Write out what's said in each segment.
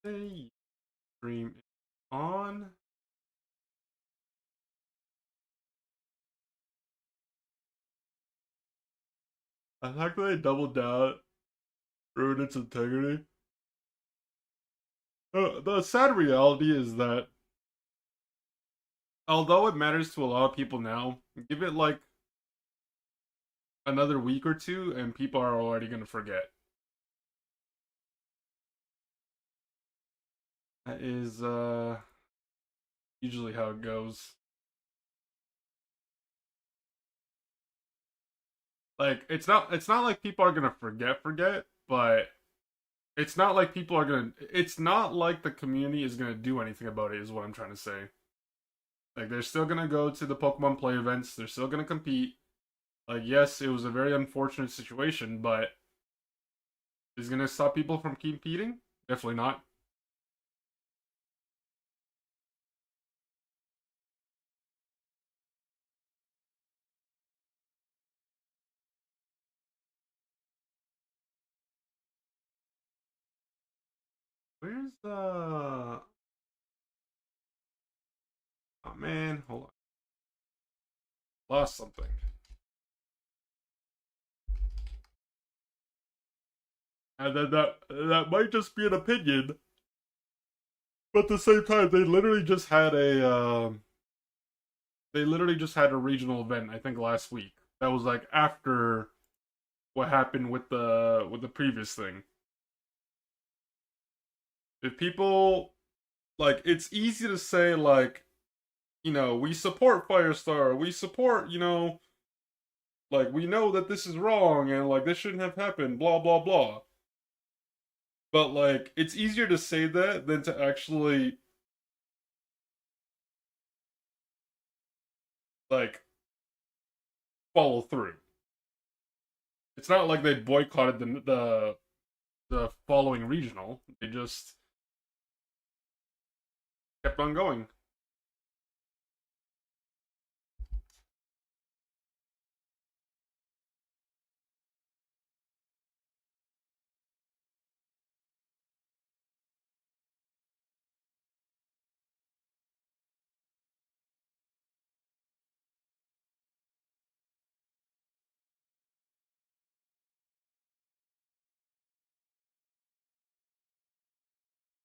Hey, stream is on. I like that they doubled down, ruined its integrity. The sad reality is that although it matters to a lot of people now, give it like another week or two, and people are already gonna forget. That is usually how it goes. Like it's not like people are gonna forget, but it's not like people are gonna. It's not like the community is gonna do anything about it. Is what I'm trying to say. Like they're still gonna go to the Pokemon Play events. They're still gonna compete. Like yes, it was a very unfortunate situation, but is it gonna stop people from competing? Definitely not. Where's the? Oh man, hold on. Lost something. And then that might just be an opinion, but at the same time, they literally just had a regional event. I think last week. That was like after what happened with the previous thing. If people like, it's easy to say like, we support Firestar, we support, like we know that this is wrong and like this shouldn't have happened, blah blah blah. But like, it's easier to say that than to actually like follow through. It's not like they boycotted the following regional. They just kept on going.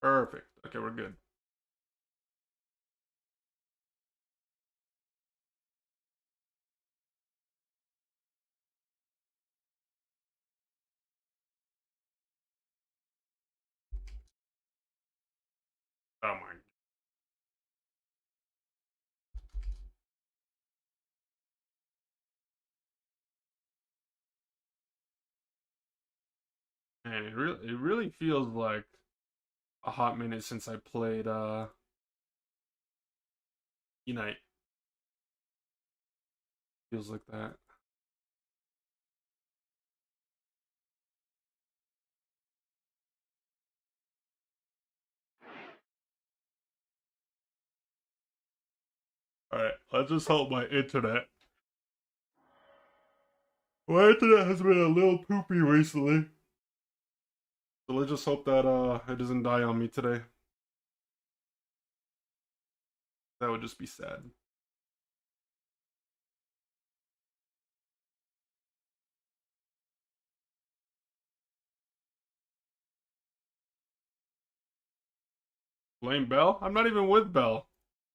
Perfect. Okay, we're good. Oh my. Man, it really feels like a hot minute since I played Unite. Feels like that. Alright, let's just hope my internet has been a little poopy recently. So let's just hope that it doesn't die on me today. That would just be sad. Blame Bell? I'm not even with Bell.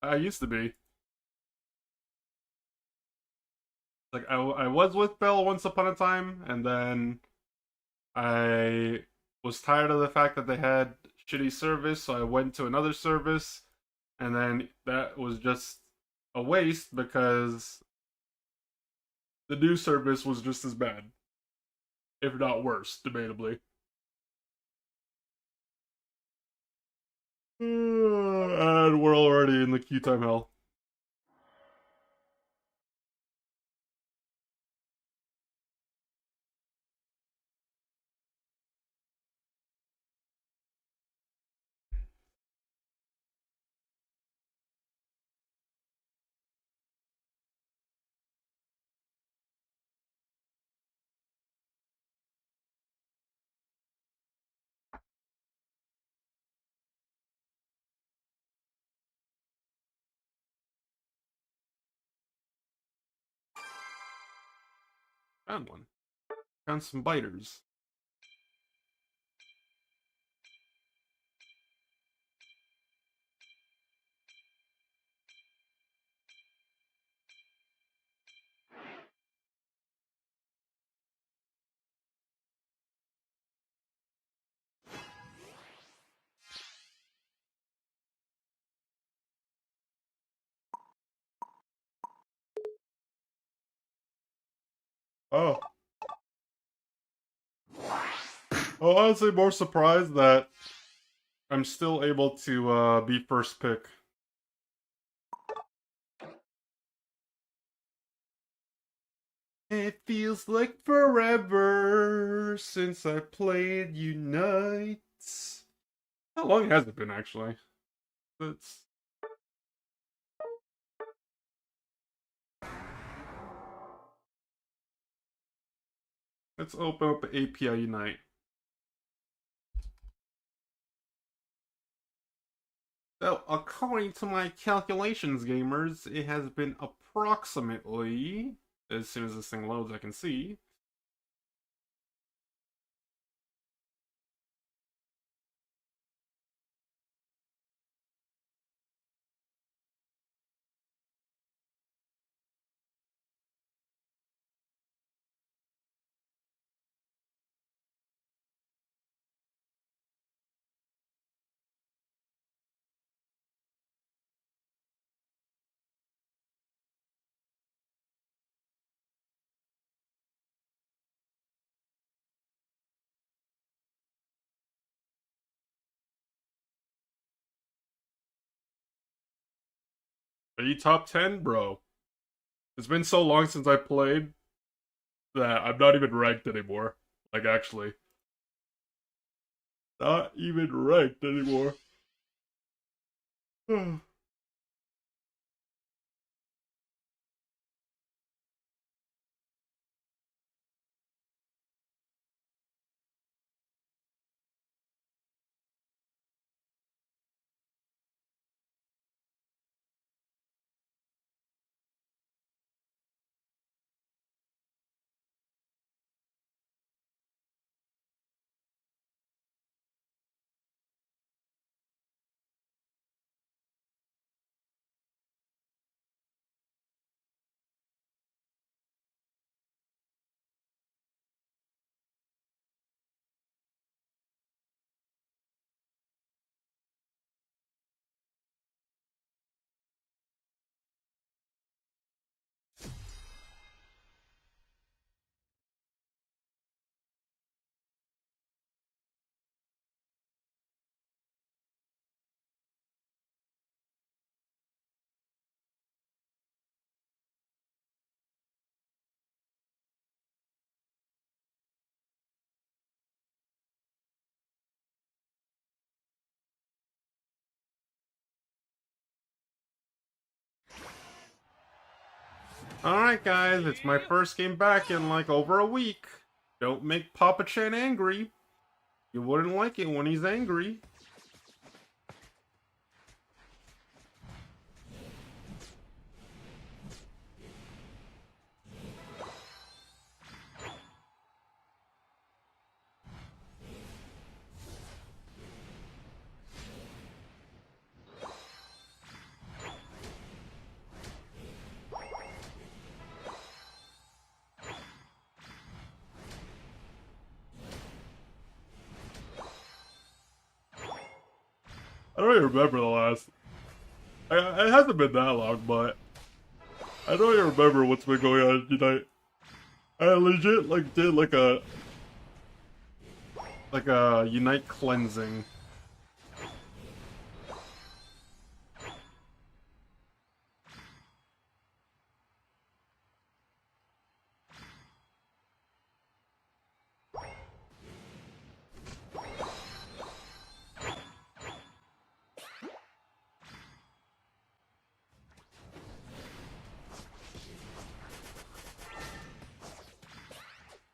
I used to be. Like I was with Bell once upon a time, and then I was tired of the fact that they had shitty service, so I went to another service, and then that was just a waste because the new service was just as bad, if not worse, debatably. And we're already in the queue time hell. Found one. Found some biters. Oh. I'm honestly more surprised that I'm still able to be first pick. It feels like forever since I played Unite. How long has it been, actually? That's... Let's open up the API Unite. So, according to my calculations, gamers, it has been approximately, as soon as this thing loads, I can see. Are you top 10? Bro. It's been so long since I played that I'm not even ranked anymore. Like, actually. Not even ranked anymore. Alright, guys, it's my first game back in like over a week. Don't make Papa Chan angry. You wouldn't like it when he's angry. I don't even remember the last. It hasn't been that long, but I don't even remember what's been going on tonight. I legit like did like a Unite cleansing.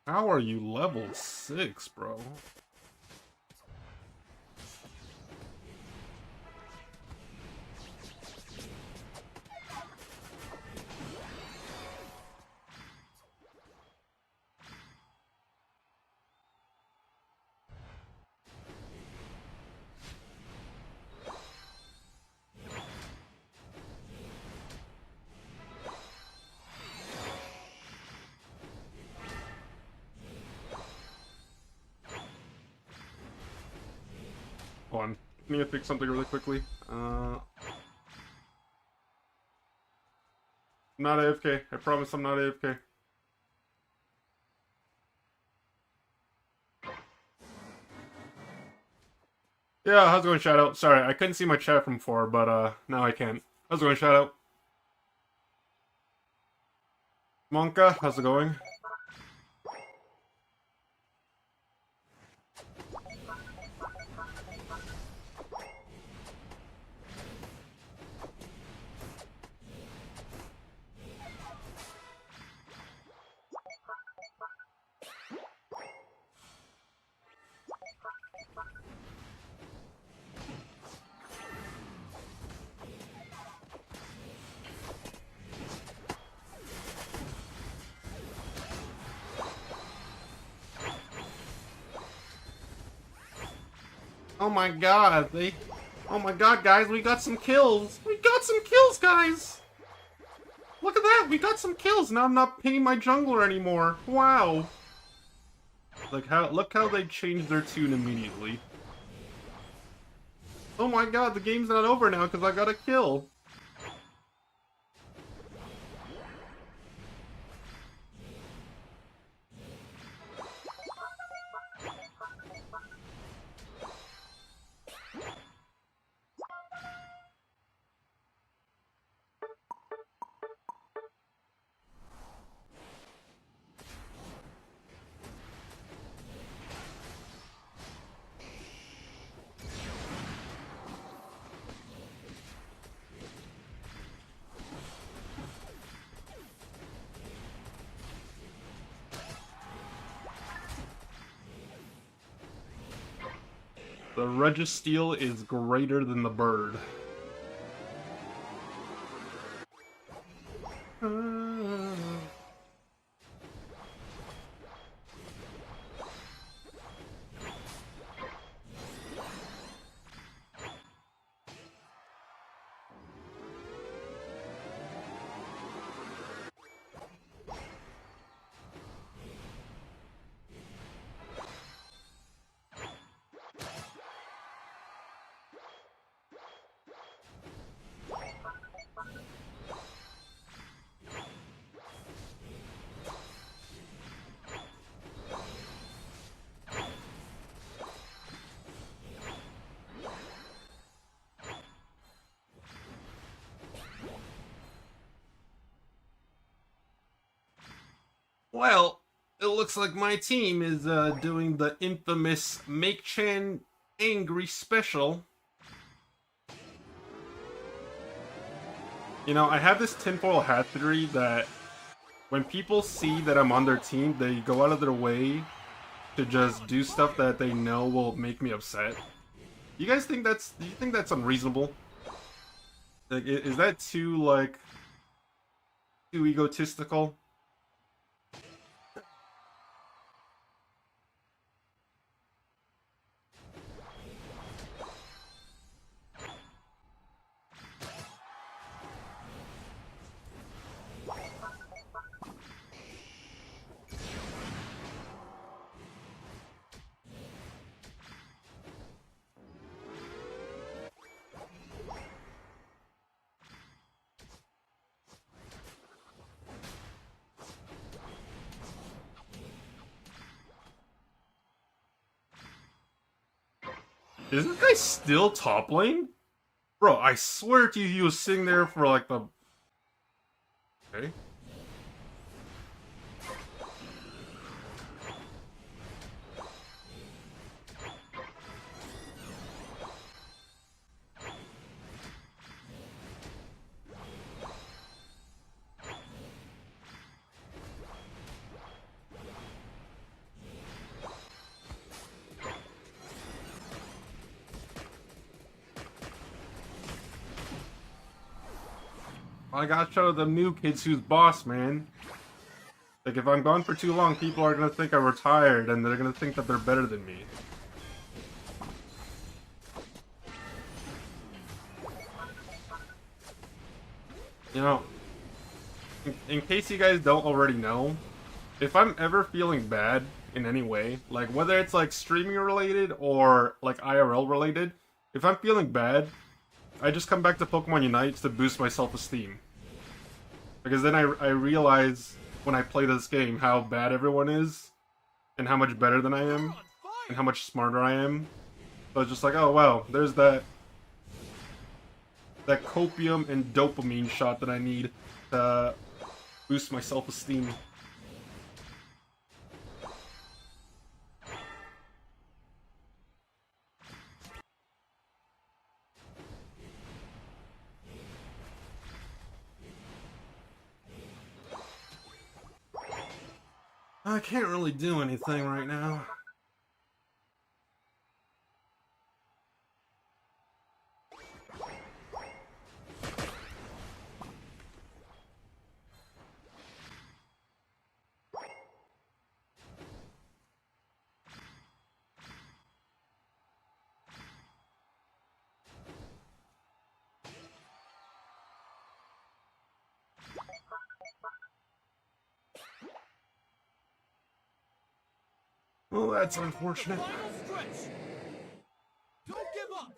How are you level 6, bro? Hold on. I need to fix something really quickly. I'm not AFK. I promise I'm not AFK. Yeah, how's it going, Shadow? Sorry, I couldn't see my chat from before, but now I can. How's it going, Shadow? Monka, how's it going? Oh my god, oh my god, guys, we got some kills! We got some kills, guys! Look at that, we got some kills! Now I'm not pinging my jungler anymore. Wow. Look how they changed their tune immediately. Oh my god, the game's not over now because I got a kill. The Registeel is greater than the bird. Well, it looks like my team is doing the infamous Make Chan Angry Special. You know, I have this tinfoil hat theory that when people see that I'm on their team, they go out of their way to just do stuff that they know will make me upset. You guys think do you think that's unreasonable? Like, is that too egotistical? Is this guy still top lane? Bro, I swear to you he was sitting there for like the... Okay. I gotta show them new kids who's boss, man. Like, if I'm gone for too long, people are gonna think I'm retired, and they're gonna think that they're better than me. You know, in case you guys don't already know, if I'm ever feeling bad in any way. Like whether it's like streaming related or like IRL related. If I'm feeling bad, I just come back to Pokemon Unite to boost my self-esteem. Because then I realize when I play this game how bad everyone is, and how much better than I am, and how much smarter I am. So it's just like, oh wow, there's that copium and dopamine shot that I need to boost my self-esteem. I can't really do anything right now. Well, that's unfortunate. Don't give up.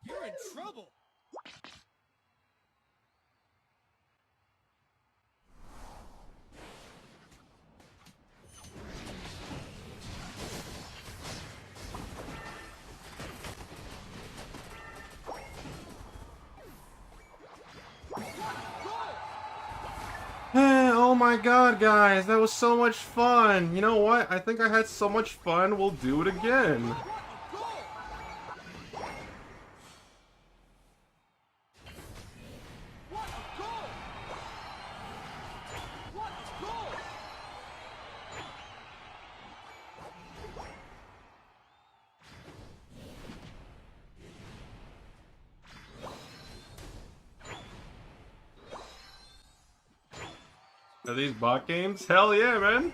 You're in trouble. Oh my god, guys, that was so much fun. You know what? I think I had so much fun, we'll do it again. Are these bot games? Hell yeah, man!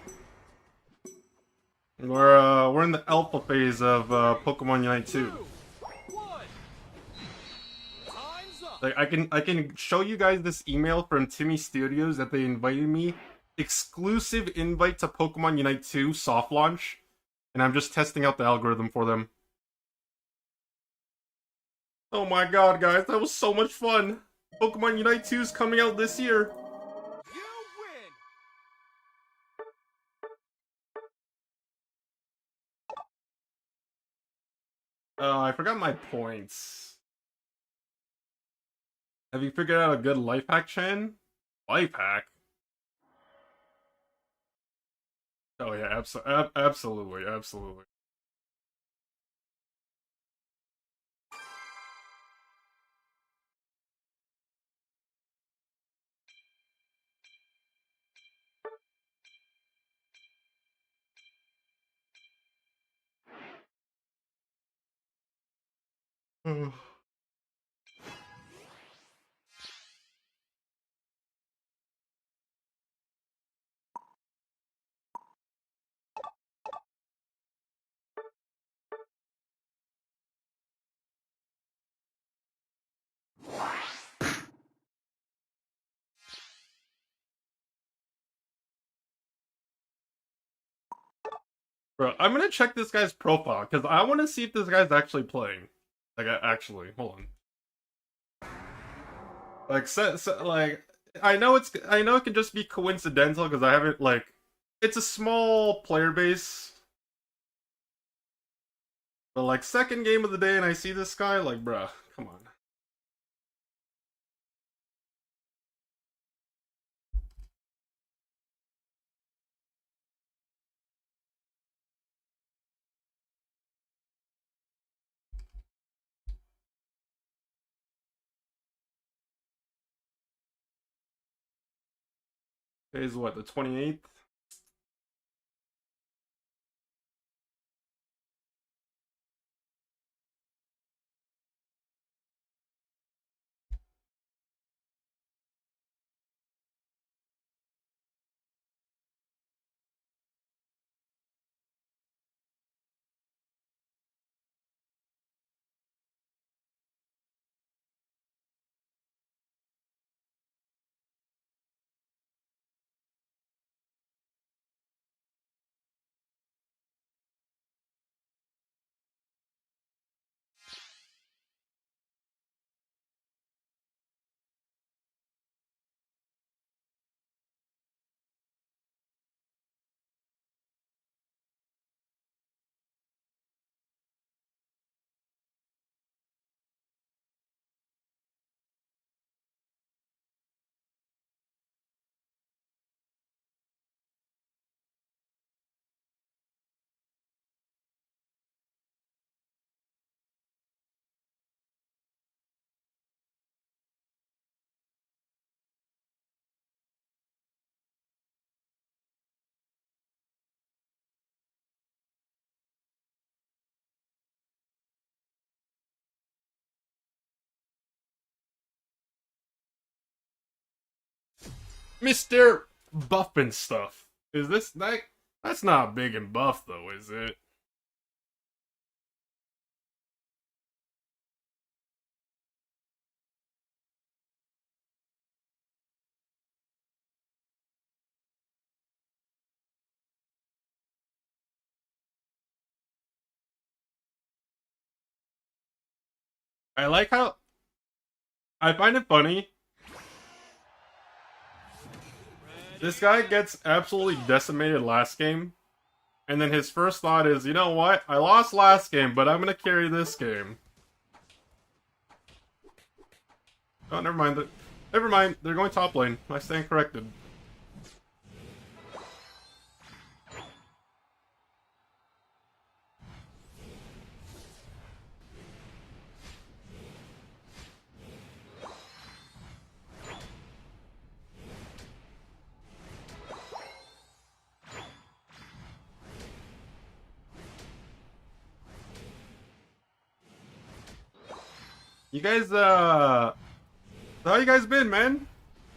We're in the alpha phase of Pokemon Unite 2. Like I can show you guys this email from Timmy Studios that they invited me. Exclusive invite to Pokemon Unite 2 soft launch, and I'm just testing out the algorithm for them. Oh my god, guys, that was so much fun! Pokemon Unite 2 is coming out this year. I forgot my points. Have you figured out a good life hack, Chan? Life hack? Oh yeah, absolutely, absolutely. Bro, I'm gonna check this guy's profile, because I want to see if this guy's actually playing. Like, actually, hold on. Like, like, I know it can just be coincidental, because I haven't, like, it's a small player base. But like second game of the day and I see this guy, like bruh, come on. Today's what, the 28th? Mr. Buff and stuff. Is this that? That's not big and buff though, is it? I like how I find it funny. This guy gets absolutely decimated last game, and then his first thought is, you know what? I lost last game, but I'm gonna carry this game. Oh, never mind. Never mind. They're going top lane. I stand corrected. You guys, how you guys been, man?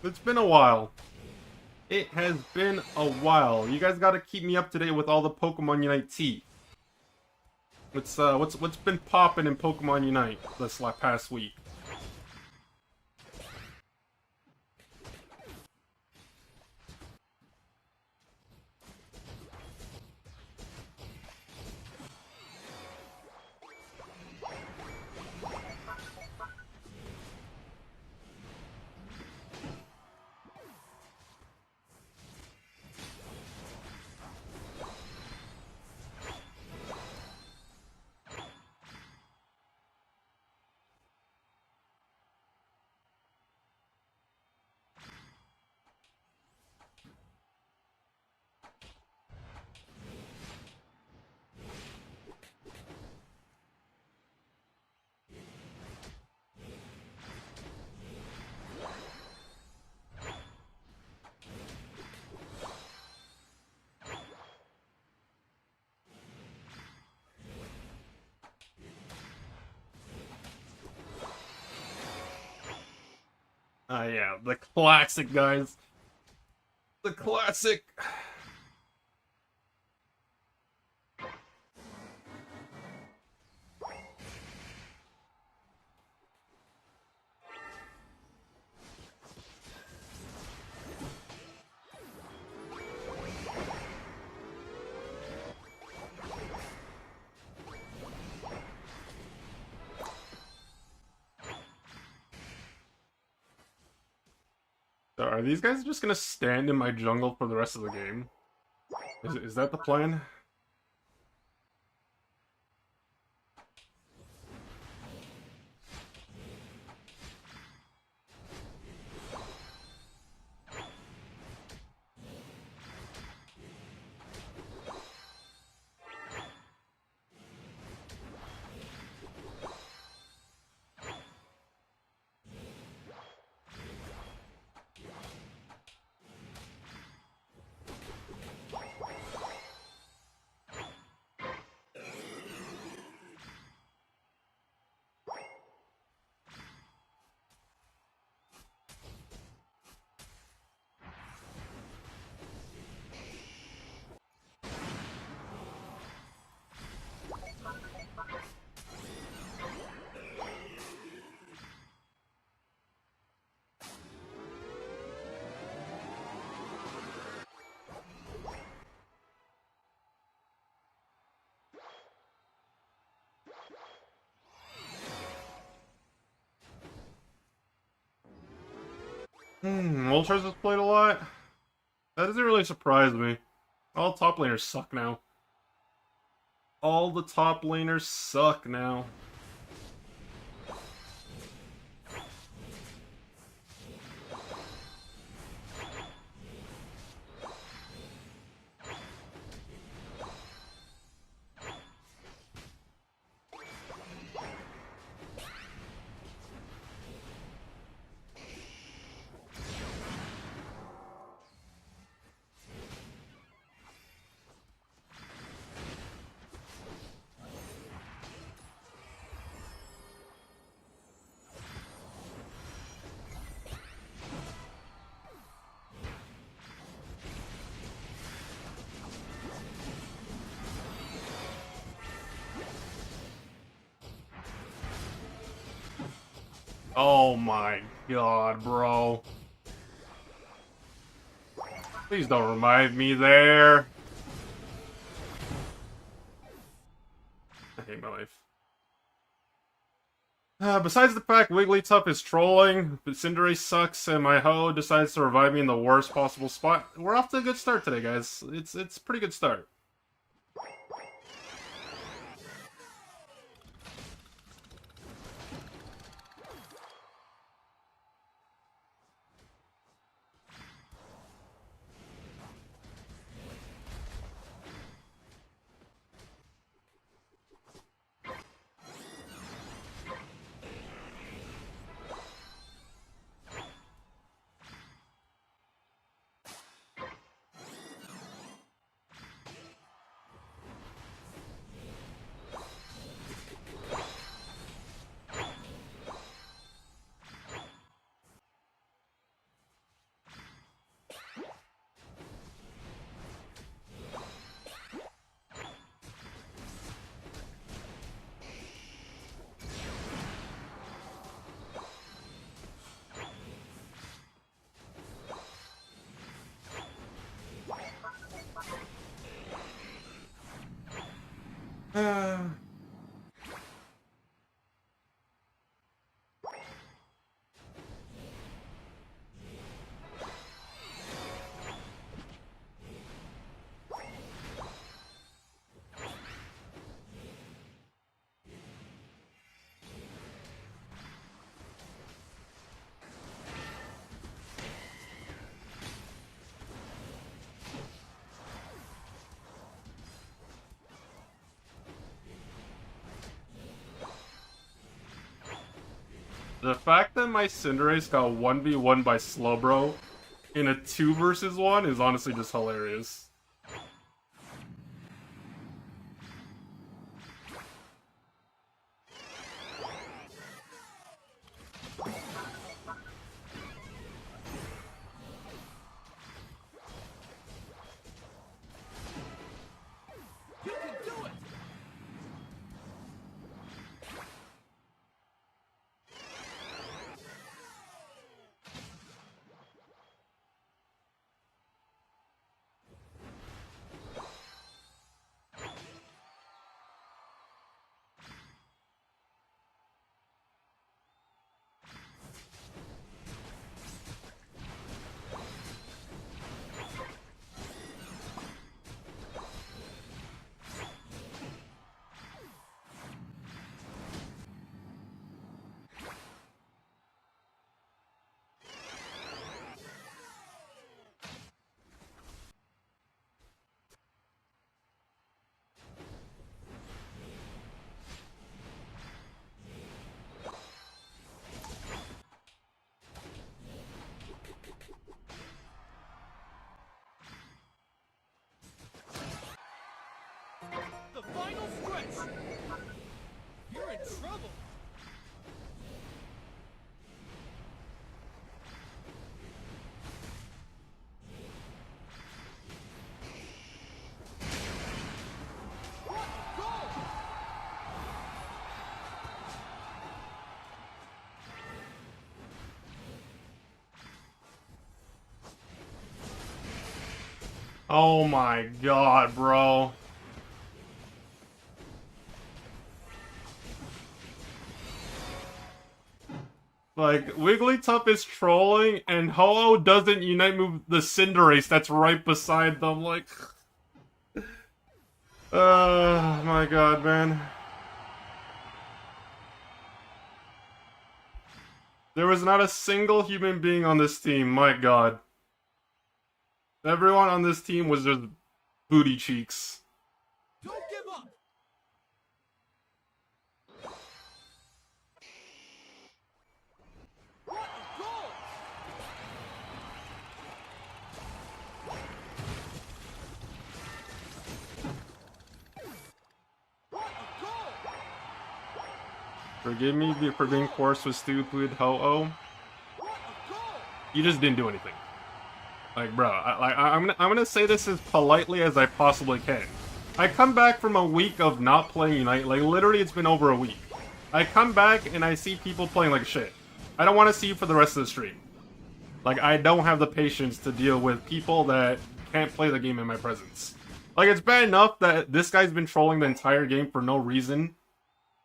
It's been a while. It has been a while. You guys gotta keep me up to date with all the Pokemon Unite tea. What's been popping in Pokemon Unite this past week? Yeah, the classic, guys. The classic. So are these guys just gonna stand in my jungle for the rest of the game? Is that the plan? Moltres has played a lot. That doesn't really surprise me. All top laners suck now. All the top laners suck now. Oh my god, bro. Please don't revive me there. I hate my life. Besides the fact Wigglytuff is trolling, but Cinderace sucks, and my hoe decides to revive me in the worst possible spot, we're off to a good start today, guys. It's a pretty good start. The fact that my Cinderace got 1v1 by Slowbro in a 2 versus 1 is honestly just hilarious. You can do it! The final stretch! You're in trouble! What a goal! Oh my god, bro. Like, Wigglytuff is trolling, and Ho-Oh doesn't unite move the Cinderace that's right beside them. Like, oh my god, man. There was not a single human being on this team, my god. Everyone on this team was just booty cheeks. Don't give up. What a goal! What a goal! Forgive me for being coarse with stupid Ho-Oh. What a goal! You just didn't do anything. Like, bro, I'm gonna say this as politely as I possibly can. I come back from a week of not playing Unite, like literally it's been over a week. I come back and I see people playing like shit. I don't want to see you for the rest of the stream. Like, I don't have the patience to deal with people that can't play the game in my presence. Like, it's bad enough that this guy's been trolling the entire game for no reason,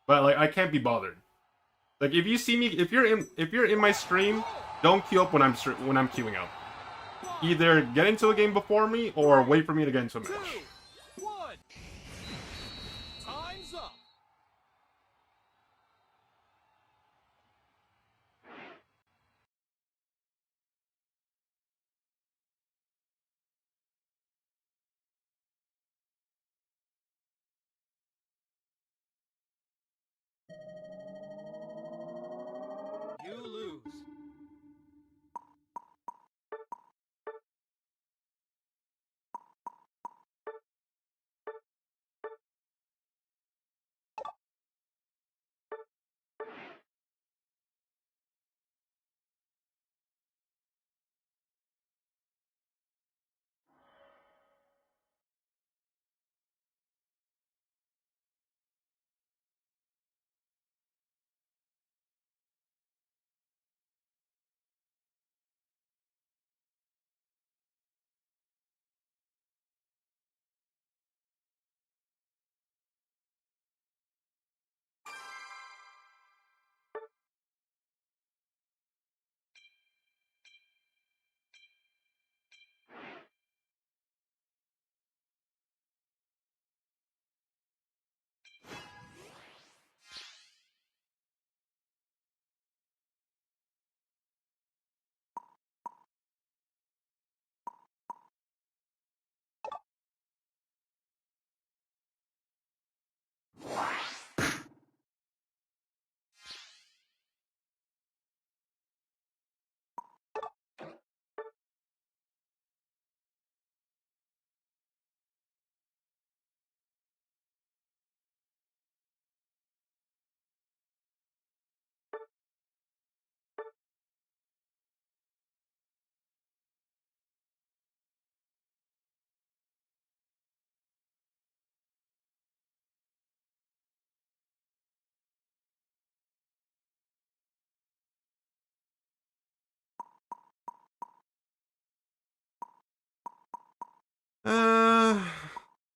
but like, I can't be bothered. Like, if you see me, if you're in my stream, don't queue up when I'm queuing up. Either get into a game before me, or wait for me to get into a match. 2, 1. Time's up. You lose.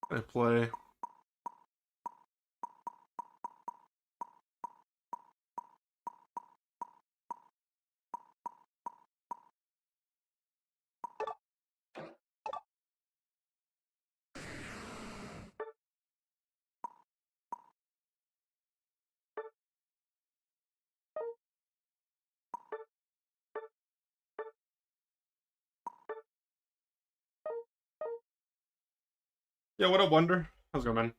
I play. Yeah, what up, Wonder? How's it going, man?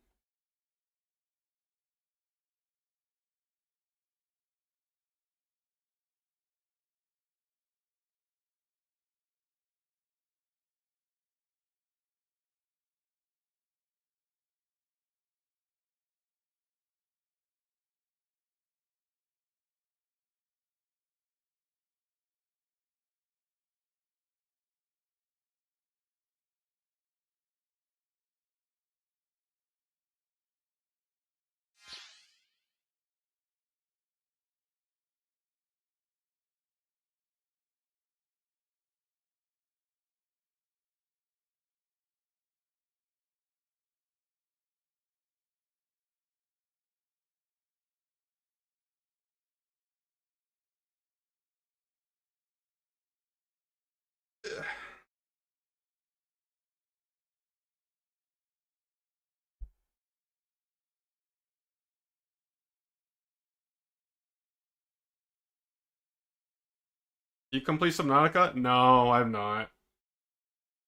You complete Subnautica? No, I have not.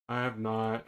I have not.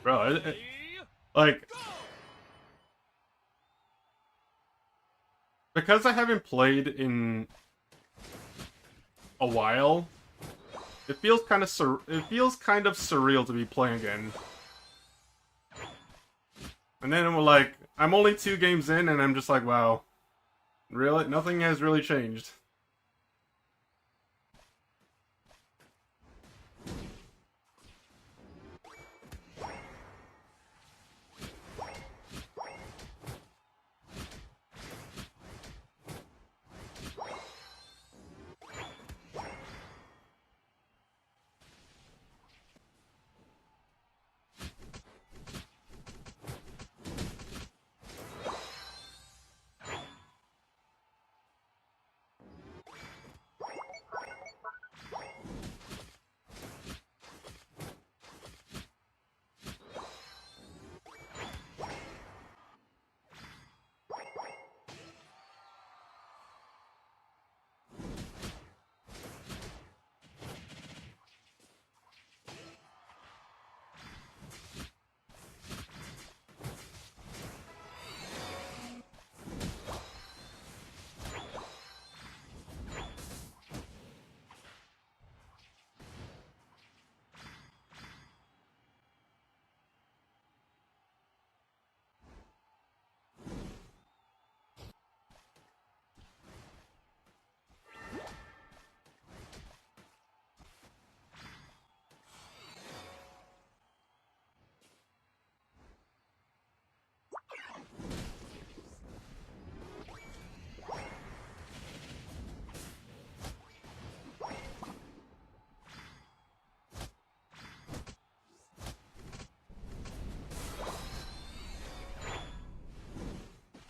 Bro, like, because I haven't played in a while, it feels kind of surreal to be playing again. And then we're like, I'm only 2 games in, and I'm just like, wow, really? Nothing has really changed.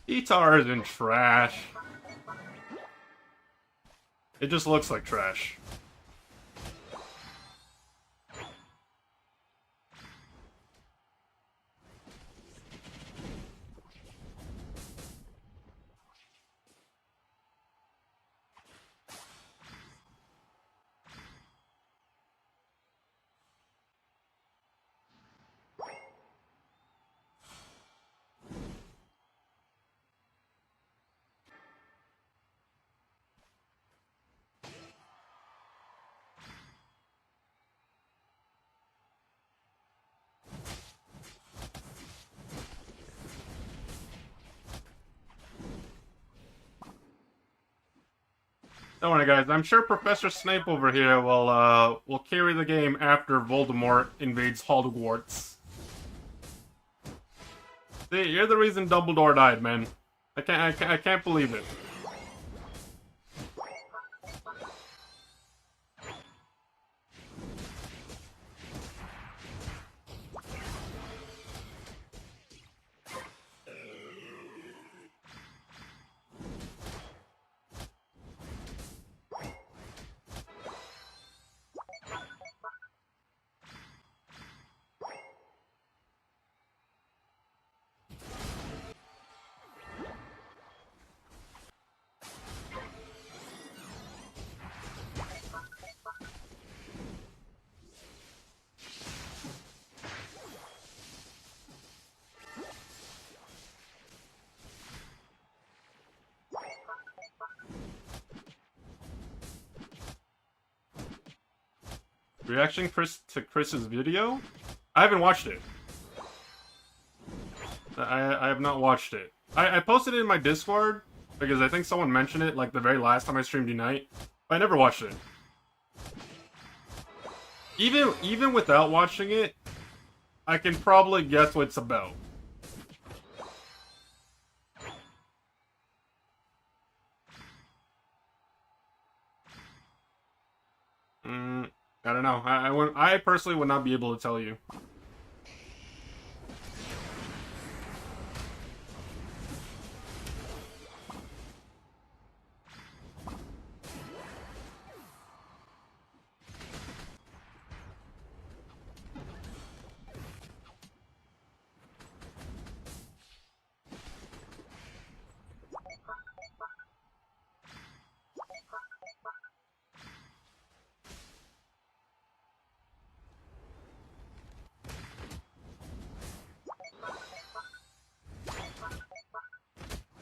Guitar isn't trash. It just looks like trash. Don't worry, guys. I'm sure Professor Snape over here will carry the game after Voldemort invades Hogwarts. See, you're the reason Dumbledore died, man. I can't believe it. Reaction to Chris's video? I haven't watched it. I have not watched it. I posted it in my Discord because I think someone mentioned it like the very last time I streamed Unite, but I never watched it. Even without watching it, I can probably guess what it's about. I don't know. I personally would not be able to tell you.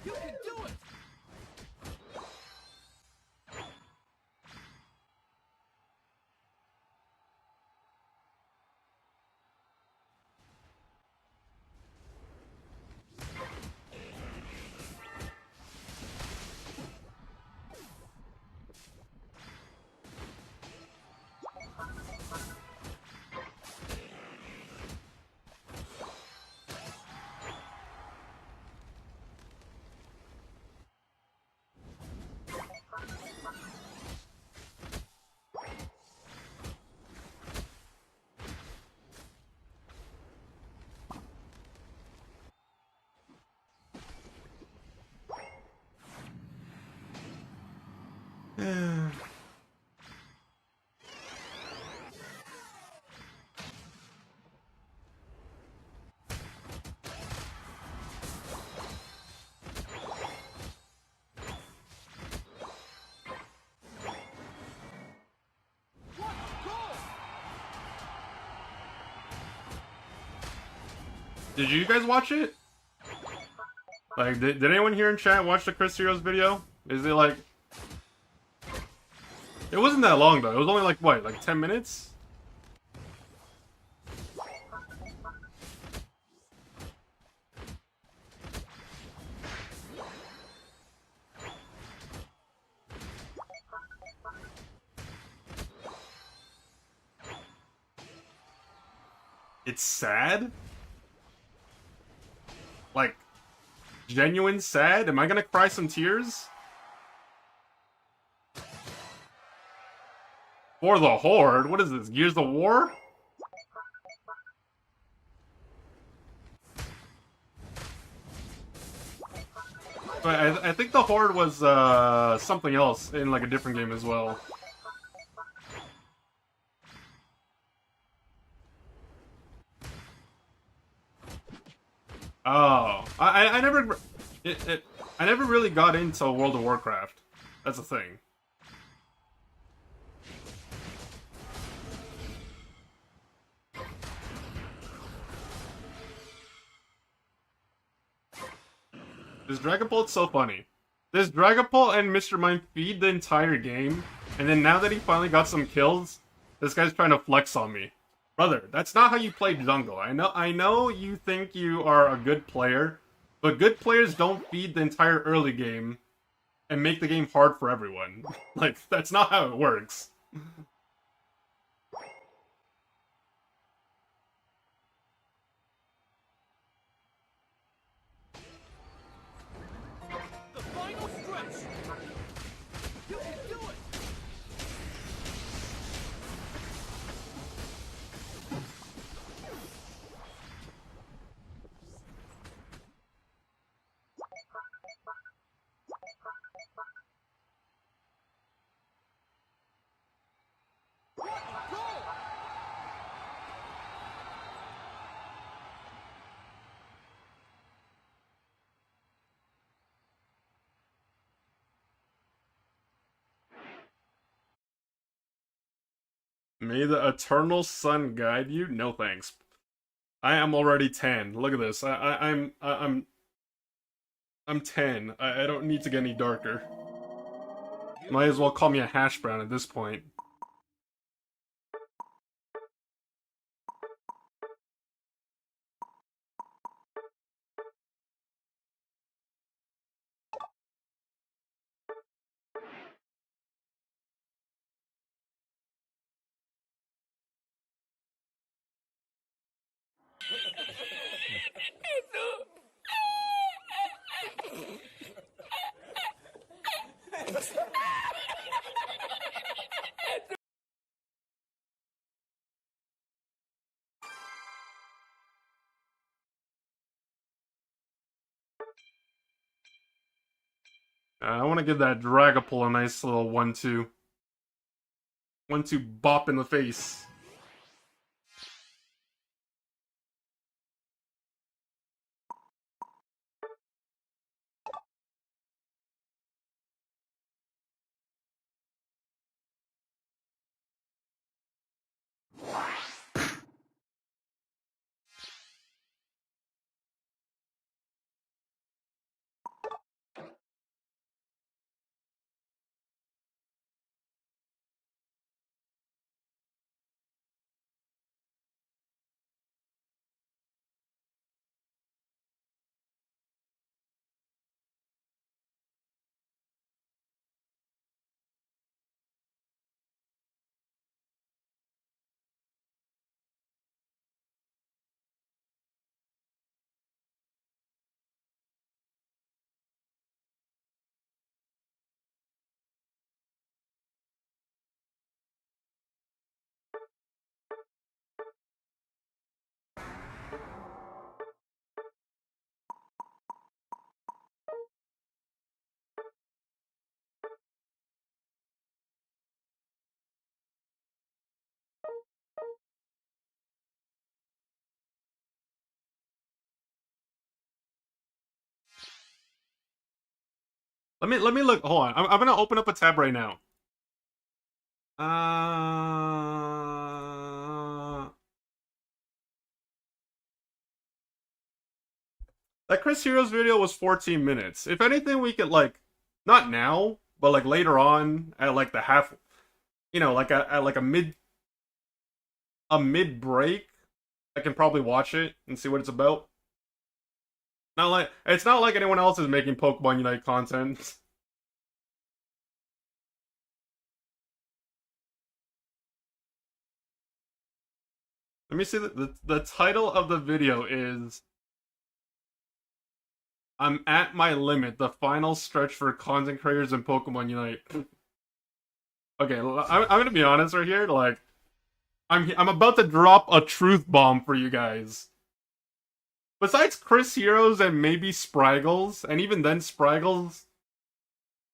You can do it! What a goal! Did you guys watch it? Like, did anyone here in chat watch the Chris Heroes video? Is it like... It wasn't that long though. It was only like, what, like 10 minutes? It's sad? Like, genuine sad? Am I gonna cry some tears? For the Horde? What is this? Gears of War? But I think the Horde was something else in like a different game as well. Oh, I never I never really got into World of Warcraft. That's the thing. This Dragapult's so funny. This Dragapult and Mr. Mime feed the entire game, and then now that he finally got some kills, this guy's trying to flex on me. Brother, that's not how you play jungle. I know you think you are a good player, but good players don't feed the entire early game and make the game hard for everyone. Like, that's not how it works. The final stretch! You can do it! What a goal! May the eternal sun guide you? No thanks. I am already 10. Look at this. I'm 10. I don't need to get any darker. Might as well call me a hash brown at this point. I want to give that Dragapult a nice little 1-2. 1-2 bop in the face. Let me look. Hold on. I'm gonna open up a tab right now. That Chris Heroes video was 14 minutes. If anything, we could like, not now, but like later on at like the half, like at like a mid break, I can probably watch it and see what it's about. Not like it's not like anyone else is making Pokemon Unite content. Let me see the title of the video is I'm at my limit, the final stretch for content creators in Pokemon Unite. Okay, I'm gonna be honest right here, like I'm about to drop a truth bomb for you guys. Besides Chris Heroes and maybe Spraggles, and even then Spraggles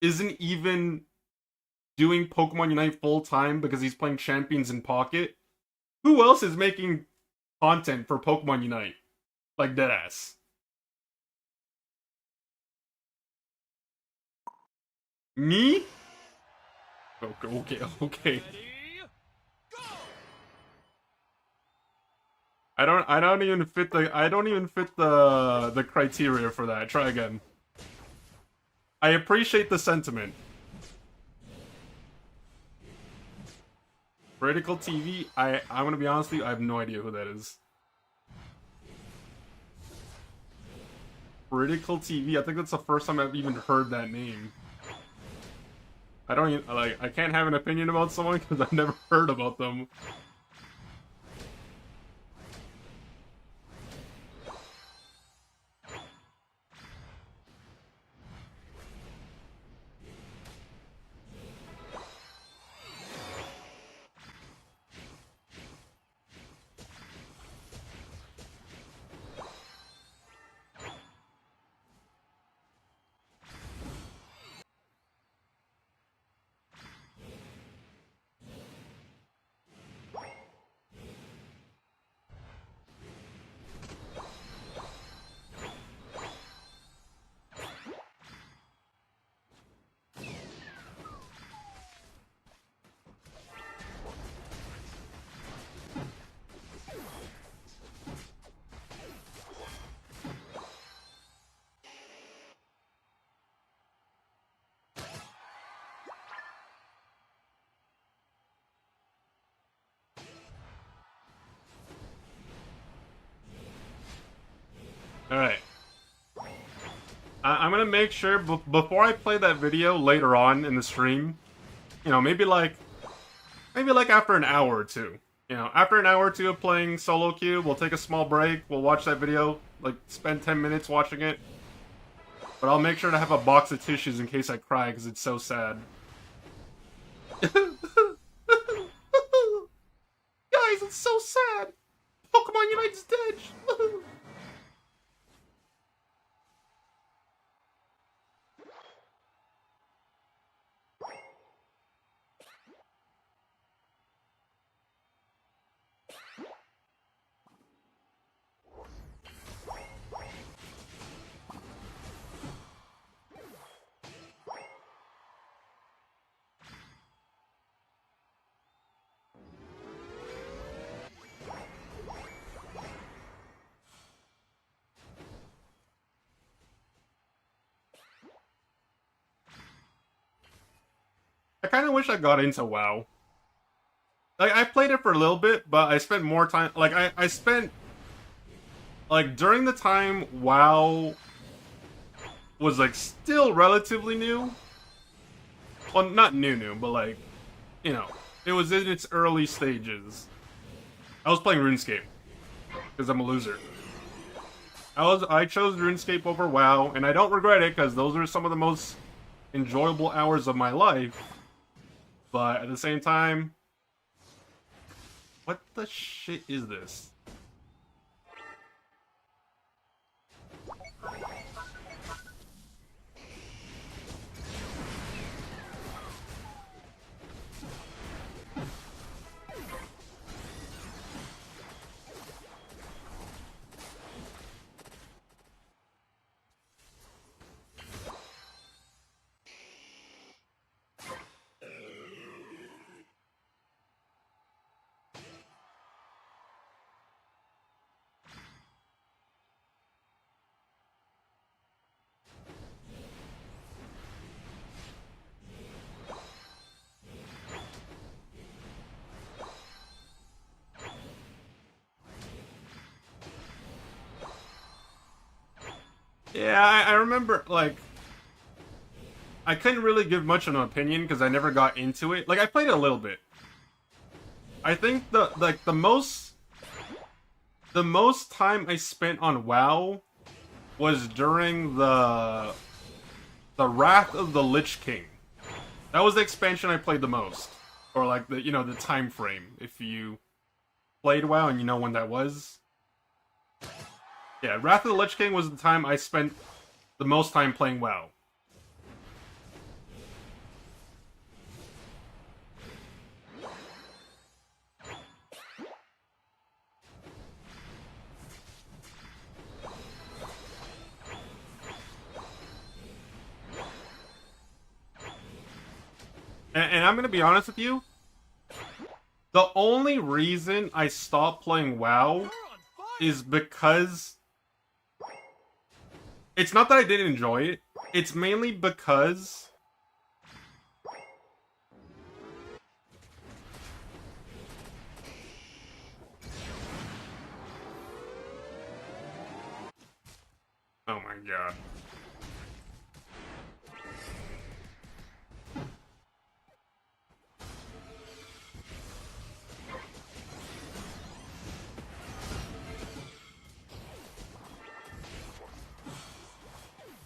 isn't even doing Pokemon Unite full time because he's playing Champions in Pocket. Who else is making content for Pokemon Unite? Like deadass. Me? Okay. I don't even fit the criteria for that. Try again. I appreciate the sentiment. Vertical TV, I'm gonna be honest with you, I have no idea who that is. Vertical TV, I think that's the first time I've even heard that name. I don't even, like, I can't have an opinion about someone because I've never heard about them. Alright. I'm gonna make sure, before I play that video later on in the stream, maybe like after an hour or two. You know, after an hour or two of playing solo queue, we'll take a small break. We'll watch that video, like spend 10 minutes watching it. But I'll make sure to have a box of tissues in case I cry because it's so sad. Guys, it's so sad. Pokemon United's dead. I kind of wish I got into WoW. Like, I played it for a little bit, but I spent more time... Like, I spent... Like, during the time WoW was, like, still relatively new. Well, not new, but, like, you know, it was in its early stages. I was playing RuneScape, because I'm a loser. I chose RuneScape over WoW, and I don't regret it, because those are some of the most enjoyable hours of my life. But at the same time... What the shit is this? Yeah, I remember, like, I couldn't really give much of an opinion because I never got into it. Like, I played it a little bit. I think the most time I spent on WoW was during the Wrath of the Lich King. That was the expansion I played the most, or like the the time frame. If you played WoW and you know when that was. Yeah, Wrath of the Lich King was the time I spent the most time playing WoW. And I'm gonna be honest with you, the only reason I stopped playing WoW is because it's not that I didn't enjoy it. It's mainly because oh my god.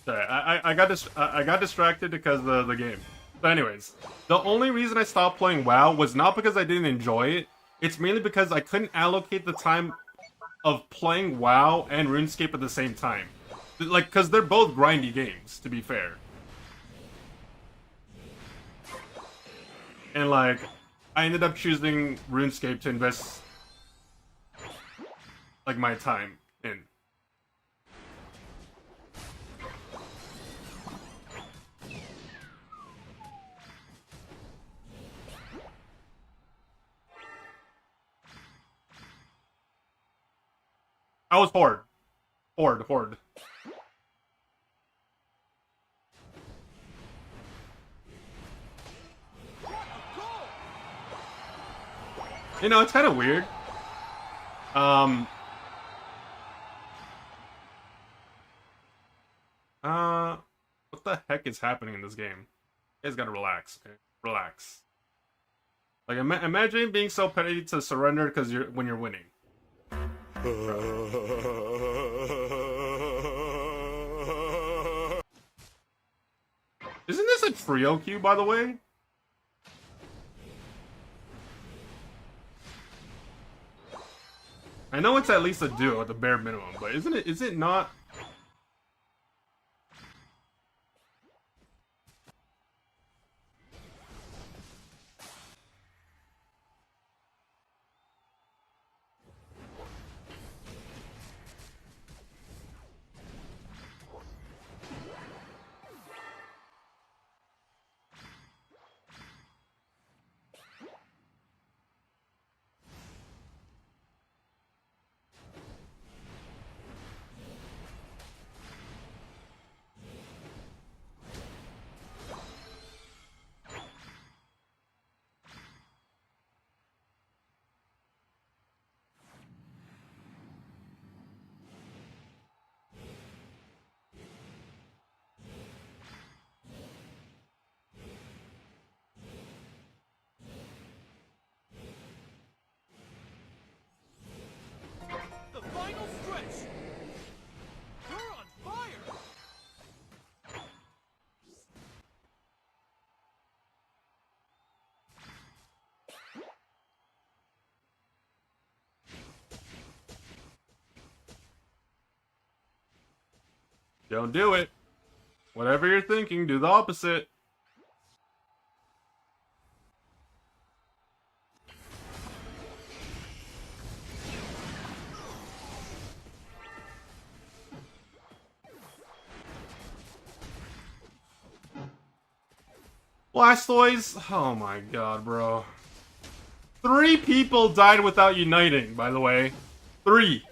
Sorry, I got distracted because of the game. But anyways, the only reason I stopped playing WoW was not because I didn't enjoy it. It's mainly because I couldn't allocate the time of playing WoW and RuneScape at the same time. Like, because they're both grindy games, to be fair. And, like, I ended up choosing RuneScape to invest, like, my time in. I was Horde. Horde. You know, it's kind of weird. What the heck is happening in this game? You guys gotta relax, okay? Relax. Like imagine being so petty to surrender because when you're winning. Isn't this a trio queue, by the way? I know it's at least a duo at the bare minimum, but isn't it? Is it not? The final stretch. You're on fire. Don't do it. Whatever you're thinking, do the opposite. Blastoise? Oh my god, bro. 3 people died without uniting, by the way. 3.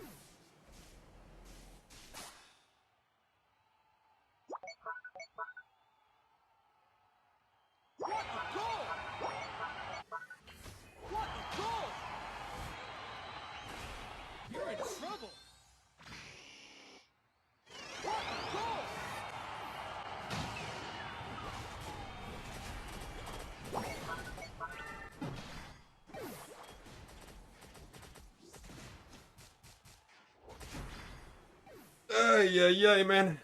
What a goal! What a goal! You're in trouble. What a goal! Yeah, man.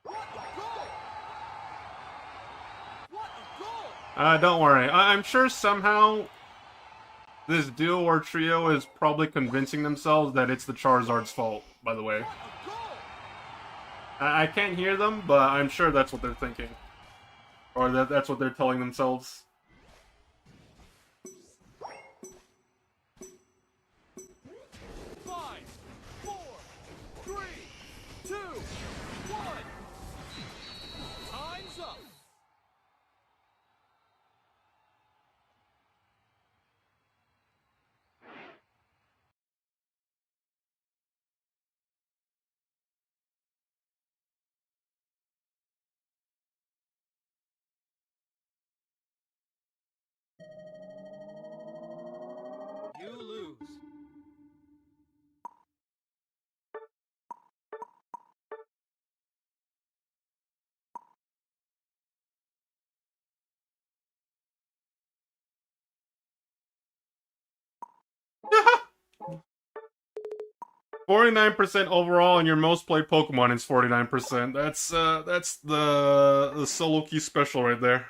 What a goal! What a goal! Don't worry. I'm sure somehow this duo or trio is probably convincing themselves that it's the Charizard's fault, by the way. What a goal! I can't hear them, but I'm sure that's what they're thinking. Or that's what they're telling themselves. Five, four, three, two, one. Time's up. You lose. 49% overall, and your most played Pokemon is 49%. That's the solo key special right there.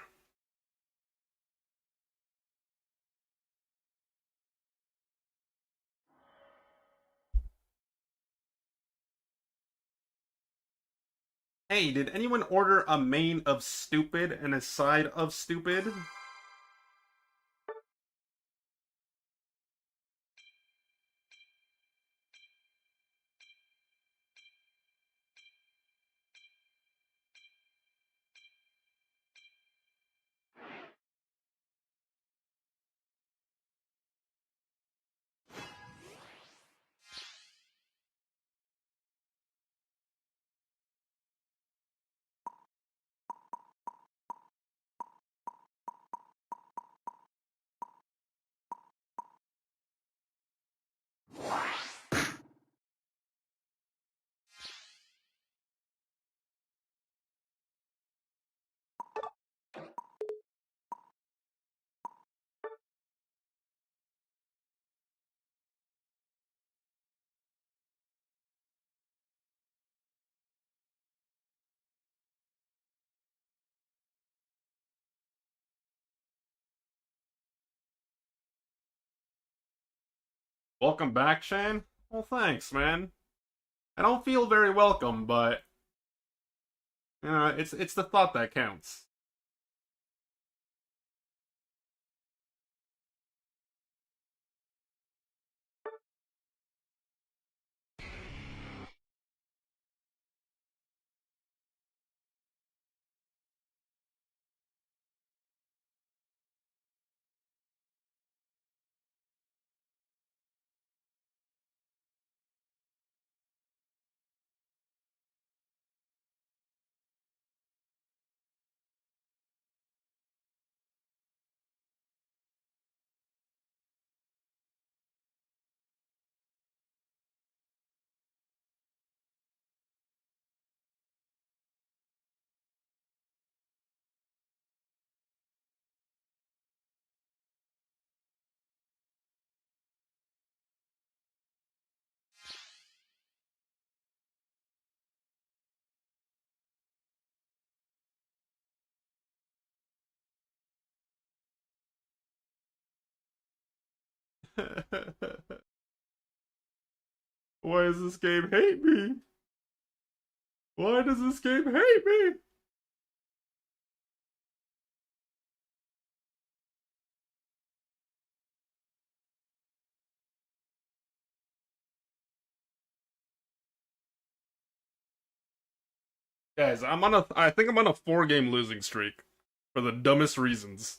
Hey, did anyone order a main of stupid and a side of stupid? Welcome back, Shane. Well, thanks, man. I don't feel very welcome, but it's the thought that counts. Why does this game hate me? Why does this game hate me? Guys, I think I'm on a 4-game losing streak for the dumbest reasons.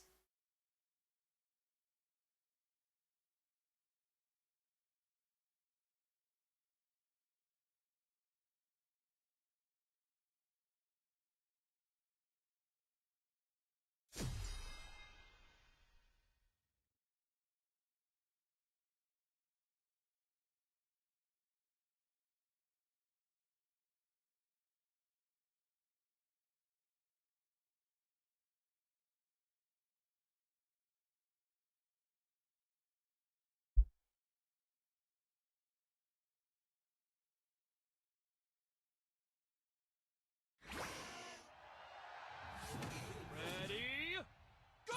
Ready, go!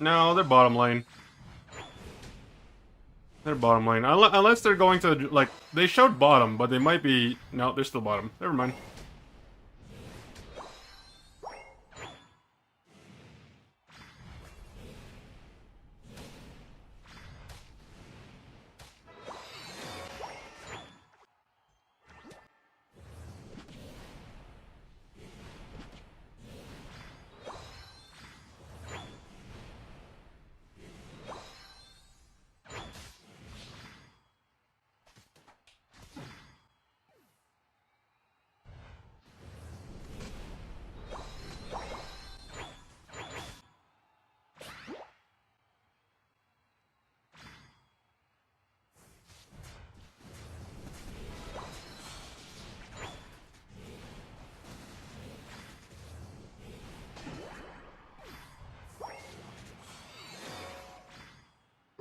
No, they're bottom lane. They're bottom lane. Unless they're going to, like, they showed bottom, but they might be... No, they're still bottom. Never mind.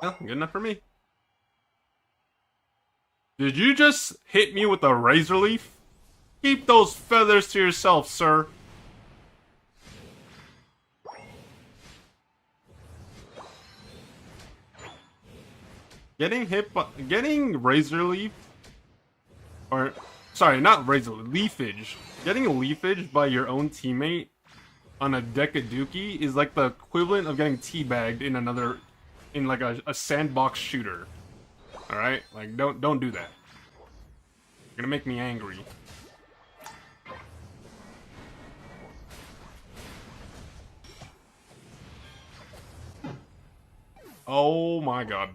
Well, good enough for me. Did you just hit me with a razor leaf? Keep those feathers to yourself, sir. Getting razor leaf, or sorry, not razor leafage. Getting leafage by your own teammate on a Dekaduki is like the equivalent of getting teabagged in like a sandbox shooter. All right, like don't do that. You're gonna make me angry. Oh my god.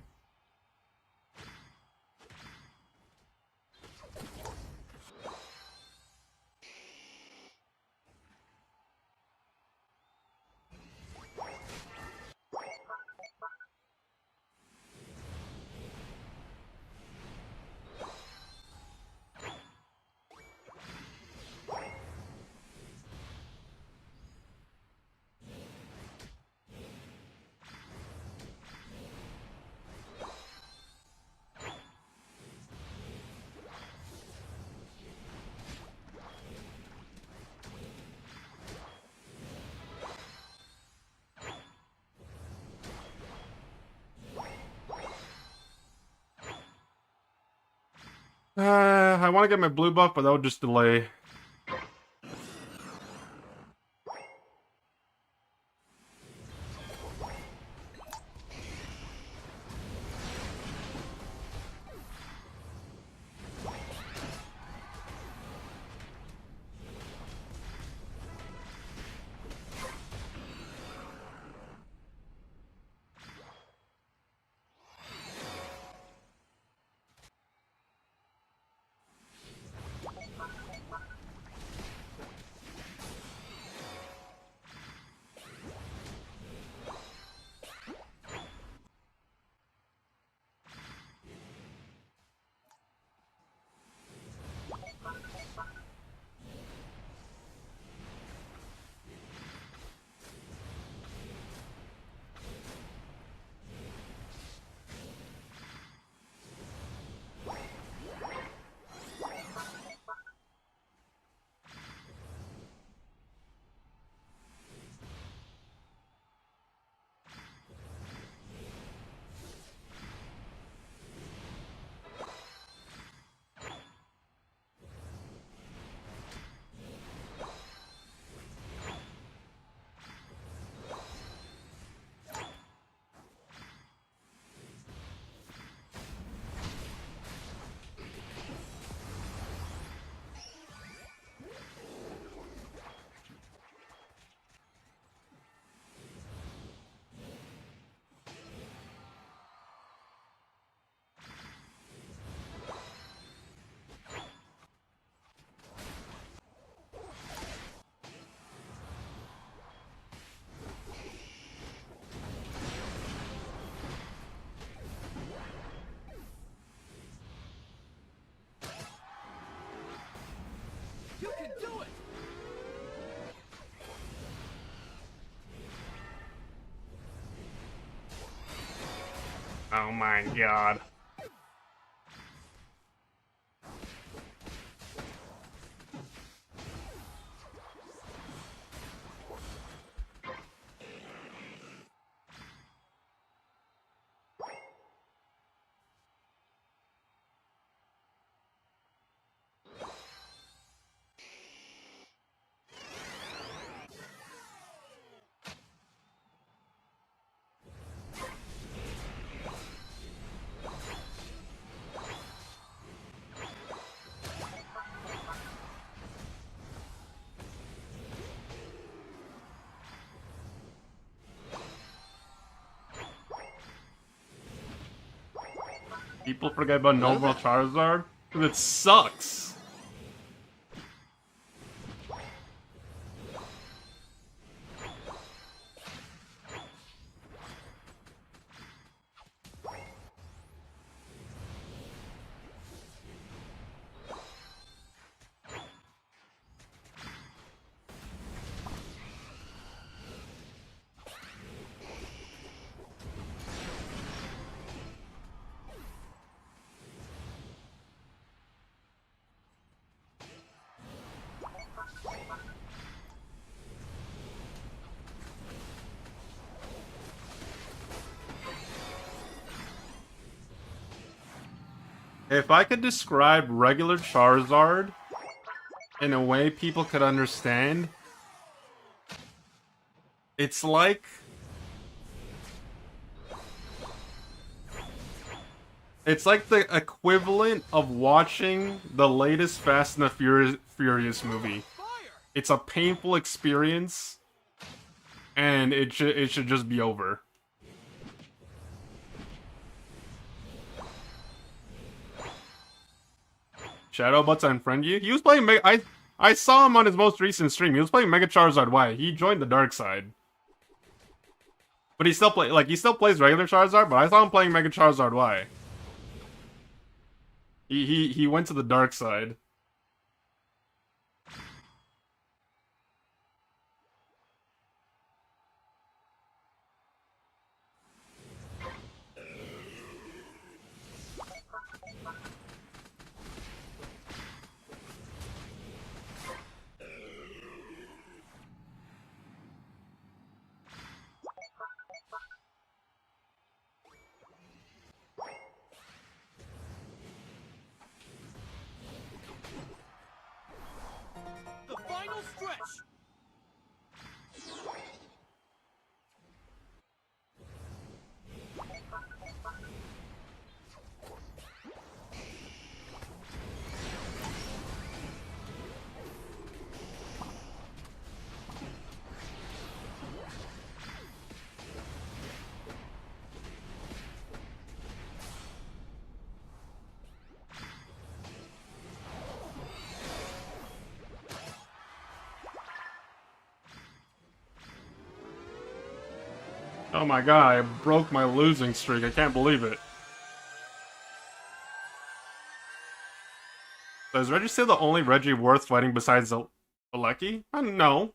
I want to get my blue buff, but that would just delay. You can do it! Oh my god. People forget about normal Charizard because it sucks. If I could describe regular Charizard in a way people could understand, it's like the equivalent of watching the latest Fast and the Furious movie. Fire! It's a painful experience, and it should just be over. Shadow about to unfriend you? He was playing I saw him on his most recent stream. He was playing Mega Charizard Y. He joined the dark side. But he still he still plays regular Charizard, but I saw him playing Mega Charizard Y. He went to the dark side. Oh my god, I broke my losing streak. I can't believe it. So is Reggie still the only Reggie worth fighting besides Alecki? No.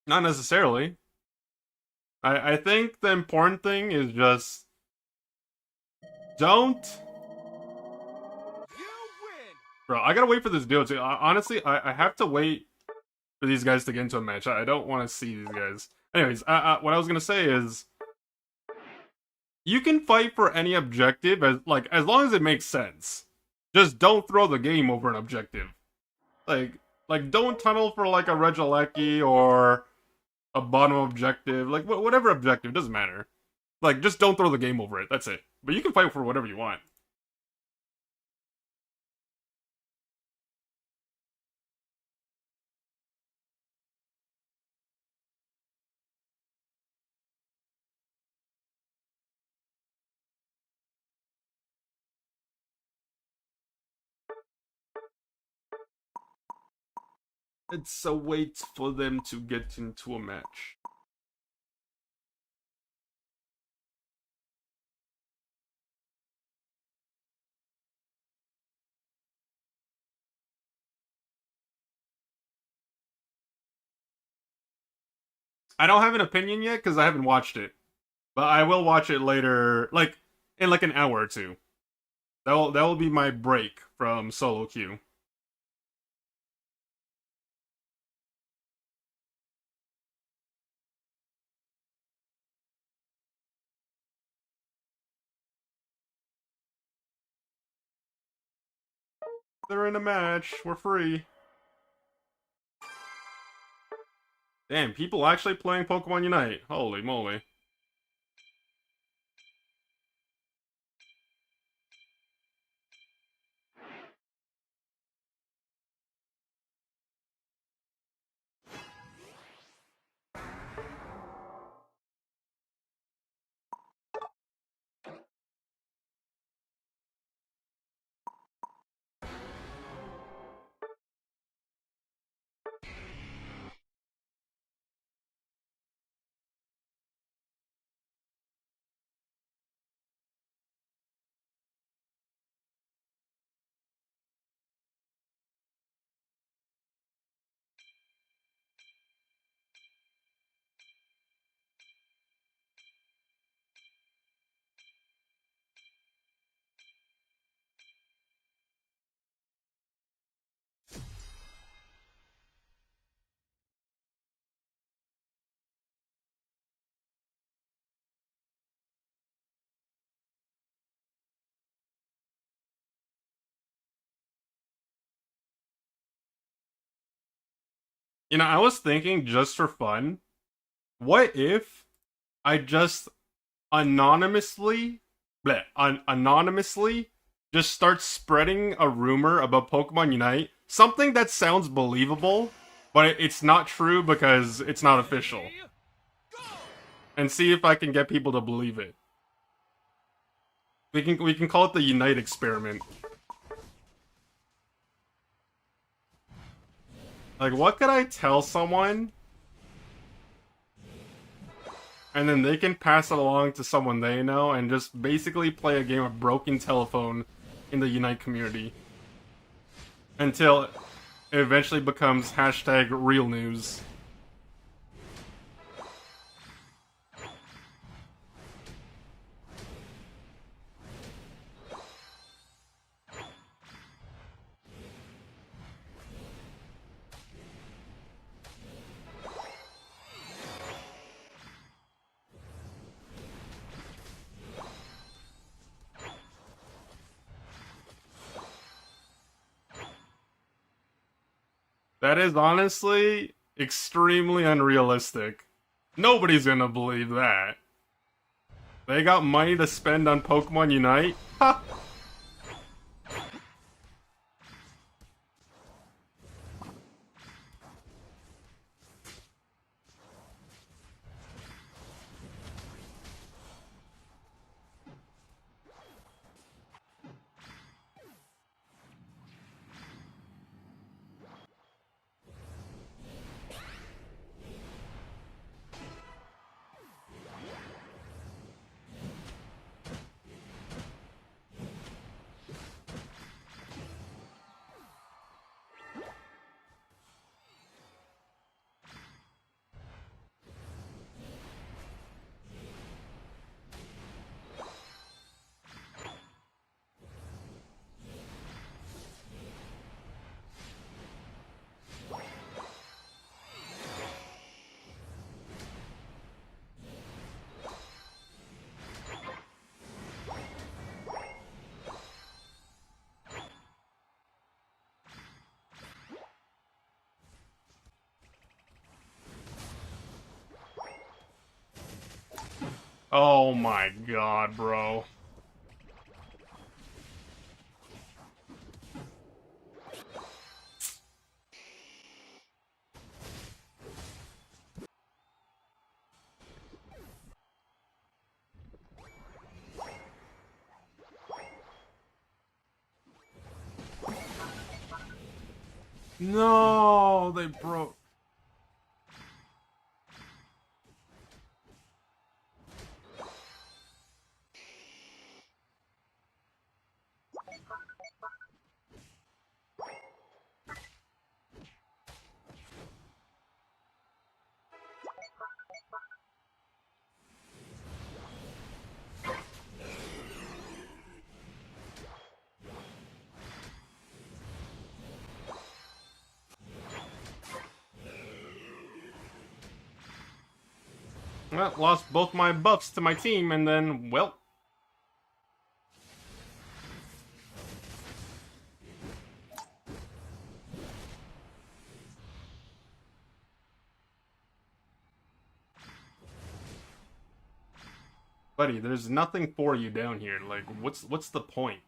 Not necessarily. I think the important thing is just don't. You win. Bro, I gotta wait for this deal too. Honestly, I have to wait for these guys to get into a match. I don't want to see these guys. Anyways, what I was gonna say is, you can fight for any objective as long as it makes sense. Just don't throw the game over an objective. Like don't tunnel for like a Regieleki or a bottom objective. Like whatever objective, doesn't matter. Like just don't throw the game over it. That's it. But you can fight for whatever you want. It's a wait for them to get into a match. I don't have an opinion yet because I haven't watched it, but I will watch it later, like in like an hour or two. That will be my break from solo queue. They're in a match. We're free. Damn, people actually playing Pokemon Unite. Holy moly. You know, I was thinking just for fun, what if I just anonymously, anonymously, just start spreading a rumor about Pokemon Unite? Something that sounds believable, but it's not true because it's not official. And see if I can get people to believe it. We can call it the Unite experiment. Like, what could I tell someone? And then they can pass it along to someone they know and just basically play a game of broken telephone in the Unite community. Until it eventually becomes hashtag real news. That is honestly extremely unrealistic. Nobody's gonna believe that. They got money to spend on Pokemon Unite? Ha! Oh my god, bro. No, they broke. Well, lost both my buffs to my team, and then, well. Buddy, there's nothing for you down here. Like, what's the point?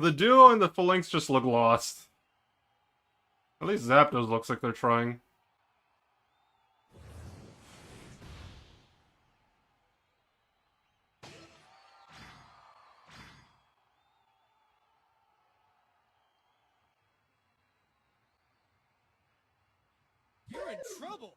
The duo and the Phalanx just look lost. At least Zapdos looks like they're trying. You're in trouble.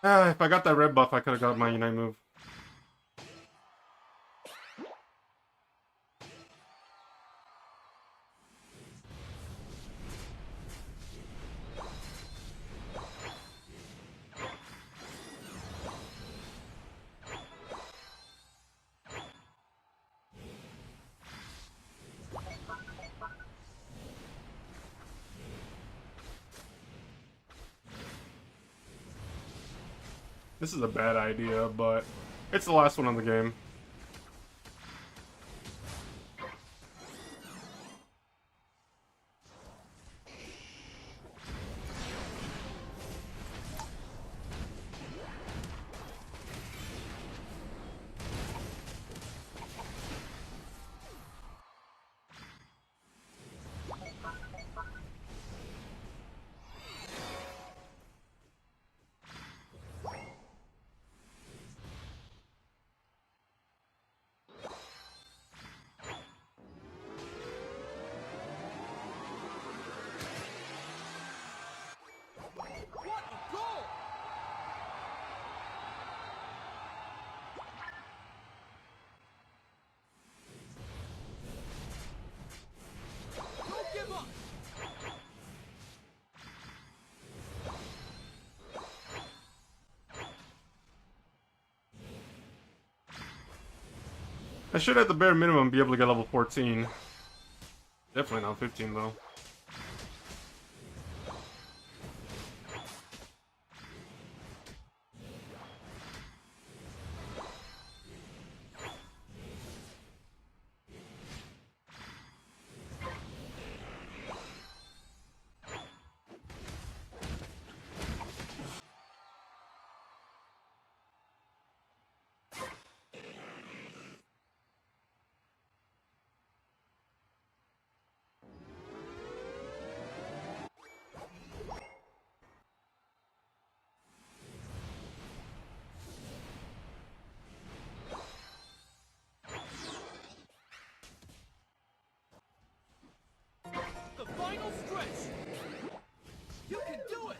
If I got that red buff, I could have got my Unite move. This is a bad idea, but it's the last one on the game. What a goal! Don't give up. I should at the bare minimum be able to get level 14. Definitely not 15 though. The final stretch. You can do it.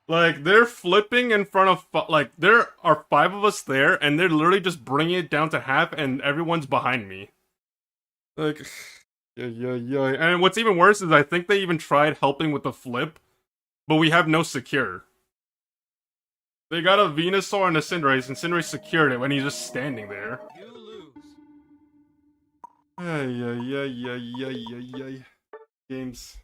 Like, they're flipping in front of, like, there are 5 of us there, and they're literally just bringing it down to half, and everyone's behind me. Like, yeah. And what's even worse is I think they even tried helping with the flip, but we have no secure. They got a Venusaur and a Cinderace, and Cinderace secured it when he's just standing there. You lose. Ay. Games.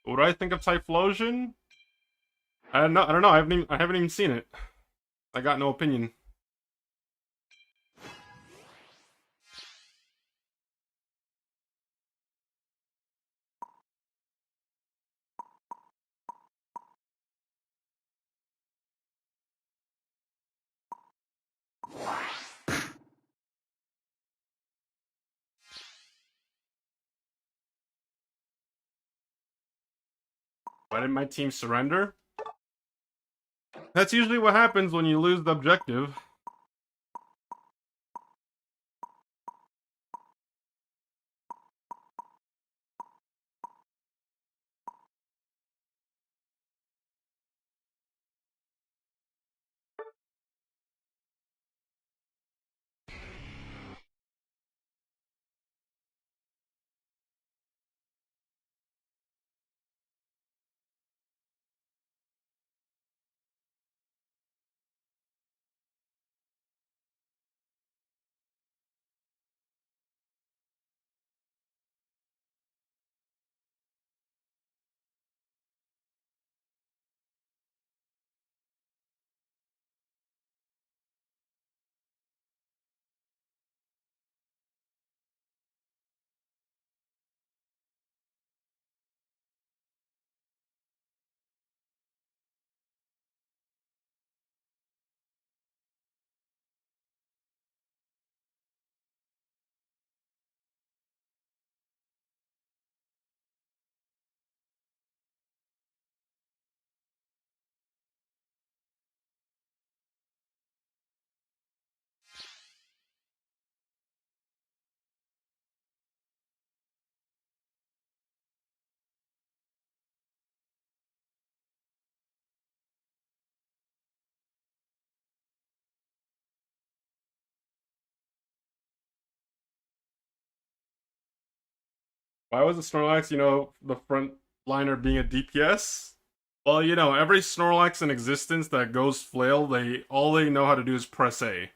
What do I think of Typhlosion? I don't know. I haven't even seen it. I got no opinion. Why did my team surrender? That's usually what happens when you lose the objective. Why was the Snorlax, the front liner being a DPS? Well, every Snorlax in existence that goes flail, all they know how to do is press A.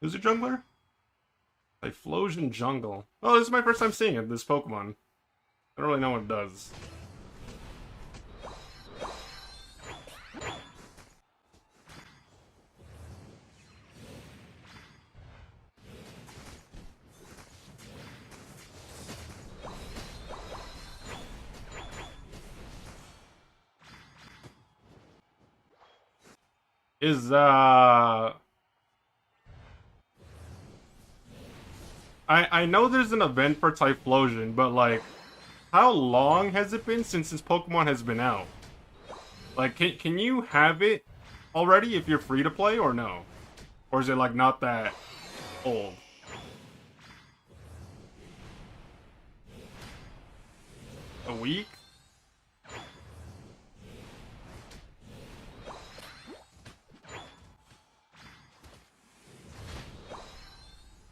Who's a jungler? Typhlosion Jungle. Oh, this is my first time seeing it, this Pokemon. I don't really know what it does. Is, I know there's an event for Typhlosion, but, like, how long has it been since this Pokemon has been out? Like, can you have it already if you're free to play, or no? Or is it, like, not that old? A week?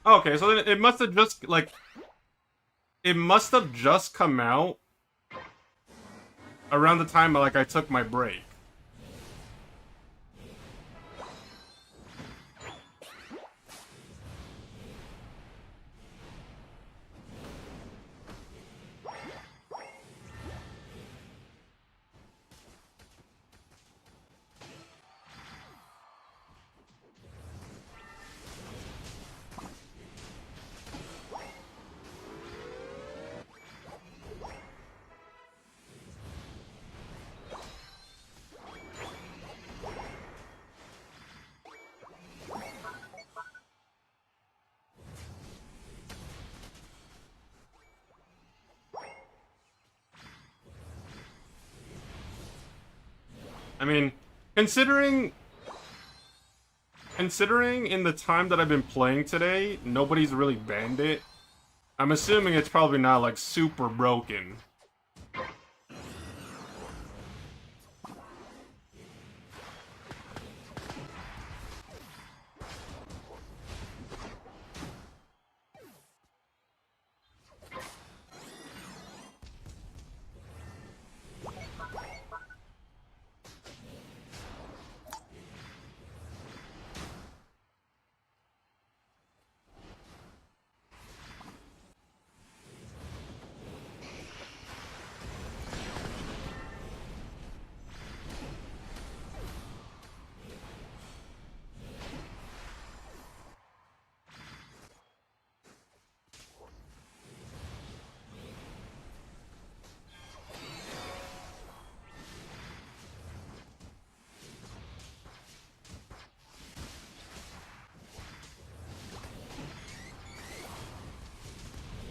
Okay, so then it must have just, like... It must have just come out around the time, like, I took my break. I mean, considering in the time that I've been playing today, nobody's really banned it, I'm assuming it's probably not, like, super broken.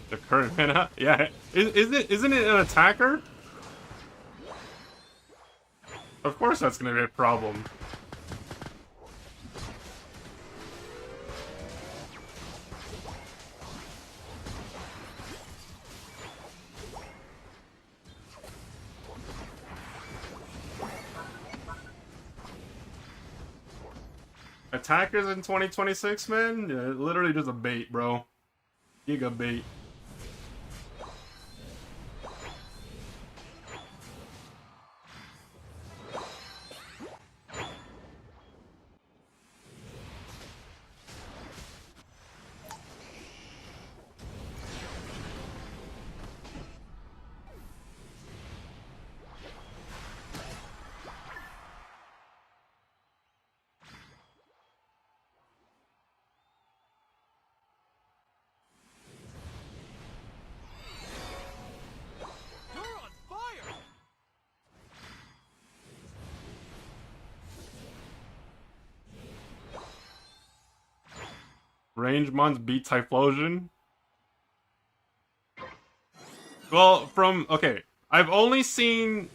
The current mana? Yeah. Isn't it an attacker? Of course that's gonna be a problem. Attackers in 2026, man? Yeah, literally just a bait, bro. Giga bait. You're on fire! Range Mons beat Typhlosion? Well, okay, I've only seen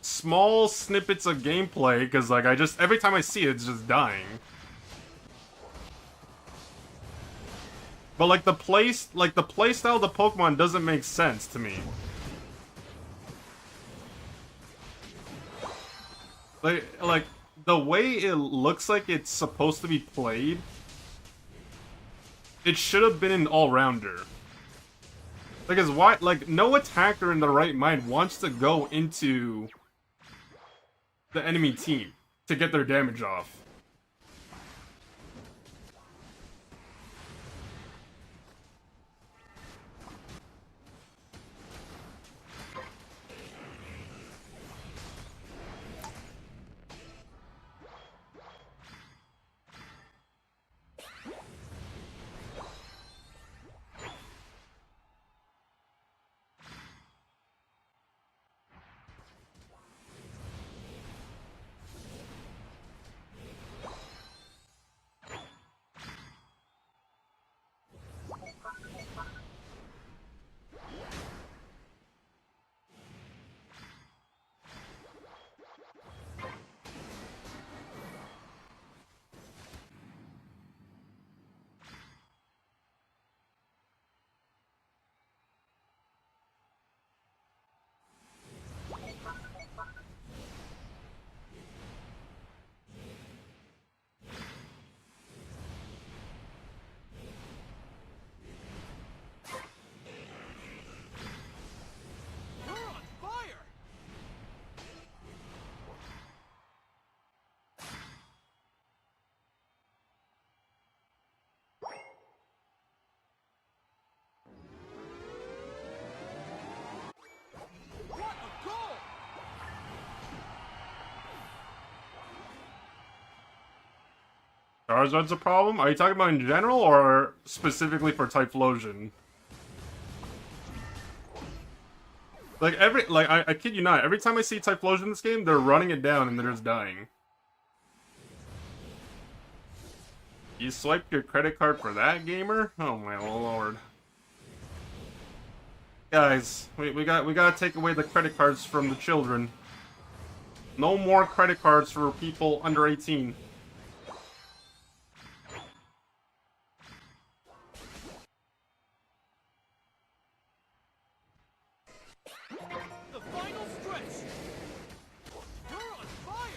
small snippets of gameplay, because, like, every time I see it, it's just dying. But, like, the playstyle of the Pokemon doesn't make sense to me. Like, the way it looks like it's supposed to be played, it should have been an all-rounder. Because why, like, no attacker in the right mind wants to go into the enemy team to get their damage off. Charizard's a problem? Are you talking about in general or specifically for Typhlosion? Like I kid you not, every time I see Typhlosion in this game, they're running it down and they're just dying. You swiped your credit card for that, gamer? Oh my lord. Guys, we gotta take away the credit cards from the children. No more credit cards for people under 18. The final stretch. You're on fire.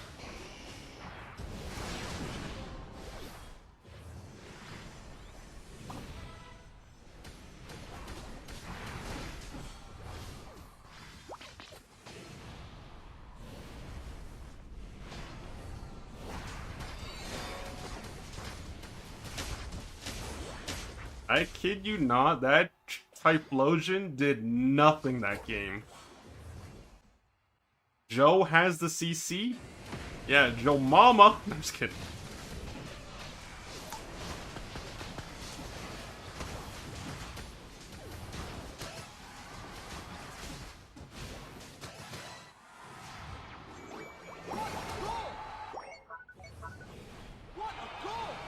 I kid you not, that Typhlosion did nothing that game. Joe has the CC? Yeah, Joe Mama. I'm just kidding. What a goal! What a goal!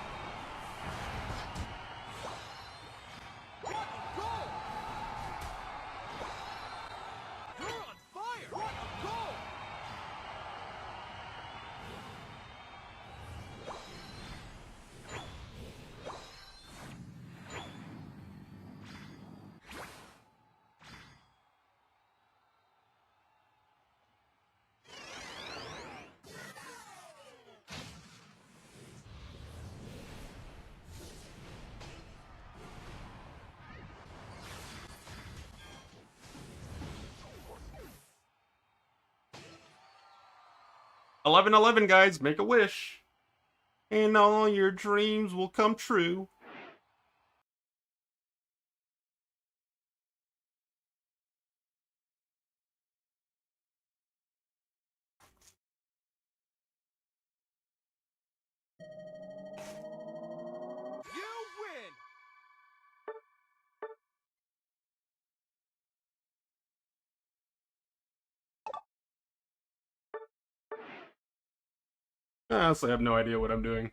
You're on fire! What a goal! $11.11, guys, make a wish. And all your dreams will come true. You win! Honestly, I have no idea what I'm doing.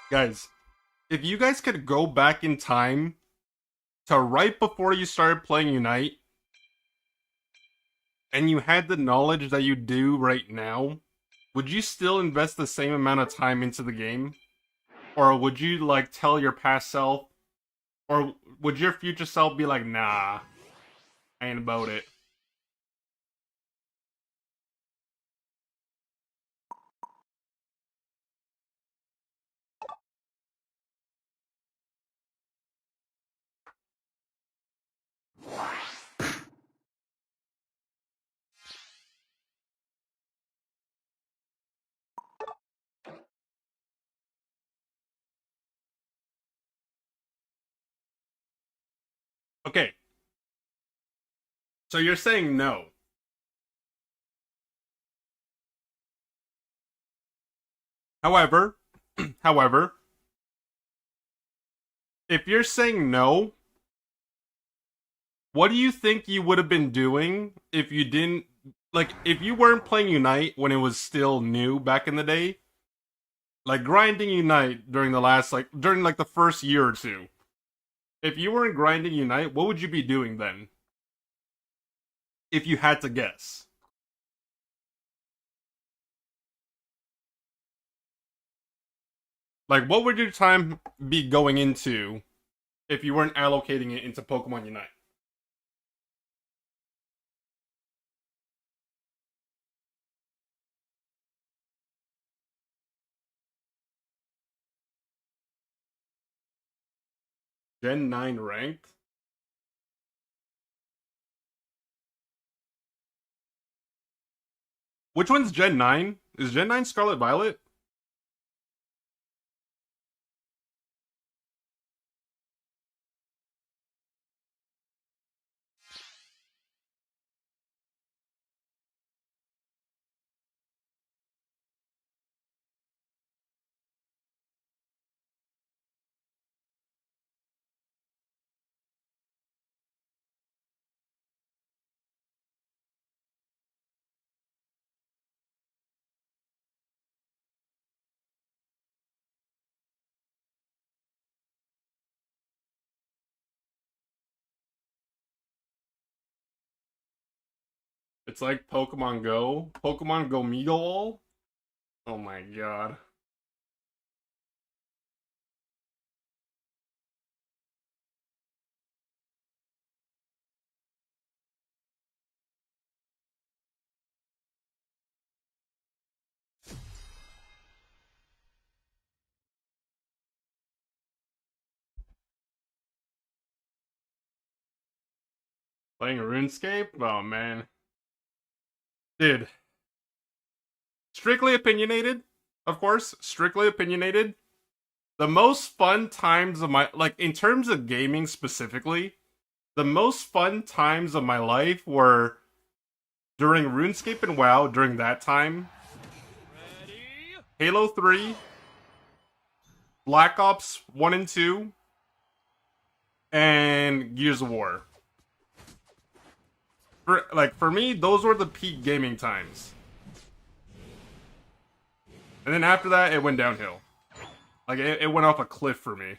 Guys, if you guys could go back in time to right before you started playing Unite, and you had the knowledge that you do right now, would you still invest the same amount of time into the game? Or would you, like, tell your past self, or would your future self be like, nah, I ain't about it? Okay. So you're saying no. However, however, if you're saying no, what do you think you would have been doing if you didn't, like, if you weren't playing Unite when it was still new back in the day? Like, grinding Unite during the last, like, during, like, the first year or two. If you weren't grinding Unite, what would you be doing then? If you had to guess. Like, what would your time be going into if you weren't allocating it into Pokemon Unite? Gen 9 ranked? Which one's Gen 9? Is Gen 9 Scarlet Violet? It's like Pokemon Go. Pokemon Go Meagle. Oh my god. Playing RuneScape? Oh man. Dude. Strictly opinionated, of course. Strictly opinionated. The most fun times of my, like, in terms of gaming specifically, the most fun times of my life were during RuneScape and WoW during that time. Ready? Halo 3, Black Ops 1 and 2, and Gears of War. For me, those were the peak gaming times. And then after that, it went downhill. Like, it went off a cliff for me.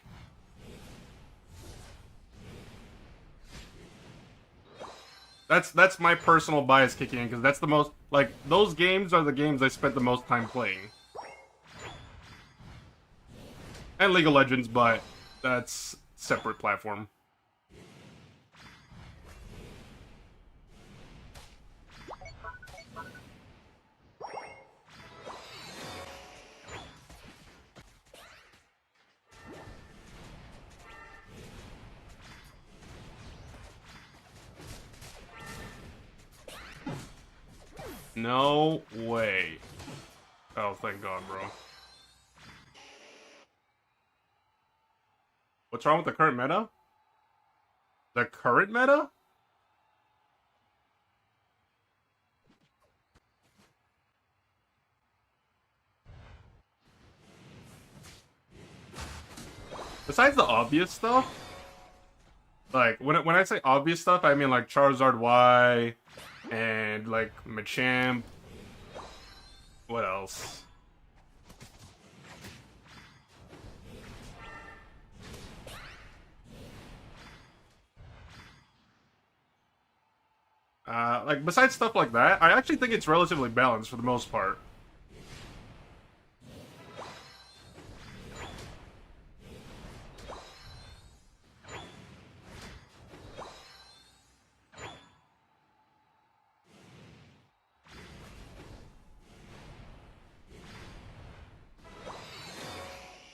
That's my personal bias kicking in, because that's the most, like, those games are the games I spent the most time playing. And League of Legends, but that's separate platform. No way. Oh, thank God, bro. What's wrong with the current meta? The current meta? Besides the obvious stuff, like, when I say obvious stuff, I mean, like, Charizard Y, and, like, Machamp. What else? Like, besides stuff like that, I actually think it's relatively balanced for the most part.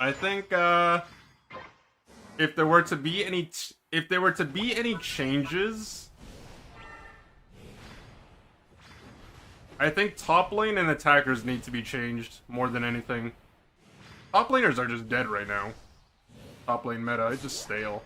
I think, if there were to be any changes, I think top lane and attackers need to be changed more than anything. Top laners are just dead right now. Top lane meta, it's just stale.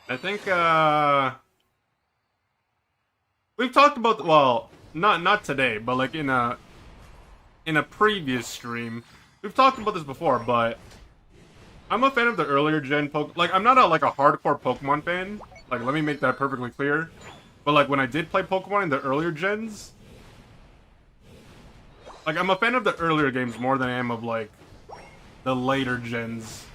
I think we've talked about, well, not today, but like in a previous stream. We've talked about this before, but I'm a fan of the earlier gen like I'm not a hardcore Pokemon fan. Like let me make that perfectly clear. But like when I did play Pokemon in the earlier gens, like I'm a fan of the earlier games more than I am of like the later gens.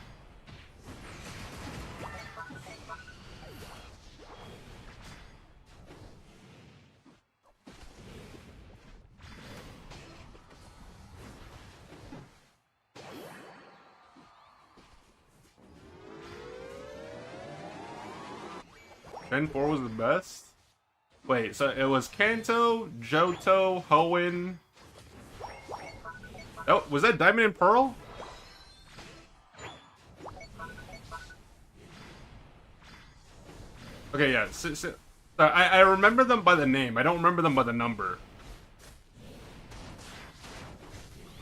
Gen 4 was the best? Wait, so it was Kanto, Johto, Hoenn. Oh, was that Diamond and Pearl? Okay, yeah. I remember them by the name. I don't remember them by the number.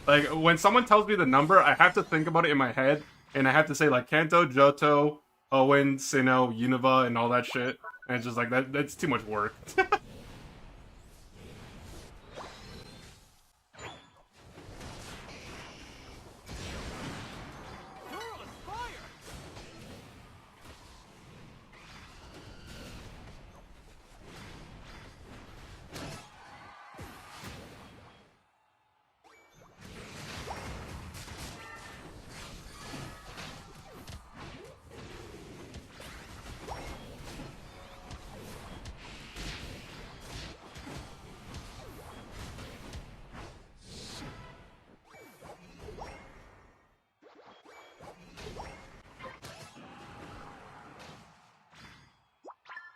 Like, when someone tells me the number, I have to think about it in my head, and I have to say, like, Kanto, Johto, Hoenn, Sinnoh, Unova, and all that shit. And it's just like, that's too much work. You're on fire!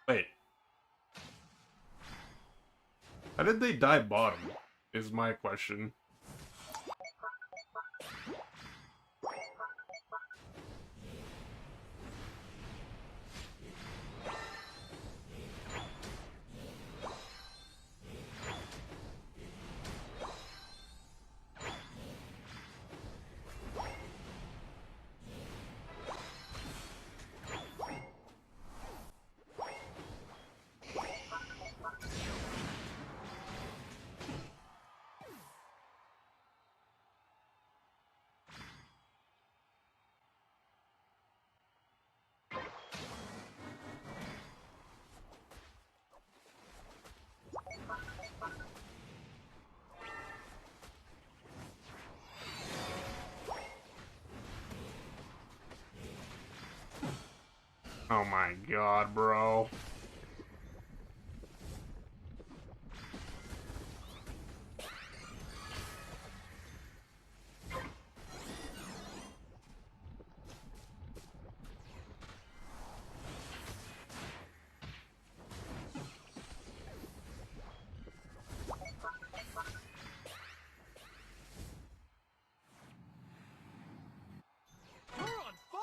Wait. How did they die bottom? Is my question. Oh my god, bro. You're on fire!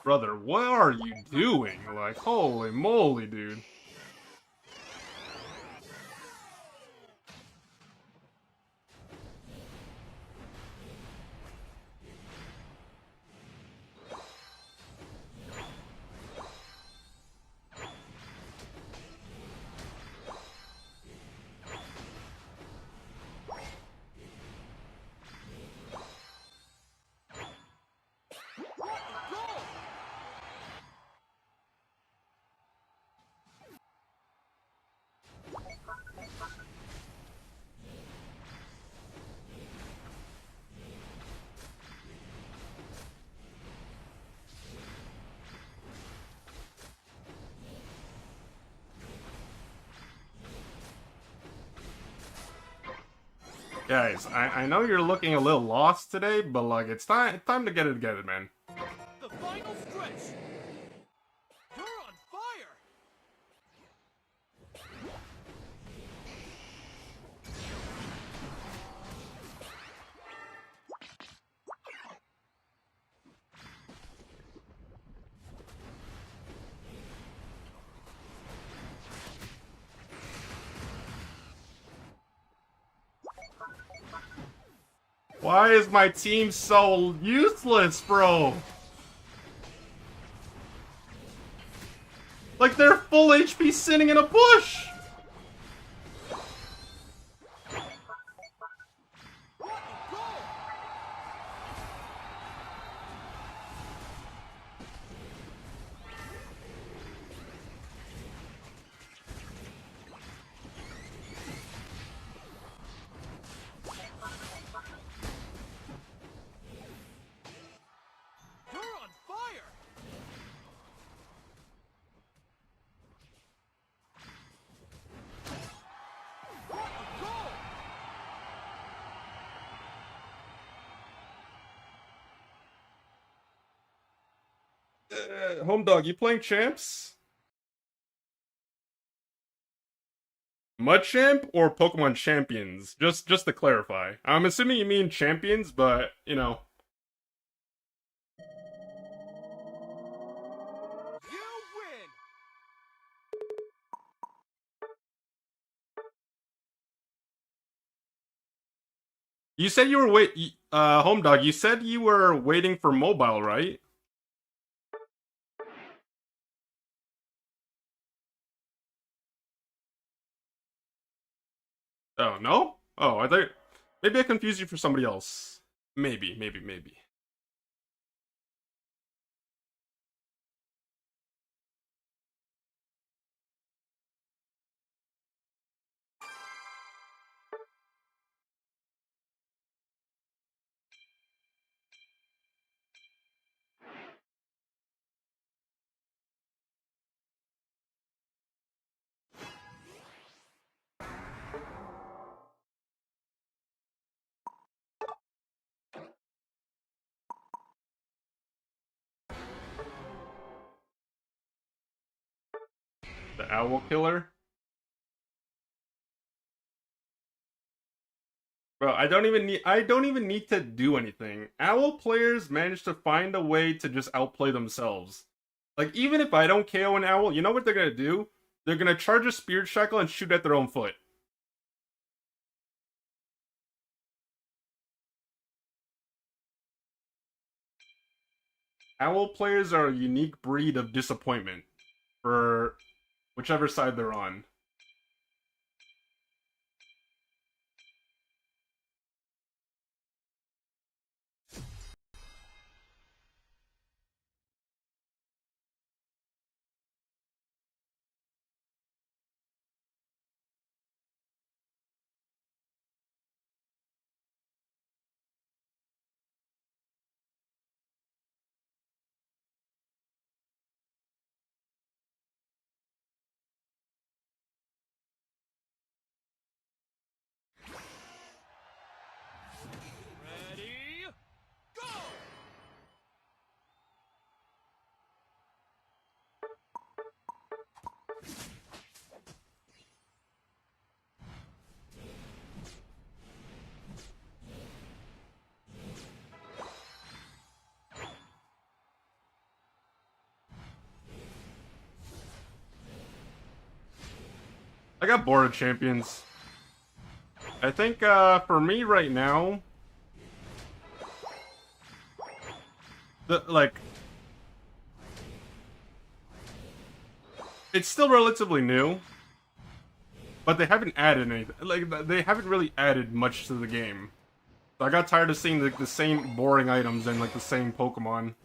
Brother, what are you doing? Like, holy moly, dude. What a goal! Guys, I know you're looking a little lost today, but like it's time to get it together, man. The final stretch! You're on fire! Why is my team so useless, bro? Like, they're full HP sitting in a bush! You're on fire! What a goal! Home Dog, you playing champs? Mudchamp or Pokemon Champions? Just to clarify. I'm assuming you mean champions, but, you know. You win! You said you were Home Dog, you said you were waiting for mobile, right? Oh, no? Oh, I thought... Maybe I confused you for somebody else. Maybe. The Owl Killer? Bro, I don't even need to do anything. Owl players manage to find a way to just outplay themselves. Like, even if I don't KO an Owl, you know what they're gonna do? They're gonna charge a Spirit Shackle and shoot at their own foot. Owl players are a unique breed of disappointment for whichever side they're on. Ready? Go! I got bored of champions. I think for me right now, it's still relatively new, but they haven't added anything. Like, they haven't really added much to the game. So I got tired of seeing the same boring items and like the same Pokemon.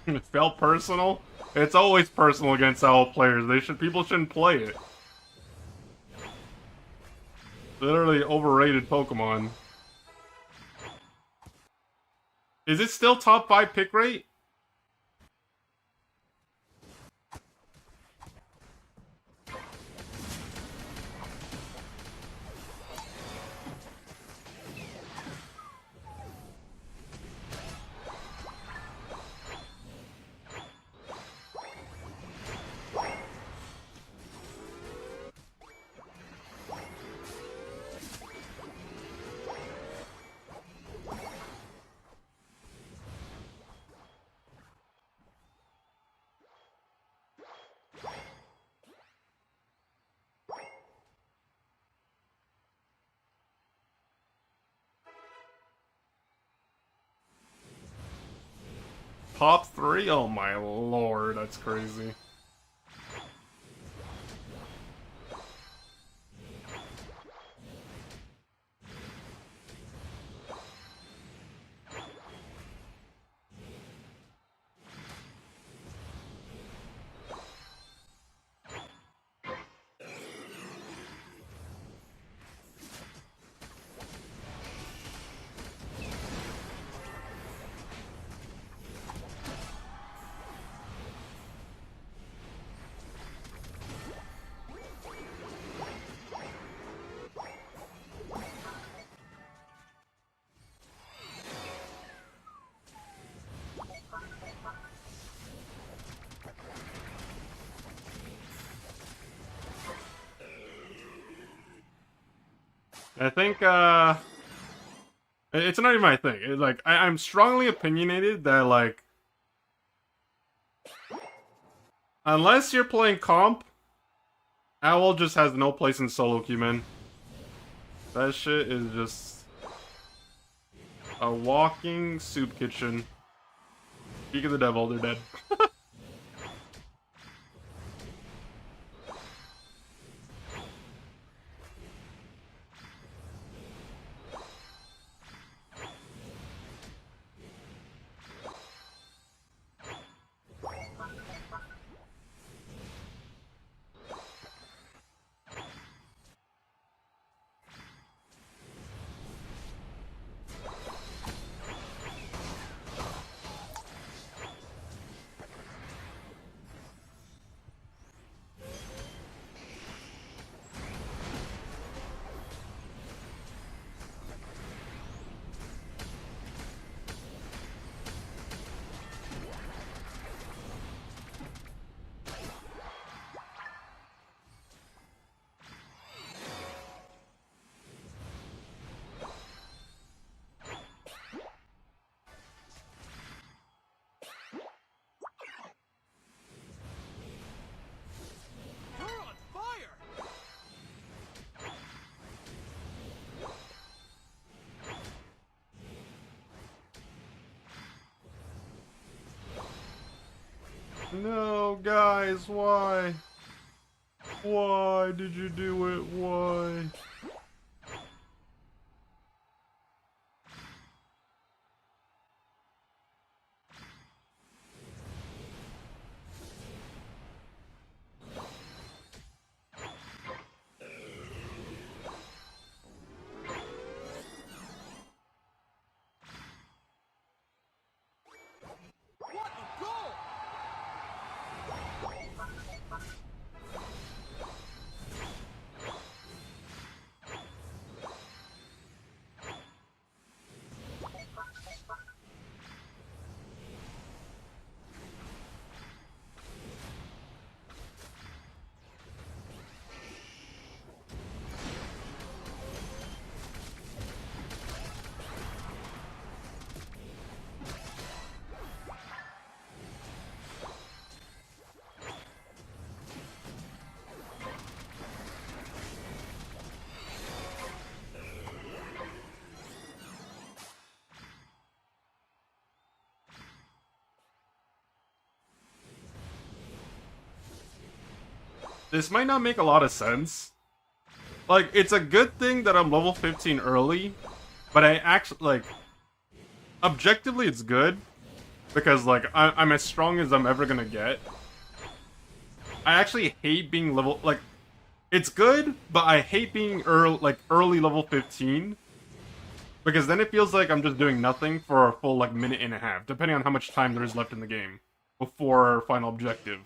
It felt personal. It's always personal against Owl players. People shouldn't play it. Literally overrated Pokemon. Is it still top 5 pick rate? Top 3? Oh my lord, that's crazy. I think, it's not even my thing. It's like, I'm strongly opinionated that, like, unless you're playing comp, Owl just has no place in solo queue, man. That shit is just a walking soup kitchen. Speak of the devil, they're dead. You're on fire! No, guys, why? Why did you do it? Why? What a goal! This might not make a lot of sense. Like, it's a good thing that I'm level 15 early, but I actually, like, objectively it's good, because, like, I'm as strong as I'm ever gonna get. I actually hate being level, like, It's good, but I hate being early level 15. Because then it feels like I'm just doing nothing for a full, like, minute and a half, depending on how much time there is left in the game before final objective.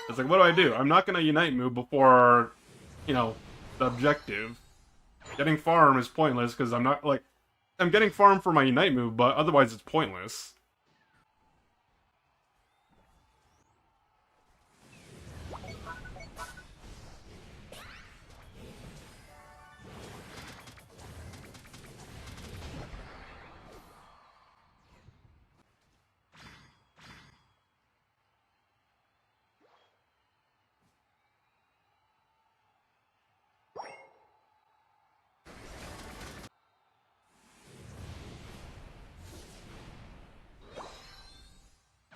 It's like, what do? I'm not gonna Unite move before, you know, the objective. Getting farm is pointless, because I'm not, like... I'm getting farm for my Unite move, but otherwise it's pointless.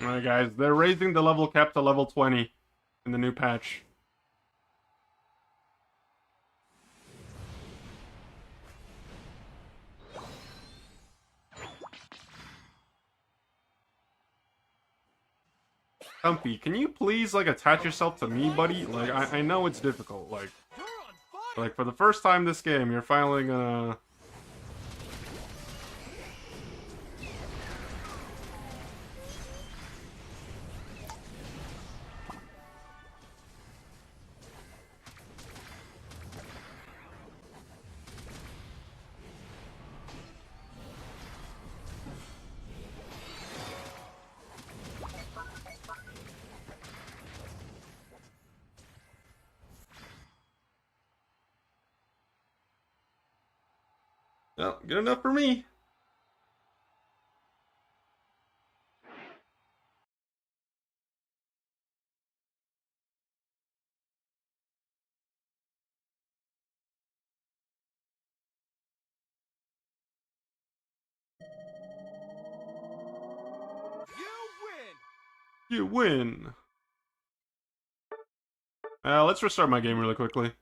Alright guys, they're raising the level cap to level 20 in the new patch. Comfy, can you please, like, attach yourself to me, buddy? Like, I know it's difficult, like, for the first time this game, you're finally gonna... Well, good enough for me. You win. Let's restart my game really quickly.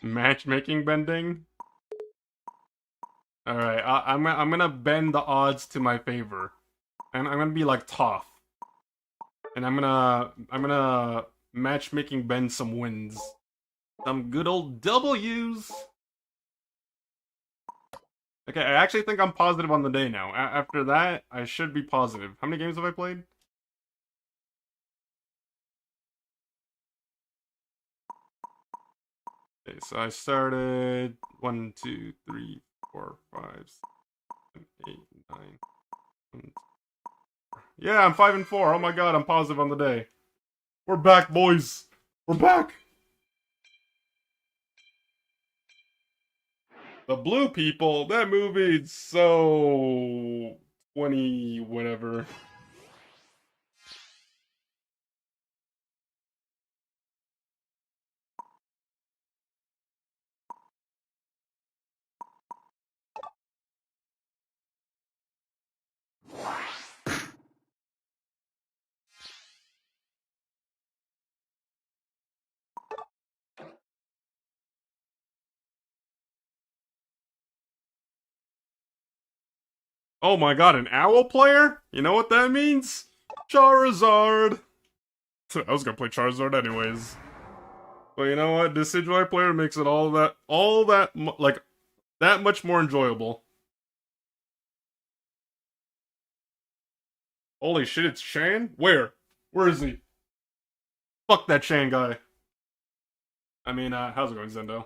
Matchmaking bending? Alright, I'm gonna bend the odds to my favor. And I'm gonna be like Toph. And I'm gonna matchmaking bend some wins. Some good old W's. Okay, I actually think I'm positive on the day now. After that, I should be positive. How many games have I played? Okay, so I started 1, 2, 3, 4, 5, 7, 8, 9. Yeah, I'm 5 and 4. Oh my god, I'm positive on the day. We're back, boys. We're back. The Blue People. That movie's so 20 whatever. Oh my god, an owl player? You know what that means? Charizard! I was gonna play Charizard anyways. But you know what? Decidueye player makes it like, that much more enjoyable. Holy shit, it's Shan? Where? Where is he? Fuck that Shan guy. I mean, how's it going, Zendo?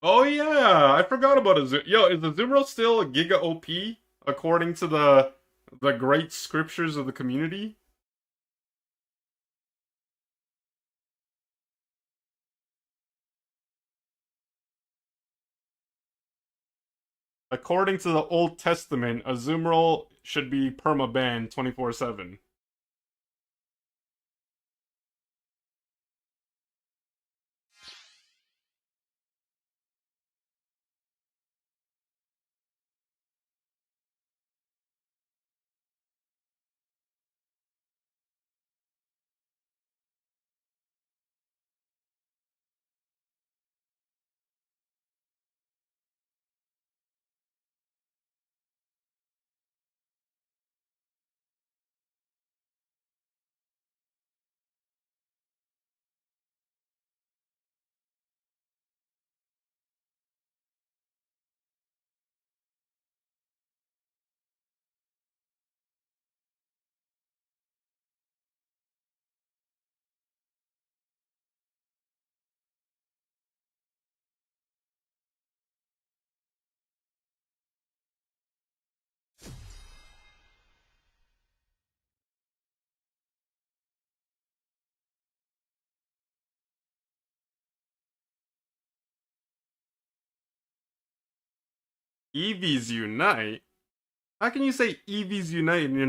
Oh yeah, I forgot about it. Yo, is Azumarill still Giga OP according to the great scriptures of the community? According to the Old Testament, Azumarill should be perma-banned 24/7. Eevees Unite? How can you say Eevees Unite and you're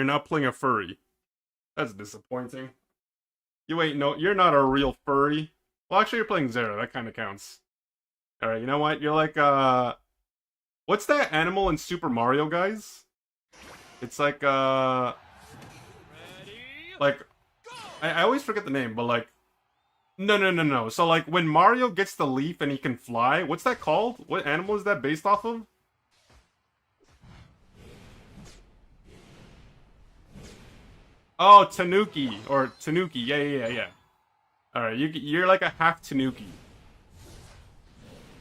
not playing a furry? That's disappointing. You ain't no, you're not a real furry. Well, actually, you're playing Zera. That kind of counts. All right, you know what? You're like what's that animal in Super Mario, guys? It's like Ready? like I always forget the name, but like no. So like when Mario gets the leaf and he can fly, what's that called? What animal is that based off of? Oh, Tanuki or Tanuki. Yeah. All right, you're like a half Tanuki.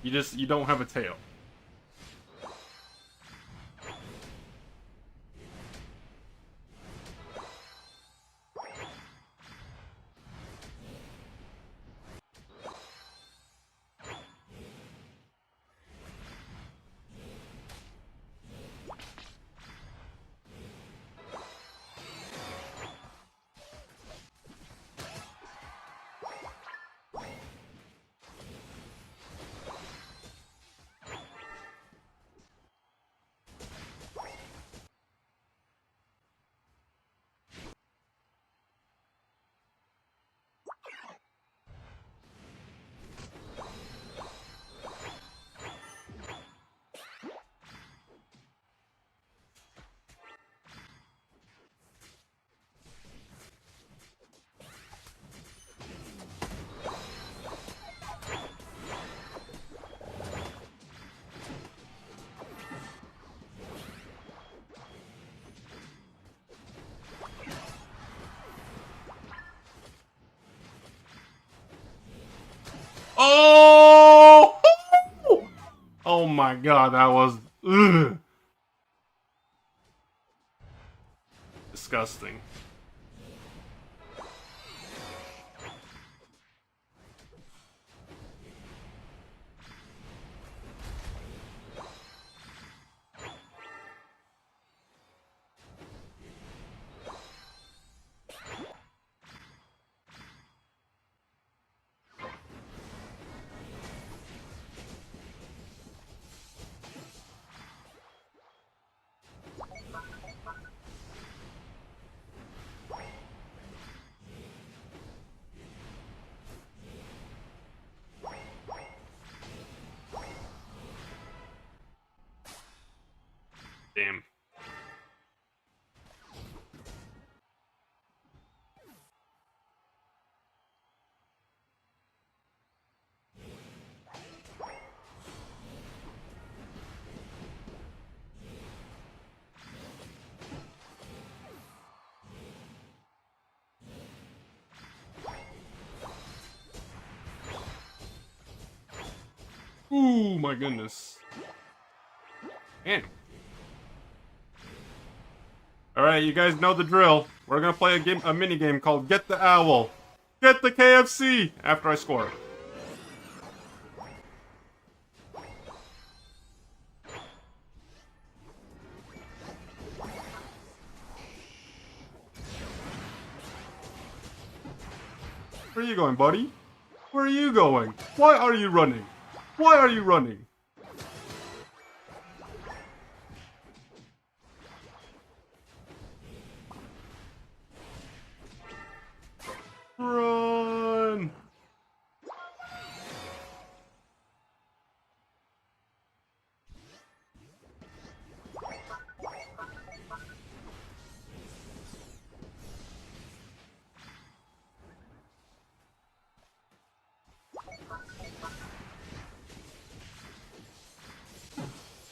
You don't have a tail. Oh! Oh my god, that was disgusting. Ooh, my goodness. Man. Alright, you guys know the drill. We're gonna play a mini game called Get the Owl. Get the KFC after I score. Where are you going, buddy? Where are you going? Why are you running? Why are you running? Run!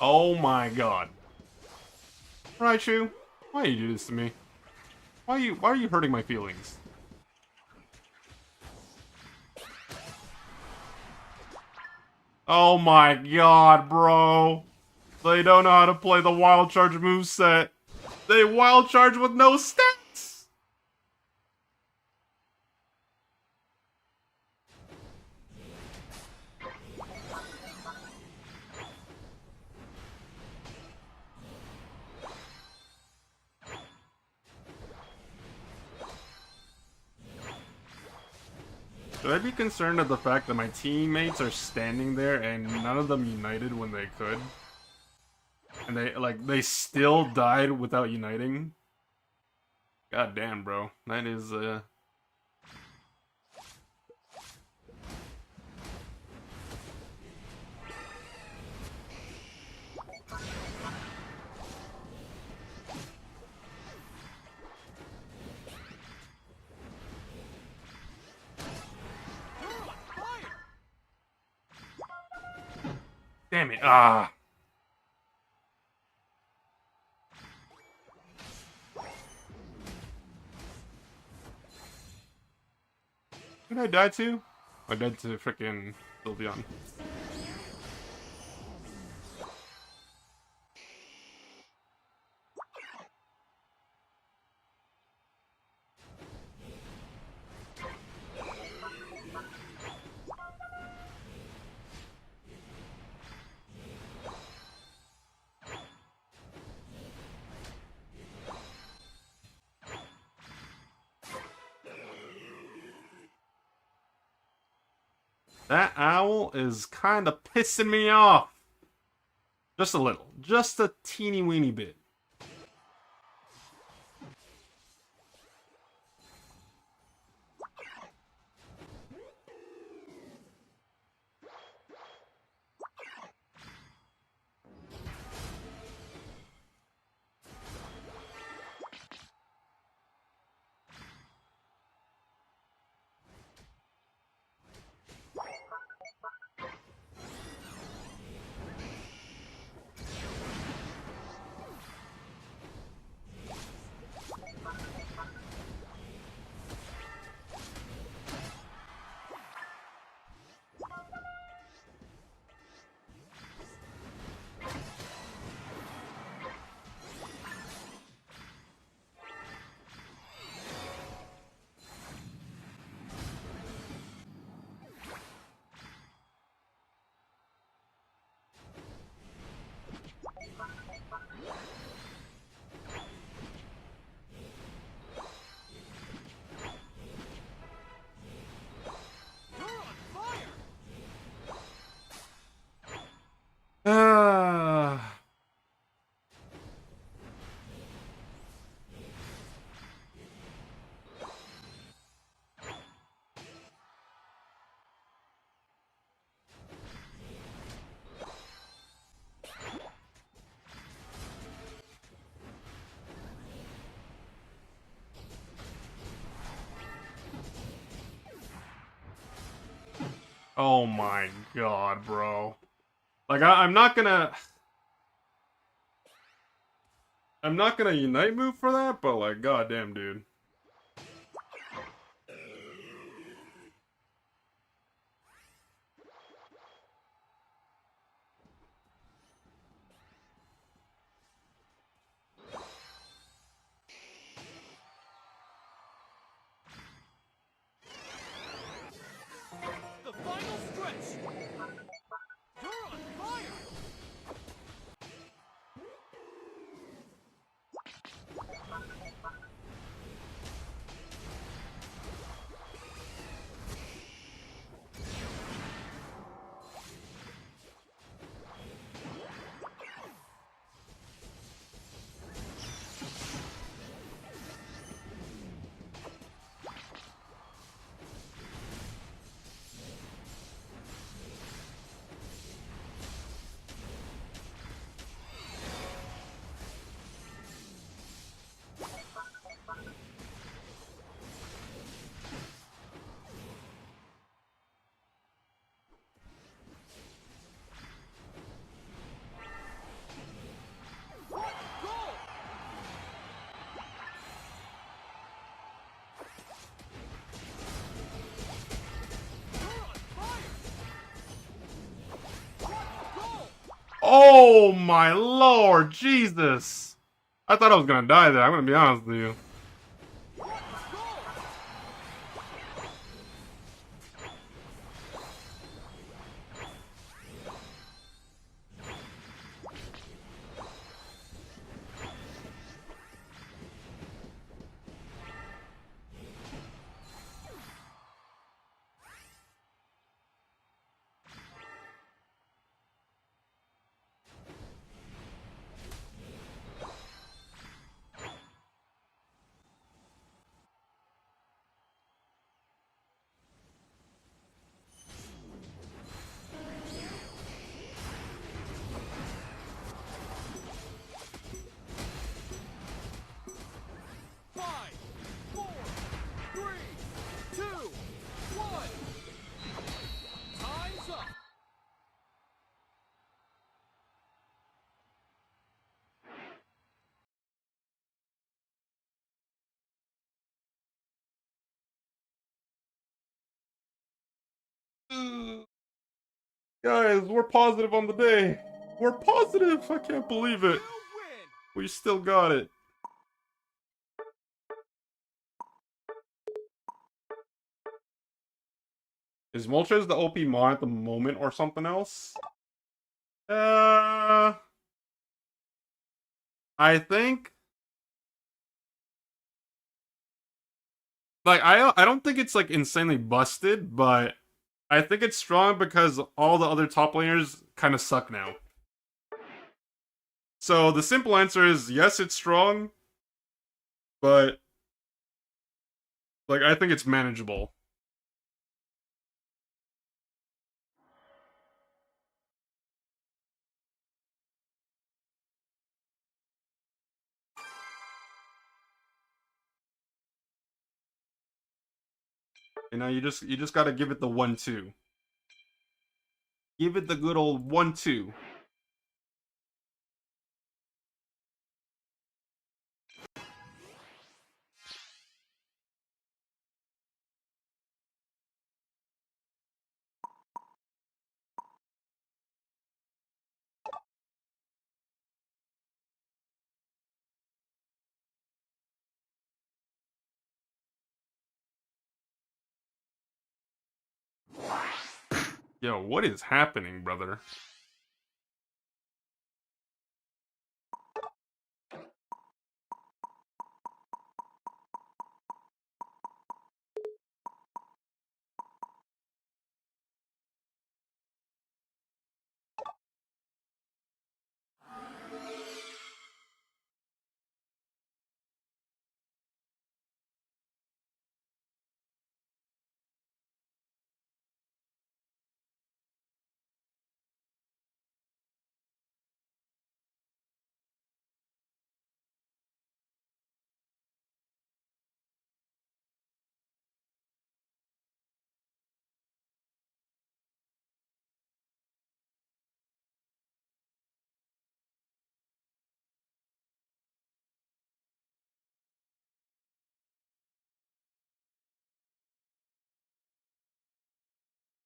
Oh my god. Raichu, why do you do this to me? Why are you hurting my feelings? Oh my god, bro. They don't know how to play the Wild Charge moveset. They Wild Charge with no stats! Should I be concerned at the fact that my teammates are standing there and none of them united when they could? And they still died without uniting? God damn, bro. That is, Damn it. Ah. Who did I die to? I died to frickin' Sylveon. That owl is kind of pissing me off. Just a little. Just a teeny weeny bit. Ah. Oh my god, bro. Like, I'm not gonna... I'm not gonna Unite move for that, but like, goddamn, dude. Oh my lord, Jesus! I thought I was gonna die there, I'm gonna be honest with you. Five, four, three, two, one. Time's up. Guys, we're positive on the day. We're positive! I can't believe it. You win. We still got it. Is Moltres the OP Mon at the moment or something else? I think... Like, I don't think it's, like, insanely busted, but I think it's strong because all the other top laners kind of suck now. So, the simple answer is, yes, it's strong, but... Like, I think it's manageable. You know, you just gotta give it the 1-2. Give it the good old 1-2. Yo, what is happening, brother?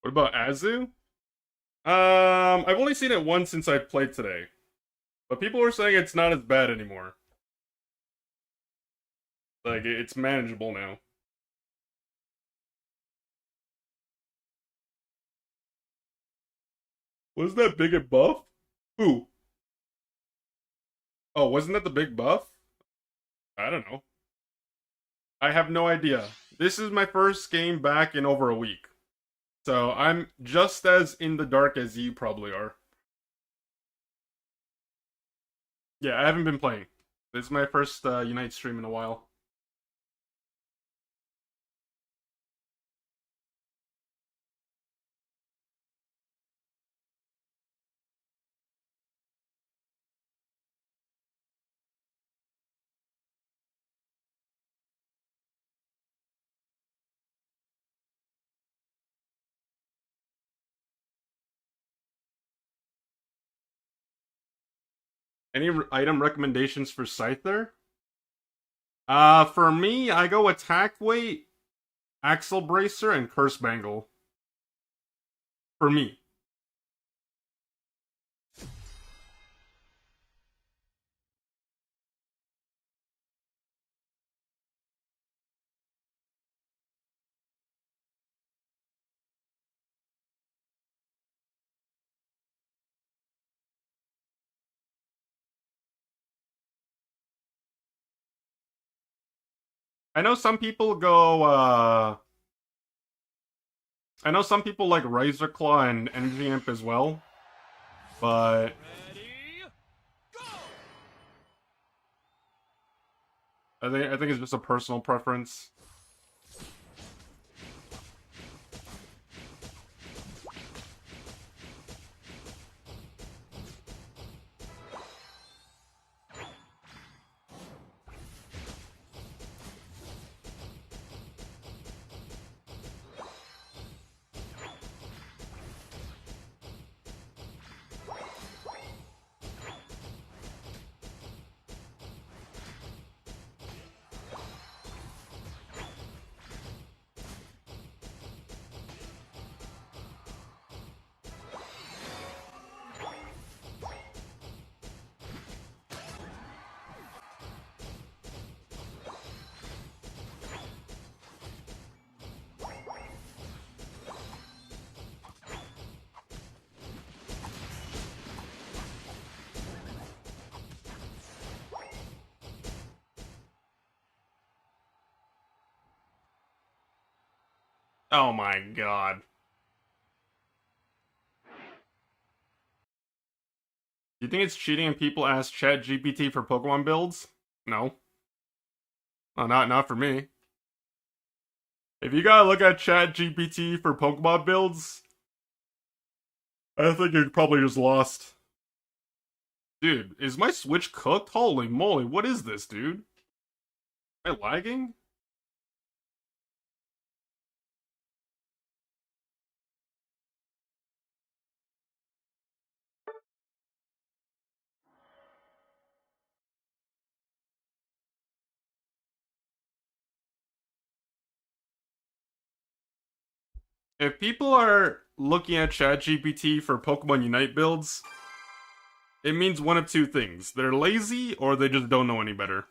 What about Azu? I've only seen it once since I played today. But people are saying it's not as bad anymore. Like, it's manageable now. Was that big and buff? Who? Oh, wasn't that the big buff? I don't know. I have no idea. This is my first game back in over a week. So I'm just as in the dark as you probably are. Yeah, I haven't been playing. This is my first Unite stream in a while. Any item recommendations for Scyther? For me, I go attack weight, Axle Bracer, and Curse Bangle. For me. I know some people go, I know some people like Razor Claw and Energy Imp as well, but Ready, go! I think it's just a personal preference. Oh my god. You think it's cheating if people ask ChatGPT for Pokemon builds? No. Oh, not for me. If you gotta look at ChatGPT for Pokemon builds, I think you're probably just lost. Dude, is my Switch cooked? Holy moly, what is this, dude? Am I lagging? If people are looking at ChatGPT for Pokemon Unite builds, it means one of two things. They're lazy or they just don't know any better.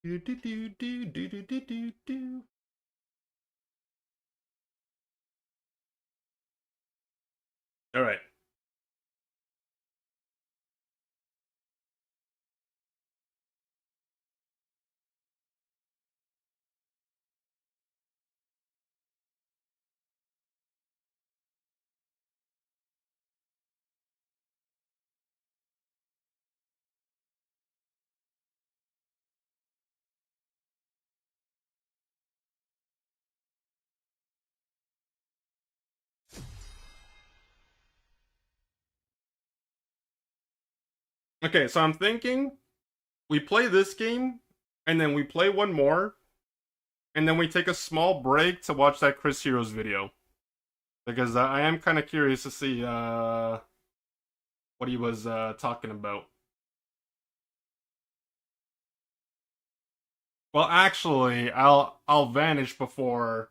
Do do do do do do do do. All right. Okay, so I'm thinking we play this game, and then we play one more, and then we take a small break to watch that Chris Heroes video. Because I am kind of curious to see what he was talking about. Well, actually, I'll vanish before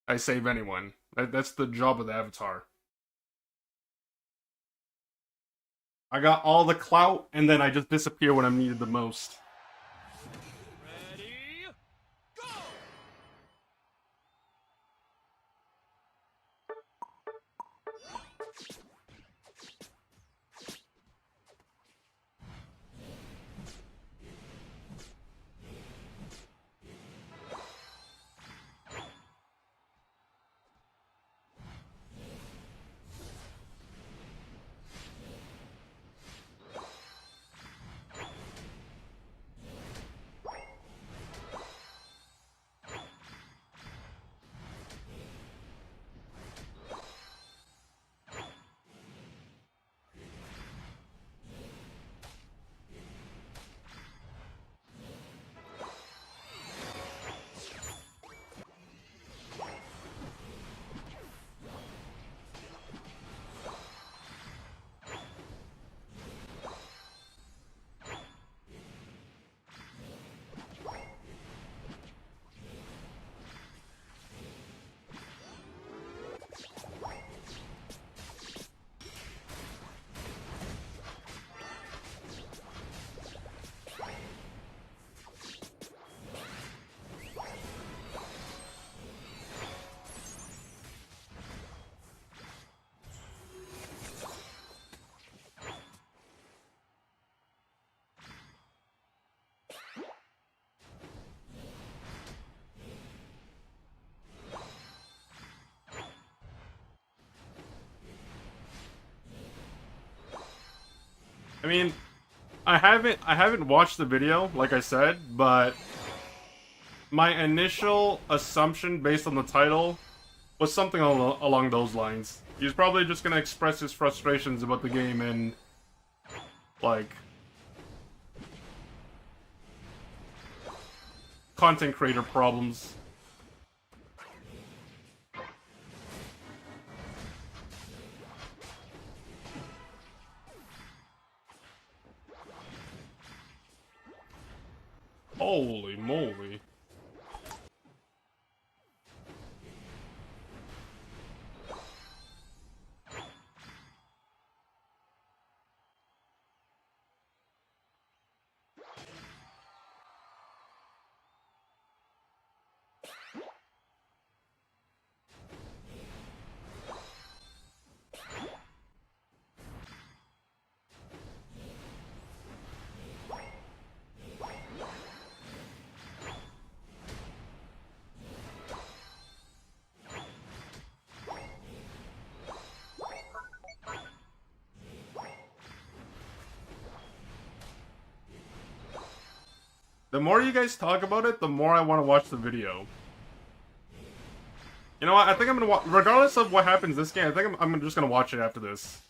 I save anyone. That's the job of the Avatar. I got all the clout, and then I just disappear when I'm needed the most. Ready, go! I mean, I haven't watched the video, like I said, but my initial assumption based on the title was something along those lines. He's probably just gonna express his frustrations about the game and like content creator problems. Holy moly. The more you guys talk about it, the more I want to watch the video. You know what? I think I'm gonna regardless of what happens this game. I think I'm just gonna watch it after this.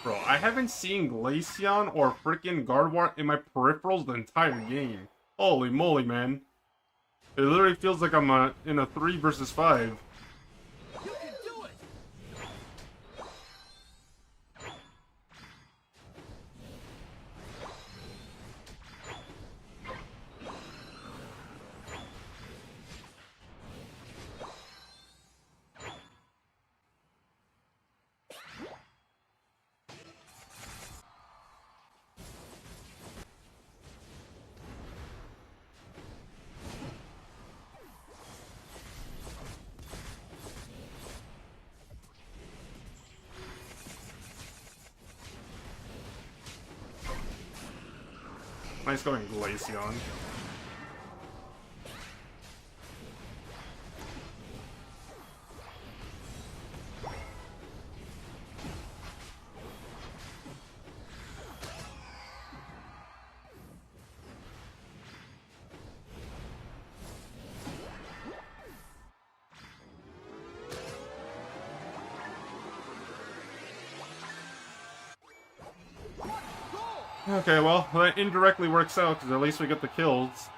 Bro, I haven't seen Glaceon or freaking Gardevoir in my peripherals the entire game. Holy moly, man. It literally feels like I'm in a 3 versus 5. You can do it! Nice going, Glaceon. Okay, well, that indirectly works out, because at least we get the kills.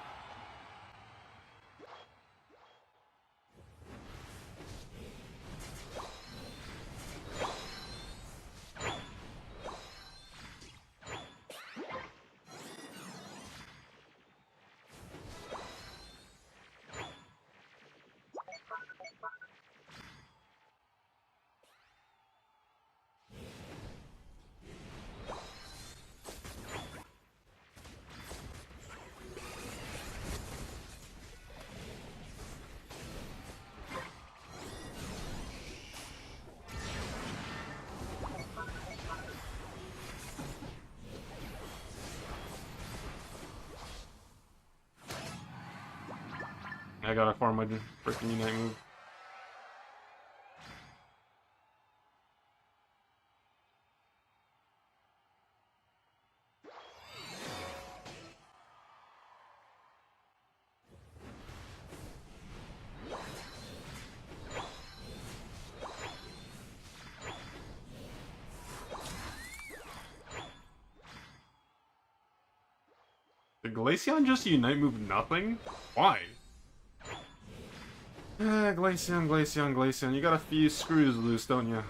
I gotta farm my freaking Unite move. Did Glaceon just Unite move nothing? Why? Glaceon, Glaceon, Glaceon. You got a few screws loose, don't you?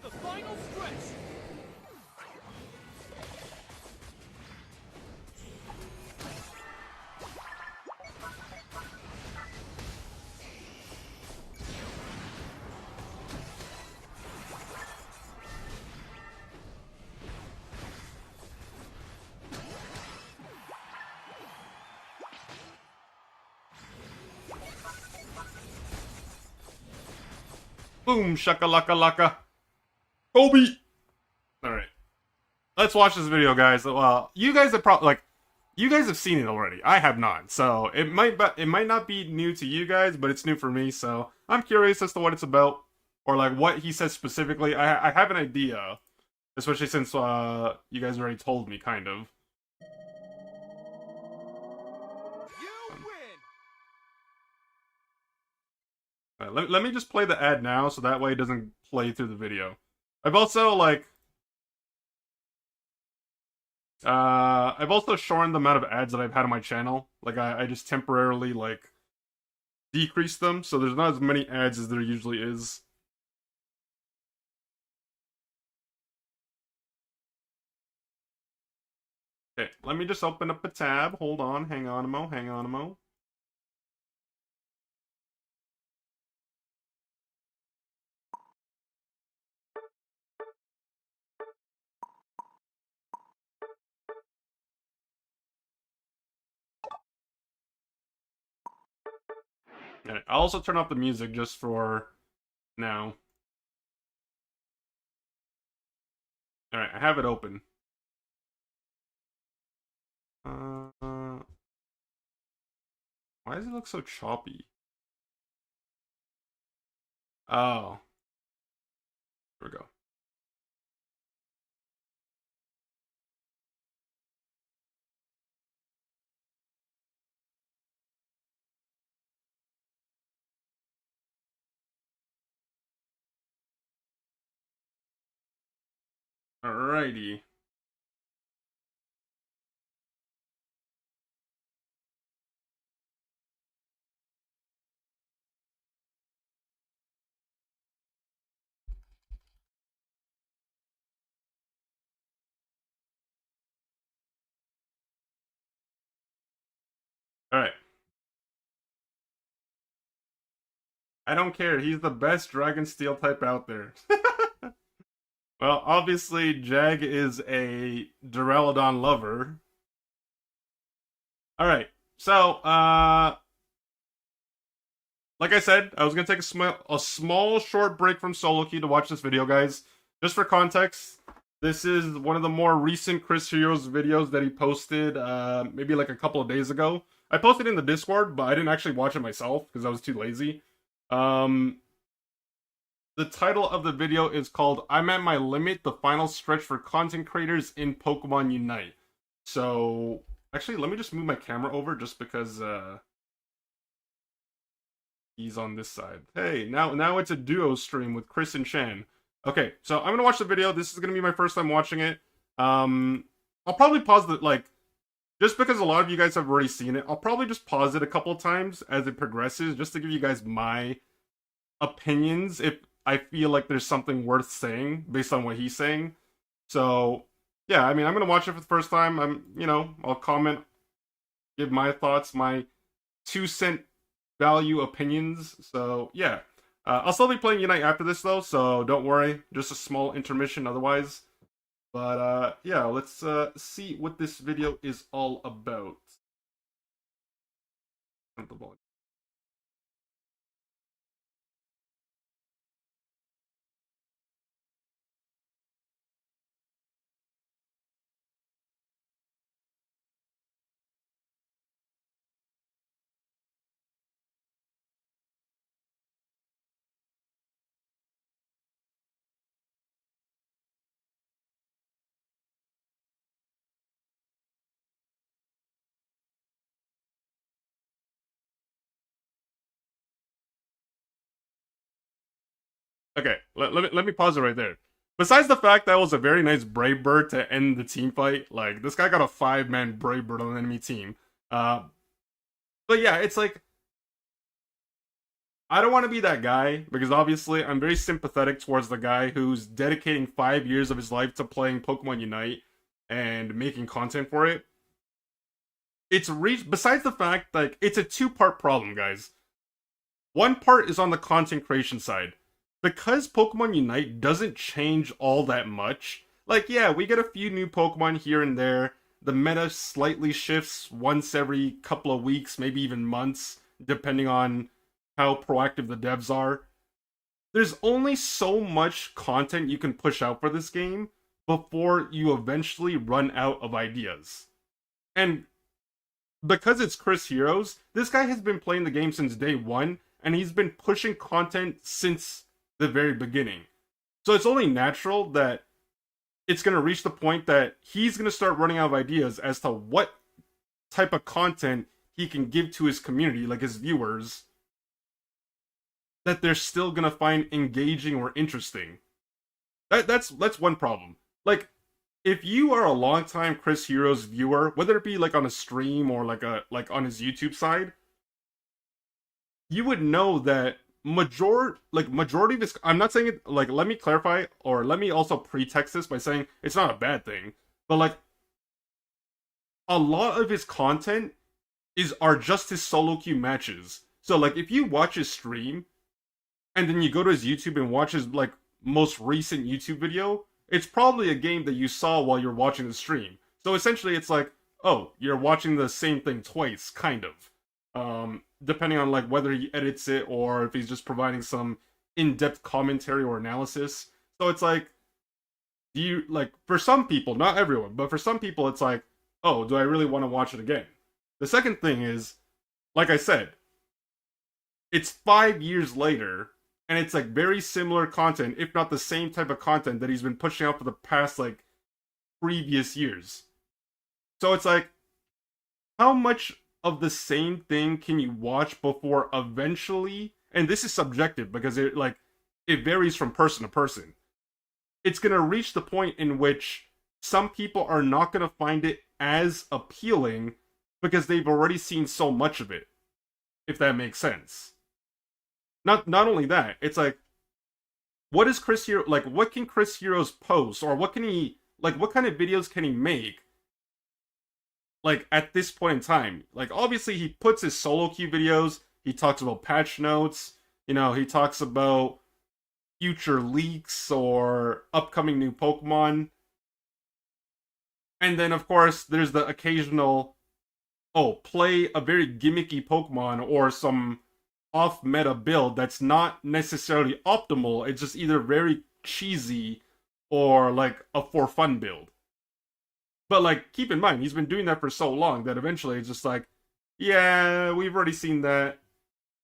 The final stretch! Boom, shakalaka laka. Kobe! Alright. Let's watch this video, guys. Well, you guys have probably, like, you guys have seen it already. I have not. So, it might not be new to you guys, but it's new for me, so I'm curious as to what it's about. Or, like, what he says specifically. I have an idea. Especially since, you guys already told me, kind of. You win! Let me just play the ad now, so that way it doesn't play through the video. I've also, like... I've also shortened the amount of ads that I've had on my channel. Like, I just temporarily, like, decreased them, so there's not as many ads as there usually is. Okay, let me just open up a tab. Hold on, hang on a mo, hang on a mo. Okay, I'll also turn off the music just for now. Alright, I have it open. Why does it look so choppy? Oh, here we go. Alrighty. Alright. I don't care. He's the best Dragon Steel type out there. Well, obviously, Jag is a Duraludon lover. Alright. So, like I said, I was gonna take a small short break from solo queue to watch this video, guys. Just for context, this is one of the more recent Chris Heroes videos that he posted, maybe like a couple of days ago. I posted in the Discord, but I didn't actually watch it myself because I was too lazy. The title of the video is called "I'm at my limit: the final stretch for content creators in Pokemon Unite." So, actually, let me just move my camera over just because he's on this side. Hey, now it's a duo stream with Chris and Shan. Okay, so I'm gonna watch the video. This is gonna be my first time watching it. I'll probably pause the just because a lot of you guys have already seen it. I'll probably just pause it a couple of times as it progresses, just to give you guys my opinions if I feel like there's something worth saying based on what he's saying. So yeah, I mean, I'm gonna watch it for the first time. I'll comment, give my thoughts, my 2 cent value opinions. So yeah. I'll still be playing Unite after this though, so don't worry. Just a small intermission otherwise. But yeah, let's see what this video is all about. Okay, let me pause it right there. Besides the fact that it was a very nice Brave Bird to end the team fight, like, this guy got a 5-man Brave Bird on the enemy team. But yeah, it's like, I don't want to be that guy, because obviously I'm very sympathetic towards the guy who's dedicating 5 years of his life to playing Pokemon Unite and making content for it. Besides the fact, like, it's a two-part problem, guys. One part is on the content creation side. Because Pokemon Unite doesn't change all that much, like, yeah, we get a few new Pokemon here and there. The meta slightly shifts once every couple of weeks, maybe even months, depending on how proactive the devs are. There's only so much content you can push out for this game before you eventually run out of ideas. And because it's Chris Heroes, this guy has been playing the game since day one, and he's been pushing content since the very beginning. So it's only natural that it's going to reach the point that he's going to start running out of ideas as to what type of content he can give to his community, like his viewers, that they're still going to find engaging or interesting. That's one problem. Like, if you are a longtime Chris Heroes viewer, whether it be like on a stream or like on his YouTube side, you would know that majority of his, I'm not saying it, like, let me clarify, or let me also pretext this by saying it's not a bad thing, but like, a lot of his content are just his solo queue matches. So like, if you watch his stream and then you go to his YouTube and watch his like most recent YouTube video, it's probably a game that you saw while you're watching the stream. So essentially it's like, oh, you're watching the same thing twice, kind of. Depending on like whether he edits it or if he's just providing some in-depth commentary or analysis. So it's like, for some people, not everyone, but for some people it's like, oh, do I really want to watch it again? The second thing is, like I said, it's 5 years later, and it's like very similar content, if not the same type of content that he's been pushing out for the past like previous years. So it's like, how much of the same thing can you watch before eventually, and this is subjective because it varies from person to person. It's gonna reach the point in which some people are not gonna find it as appealing because they've already seen so much of it. If that makes sense. Not only that, it's like, what is Chris Hero like? What can Chris Heroes post, or what can he like? What kind of videos can he make? Like at this point in time, like obviously he puts his solo queue videos. He talks about patch notes. He talks about future leaks or upcoming new Pokemon. And then of course there's the occasional, oh, play a very gimmicky Pokemon or some off-meta build that's not necessarily optimal. It's just either very cheesy or like a for fun build. But like, keep in mind, he's been doing that for so long that eventually it's just like, yeah, we've already seen that.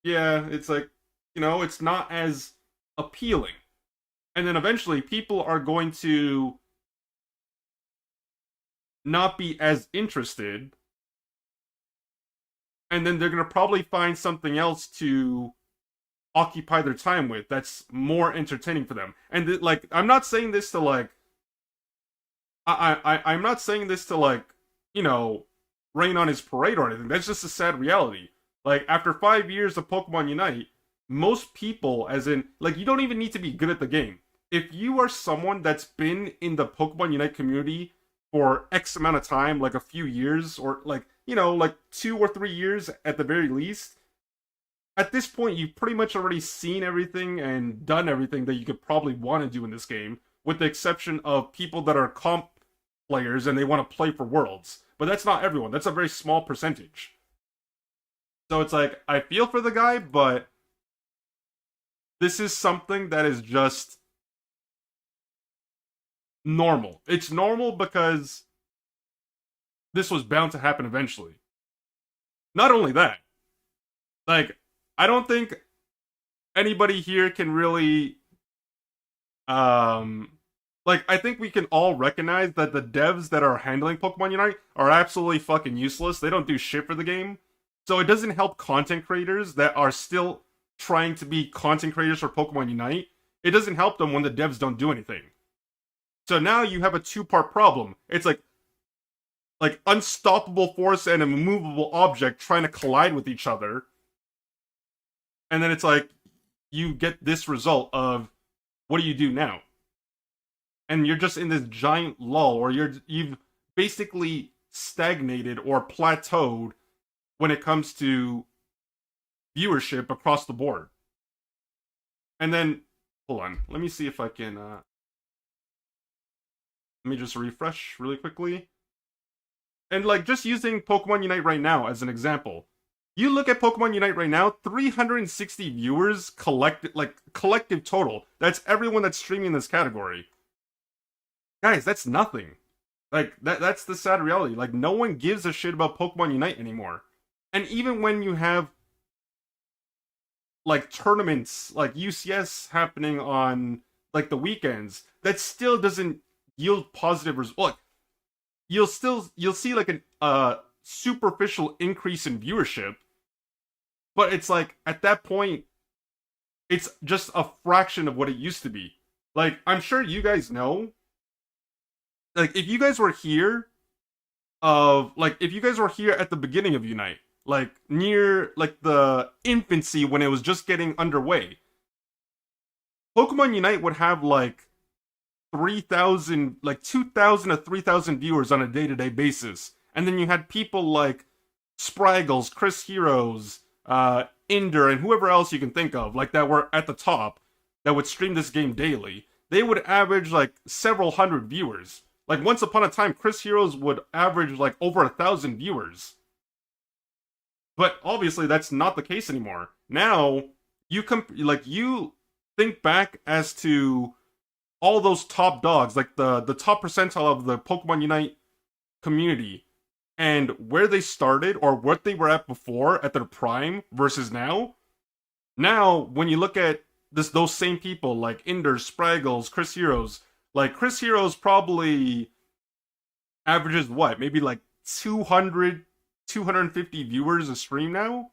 Yeah, it's like, it's not as appealing. And then eventually people are going to not be as interested, and then they're going to probably find something else to occupy their time with that's more entertaining for them. And like, I'm not saying this to like, I'm not saying this to like, rain on his parade or anything. That's just a sad reality. Like, after 5 years of Pokemon Unite, most people, as in, like, you don't even need to be good at the game. If you are someone that's been in the Pokemon Unite community for X amount of time, like a few years, or like, like 2 or 3 years at the very least, at this point, you've pretty much already seen everything and done everything that you could probably want to do in this game, with the exception of people that are comp players and they want to play for Worlds. But that's not everyone. That's a very small percentage. So it's like, I feel for the guy, but this is something that is just normal. It's normal because this was bound to happen eventually. Not only that, like, I don't think anybody here can really like, I think we can all recognize that the devs that are handling Pokemon Unite are absolutely fucking useless. They don't do shit for the game. So it doesn't help content creators that are still trying to be content creators for Pokemon Unite. It doesn't help them when the devs don't do anything. So now you have a two-part problem. It's like unstoppable force and a immovable object trying to collide with each other. And then it's like, you get this result of, what do you do now? And you're just in this giant lull, or you've basically stagnated or plateaued when it comes to viewership across the board. And then, hold on, let me see if I can, let me just refresh really quickly. And like, just using Pokemon Unite right now as an example. You look at Pokemon Unite right now, 360 viewers collective total. That's everyone that's streaming this category. Guys, that's nothing. Like, that's the sad reality. Like, no one gives a shit about Pokemon Unite anymore. And even when you have, like, tournaments, like UCS happening on, like, the weekends, that still doesn't yield positive results. Look, you'll see, like, a superficial increase in viewership, but it's like, at that point, it's just a fraction of what it used to be. Like, I'm sure you guys know, like, if you guys were here at the beginning of Unite, like, near, like, the infancy when it was just getting underway, Pokemon Unite would have, like, 3,000, like, 2,000 to 3,000 viewers on a day-to-day basis. And then you had people like Spraggles, Chris Heroes, Inder, and whoever else you can think of, like, that were at the top, that would stream this game daily. They would average, like, several hundred viewers. Like, once upon a time, Chris Heroes would average, like, over 1,000 viewers. But obviously, that's not the case anymore. Now, you think back as to all those top dogs, like the top percentile of the Pokemon Unite community. and where they started or what they were at before at their prime versus now. Now, when you look at those same people like Ender, Spraggles, Chris Heroes, like Chris Heroes probably averages what? Maybe like 200, 250 viewers a stream now?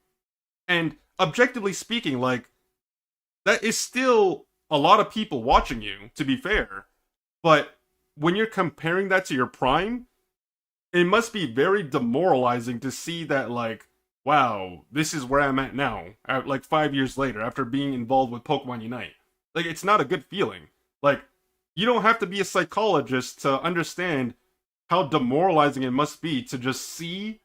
And objectively speaking, like, that is still a lot of people watching you, to be fair. But when you're comparing that to your prime, it must be very demoralizing to see that, like, wow, this is where I'm at now, like 5 years later, after being involved with Pokemon Unite. Like, it's not a good feeling. Like, you don't have to be a psychologist to understand how demoralizing it must be to just see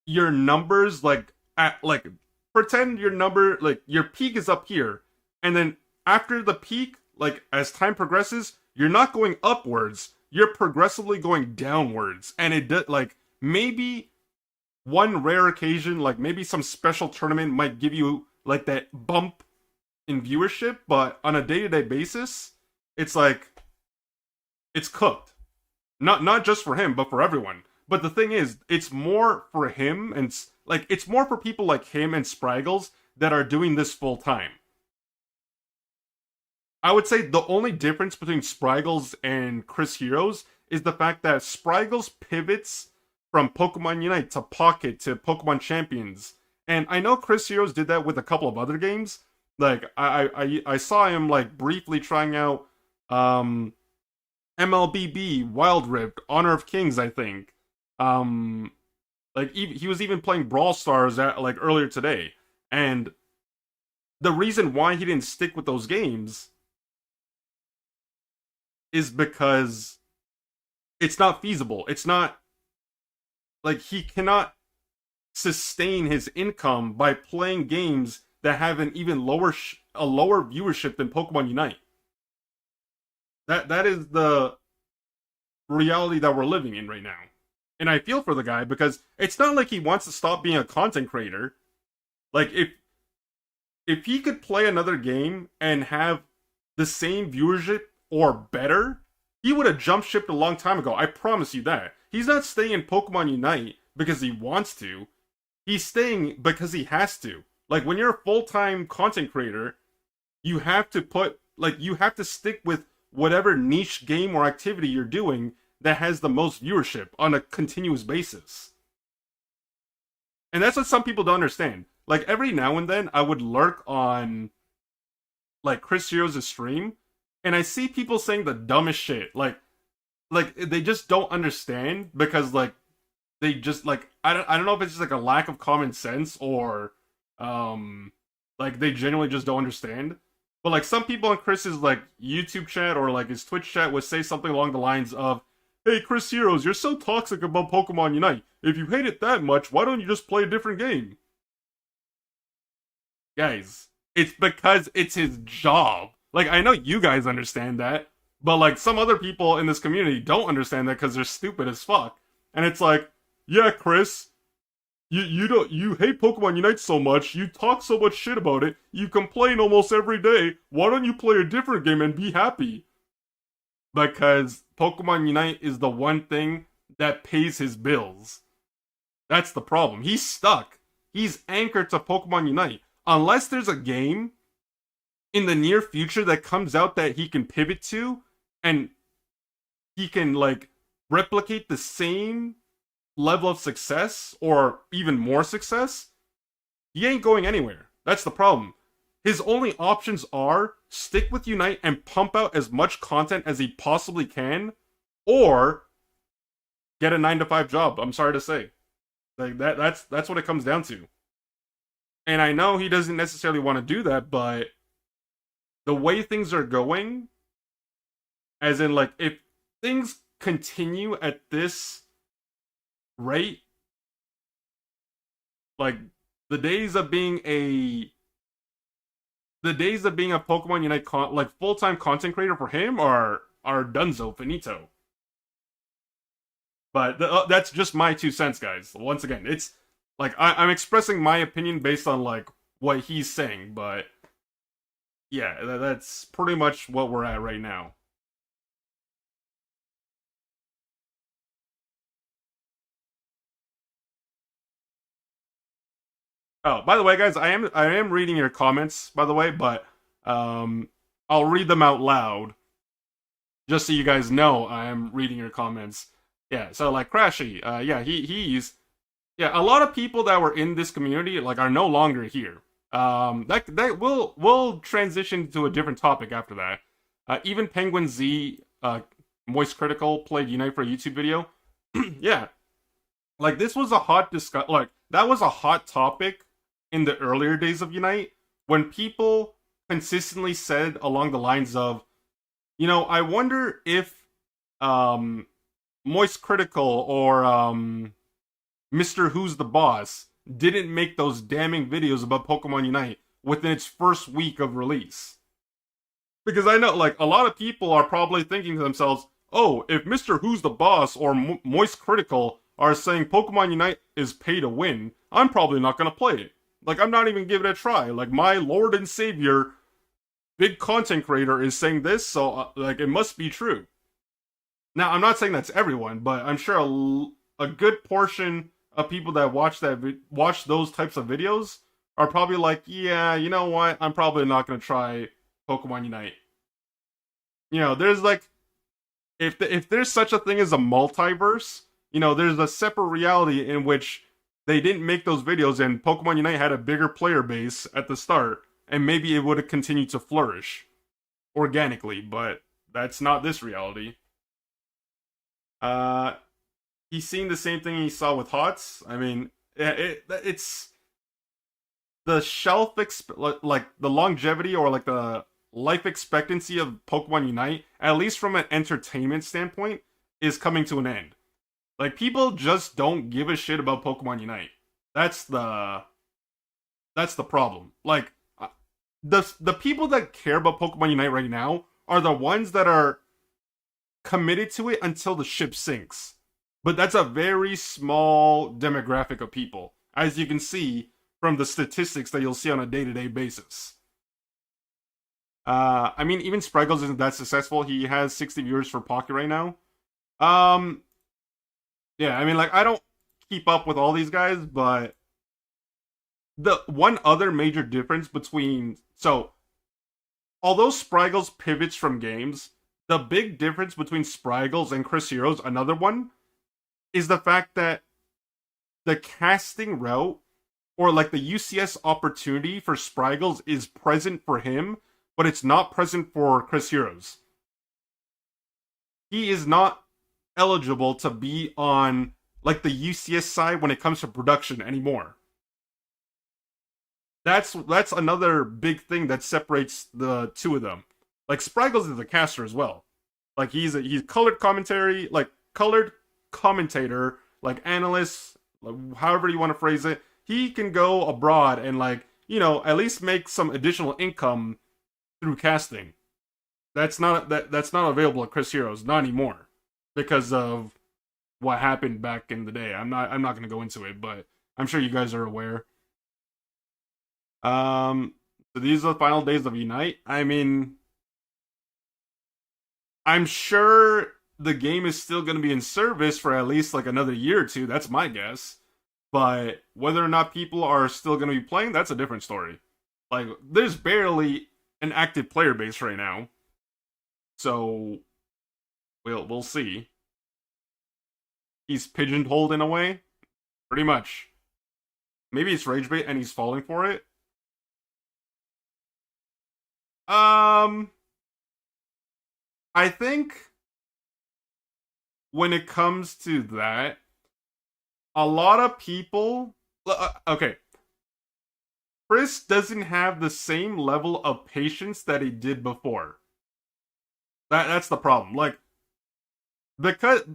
your numbers, like, at, like, pretend your number, like, your peak is up here, and then after the peak, like, as time progresses, you're not going upwards, you're progressively going downwards, and like, maybe one rare occasion, like, maybe some special tournament might give you, like, that bump in viewership, but on a day-to-day basis, it's like, it's cooked. Not just for him, but for everyone. But the thing is, it's more for him, and, like, it's more for people like him and Spraggles that are doing this full time. I would say the only difference between Spraggles and Chris Heroes is the fact that Spraggles pivots from Pokemon Unite to Pocket to Pokemon Champions. And I know Chris Heroes did that with a couple of other games. Like, I saw him, like, briefly trying out MLBB, Wild Rift, Honor of Kings, I think. Like, he was even playing Brawl Stars like earlier today. And the reason why he didn't stick with those games is because it's not feasible. It's not, like, he cannot sustain his income by playing games that have an even lower viewership than Pokemon Unite. That is the reality that we're living in right now. And I feel for the guy because it's not like he wants to stop being a content creator. Like, if he could play another game and have the same viewership or better, he would have jumped shipped a long time ago. I promise you that. He's not staying in Pokemon Unite because he wants to. He's staying because he has to. Like, when you're a full-time content creator, you have to stick with whatever niche game or activity you're doing that has the most viewership on a continuous basis. And that's what some people don't understand. Like, every now and then, I would lurk on, like, Chris Heroes' stream, and I see people saying the dumbest shit. Like, they just don't understand because, like, they just, like, I don't know if it's just, like, a lack of common sense or, like, they genuinely just don't understand. But, like, some people in Chris's, like, YouTube chat or, like, his Twitch chat would say something along the lines of, "Hey, Chris Heroes, you're so toxic about Pokemon Unite. If you hate it that much, why don't you just play a different game?" Guys, it's because it's his job. Like, I know you guys understand that, but, like, some other people in this community don't understand that because they're stupid as fuck. And it's like, yeah, Chris, you hate Pokemon Unite so much, you talk so much shit about it, you complain almost every day, why don't you play a different game and be happy? Because Pokemon Unite is the one thing that pays his bills. That's the problem. He's stuck. He's anchored to Pokemon Unite. Unless there's a game in the near future that comes out that he can pivot to, and he can, like, replicate the same level of success, or even more success, he ain't going anywhere. That's the problem. His only options are stick with Unite and pump out as much content as he possibly can, or get a 9-to-5 job. I'm sorry to say. Like, that's what it comes down to. And I know he doesn't necessarily want to do that, but the way things are going, as in, like, if things continue at this rate, like, the days of being a Pokemon Unite like, full-time content creator for him are donezo, finito. But that's just my 2 cents, guys. Once again, it's like, I'm expressing my opinion based on, like, what he's saying, but yeah, that's pretty much what we're at right now. Oh, by the way, guys, I am reading your comments, by the way, but um, I'll read them out loud just so you guys know I am reading your comments. Yeah, so like Crashy, yeah, he's yeah, a lot of people that were in this community like are no longer here. That will transition to a different topic after that. Even Penguin Z, Moist Critical played Unite for a YouTube video. Yeah, like this was a hot discuss. Like that was a hot topic in the earlier days of Unite when people consistently said along the lines of, I wonder if um Moist Critical or Mr. Who's the Boss didn't make those damning videos about Pokemon Unite within its first week of release. Because I know, like, a lot of people are probably thinking to themselves, oh, if Mr. Who's the Boss or Moist Critical are saying Pokemon Unite is pay to win, I'm probably not going to play it. Like, I'm not even giving it a try. Like, my Lord and Savior, big content creator, is saying this, so, like, it must be true. Now, I'm not saying that's everyone, but I'm sure a good portion of people that watch those types of videos are probably like, yeah, you know what? I'm probably not going to try Pokemon Unite. There's like, if there's such a thing as a multiverse, there's a separate reality in which they didn't make those videos and Pokemon Unite had a bigger player base at the start, and maybe it would have continued to flourish organically, but that's not this reality. He's seeing the same thing he saw with HOTS. I mean, it's the like the longevity or like the life expectancy of Pokemon Unite, at least from an entertainment standpoint, is coming to an end. Like people just don't give a shit about Pokemon Unite. That's the problem. Like the people that care about Pokemon Unite right now are the ones that are committed to it until the ship sinks. But that's a very small demographic of people, as you can see from the statistics that you'll see on a day-to-day basis. I mean, even Spriggles isn't that successful. He has 60 viewers for Pocket right now. Yeah, I mean, like, I don't keep up with all these guys, but the one other major difference between... So, although Spriggles pivots from games, the big difference between Spriggles and Chris Heroes, another one, is the fact that the casting route or like the UCS opportunity for Spriggles is present for him, but it's not present for Chris Heroes. He is not eligible to be on like the UCS side when it comes to production anymore. That's another big thing that separates the two of them. Like Spriggles is a caster as well. Like he's colored commentary, like colored commentator, like analyst, like, however you want to phrase it. He can go abroad and like, at least make some additional income through casting. That's not available at Chris Heroes, not anymore, because of what happened back in the day. I'm not going to go into it, but I'm sure you guys are aware. So these are the final days of Unite. I mean, I'm sure the game is still going to be in service for at least like another year or two. That's my guess. But whether or not people are still going to be playing, that's a different story. Like, there's barely an active player base right now. So, we'll see. He's pigeonholed in a way. Pretty much. Maybe it's rage bait and he's falling for it. I think when it comes to that, a lot of people... Okay. Chris doesn't have the same level of patience that he did before. That's the problem. Like, because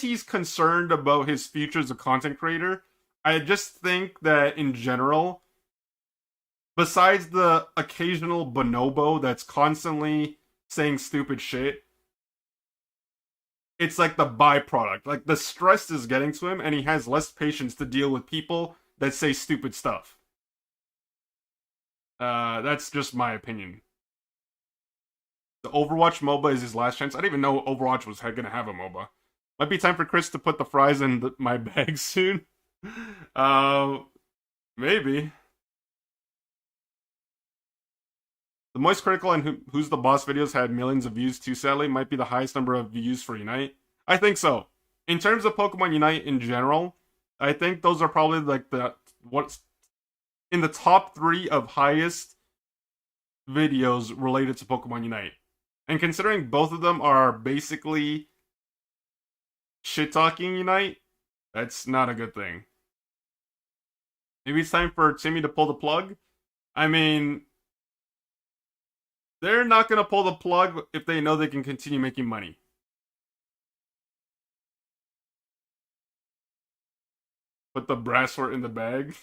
he's concerned about his future as a content creator, I just think that in general, besides the occasional bonobo that's constantly saying stupid shit, it's like the byproduct. Like, the stress is getting to him, and he has less patience to deal with people that say stupid stuff. That's just my opinion. The Overwatch MOBA is his last chance. I didn't even know Overwatch was gonna have a MOBA. Might be time for Chris to put the fries in my bag soon. Maybe. The Moist Critical and Who's the Boss videos had millions of views too, sadly. Might be the highest number of views for Unite. I think so. In terms of Pokemon Unite in general, I think those are probably like what's in the top 3 of highest videos related to Pokemon Unite. And considering both of them are basically shit talking Unite, that's not a good thing. Maybe it's time for Timmy to pull the plug. I mean, they're not going to pull the plug if they know they can continue making money. Put the brasswort in the bag.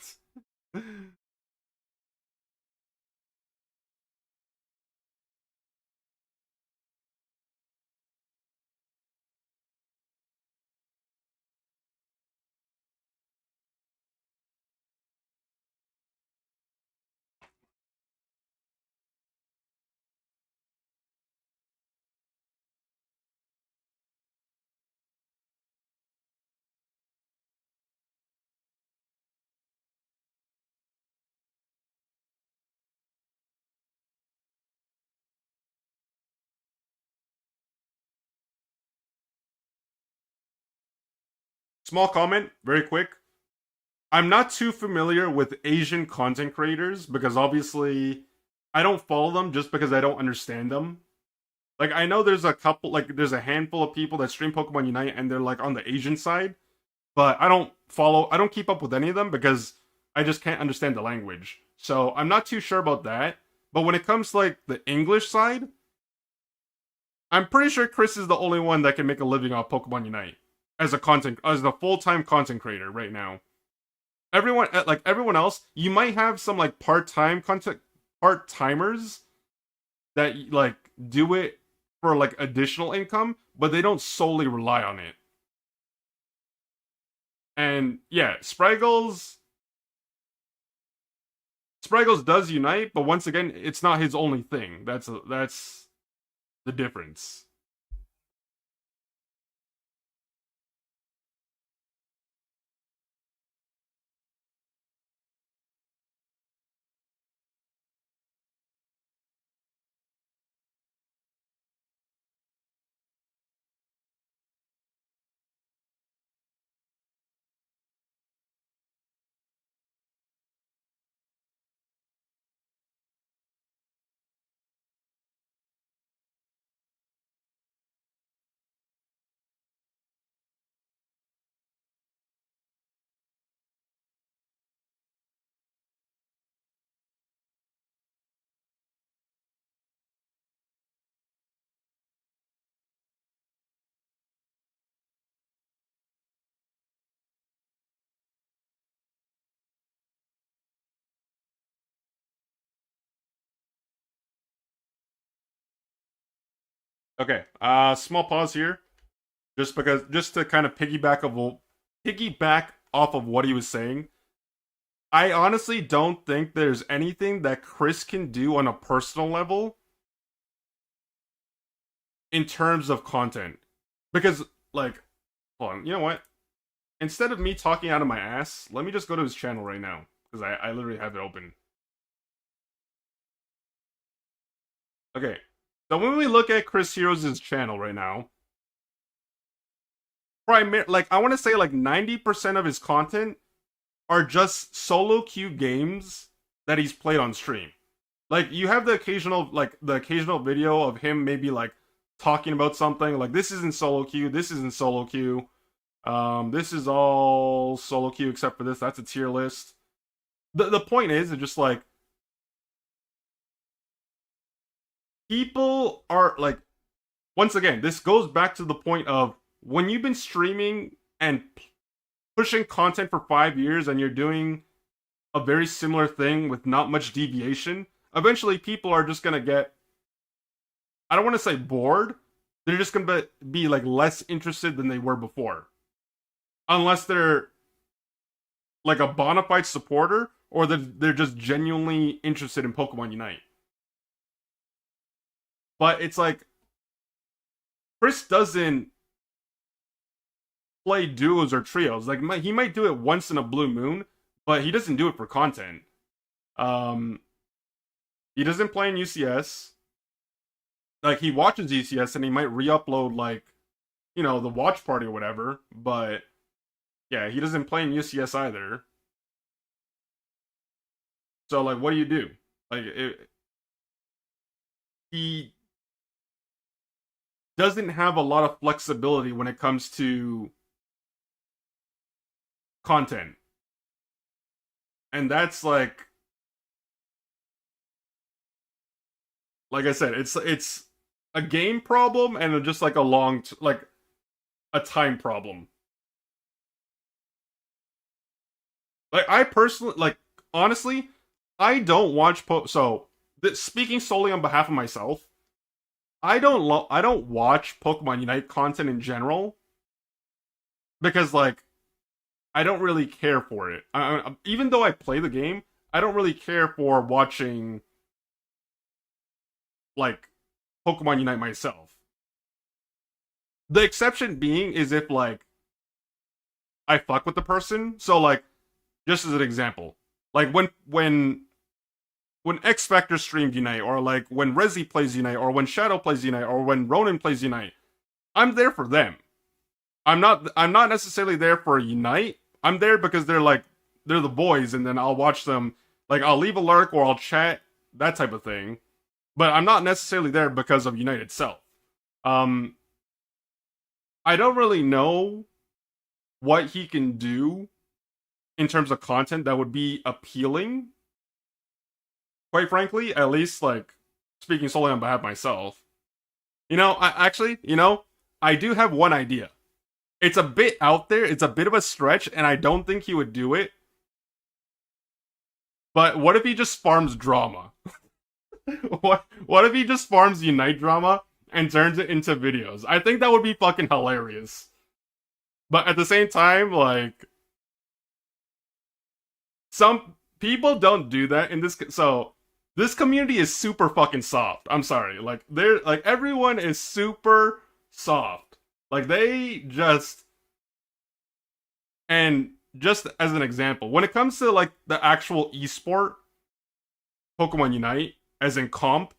Small comment, very quick. I'm not too familiar with Asian content creators because obviously I don't follow them just because I don't understand them. Like I know there's a couple, like there's a handful of people that stream Pokemon Unite and they're like on the Asian side, but I don't keep up with any of them because I just can't understand the language. So I'm not too sure about that. But when it comes to like the English side, I'm pretty sure Chris is the only one that can make a living off Pokemon Unite as the full-time content creator right now. Everyone else, you might have some like part-timers that like do it for like additional income, but they don't solely rely on it. And yeah, Spraggles does Unite, but once again, it's not his only thing. That's the difference. Okay, small pause here, just to kind of piggyback off of what he was saying. I honestly don't think there's anything that Chris can do on a personal level in terms of content. Because, like, hold on, you know what? Instead of me talking out of my ass, let me just go to his channel right now. Because I literally have it open. Okay, so when we look at Chris Heroes' channel right now, like, I want to say like 90% of his content are just solo queue games that he's played on stream. Like you have the occasional video of him maybe like talking about something like this isn't solo queue, this isn't solo queue. This is all solo queue except for this. That's a tier list. The point is, it's just like people are like, once again, this goes back to the point of when you've been streaming and pushing content for 5 years and you're doing a very similar thing with not much deviation, eventually people are just gonna get, I don't want to say bored, they're just gonna be like less interested than they were before. Unless they're like a bona fide supporter or they're just genuinely interested in Pokemon Unite. But it's like, Chris doesn't play duos or trios. Like, he might do it once in a blue moon, but he doesn't do it for content. Um, he doesn't play in UCS. Like he watches UCS and he might re-upload like the watch party or whatever. But yeah, he doesn't play in UCS either. So like, what do you do? Like he doesn't have a lot of flexibility when it comes to content, and that's like I said, it's a game problem and just like a like a time problem. Like I personally, like honestly, I don't watch speaking solely on behalf of myself, I don't watch Pokemon Unite content in general because like I don't really care for it. Even though I play the game, I don't really care for watching like Pokemon Unite myself. The exception being is if like I fuck with the person. So like just as an example, like when X Factor streamed Unite, or like when Rezi plays Unite, or when Shadow plays Unite, or when Ronan plays Unite, I'm there for them. I'm not necessarily there for Unite. I'm there because they're the boys, and then I'll watch them. Like I'll leave a lurk or I'll chat, that type of thing. But I'm not necessarily there because of Unite itself. Um, I don't really know what he can do in terms of content that would be appealing. Quite frankly, at least like speaking solely on behalf of myself. I do have one idea. It's a bit out there, it's a bit of a stretch, and I don't think he would do it. But what if he just farms drama? What if he just farms Unite drama and turns it into videos? I think that would be fucking hilarious. But at the same time, like some people don't do that in this so this community is super fucking soft. I'm sorry. Like they're like everyone is super soft. Like they just and just as an example, when it comes to like the actual esport Pokemon Unite, as in comp,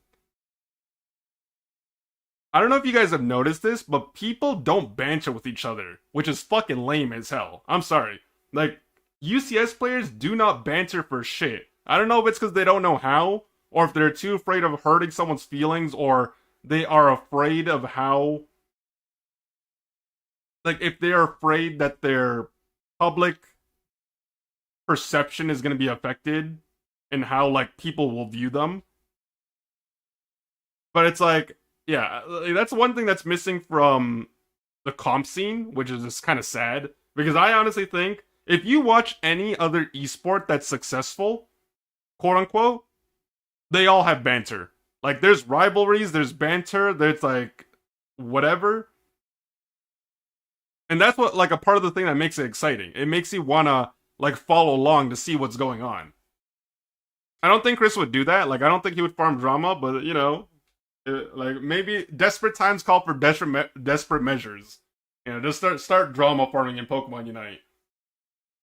I don't know if you guys have noticed this, but people don't banter with each other, which is fucking lame as hell. I'm sorry. Like, UCS players do not banter for shit. I don't know if it's because they don't know how, or if they're too afraid of hurting someone's feelings, or they are afraid of how. Like, if they're afraid that their public perception is going to be affected and how, like, people will view them. But it's like, yeah, that's one thing that's missing from the comp scene, which is just kind of sad. Because I honestly think if you watch any other esport that's successful, quote unquote, they all have banter. Like there's rivalries, there's banter, there's like whatever. And that's what like a part of the thing that makes it exciting. It makes you wanna like follow along to see what's going on. I don't think Chris would do that. Like I don't think he would farm drama, but like maybe desperate times call for desperate measures. Just start drama farming in Pokemon Unite.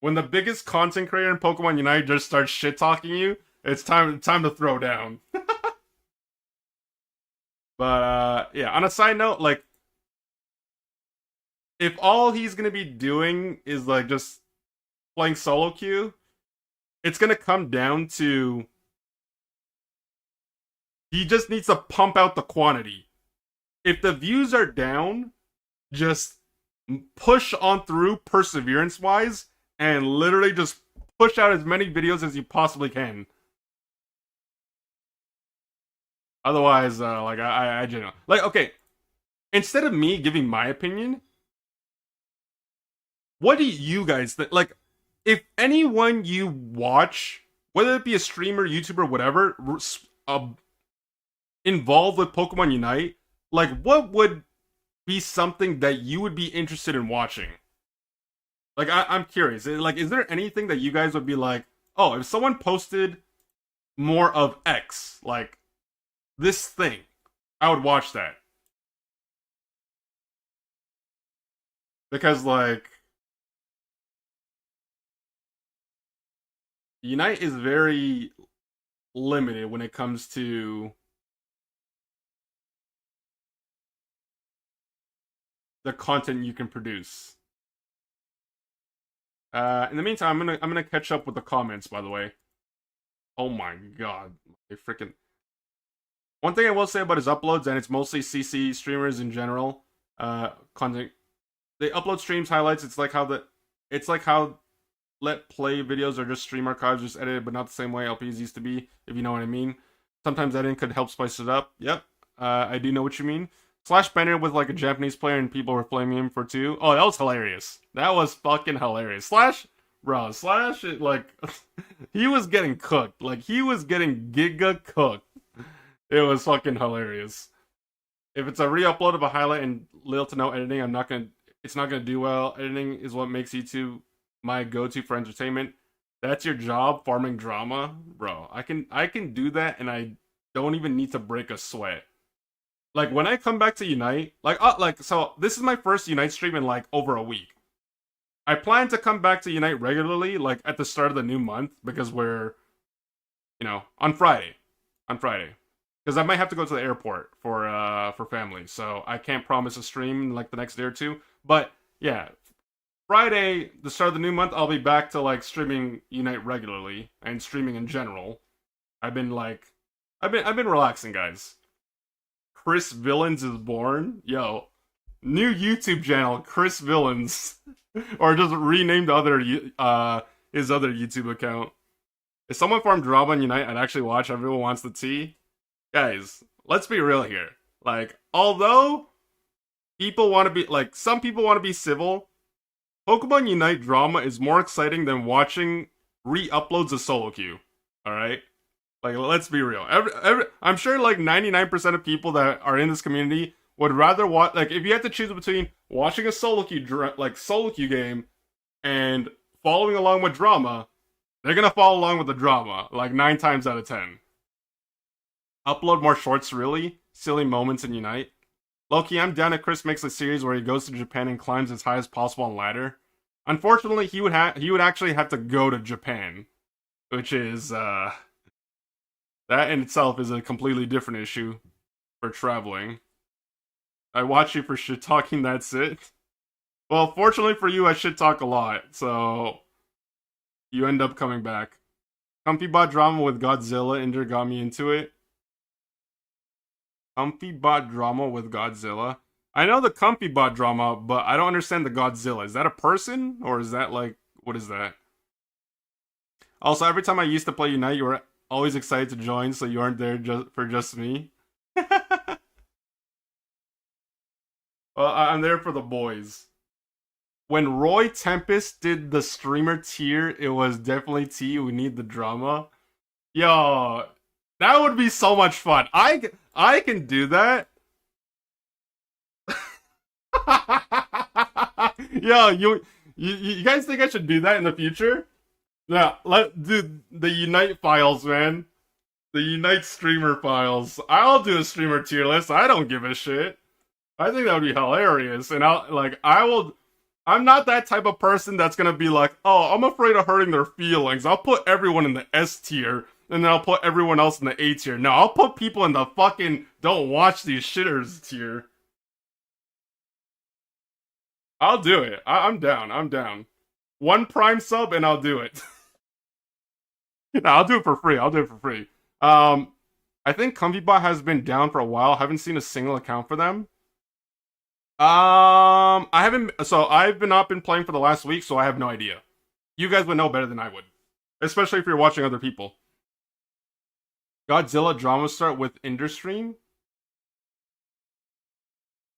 When the biggest content creator in Pokemon Unite just starts shit talking you, it's time to throw down. But yeah, on a side note, like if all he's gonna be doing is like just playing solo queue, it's gonna come down to he just needs to pump out the quantity. If the views are down, just push on through perseverance wise and literally just push out as many videos as you possibly can. Otherwise, like I genuinely like okay. Instead of me giving my opinion, what do you guys think? Like, if anyone you watch, whether it be a streamer, YouTuber, whatever, involved with Pokemon Unite, like what would be something that you would be interested in watching? Like I'm curious. Like, is there anything that you guys would be like, oh, if someone posted more of X, like this thing, I would watch that. Because like Unite is very limited when it comes to the content you can produce. In the meantime, I'm gonna catch up with the comments. By the way, oh my god, they freaking. One thing I will say about his uploads, and it's mostly CC streamers in general. Content they upload streams highlights. It's like how let play videos are just stream archives, just edited, but not the same way LPs used to be. If you know what I mean. Sometimes editing could help spice it up. Yep, I do know what you mean. Slash Bennett with like a Japanese player and people were flaming him for two. Oh, that was hilarious. That was fucking hilarious. Slash, bro, Slash, like, he was getting cooked. Like, he was getting giga cooked. It was fucking hilarious. If it's a re-upload of a highlight and little to no editing, it's not gonna do well. Editing is what makes YouTube my go-to for entertainment. That's your job, farming drama, bro. I can do that, and I don't even need to break a sweat. Like when I come back to Unite, so this is my first Unite stream in like over a week. I plan to come back to Unite regularly, like at the start of the new month, because we're, on Friday, because I might have to go to the airport for family, so I can't promise a stream in like the next day or two. But yeah, Friday, the start of the new month, I'll be back to like streaming Unite regularly and streaming in general. I've been relaxing, guys. Chris Villains is born. Yo, new YouTube channel, Chris Villains, or just renamed his other YouTube account. If someone farmed drama on Unite, I'd actually watch. Everyone wants the tea. Guys, let's be real here. Like, although some people want to be civil, Pokemon Unite drama is more exciting than watching re-uploads of solo queue. All right. Like, let's be real. I'm sure like 99% of people that are in this community would rather watch. Like, if you had to choose between watching a solo queue game and following along with drama, they're gonna follow along with the drama like 9 times out of 10. Upload more shorts, really silly moments in Unite. Loki, I'm down if Chris makes a series where he goes to Japan and climbs as high as possible on ladder. Unfortunately, he would actually have to go to Japan, which is that in itself is a completely different issue for traveling. I watch you for shit talking, that's it. Well, fortunately for you, I shit talk a lot, so you end up coming back. Comfy bot drama with Godzilla, Ender got me into it. Comfy bot drama with Godzilla. I know the Comfy bot drama, but I don't understand the Godzilla. Is that a person? Or is that like, what is that? Also, every time I used to play Unite, you were always excited to join, so you aren't there just me. Well, I'm there for the boys. When Roy Tempest did the streamer tier, it was definitely T. We need the drama. Yo, that would be so much fun. I can do that. Yo, you guys think I should do that in the future? Yeah, let do the Unite files, man. The Unite streamer files. I'll do a streamer tier list. I don't give a shit. I think that would be hilarious. And I'm not that type of person that's gonna be like, oh, I'm afraid of hurting their feelings. I'll put everyone in the S tier, and then I'll put everyone else in the A tier. No, I'll put people in the fucking don't watch these shitters tier. I'll do it. I'm down. I'm down. One Prime sub and I'll do it. No, I'll do it for free. I'll do it for free. I think ComfyBot has been down for a while. Haven't seen a single account for them. I haven't. So I've not been playing for the last week, so I have no idea. You guys would know better than I would, especially if you're watching other people. Godzilla drama start with Industream.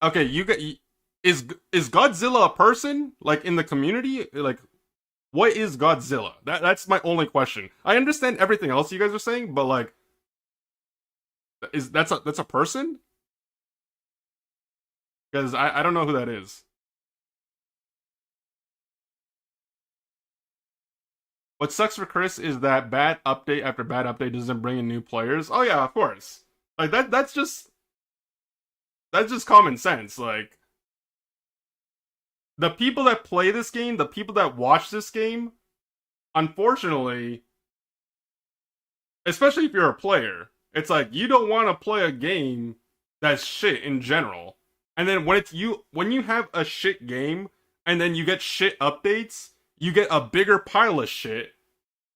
Okay, is Godzilla a person like in the community? Like, what is Godzilla? That's my only question. I understand everything else you guys are saying, but like, that's a person? Because I don't know who that is. What sucks for Chris is that bad update after bad update doesn't bring in new players. Oh yeah, of course. Like that's just common sense. Like, the people that play this game, the people that watch this game, unfortunately, especially if you're a player. It's like you don't want to play a game that's shit in general. And then when you have a shit game and then you get shit updates, you get a bigger pile of shit.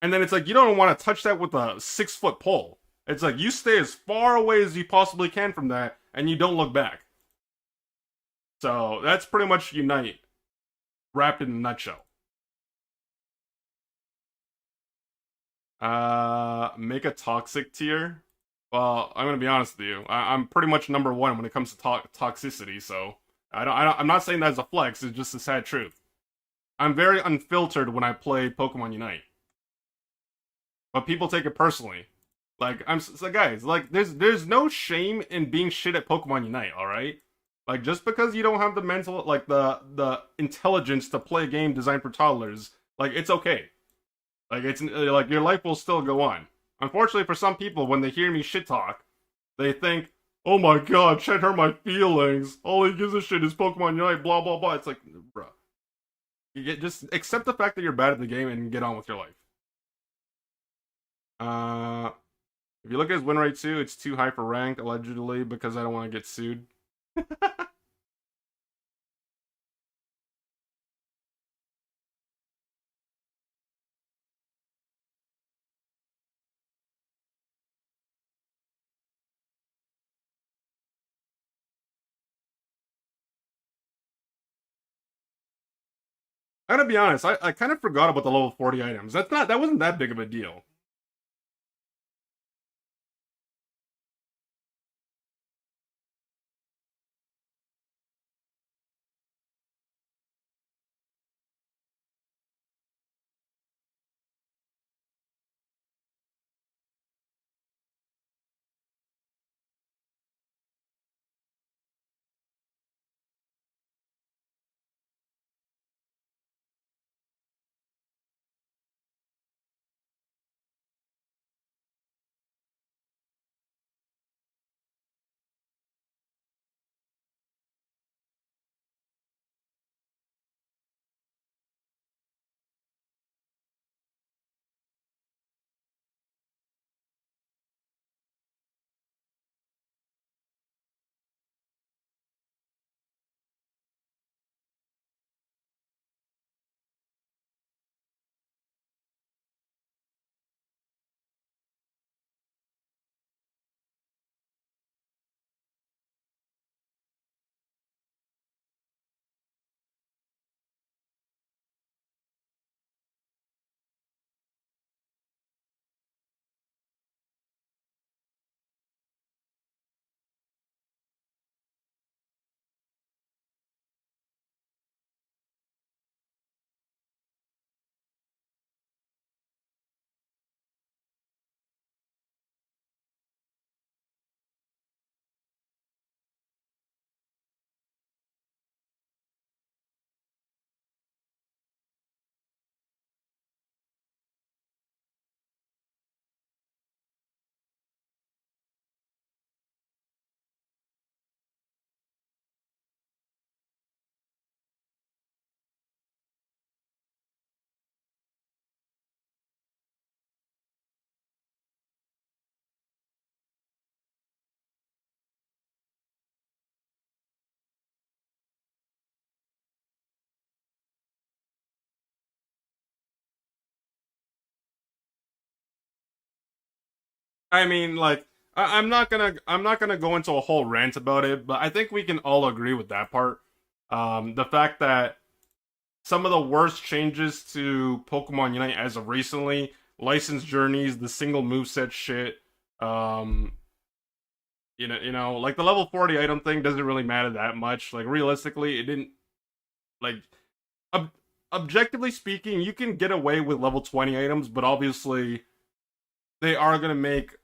And then it's like you don't want to touch that with a 6 foot pole. It's like you stay as far away as you possibly can from that and you don't look back. So that's pretty much Unite wrapped in a nutshell. Make a toxic tier. Well, I'm gonna be honest with you. I'm pretty much number one when it comes to toxicity. So I'm not saying that as a flex. It's just a sad truth. I'm very unfiltered when I play Pokemon Unite, but people take it personally. Like I'm so guys, like there's no shame in being shit at Pokemon Unite. All right. Like just because you don't have the mental, like the intelligence to play a game designed for toddlers, like it's okay. Like it's like your life will still go on. Unfortunately, for some people, when they hear me shit talk, they think, "Oh my god, Chet hurt my feelings. All he gives a shit is Pokemon Unite." Blah blah blah. It's like, bro, just accept the fact that you're bad at the game and get on with your life. Uh, if you look at his win rate too, it's too high for rank allegedly because I don't want to get sued. I gotta be honest, I kind of forgot about the level 40 items. That wasn't that big of a deal. I mean, like, I'm not gonna go into a whole rant about it, but I think we can all agree with that part. The fact that some of the worst changes to Pokemon Unite as of recently, licensed journeys, the single moveset shit, um, like the level 40 item thing doesn't really matter that much. Like realistically, it didn't like ob- objectively speaking, you can get away with level 20 items, but obviously they are gonna make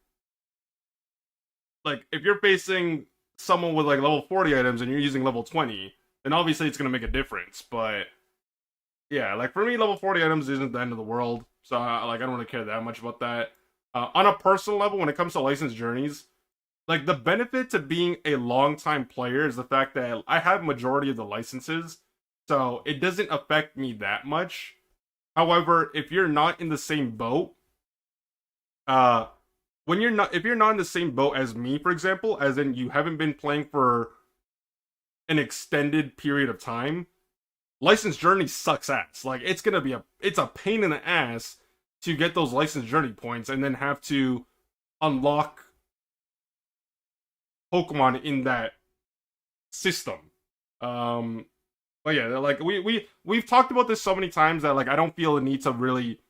like if you're facing someone with like level 40 items and you're using level 20, then obviously it's gonna make a difference. But yeah, like for me, level 40 items isn't the end of the world, so like I don't really care that much about that. On a personal level, when it comes to licensed journeys, like the benefit to being a long time player is the fact that I have majority of the licenses, so it doesn't affect me that much. However, if you're not in the same boat, uh, when you're not, if you're not in the same boat as me, for example, as in you haven't been playing for an extended period of time, License Journey sucks ass. Like it's a pain in the ass to get those License Journey points and then have to unlock Pokemon in that system. But yeah, like we've talked about this so many times that like I don't feel the need to really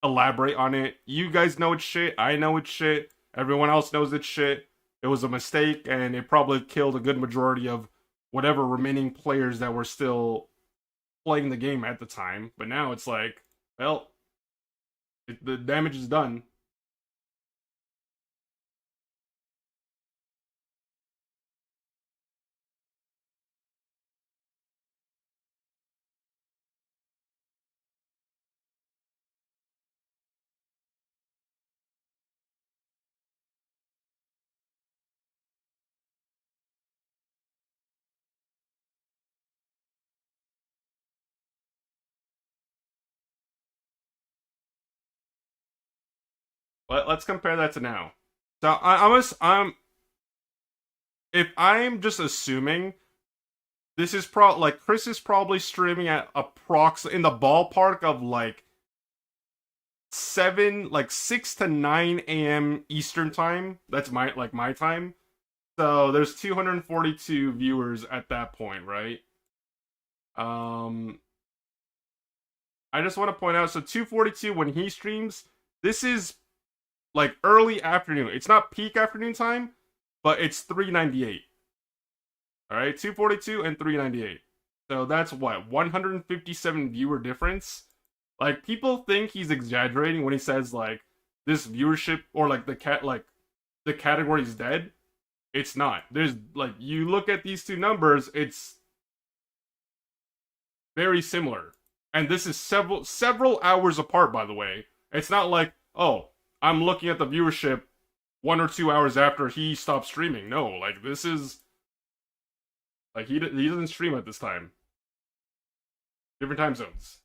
elaborate on it. You guys know it's shit. I know it's shit. Everyone else knows it's shit. It was a mistake, and it probably killed a good majority of whatever remaining players that were still playing the game at the time. But now it's like, well, the damage is done. Let's compare that to now. So I'm if I'm just assuming this is like Chris is probably streaming at approx in the ballpark of like 6 to 9 a.m. Eastern time. That's my time. So there's 242 viewers at that point, right? Um, I just want to point out, so 242 when he streams, this is like early afternoon. It's not peak afternoon time, but it's 398. All right, 242 and 398. So that's what 157 viewer difference. Like people think he's exaggerating when he says like this viewership or like the category is dead. It's not. There's like you look at these two numbers, it's very similar. And this is several hours apart, by the way. It's not like, oh, I'm looking at the viewership 1 or 2 hours after he stopped streaming. No, like this is like he doesn't stream at this time. Different time zones.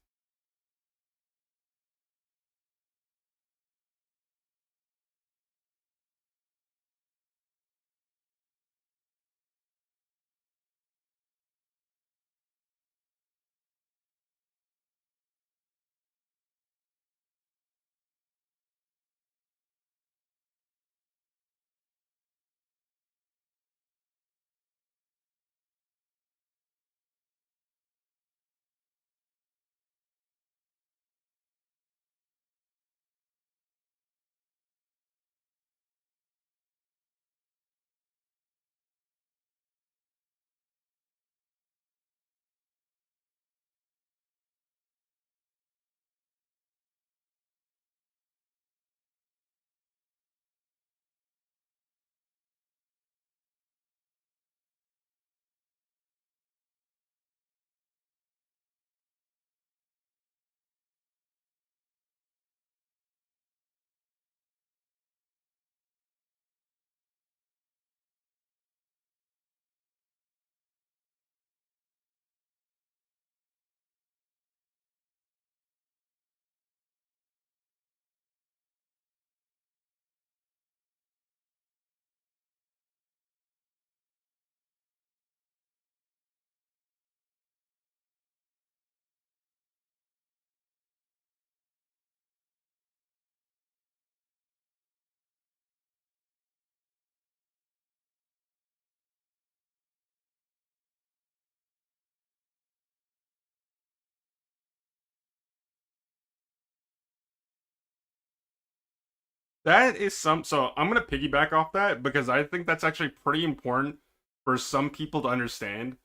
That is so I'm gonna piggyback off that because I think that's actually pretty important for some people to understand.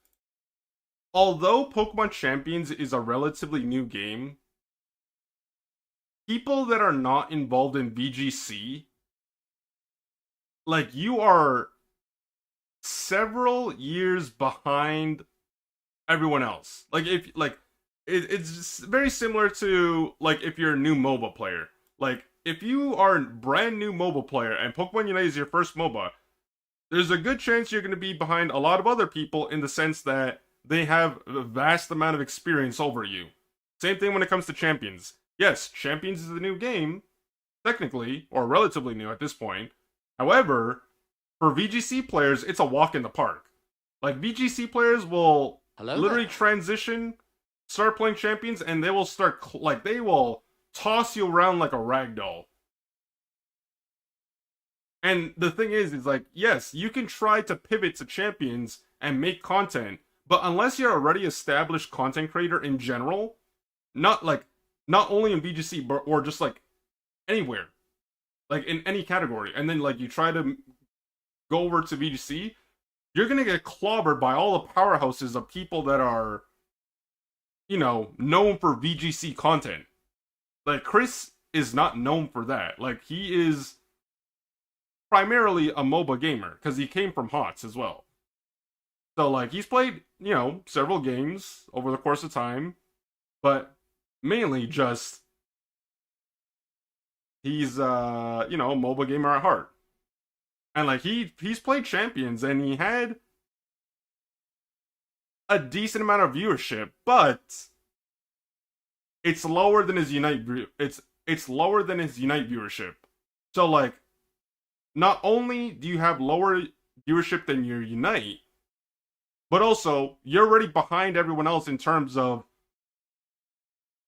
Although Pokemon Champions is a relatively new game, people that are not involved in VGC, like you are several years behind everyone else. Like if like it's very similar to like if you're a new MOBA player. Like if you are a brand new MOBA player and Pokemon Unite is your first MOBA, there's a good chance you're going to be behind a lot of other people in the sense that they have a vast amount of experience over you. Same thing when it comes to Champions. Yes, Champions is a new game, technically, or relatively new at this point. However, for VGC players, it's a walk in the park. Like, VGC players will Hello literally there. transition, start playing champions, and they will they will toss you around like a rag doll. And the thing is like, yes, you can try to pivot to champions and make content, but unless you're already established content creator in general, not like, not only in VGC, but or just like anywhere, like in any category, and then like you try to go over to VGC, you're gonna get clobbered by all the powerhouses of people that are, known for VGC content. Like, Chris is not known for that. Like, he is primarily a MOBA gamer because he came from HOTS as well. So like, he's played, several games over the course of time, but mainly just he's a MOBA gamer at heart. And like, he's played champions and he had a decent amount of viewership, but it's lower than his Unite it's lower than his Unite viewership. So like, not only do you have lower viewership than your Unite, but also you're already behind everyone else in terms of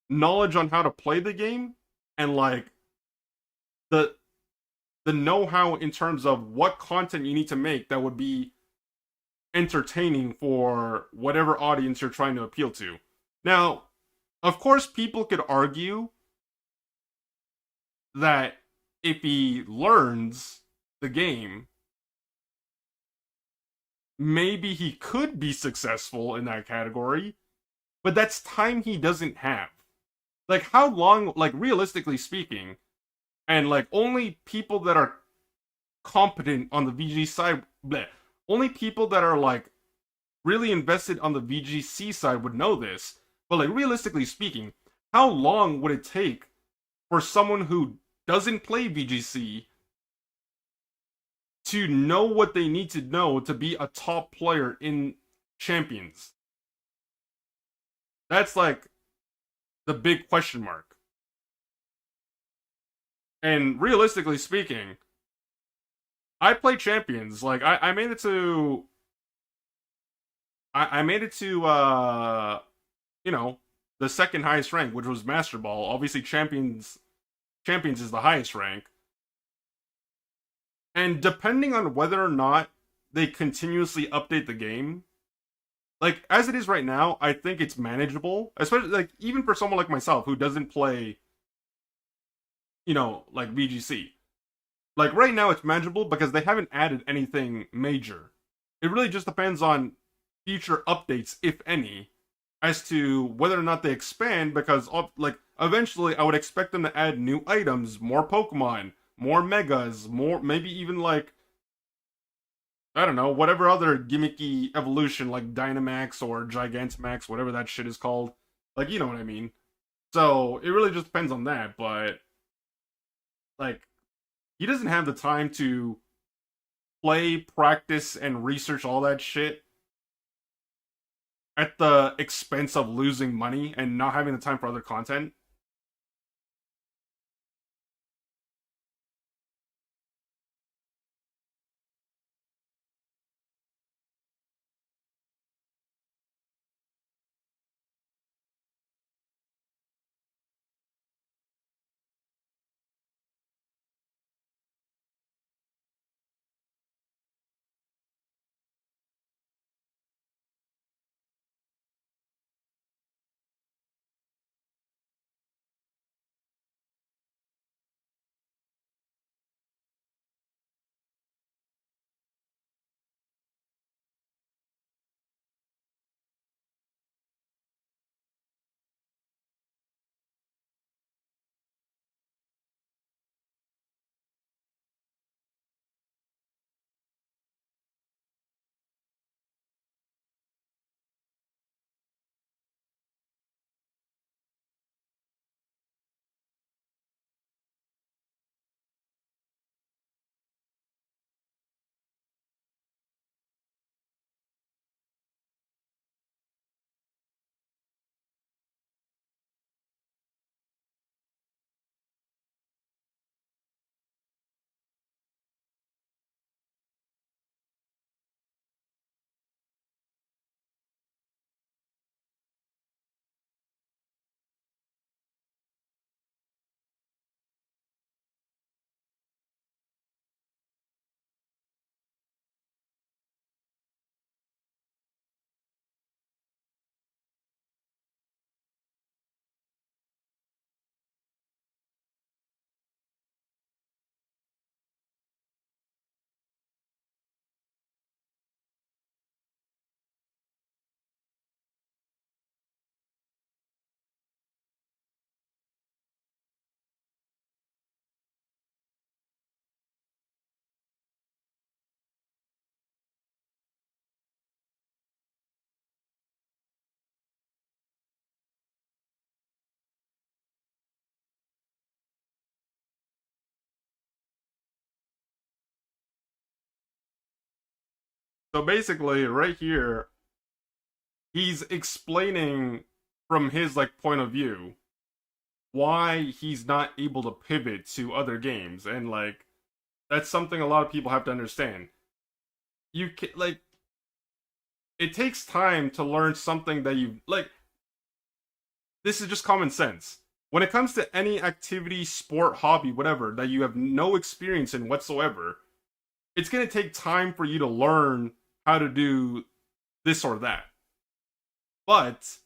knowledge on how to play the game and like the know-how in terms of what content you need to make that would be entertaining for whatever audience you're trying to appeal to. Now, of course, people could argue that if he learns the game, maybe he could be successful in that category, but that's time he doesn't have. Like, how long, like, realistically speaking, and like, only people that are competent on the VG side, bleh, only people that are like really invested on the VGC side would know this, but like, realistically speaking, how long would it take for someone who doesn't play VGC to know what they need to know to be a top player in Champions? That's like the big question mark. And realistically speaking, I play Champions. Like, I made it to I made it to the second highest rank, which was Master Ball. Obviously, Champions is the highest rank. And depending on whether or not they continuously update the game, like, as it is right now, I think it's manageable. Especially, like, even for someone like myself who doesn't play, like VGC. Like, right now it's manageable because they haven't added anything major. It really just depends on future updates, if any, as to whether or not they expand, because, like, eventually I would expect them to add new items, more Pokemon, more Megas, more, maybe even, like, I don't know, whatever other gimmicky evolution, like Dynamax or Gigantamax, whatever that shit is called. Like, you know what I mean. So, it really just depends on that, but, like, he doesn't have the time to play, practice, and research all that shit at the expense of losing money and not having the time for other content. So basically, right here, he's explaining from his like point of view why he's not able to pivot to other games, and like that's something a lot of people have to understand. You can like it takes time to learn something that you like. This is just common sense. When it comes to any activity, sport, hobby, whatever that you have no experience in whatsoever, it's going to take time for you to learn how to do this or that. But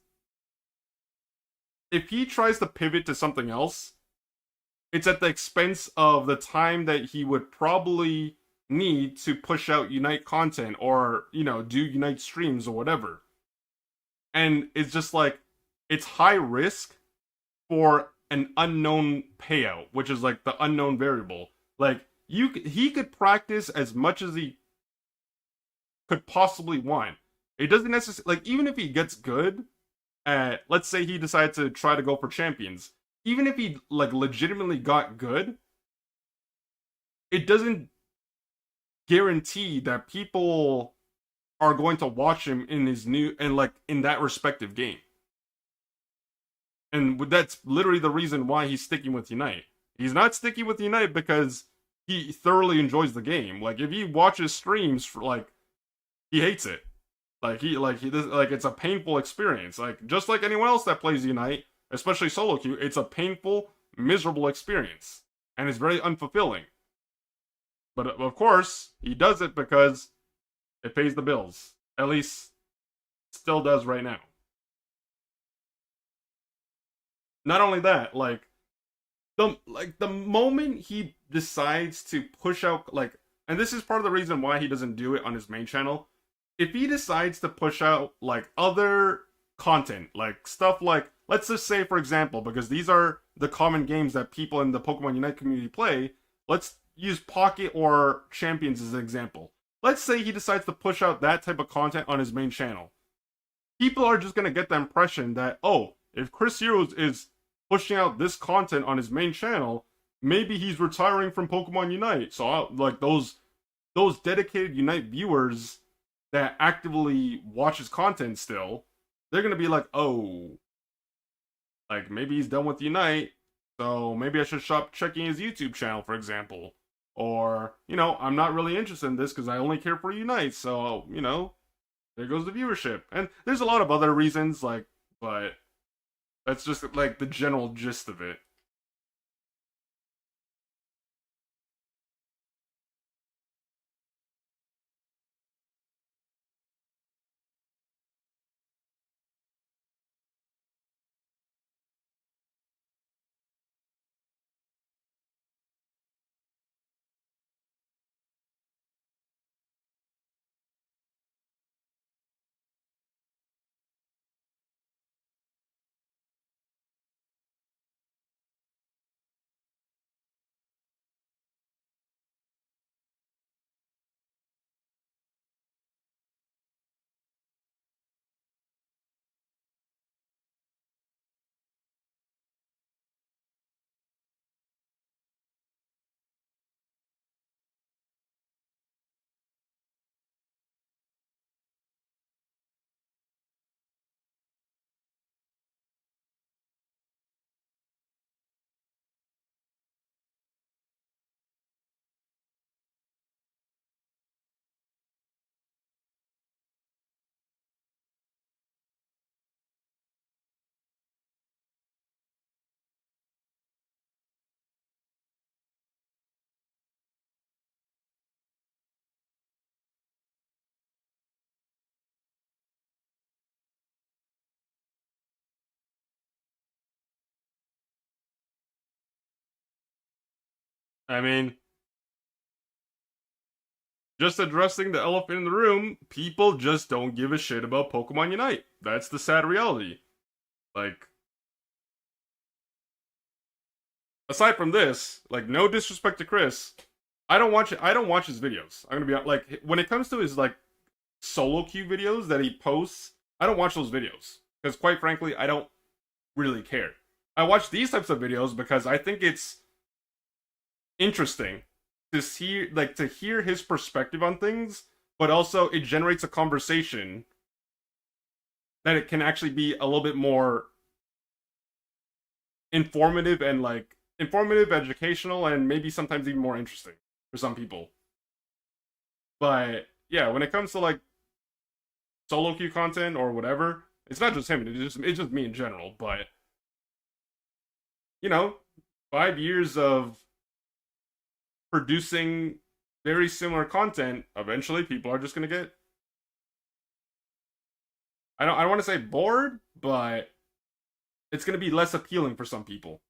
if he tries to pivot to something else, it's at the expense of the time that he would probably need to push out Unite content or, do Unite streams or whatever. And it's just like, it's high risk for an unknown payout, which is like the unknown variable. Like, he could practice as much as he could possibly want. It doesn't necessarily, like, even if he gets good at, let's say he decides to try to go for champions, even if he like legitimately got good, it doesn't guarantee that people are going to watch him in his new and like in that respective game. And that's literally the reason why he's sticking with Unite. He's not sticking with Unite because he thoroughly enjoys the game. Like if he watches streams for like he hates it. Like it's a painful experience. Like just like anyone else that plays Unite, especially solo queue, it's a painful, miserable experience, and it's very unfulfilling. But of course, he does it because it pays the bills. At least, still does right now. Not only that, the moment he decides to push out and this is part of the reason why he doesn't do it on his main channel. If he decides to push out like other content, like stuff like, let's just say for example, because these are the common games that people in the Pokemon Unite community play, let's use Pocket or Champions as an example. Let's say he decides to push out that type of content on his main channel. People are just going to get the impression that, oh, if Chris Heroes is pushing out this content on his main channel, maybe he's retiring from Pokemon Unite. So like those dedicated Unite viewers that actively watch his content still, they're going to be like, oh, like maybe he's done with Unite, so maybe I should stop checking his YouTube channel, for example. Or, I'm not really interested in this because I only care for Unite, so, there goes the viewership. And there's a lot of other reasons, but that's just, like, the general gist of it. I mean, just addressing the elephant in the room, people just don't give a shit about Pokemon Unite. That's the sad reality. Like, aside from this, like, no disrespect to Chris, I don't watch his videos. I'm gonna be like, when it comes to his like solo queue videos that he posts, I don't watch those videos because, quite frankly, I don't really care. I watch these types of videos because I think it's interesting to hear his perspective on things but also it generates a conversation that it can actually be a little bit more informative and like informative, educational, and maybe sometimes even more interesting for some people. But yeah, when it comes to like solo queue content or whatever, it's not just him. It's just me in general. But you know, 5 years of producing very similar content, eventually people are just gonna get. I don't want to say bored, but it's gonna be less appealing for some people.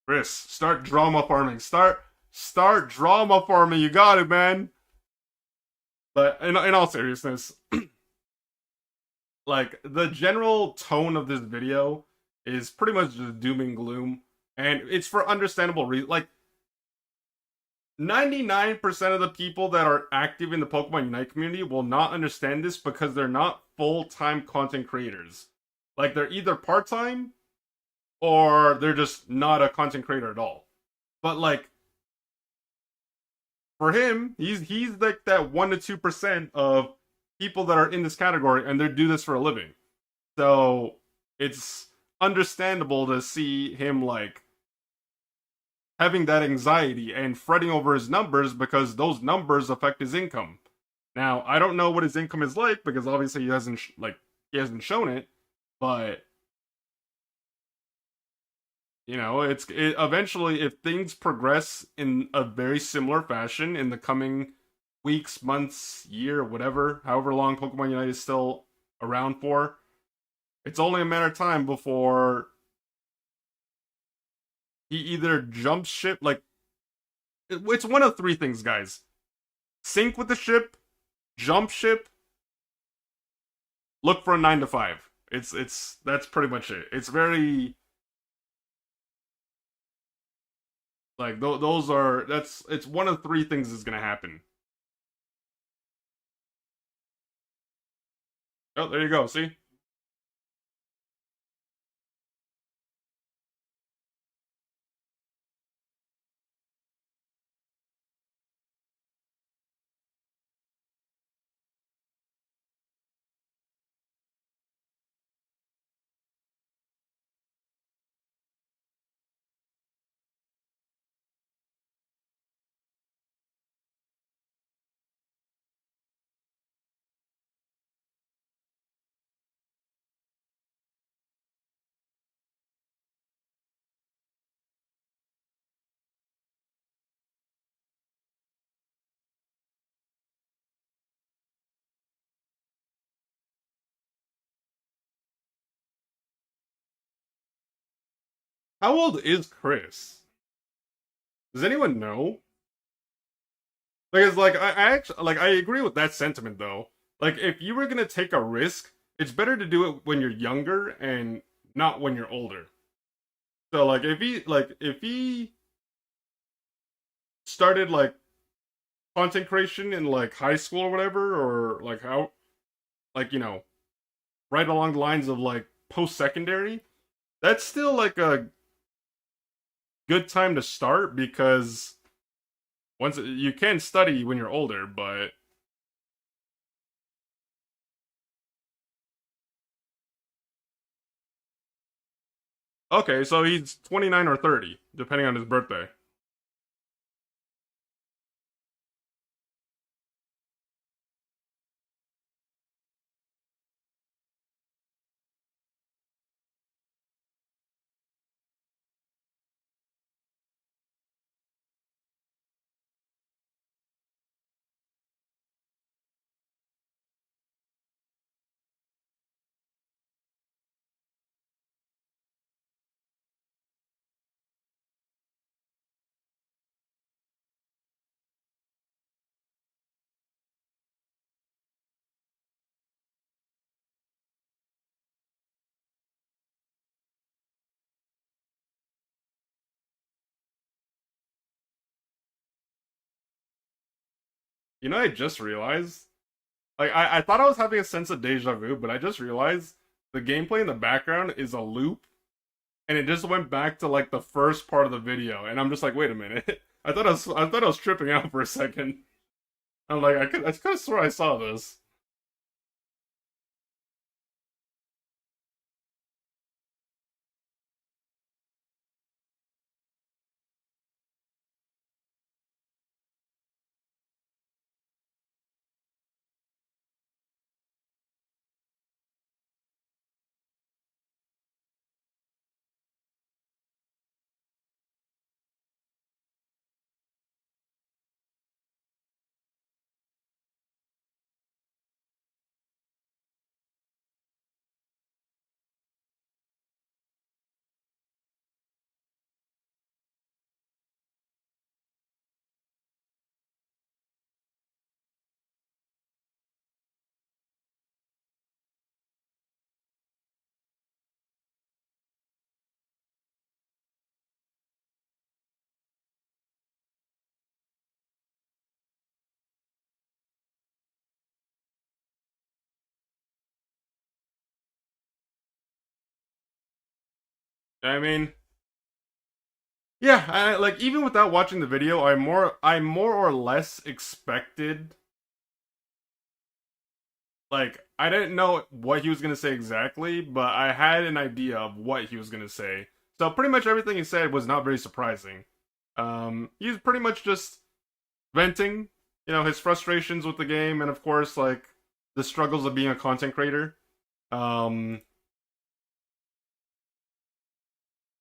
Chris, start drama farming. Start drama farming. You got it, man. But in all seriousness, like the general tone of this video is pretty much just doom and gloom, and it's for understandable reasons. Like 99% of the people that are active in the Pokemon Unite community will not understand this because they're not full-time content creators. Like they're either part-time or they're just not a content creator at all. But like for him, he's like that 1 to 2% of people that are in this category and they do this for a living. So it's understandable to see him like having that anxiety and fretting over his numbers because those numbers affect his income. Now, I don't know what his income is like because obviously he hasn't shown it, but eventually if things progress in a very similar fashion in the coming weeks, months, year, whatever, however long Pokemon Unite is still around for, it's only a matter of time before he either jumps ship. Like it's one of three things, guys: sink with the ship, jump ship, look for a 9 to 5. It's that's pretty much it. It's very like those are that's it's one of three things that's gonna happen. Oh, there you go. See, how old is Chris? Does anyone know? Because like I actually like I agree with that sentiment though. Like if you were gonna take a risk, it's better to do it when you're younger and not when you're older. So like if he started like content creation in like high school or whatever, or like how like right along the lines of like post secondary, that's still like a good time to start because once you can study when you're older, but okay, so he's 29 or 30 depending on his birthday. You know, I just realized. Like, I thought I was having a sense of deja vu, but I just realized the gameplay in the background is a loop, and it just went back to like the first part of the video, and I'm just like, wait a minute. I thought I was tripping out for a second. I'm like, I could have swore I saw this. I mean, yeah, like even without watching the video, I more or less expected. Like, I didn't know what he was gonna say exactly, but I had an idea of what he was gonna say. So pretty much everything he said was not very surprising. He's pretty much just venting, his frustrations with the game, and of course, like the struggles of being a content creator. Um,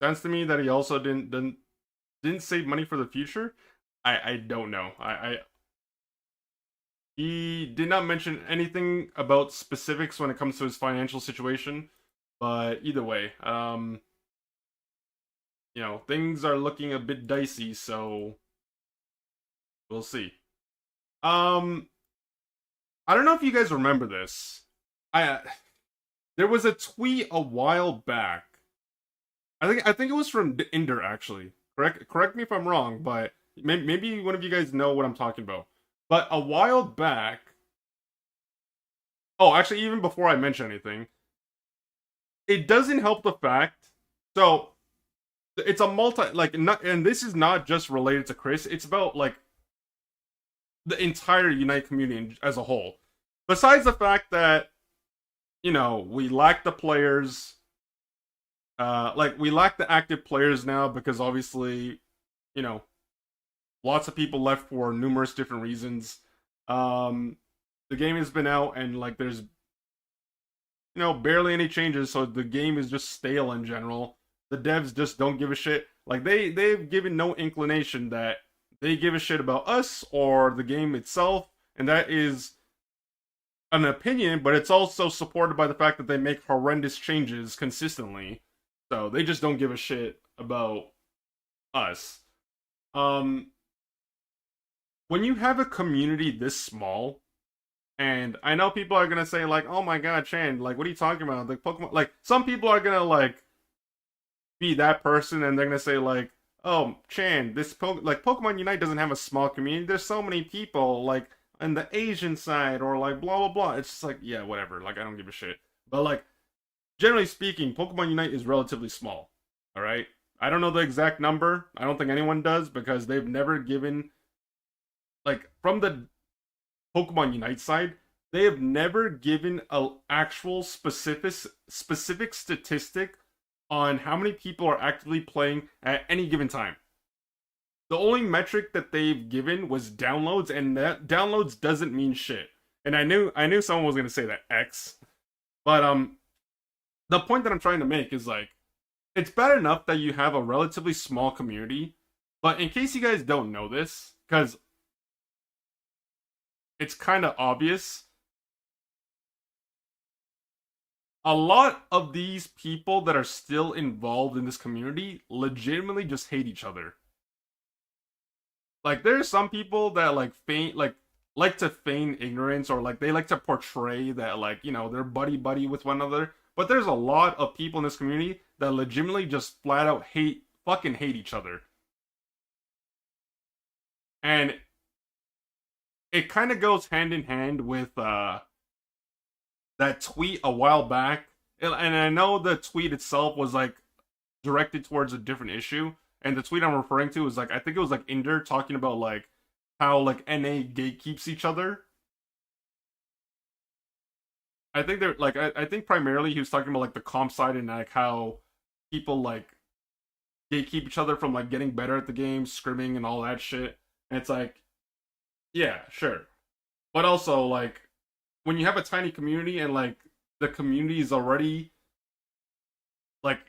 Sounds to me that he also didn't save money for the future. I don't know. He did not mention anything about specifics when it comes to his financial situation, but either way, things are looking a bit dicey, so we'll see. Um, I don't know if you guys remember this. I There was a tweet a while back. I think it was from Inder actually. Correct me if I'm wrong, but maybe one of you guys know what I'm talking about. But a while back, oh, actually, even before I mention anything, it doesn't help the fact. So it's a and this is not just related to Chris. It's about like the entire Unite community as a whole. Besides the fact that we lack the players, like we lack the active players now because obviously, you know, lots of people left for numerous different reasons. Um, the game has been out and like there's barely any changes, so the game is just stale in general. The devs just don't give a shit. Like they've given no inclination that they give a shit about us or the game itself, and that is an opinion, but it's also supported by the fact that they make horrendous changes consistently. So they just don't give a shit about us. Um when you have a community this small, and I know people are gonna say like, "Oh my God, Chan, like, what are you talking about?" Like Pokemon, like some people are gonna like be that person, and they're gonna say like, "Oh, Chan, like Pokemon Unite doesn't have a small community. There's so many people like on the Asian side or like blah blah blah." It's just like, yeah, whatever. Like I don't give a shit. But like generally speaking, Pokemon Unite is relatively small. All right. I don't know the exact number. I don't think anyone does because they've never given like from the Pokemon Unite side, they have never given a actual specific statistic on how many people are actively playing at any given time. The only metric that they've given was downloads, and that downloads doesn't mean shit. And I knew someone was gonna say that X, but the point that I'm trying to make is like it's bad enough that you have a relatively small community, but in case you guys don't know this, because it's kind of obvious, a lot of these people that are still involved in this community legitimately just hate each other. Like there's some people that like to feign ignorance, or like they like to portray that like they're buddy buddy with one another, but there's a lot of people in this community that legitimately just flat out fucking hate, each other. And it kind of goes hand in hand with that tweet a while back, and I know the tweet itself was like directed towards a different issue, and the tweet I'm referring to is like I think it was like Inder talking about like how like NA gatekeeps each other. I think they're like I think primarily he was talking about like the comp side and like how people like gatekeep each other from like getting better at the game, scrimming and all that shit. And it's like, yeah, sure. But also like when you have a tiny community and like the community is already like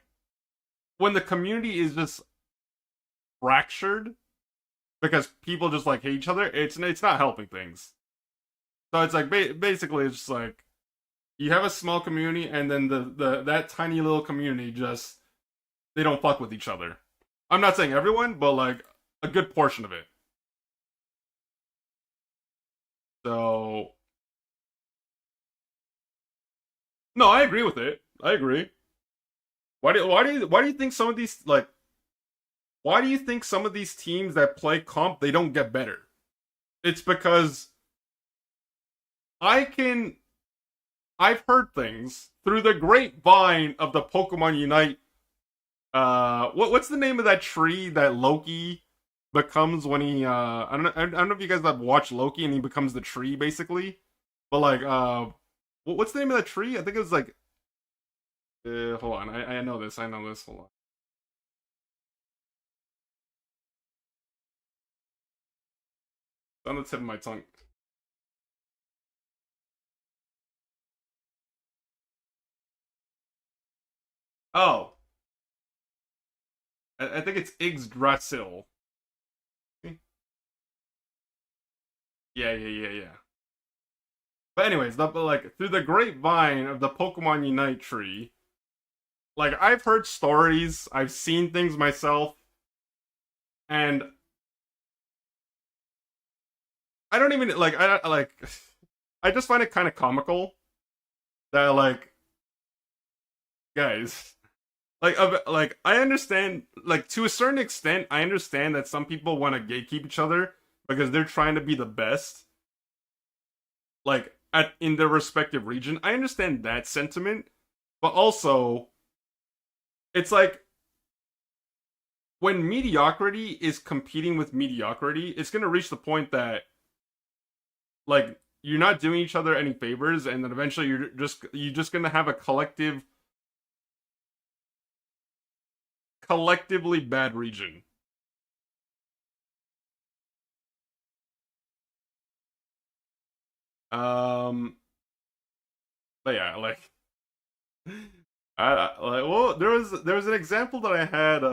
when the community is just fractured because people just like hate each other, it's not helping things. So it's like basically it's just like you have a small community and then the that tiny little community just they don't fuck with each other. I'm not saying everyone, but like a good portion of it. So no, I agree with it. I agree. Why do you think some of these like why do you think some of these teams that play comp they don't get better? It's because I can I've heard things through the grapevine of the Pokemon Unite. What's the name of that tree that Loki becomes when he? I don't know if you guys have watched Loki and he becomes the tree basically, but like what's the name of that tree? I think it was like. Hold on, I know this. I know this. Hold on. It's on the tip of my tongue. Oh, I think it's Yggdrasil. Yeah, yeah, yeah, yeah. But anyways, but like through the grapevine of the Pokemon Unite tree, like I've heard stories, I've seen things myself, and I don't even like I like I just find it kind of comical that like guys like I understand like to a certain extent I understand that some people want to gatekeep each other because they're trying to be the best like at in their respective region. I understand that sentiment, but also it's like when mediocrity is competing with mediocrity, it's going to reach the point that like you're not doing each other any favors and then eventually you're just going to have a collectively bad region. Um but yeah, like like well there was an example that I had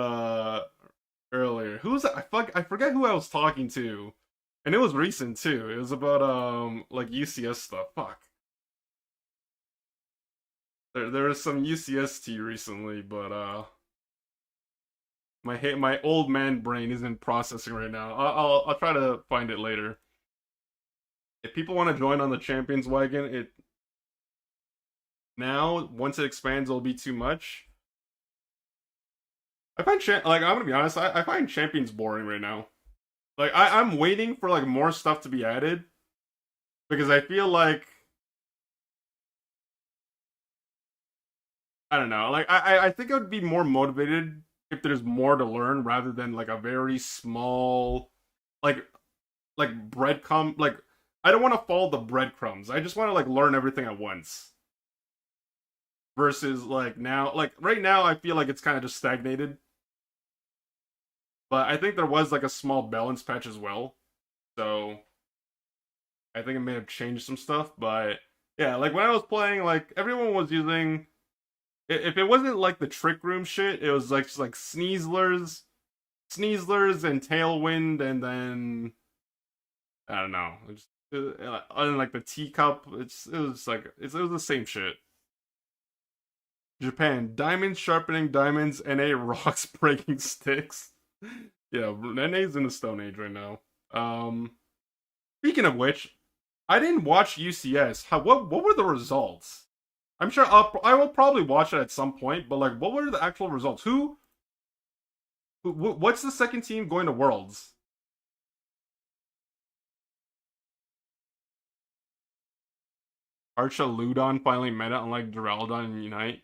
earlier. Who's I forget who I was talking to. And it was recent too. It was about like UCS stuff. Fuck. There was some UCS tea recently, but my old man brain isn't processing right now. I'll try to find it later. If people want to join on the champions wagon, it now once it expands, it'll be too much. I find like I'm gonna be honest, I find champions boring right now. Like I'm waiting for like more stuff to be added because I feel like I don't know. Like I think I would be more motivated if there's more to learn rather than like a very small like breadcrumb like I don't want to follow the breadcrumbs. I just want to like learn everything at once. Versus like now like right now I feel like it's kind of just stagnated. But I think there was like a small balance patch as well. So I think it may have changed some stuff, but yeah, like when I was playing like everyone was using if it wasn't like the trick room shit, it was like just like Sneaslers and Tailwind, and then I don't know, and like the teacup. It was like it was the same shit. Japan, diamonds sharpening diamonds, NA rocks breaking sticks. Yeah, NA's in the Stone Age right now. Speaking of which, I didn't watch UCS. What were the results? I'm sure I will probably watch it at some point, but like, what were the actual results? What's the second team going to Worlds? Archaludon finally meta, unlike Duraludon and Unite.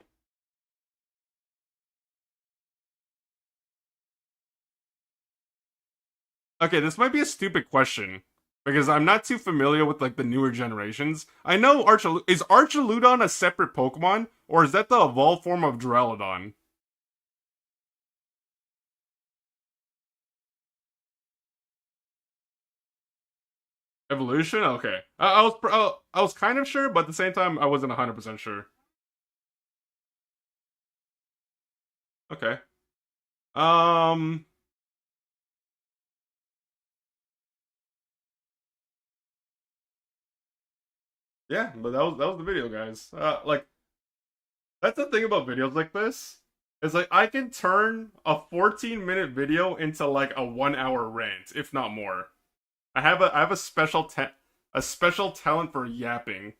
Okay, this might be a stupid question because I'm not too familiar with like the newer generations. I know is Archaludon a separate Pokemon, or is that the evolved form of Duraludon? Evolution? Okay. I was kind of sure, but at the same time, I wasn't 100% sure. Okay. Um. Yeah, but that was the video, guys. Like that's the thing about videos like this. Is like I can turn a 14-minute video into like a 1 hour rant, if not more. I have a a special talent for yapping,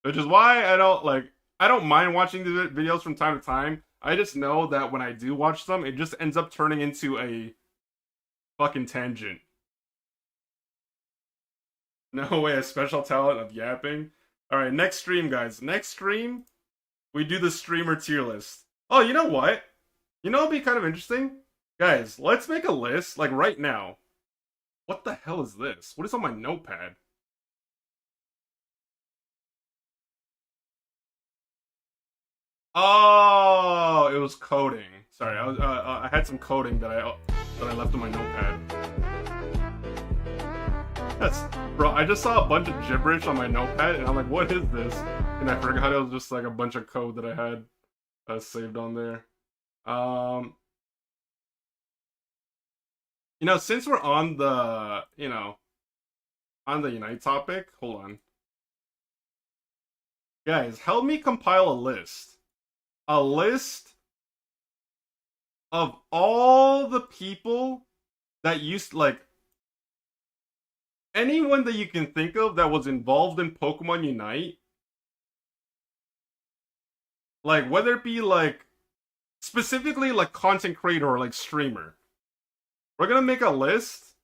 which is why I don't mind watching the videos from time to time. I just know that when I do watch them, it just ends up turning into a fucking tangent. No way, a special talent of yapping. All right, next stream, guys. Next stream, we do the streamer tier list. Oh, you know what? You know, it'd be kind of interesting, guys. Let's make a list like right now. What the hell is this? What is on my notepad? Oh, it was coding. Sorry, I had some coding that I left on my notepad. That's bro. I just saw a bunch of gibberish on my notepad, and I'm like, "What is this?" And I forgot it was just like a bunch of code that I had saved on there. Um, since we're on the on the Unite topic, hold on, guys, help me compile a list of all the people that used like anyone that you can think of that was involved in Pokemon Unite, like whether it be like specifically like content creator or like streamer. We're gonna make a list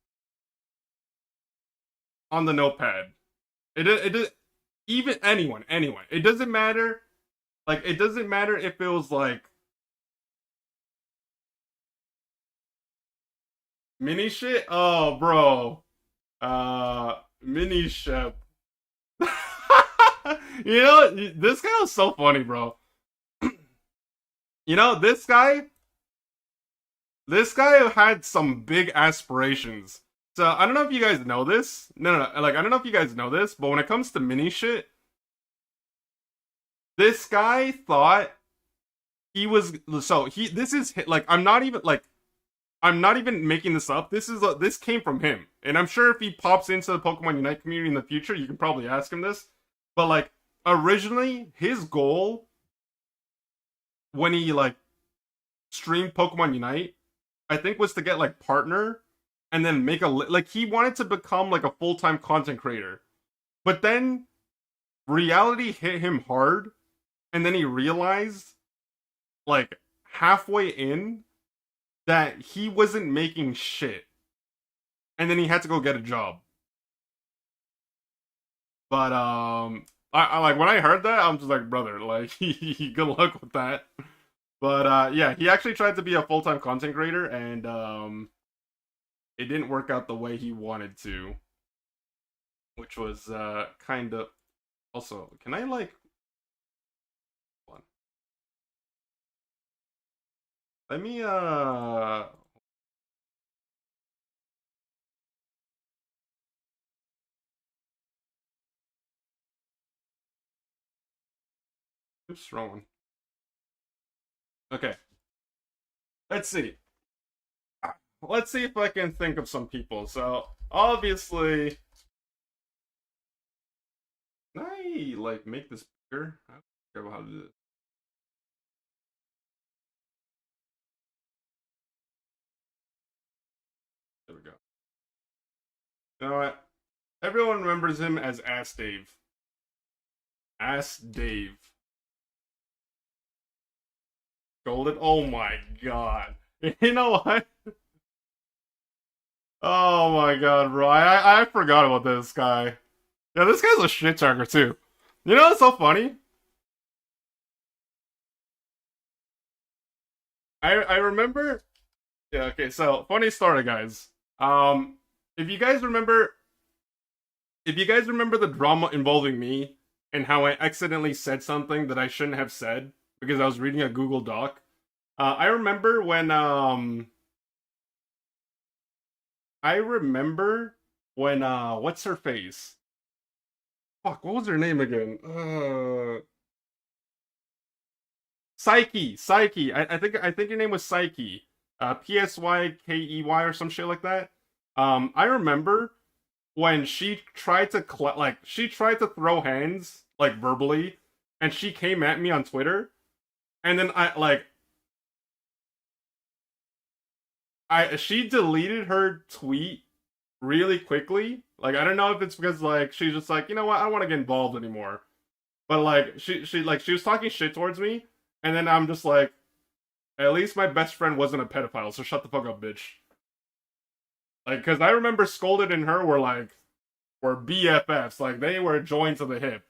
on the notepad. It even anyone. It doesn't matter. Like it doesn't matter if it was like mini shit. Oh, bro. Mini Shep. This guy was so funny, bro. This guy had some big aspirations. So I don't know if you guys know this. No. Like I don't know if you guys know this, but when it comes to mini shit, this guy thought he was so he. This is like I'm not even making this up. This came from him, and I'm sure if he pops into the Pokemon Unite community in the future, you can probably ask him this. But like originally, his goal when he like streamed Pokemon Unite, I think was to get like partner and then make like he wanted to become like a full-time content creator. But then reality hit him hard, and then he realized like halfway in that he wasn't making shit. And then he had to go get a job. But I like when I heard that, I'm just like, brother, like good luck with that. But yeah, he actually tried to be a full-time content creator, and it didn't work out the way he wanted to. Which was kind of also, can I like hold on. Let me oops, wrong one. Okay. Let's see. Let's see if I can think of some people. So obviously, can I like make this bigger? I don't care how to do this. There we go. You know what? Everyone remembers him as Ass Dave. Ass Dave. Golden. Oh my god. You know what? Oh my god, bro. I forgot about this guy. Yeah, this guy's a shit talker too. You know what's so funny? I remember. Yeah. Okay. So funny story, guys. Um, if you guys remember, if you guys remember the drama involving me and how I accidentally said something that I shouldn't have said because I was reading a Google Doc. I remember when I remember when what's her face? Fuck, what was her name again? Psyche. I think her name was Psyche. Psykey or some shit like that. I remember when she tried to she tried to throw hands like verbally, and she came at me on Twitter, and then I she deleted her tweet really quickly. Like I don't know if it's because like she's just like, you know what, I don't want to get involved anymore. But like she was talking shit towards me, and then I'm just like, at least my best friend wasn't a pedophile, so shut the fuck up, bitch. Like, cause I remember Scolded and her were BFFs, like they were joined to the hip.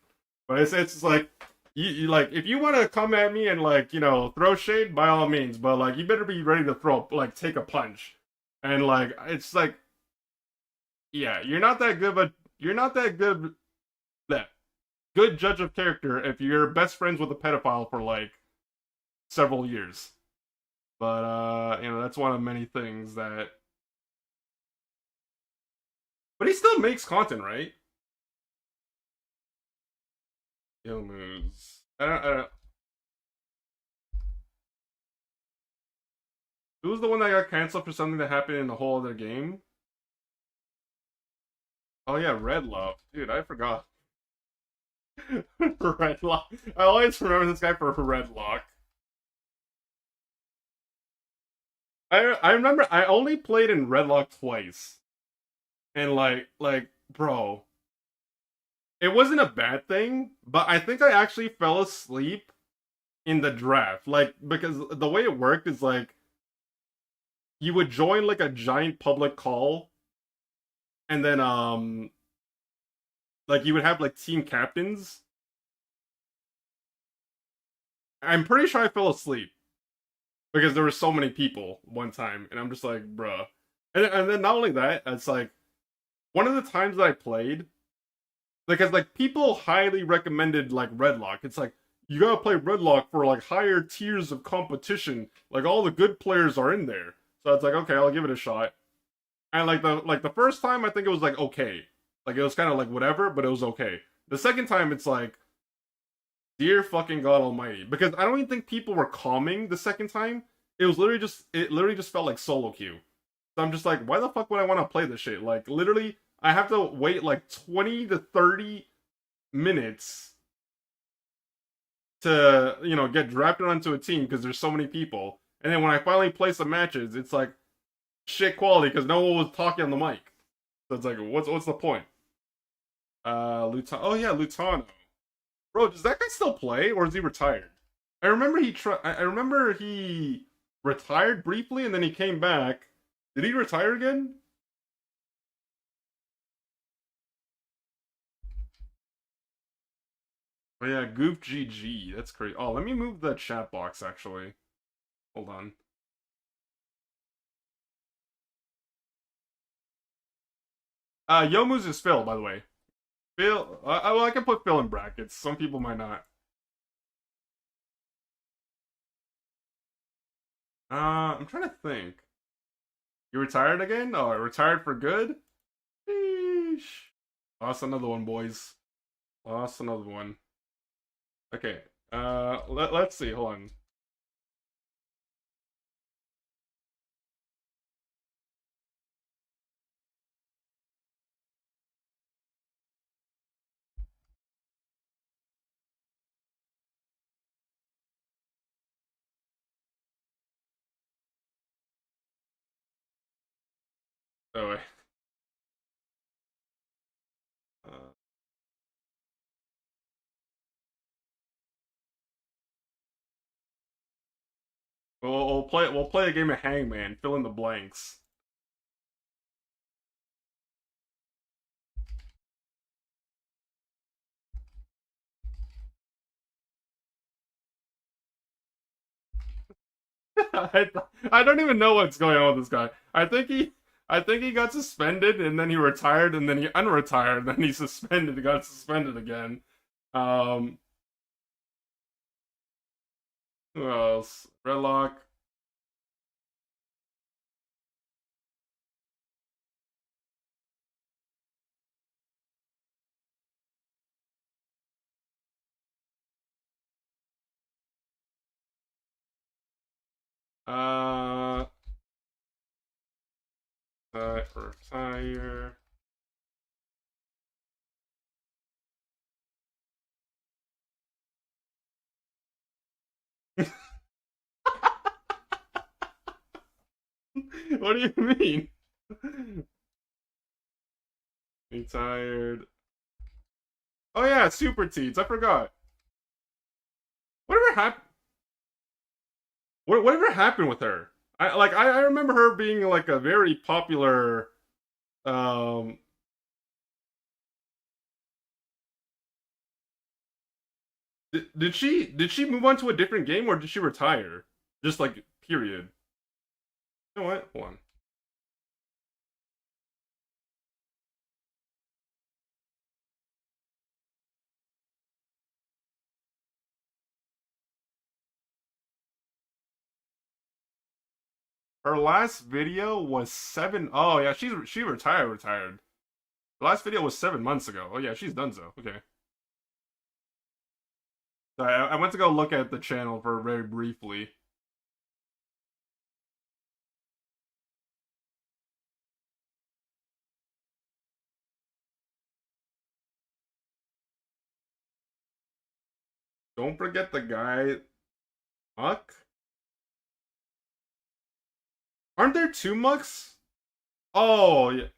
But it's like you like if you want to come at me and like throw shade by all means, but like you better be ready to take a punch. And like it's like yeah, you're not that good that good judge of character if you're best friends with a pedophile for like several years. But that's one of many things that. But he still makes content, right? Yo moves. Who's the one that got canceled for something that happened in the whole other game? Oh yeah, Red Love. Dude, I forgot. Redlock. I always remember this guy for Redlock. I remember I only played in Redlock twice. And bro, it wasn't a bad thing, but I think I actually fell asleep in the draft. Like because the way it worked is like you would join like a giant public call and then like you would have like team captains. I'm pretty sure I fell asleep because there were so many people one time, and I'm just like, bruh. And then not only that, it's like one of the times that I played, because like people highly recommended like Redlock. It's like you gotta play Redlock for like higher tiers of competition. Like all the good players are in there. So it's like okay, I'll give it a shot. And like the first time, I think it was like okay, like it was kind of like whatever, but it was okay. The second time, it's like dear fucking God Almighty, because I don't even think people were calming the second time. It literally just felt like solo queue. So I'm just like, why the fuck would I want to play this shit? Like literally, I have to wait like 20 to 30 minutes to get drafted onto a team because there's so many people. And then when I finally play some matches, it's like shit quality because no one was talking on the mic. So it's like, what's the point? Luton. Oh yeah, Lutano. Bro, does that guy still play or is he retired? I remember he retired briefly and then he came back. Did he retire again? Oh yeah, Goof GG. That's crazy. Oh, let me move the chat box actually. Hold on. Yomu's is Phil, by the way. Phil. Well, I can put Phil in brackets. Some people might not. I'm trying to think. You retired again? Oh, retired for good? Sheesh. Lost another one, boys. Lost another one. Okay. Let's see. Hold on. Oh wait. Uh, we'll play a game of Hangman. Fill in the blanks. I don't even know what's going on with this guy. I think he got suspended and then he retired and then he unretired, then he suspended and got suspended again. Um, who else? Redlock. Uh, retire. What do you mean? Retired. Oh yeah, Super Teats. I forgot. Whatever happened? Whatever happened with her? I remember her being like a very popular. Um, did she move on to a different game or did she retire? Just like period. You know what? Hold on. Her last video was seven. Oh yeah, she retired. The last video was 7 months ago. Oh yeah, she's done so. Okay. So I went to go look at the channel for very briefly. Don't forget the guy Muck. Aren't there two Mucks? Oh yeah.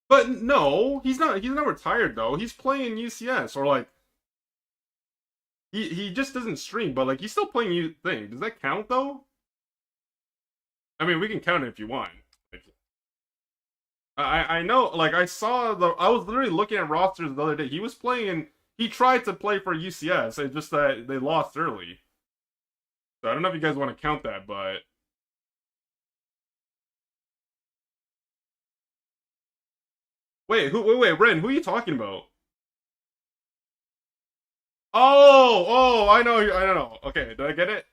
But no, he's not retired though. He's playing UCS or like he just doesn't stream, but like he's still playing you thing. Does that count though? I mean, we can count it if you want. Like, I know, like I was literally looking at rosters the other day. He was playing. He tried to play for UCS. It's just that they lost early. So I don't know if you guys want to count that, but wait, Ren, who are you talking about? I know, I don't know. Okay, did I get it?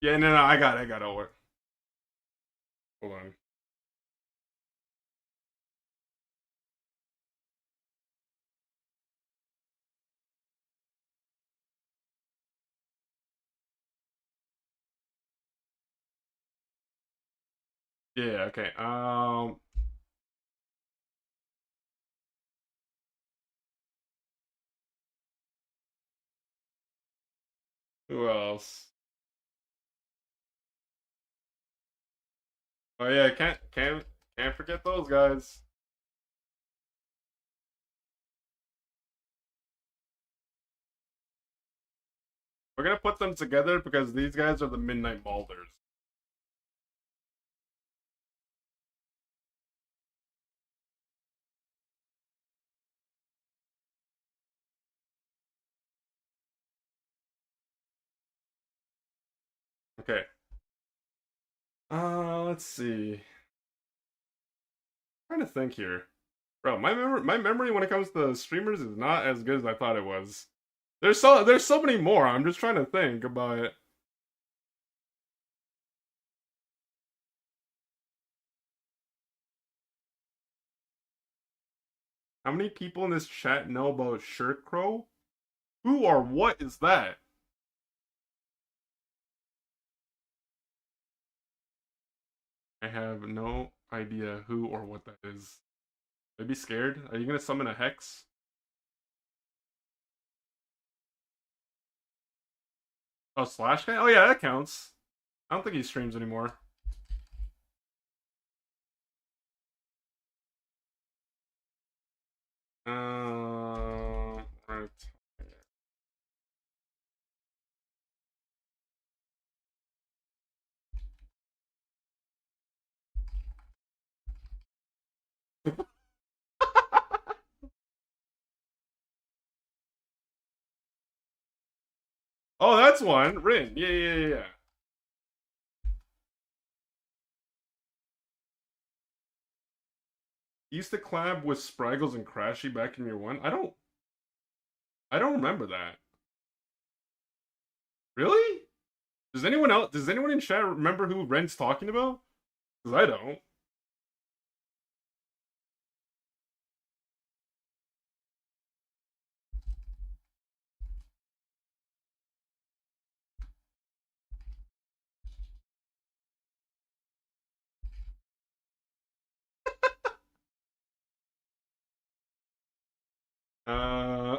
Yeah, no, I got it. Hold on. Yeah, okay. Who else? Oh yeah, can't forget those guys. We're gonna put them together because these guys are the Midnight Balders. Okay. Let's see. I'm trying to think here. Bro, my memory when it comes to streamers is not as good as I thought it was. There's so many more. I'm just trying to think about it. How many people in this chat know about Shirt Crow? Who or what is that? I have no idea who or what that is. Maybe scared? Are you gonna summon a hex? Oh, Slash guy? Oh yeah, that counts. I don't think he streams anymore. Right. Oh, that's one. Rin. Yeah, yeah, yeah, yeah. Used to collab with Spraggles and Crashy back in year one. I don't remember that. Really? Does anyone else? Does anyone in chat remember who Ren's talking about? Because I don't.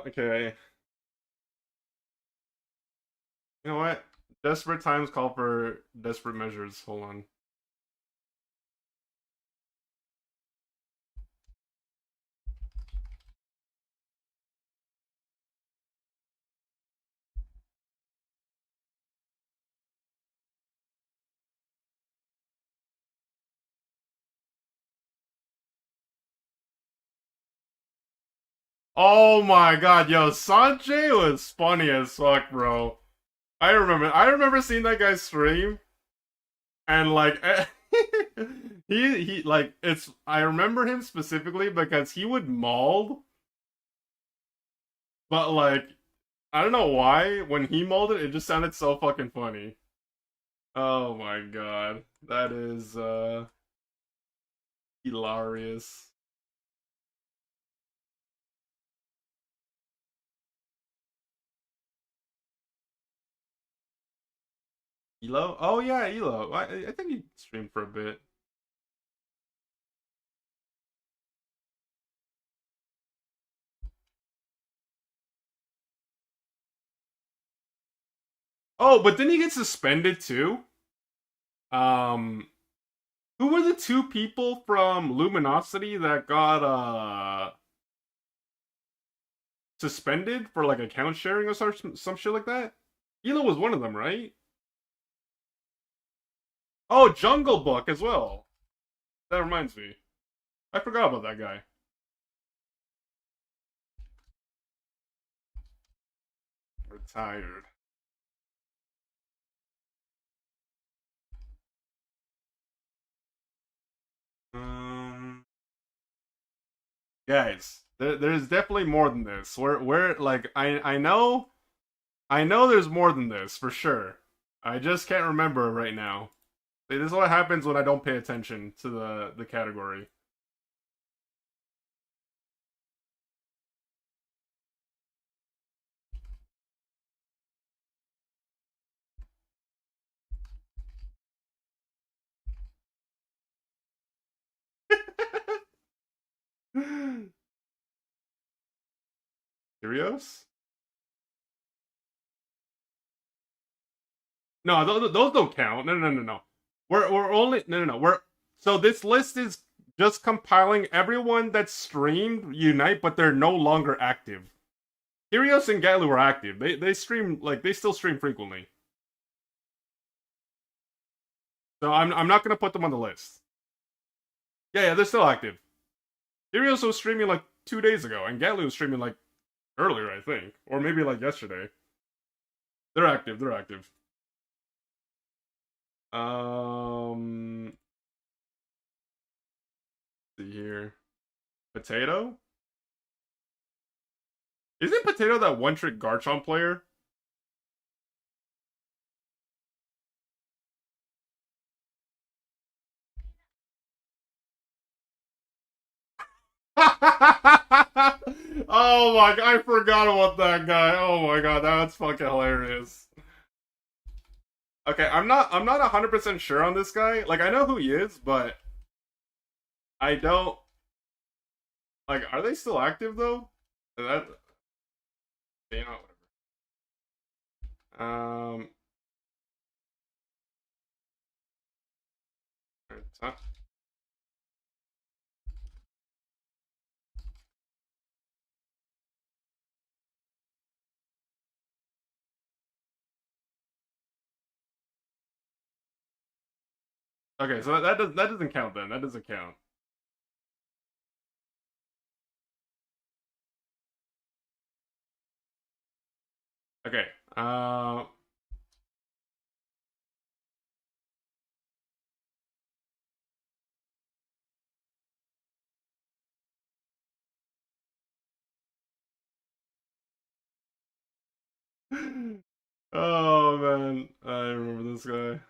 Okay. You know what? Desperate times call for desperate measures. Hold on. Oh my god, yo, Sanjay was funny as fuck, bro. I remember seeing that guy stream and like he like it's I remember him specifically because he would maul, but like I don't know why when he mauled it just sounded so fucking funny. Oh my god. That is hilarious. Elo? Oh yeah, Elo. I think he streamed for a bit. Oh, but didn't he get suspended too? Um, who were the two people from Luminosity that got suspended for like account sharing or some shit like that? Elo was one of them, right? Oh, Jungle Book as well. That reminds me. I forgot about that guy. Retired. Um, guys, there's definitely more than this. We're like I know there's more than this for sure. I just can't remember right now. This is what happens when I don't pay attention to the category. Curios? No, those don't count. No, no, no, no. We're only no. We're so this list is just compiling everyone that streamed Unite, but they're no longer active. Curios and Gatlu are active. They stream like they still stream frequently. So I'm not gonna put them on the list. Yeah, they're still active. Curios was streaming like 2 days ago, and Gatlu was streaming like earlier, I think, or maybe like yesterday. They're active. They're active. Um, let's see here. Potato? Isn't Potato that one trick Garchomp player? Oh my god, I forgot about that guy. Oh my god, that's fucking hilarious. Okay, I'm not 100% sure on this guy. Like I know who he is, but I don't like are they still active though? That you know whatever. Okay, so that doesn't count then. That doesn't count. Okay. Oh man, I remember this guy.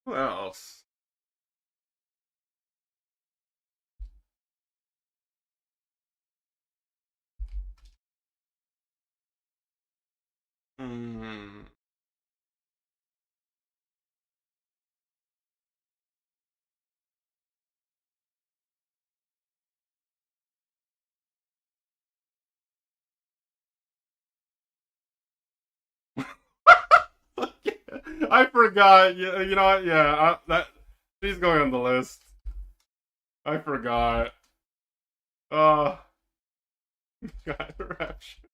What else? Hmm. I forgot. You know what? Yeah, that she's going on the list. I forgot. Oh, God, Rapture.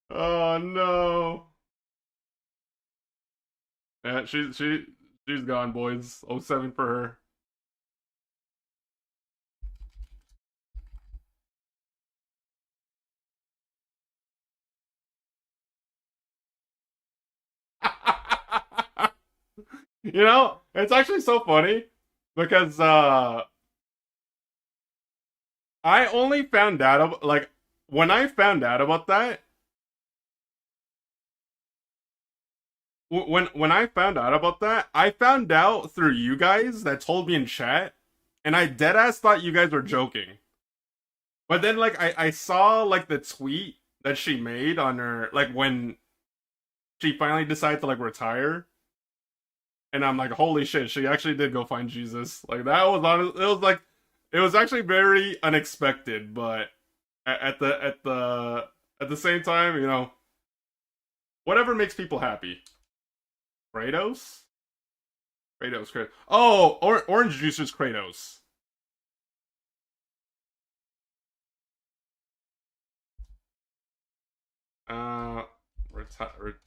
Oh no. Yeah, she's gone, boys. Oh 07 for her. You know, it's actually so funny because I only found out about, like, when I found out about that, when I found out about that, I found out through you guys that told me in chat, and I dead ass thought you guys were joking. But then like I saw like the tweet that she made on her, like when she finally decided to like retire, and I'm like, holy shit, she actually did go find Jesus. Like that was honest. It was like it was actually very unexpected, but at the same time, you know, whatever makes people happy. Kratos, Kratos. Oh, orange juice is Kratos. Uh, retire.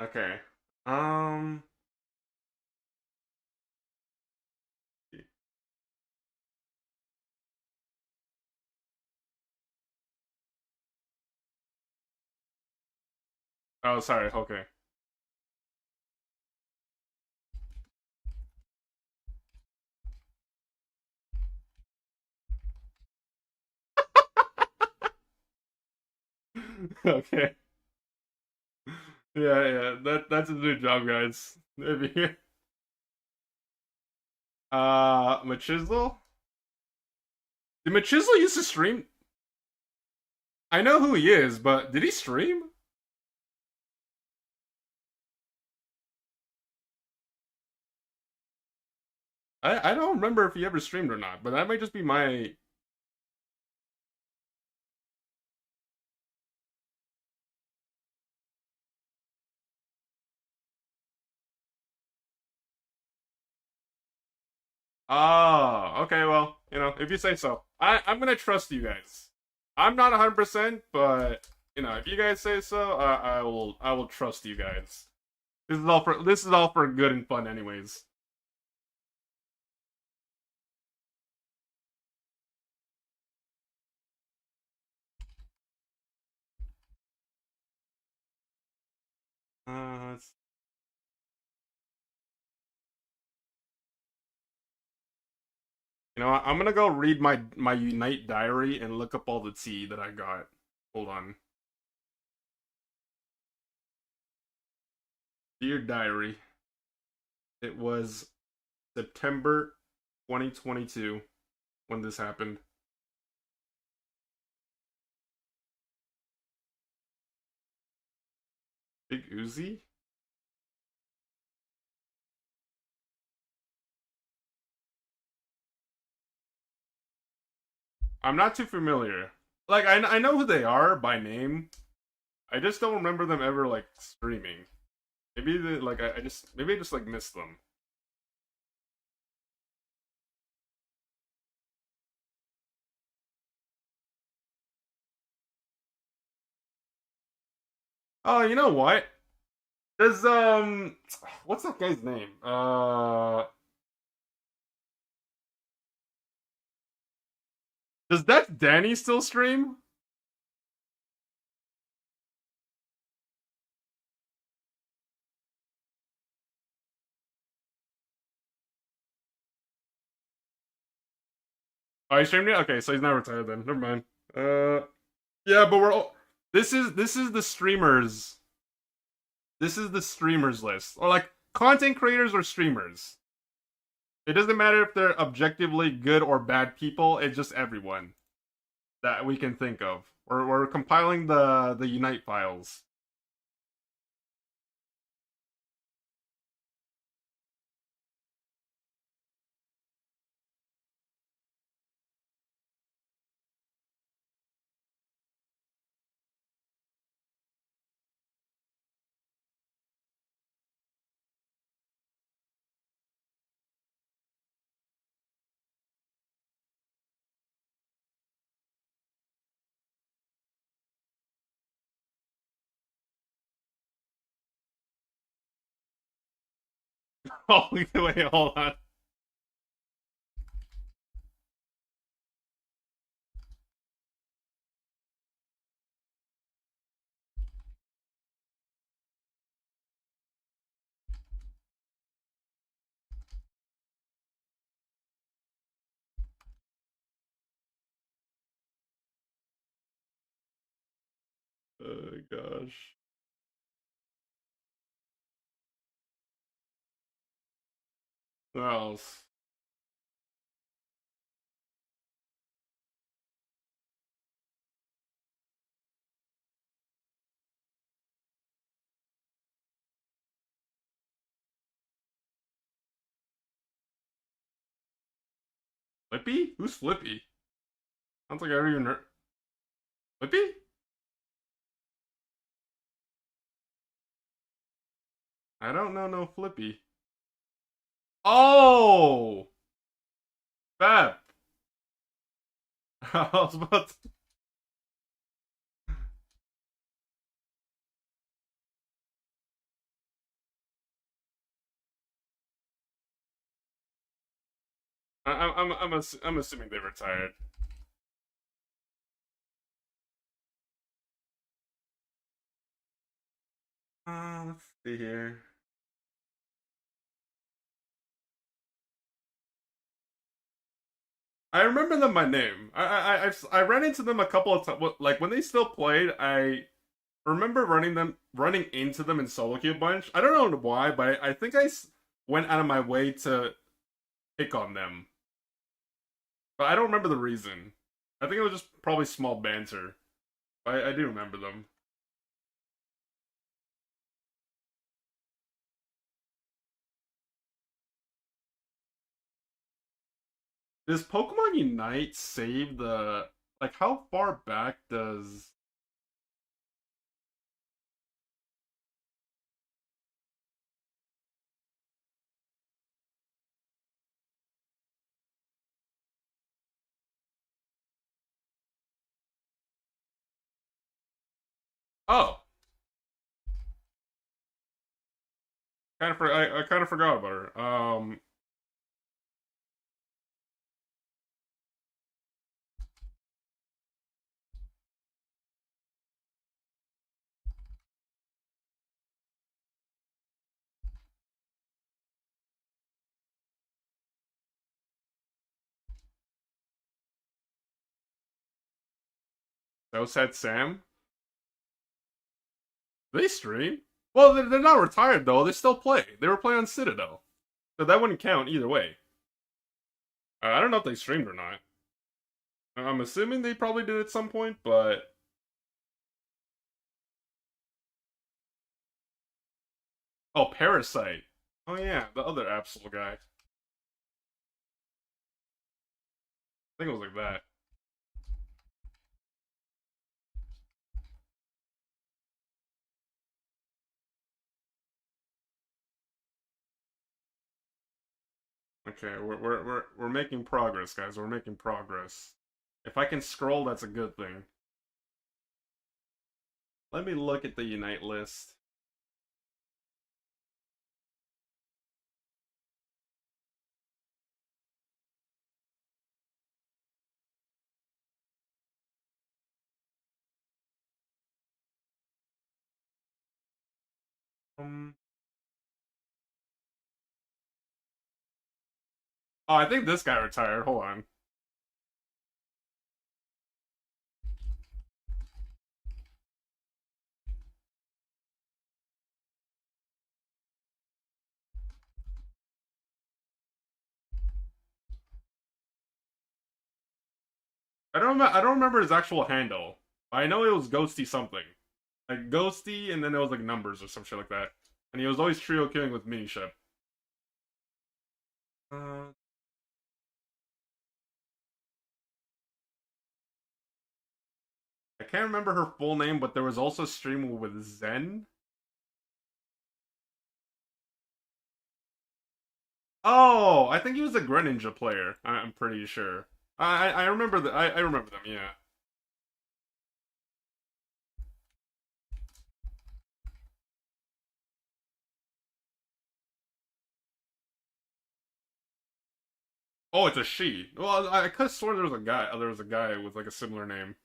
Okay. Um. Oh, sorry. Okay. Okay. Yeah, yeah. That's a new job, guys. Maybe. Machisel. Did Machisel used to stream? I know who he is, but did he stream? I don't remember if he ever streamed or not, but that might just be my. Oh, okay. Well, you know, if you say so, I'm gonna trust you guys. I'm not 100%, but you know, if you guys say so, I will trust you guys. This is all for good and fun, anyways. Let's You know what? I'm gonna go read my Unite diary and look up all the tea that I got. Hold on. Dear diary, it was September 2022 when this happened. Big Uzi? I'm not too familiar. Like I know who they are by name. I just don't remember them ever like streaming. Maybe like I just maybe I just like missed them. Oh, you know what? Does what's that guy's name? Does that Danny still stream? Oh, he streamed it. Okay, so he's not retired then. Never mind. Yeah, but we're all. This is the streamers. This is the streamers list, or like content creators or streamers. It doesn't matter if they're objectively good or bad people. It's just everyone that we can think of. We're compiling the Unite files. Oh, wait, hold on. Oh gosh. What else? Flippy? Who's Flippy? Sounds like I don't even heard. Flippy? I don't know no Flippy. Oh! Fab. I was about to... I'm assuming they retired. Let's see here. I remember them by name. I ran into them a couple of times. Like when they still played, I remember running into them in solo queue a bunch. I don't know why, but I think went out of my way to pick on them. But I don't remember the reason. I think it was just probably small banter. I do remember them. Does Pokemon Unite save the like how far back does Oh, I kind of forgot about her. Southside Sam? They stream? Well, they're not retired though. They still play. They were playing on Citadel, so that wouldn't count either way. I don't know if they streamed or not. I'm assuming they probably did at some point, but oh, Parasite. Oh yeah, the other Absol guy. I think it was like that. Okay, we're making progress, guys. We're making progress. If I can scroll, that's a good thing. Let me look at the Unite list. Um, oh, I think this guy retired. Hold on. I don't remember his actual handle. I know it was Ghosty something. Like Ghosty, and then it was like numbers or some shit like that. And he was always trio killing with mini ship. Uh, I can't remember her full name, but there was also a stream with Zen. Oh, I think he was a Greninja player. I'm pretty sure. I remember I remember them. Yeah. Oh, it's a she. Well, I could have sworn there was a guy. There was a guy with like a similar name.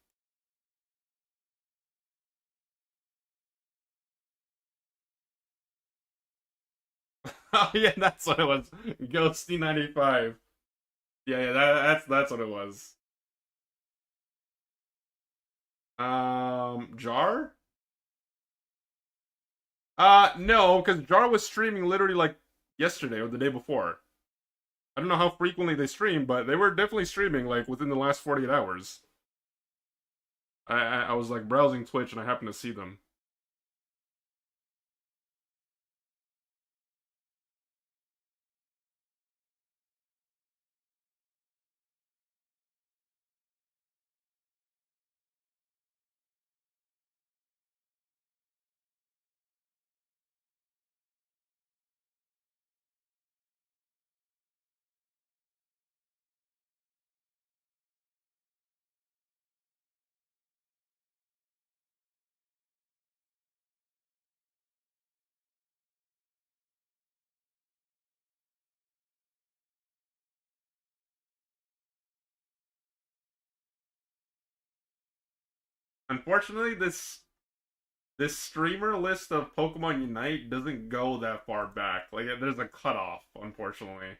Oh yeah, that's what it was. Ghosty 95. Yeah, yeah, that's what it was. Jar? No, because Jar was streaming literally like yesterday or the day before. I don't know how frequently they stream, but they were definitely streaming like within the last 48 hours. I was like browsing Twitch and I happened to see them. Unfortunately, this streamer list of Pokemon Unite doesn't go that far back. Like there's a cutoff, unfortunately.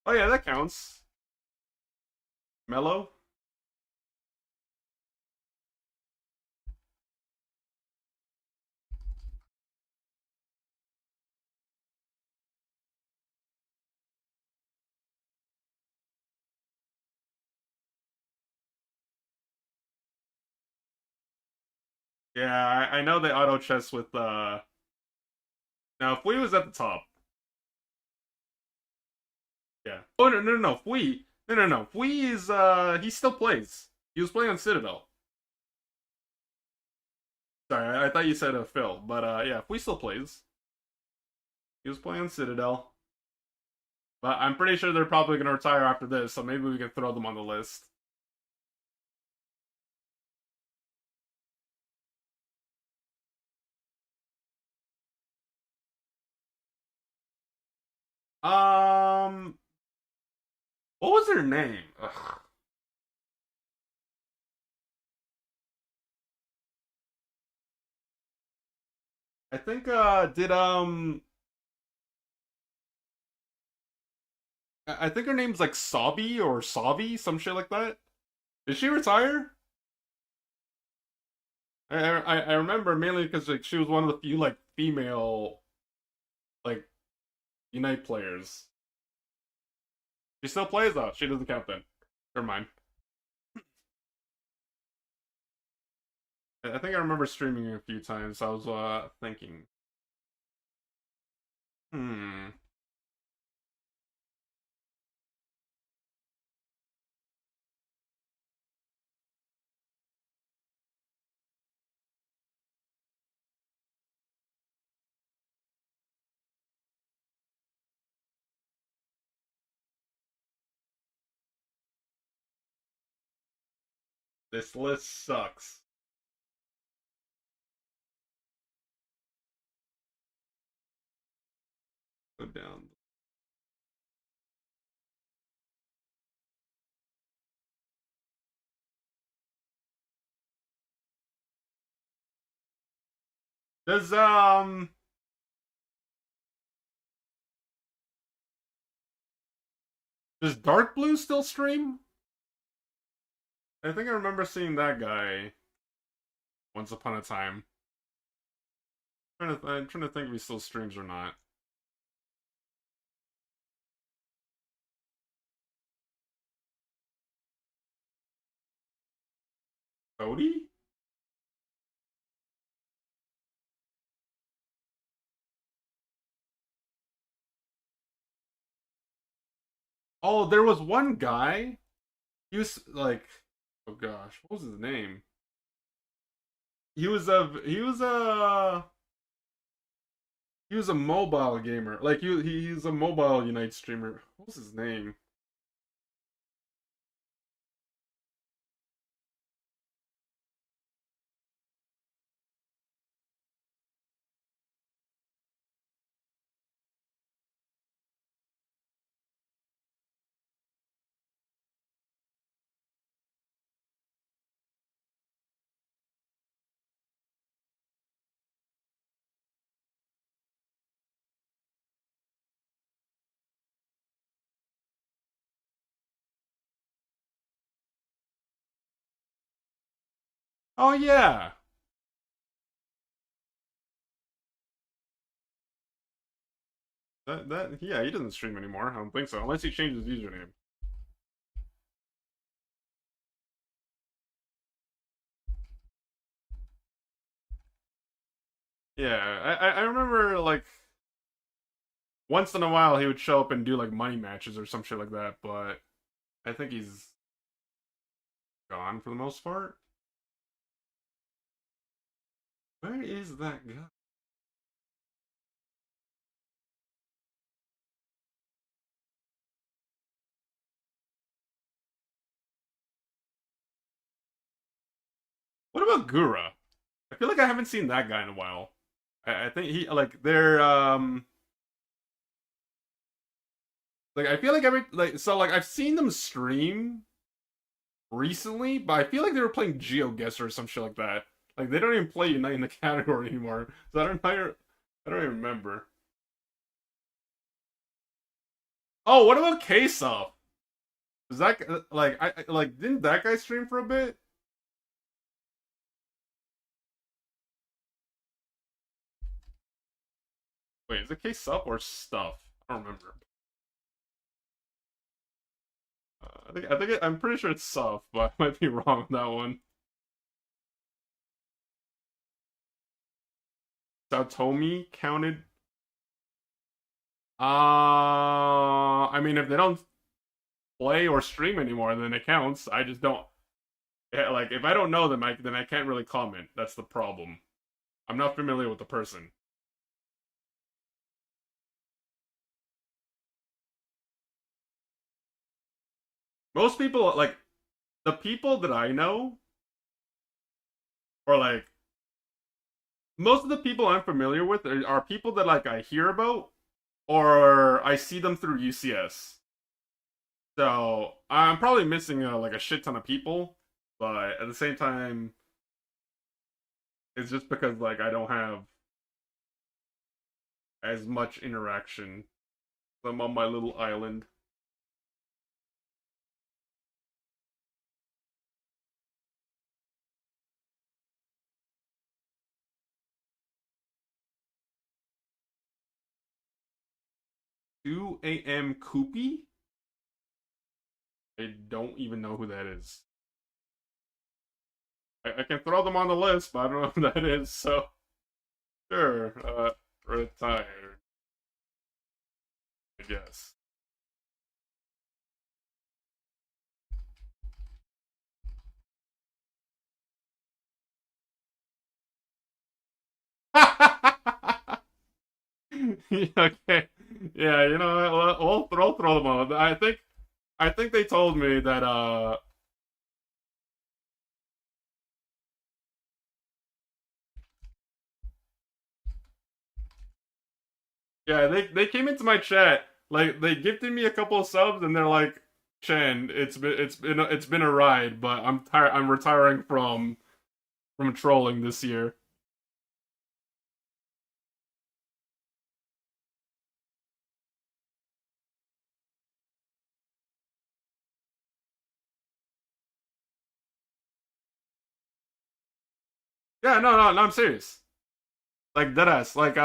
Oh yeah, that counts. Mellow? Yeah, I know they auto chess with now if we was at the top. Yeah. Oh no. Fui. No. Fui is he still plays. He was playing on Citadel. Sorry, I thought you said Phil, but yeah, Fui still plays. He was playing on Citadel. But I'm pretty sure they're probably gonna retire after this, so maybe we can throw them on the list. Um what was their name? Ugh. I think did I think her name's like Sabi or Savi, some shit like that. Did she retire? I remember mainly because like she was one of the few like female like Unite players. She still plays though. She doesn't count then. Never mind. I think I remember streaming a few times. So I was thinking, hmm. This list sucks. Go down. Does does Dark Blue still stream? I think I remember seeing that guy once upon a time. I'm trying to think if he still streams or not. Cody? Oh, there was one guy. He was like, oh gosh, what was his name? He was a mobile gamer. Like he's a mobile Unite streamer. What was his name? Oh yeah. That yeah, he doesn't stream anymore. I don't think so, unless he changes his username. Yeah, I remember like once in a while he would show up and do like money matches or some shit like that, but I think he's gone for the most part. Where is that guy? What about Gura? I feel like I haven't seen that guy in a while. I think he like they're. I feel like I've seen them stream recently, but I feel like they were playing GeoGuessr or some shit like that. Like they don't even play Unite in the category anymore. So I don't even remember. Oh, what about K-Sop? Is that like like didn't that guy stream for a bit? Wait, is it K-Sup or Stuff? I don't remember. I'm pretty sure it's Suff, but I might be wrong on that one. Sautomi counted. I mean, if they don't play or stream anymore, then it counts. I just don't. Yeah, like, if I don't know them, then I can't really comment. That's the problem. I'm not familiar with the person. Most people, like, the people that I know, or like, most of the people I'm familiar with are people that, like, I hear about, or I see them through UCS. So, I'm probably missing, like, a shit ton of people, but at the same time, it's just because, like, I don't have as much interaction. I'm on my little island. 2 a.m. Koopy? I don't even know who that is. I can throw them on the list, but I don't know who that is, so. Sure, retired. I guess. Okay. Yeah, you know, we'll throw them on. I think they told me that Yeah, they came into my chat, like they gifted me a couple of subs, and they're like, "Chen, it's been a ride, but I'm tired. I'm retiring from trolling this year." Yeah, no, I'm serious. Like deadass. Like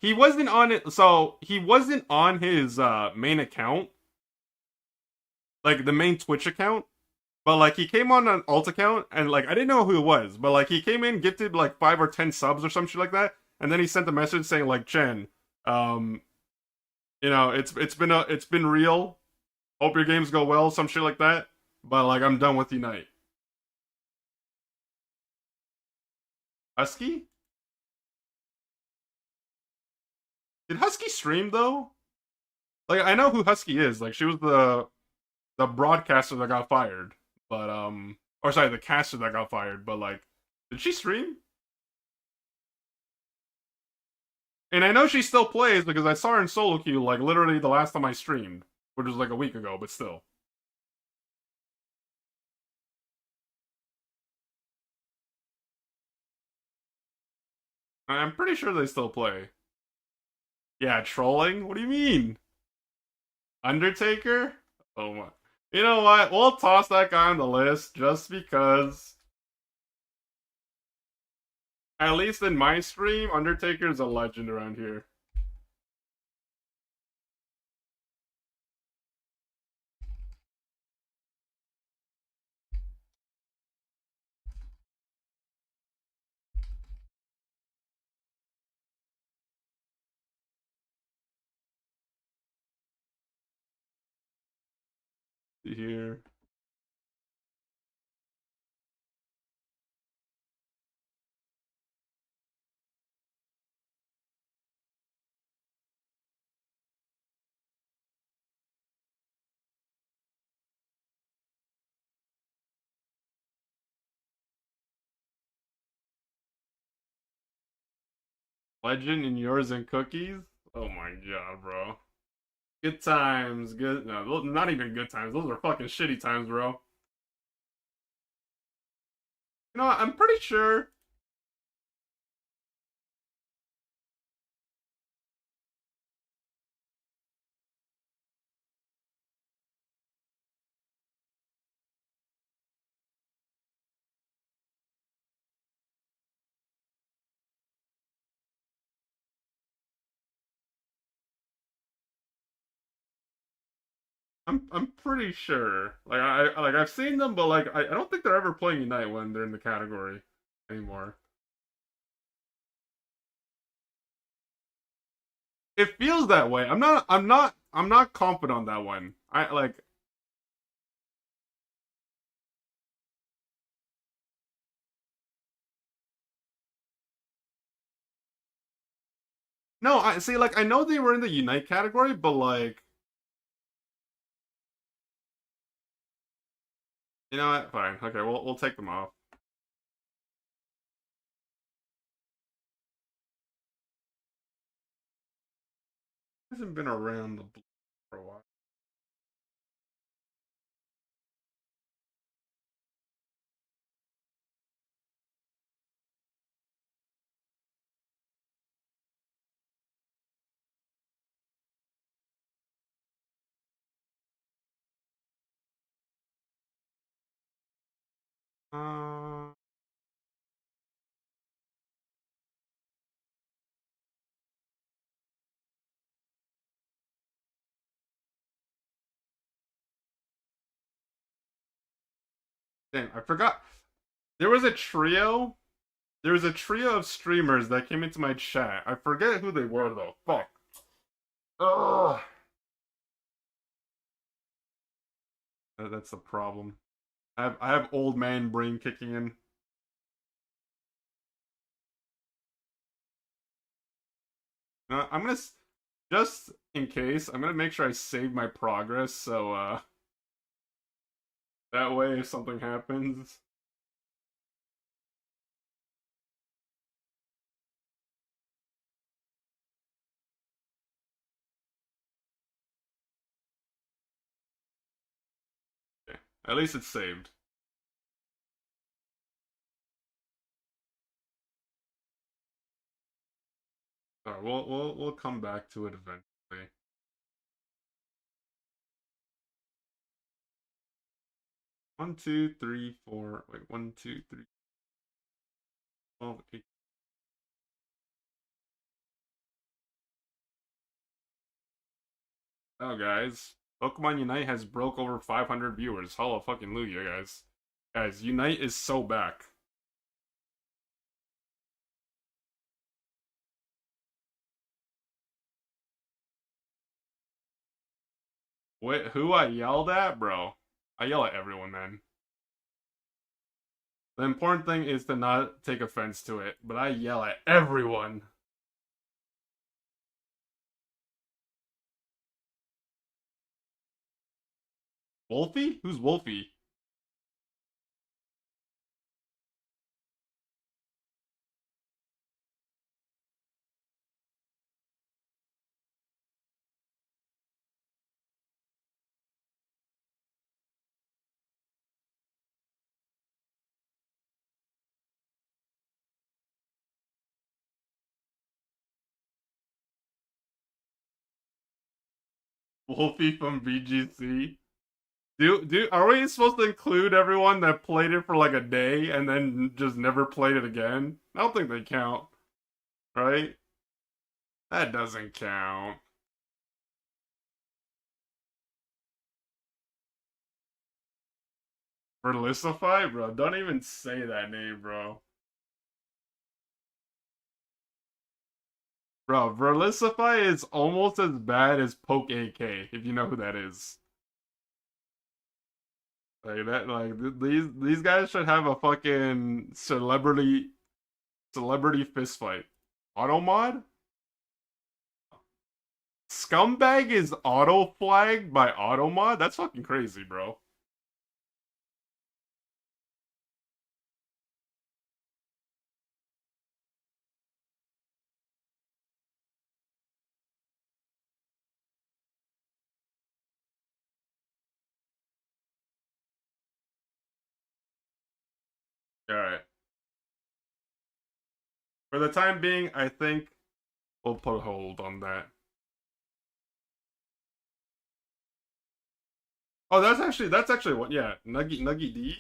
he wasn't on it. So he wasn't on his main account, like the main Twitch account. But like he came on an alt account, and like I didn't know who it was, but like he came in, gifted like 5 or 10 subs or some shit like that, and then he sent a message saying like, "Chen, um, it's been real. Hope your games go well, some shit like that. But like I'm done with Unite." Husky? Did Husky stream though? Like I know who Husky is. Like she was the broadcaster that got fired, but or sorry, the caster that got fired. But like, did she stream? And I know she still plays because I saw her in solo queue like literally the last time I streamed, which was like a week ago, but still. I'm pretty sure they still play. Yeah, trolling? What do you mean? Undertaker? Oh my. You know what? We'll toss that guy on the list just because, at least in my stream, Undertaker's a legend around here. Here. Legend in yours and cookies? Oh my god, bro. Good times, good. No, not even good times. Those are fucking shitty times, bro. You know what? I'm pretty sure. I'm pretty sure. Like I've seen them, but like I don't think they're ever playing Unite when they're in the category anymore. It feels that way. I'm not confident on that one. I like no, I see like I know they were in the Unite category, but like you know what? Fine. Okay, we'll take them off. Hasn't been around the block for a while. Uh, Damn, I forgot. There was a trio. There was a trio of streamers that came into my chat. I forget who they were though. Fuck. Ugh. That's the problem. I have old man brain kicking in. I'm gonna just in case. I'm gonna make sure I save my progress so that way if something happens. At least it's saved. Alright, we'll come back to it eventually. One, two, three, four. Wait, one, two, three. 12, 8. Oh, guys, Pokemon Unite has broke over 500 viewers. Halla fucking Lugia, guys. Guys, Unite is so back. Wait, who I yelled at, bro? I yell at everyone, man. The important thing is to not take offense to it, but I yell at everyone. Wolfie? Who's Wolfie? Wolfie from VGC? Are we supposed to include everyone that played it for like a day and then just never played it again? I don't think they count, right? That doesn't count. Verlisify, bro. Don't even say that name, bro. Bro, Verlisify is almost as bad as Poke AK, if you know who that is. Like that, these guys should have a fucking celebrity fist fight. Automod? Scumbag is auto flagged by Automod? That's fucking crazy, bro. Alright. For the time being, I think we'll put a hold on that. Oh, that's actually what, yeah, Nuggy D.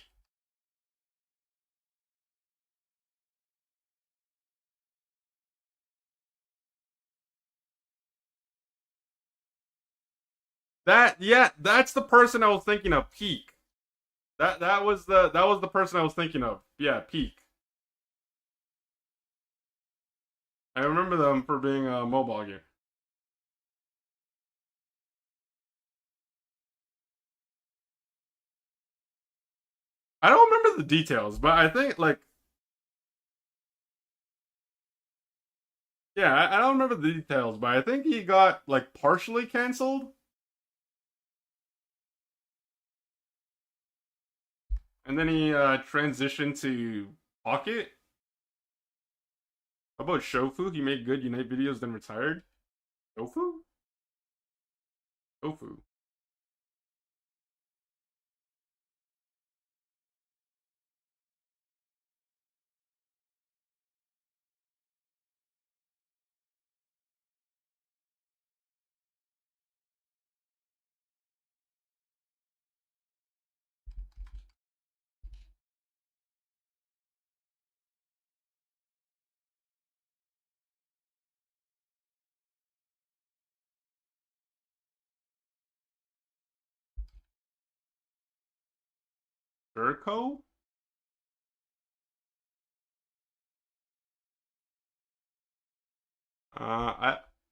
Yeah, that's the person I was thinking of, Peak. That was the person I was thinking of. Yeah, Peak. I remember them for being a mobile game. I don't remember the details, but I think like yeah, I don't remember the details, but I think he got like partially canceled, and then he transitioned to Pocket. How about Shofu? He made good Unite videos, then retired. Shofu? Shofu. Urko?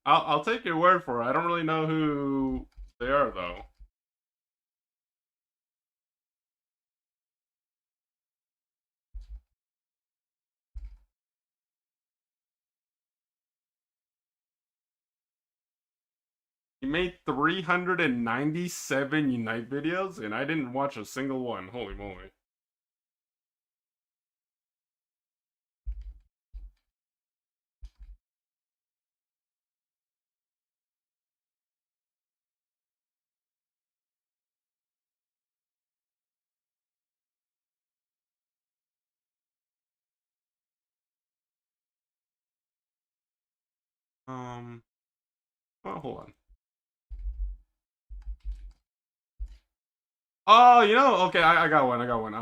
I'll take your word for it. I don't really know who they are though. He made 397 Unite videos, and I didn't watch a single one. Holy moly. Um. Oh, hold on. Oh, okay, I got one. I got one.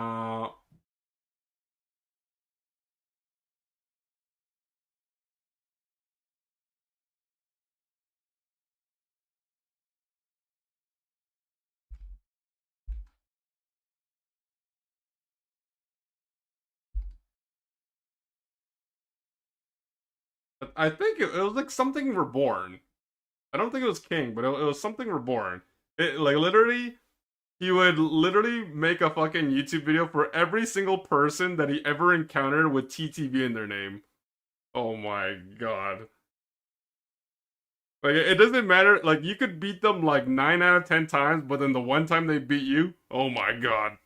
I think it was like something reborn. I don't think it was King, but it was something reborn. It like literally, he would literally make a fucking YouTube video for every single person that he ever encountered with TTV in their name. Oh my god. Like it doesn't matter. Like you could beat them like 9 out of 10 times, but then the one time they beat you, oh my god.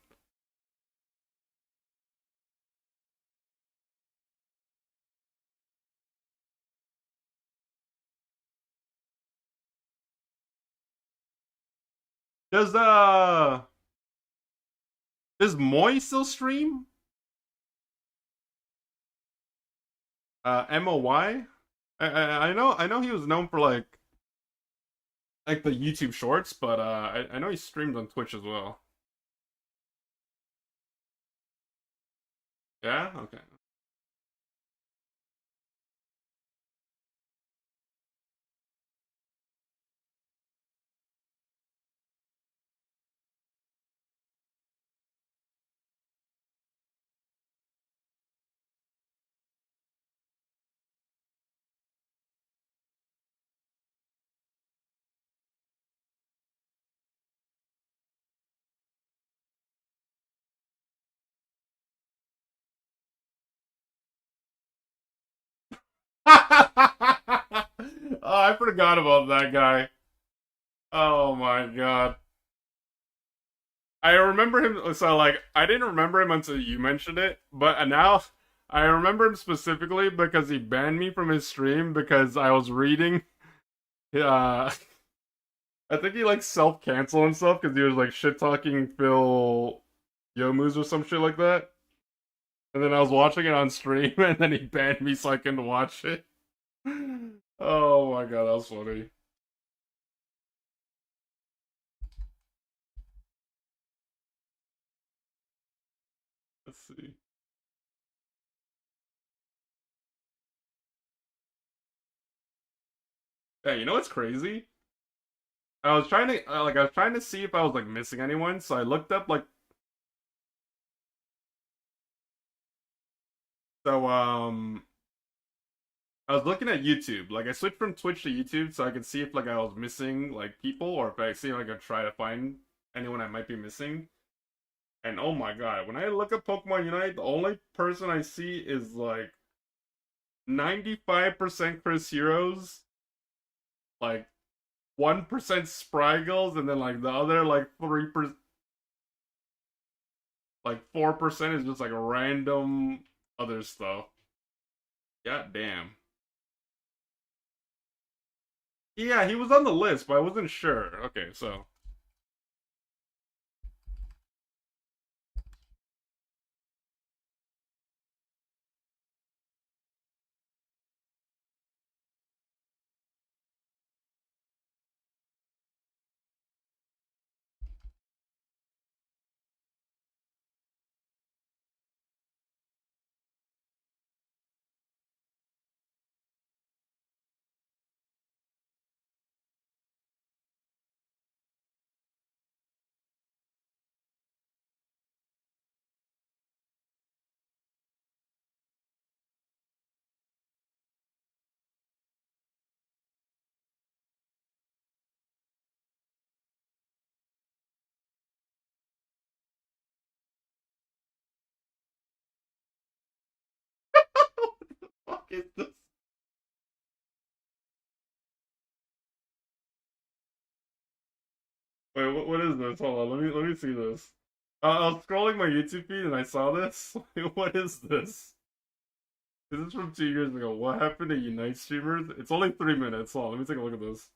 Does does Moy still stream? MOY? I know he was known for like the YouTube shorts, but I know he streamed on Twitch as well. Yeah? Okay. Oh, I forgot about that guy. Oh my god. I remember him. So, like, I didn't remember him until you mentioned it, but now I remember him specifically because he banned me from his stream because I was reading. Uh, I think he like self canceled himself because he was like shit talking Phil Yomus or some shit like that. And then I was watching it on stream, and then he banned me so I couldn't watch it. Oh my god, that was funny. Let's see. Yeah, you know what's crazy? I was trying to see if I was like missing anyone, so I looked up like so I was looking at YouTube. Like I switched from Twitch to YouTube so I could see if like I was missing like people or if I see like I could try to find anyone I might be missing. And oh my god, when I look at Pokemon Unite, the only person I see is like 95% Chris Heroes, like 1% Spriggles, and then like the other like 3%, like 4% is just like random other stuff. God damn. Yeah, he was on the list, but I wasn't sure. Okay, so fuck is this? Wait, what is this? Hold on, let me see this. I was scrolling my YouTube feed and I saw this. What is this? This is from 2 years ago. What happened to Unite streamers? It's only 3 minutes. Hold on, let me take a look at this.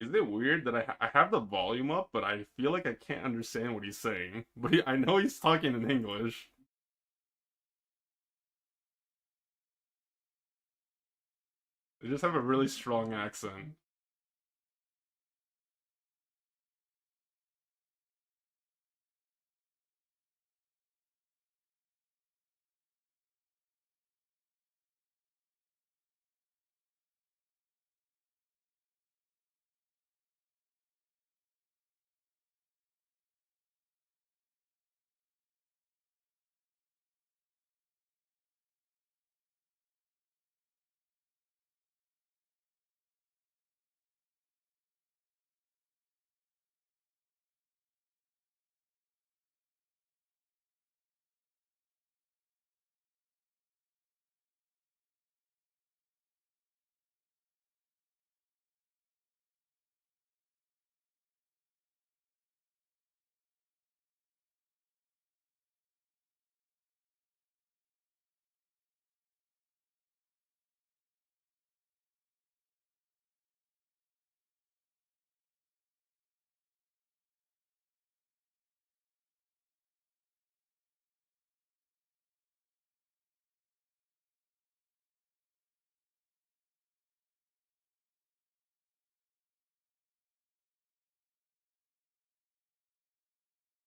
Is it weird that I have the volume up, but I feel like I can't understand what he's saying? But I know he's talking in English. They just have a really strong accent.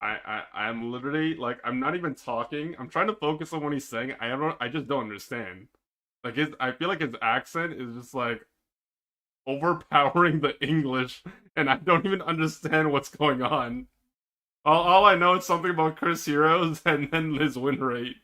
I'm literally like I'm not even talking. I'm trying to focus on what he's saying. I just don't understand. Like I feel like his accent is just like overpowering the English, and I don't even understand what's going on. All I know is something about Chris Heroes and then his win rate.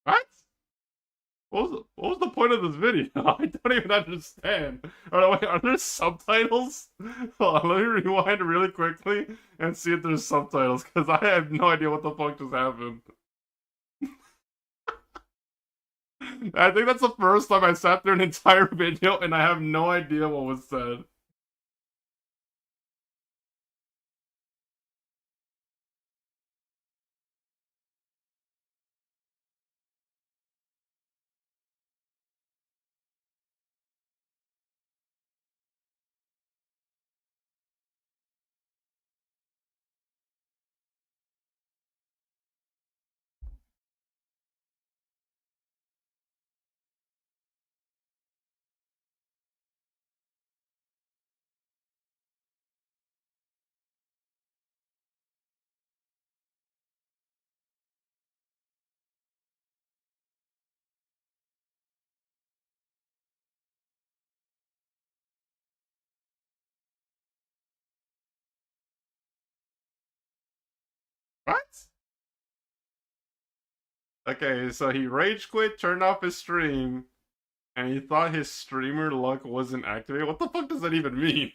What? What was the point of this video? I don't even understand. Wait, are there subtitles? Hold on, let me rewind really quickly and see if there's subtitles, because I have no idea what the fuck just happened. I think that's the first time I sat through an entire video and I have no idea what was said. What? Okay, so he rage quit, turned off his stream, and he thought his streamer luck wasn't activated. What the fuck does that even mean?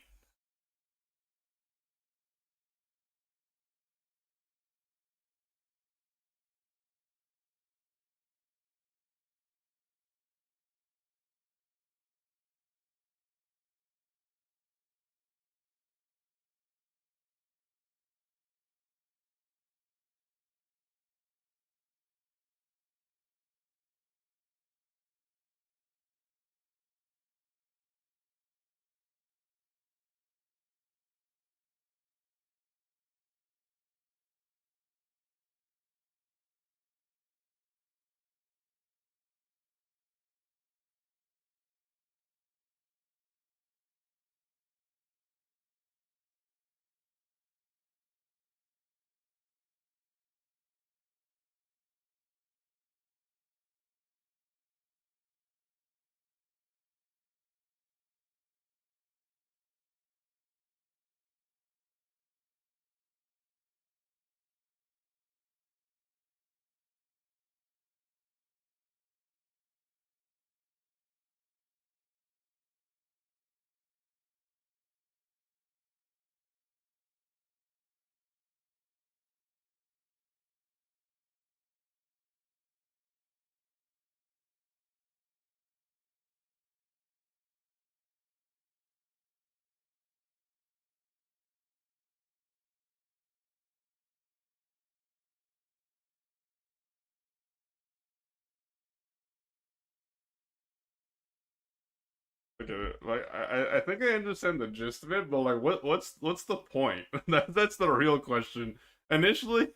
get it. Like I think I understand the gist of it, but like what's the point? That's the real question. Initially,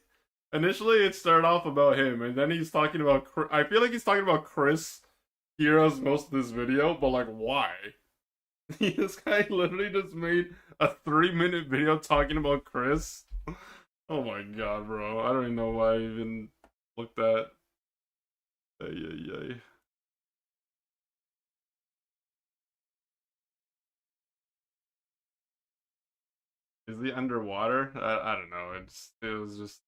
initially it started off about him, and then he's talking about. I feel like he's talking about Chris Heroes most of this video, but like why? This guy literally just made a 3-minute video talking about Chris. Oh my god, bro! I don't even know why I even looked at. Ay, ay, ay. Is he underwater? I don't know. It was just.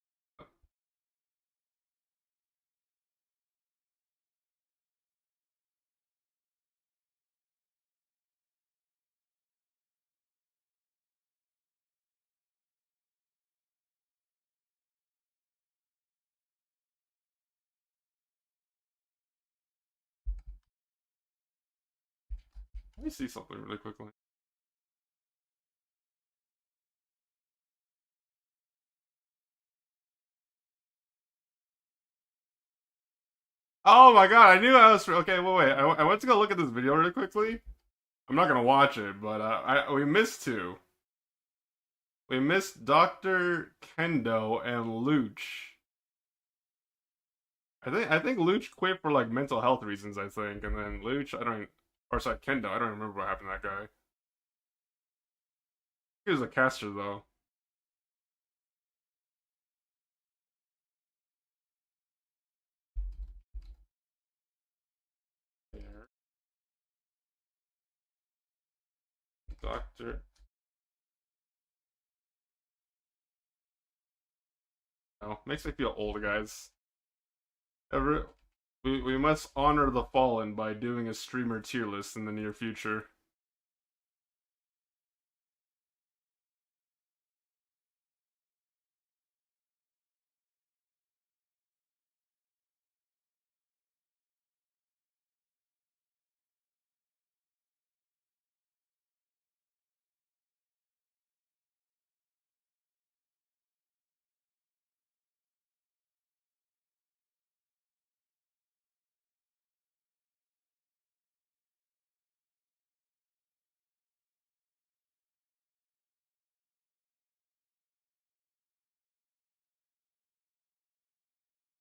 Let me see something really quickly. Oh my god! I knew I was okay. Wait. I went to go look at this video really quickly. I'm not gonna watch it, but we missed two. We missed Doctor Kendo and Luch. I think Luch quit for like mental health reasons. I think, and then Luch, I don't, or sorry, Kendo. I don't remember what happened to that guy. He was a caster though. Doctor. Oh, makes me feel old, guys. Ever, we must honor the fallen by doing a streamer tier list in the near future.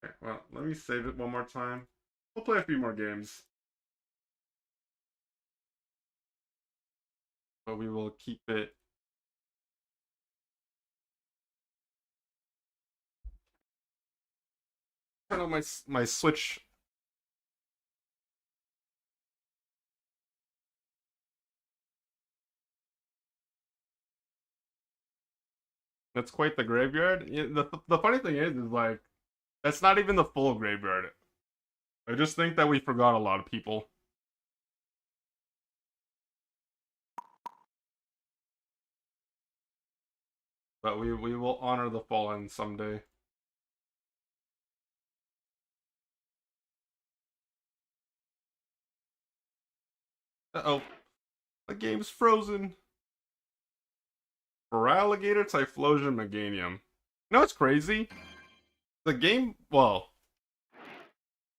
Okay, well, let me save it one more time. We'll play a few more games, but we will keep it. Turn on my Switch. That's quite the graveyard. Yeah, the funny thing is like that's not even the full graveyard. I just think that we forgot a lot of people. But we will honor the fallen someday. Uh-oh. The game's frozen. Feraligatr, Typhlosion, Meganium. You know what's crazy? The game, well,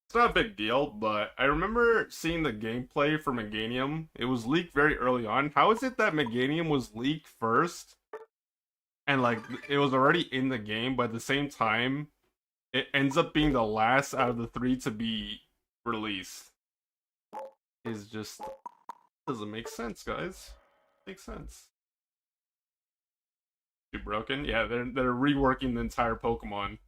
it's not a big deal, but I remember seeing the gameplay for Meganium. It was leaked very early on. How is it that Meganium was leaked first? And like it was already in the game, but at the same time, it ends up being the last out of the three to be released. Is just doesn't make sense, guys. Makes sense. Too broken? Yeah, they're reworking the entire Pokemon.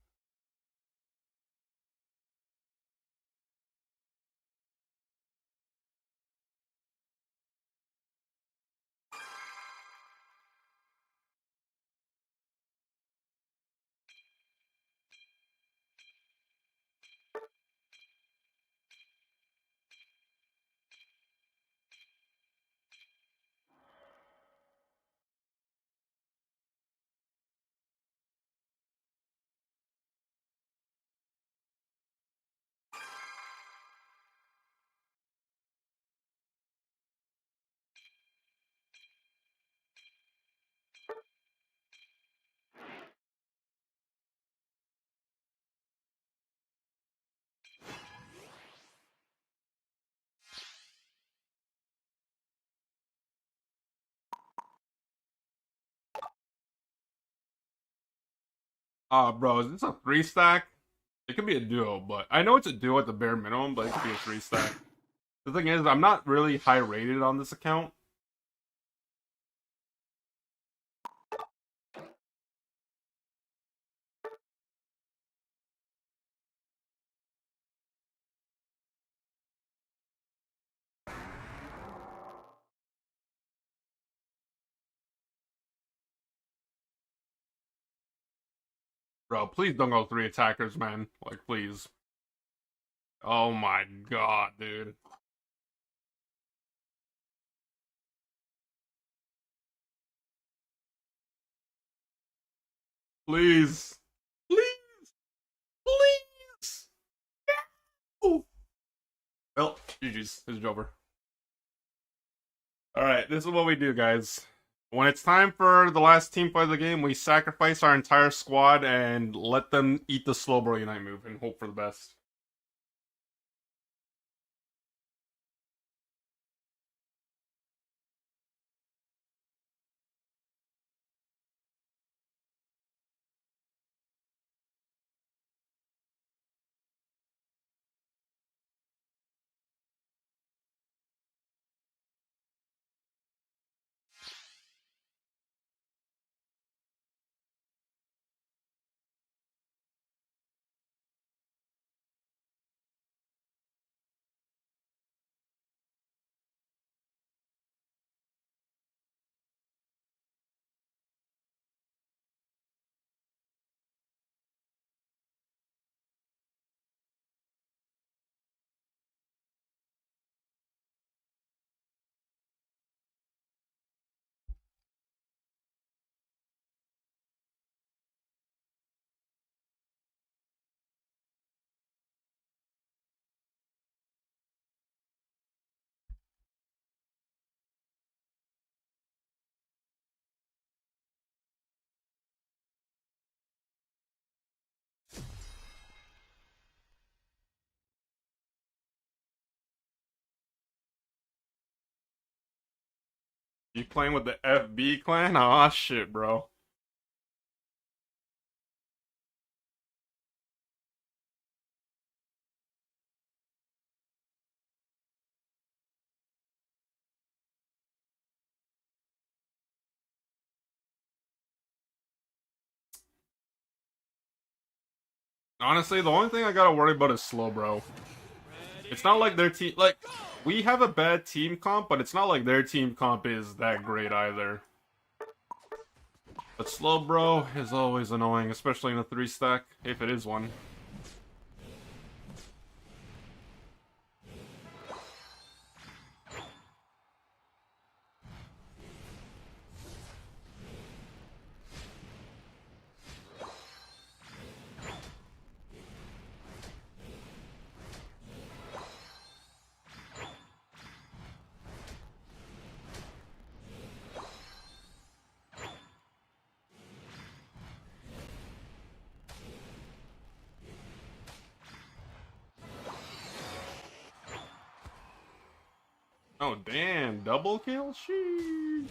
Bro, is this a 3-stack? It could be a duo, but I know it's a duo at the bare minimum, but it could be a 3-stack. The thing is, I'm not really high rated on this account. Bro, please don't go 3 attackers, man. Like, please. Oh my god, dude. Please. Please. Please. No. Well, GG's. It's over. Alright, this is what we do, guys. When it's time for the last team fight of the game, we sacrifice our entire squad and let them eat the Slowbro Unite move and hope for the best. You playing with the FB clan? Aw, shit, bro. Honestly, the only thing I gotta worry about is Slowbro. It's not like their team, like, we have a bad team comp, but it's not like their team comp is that great either. But Slowbro is always annoying, especially in a 3-stack, if it is one. Oh, damn. Double kill? Sheesh.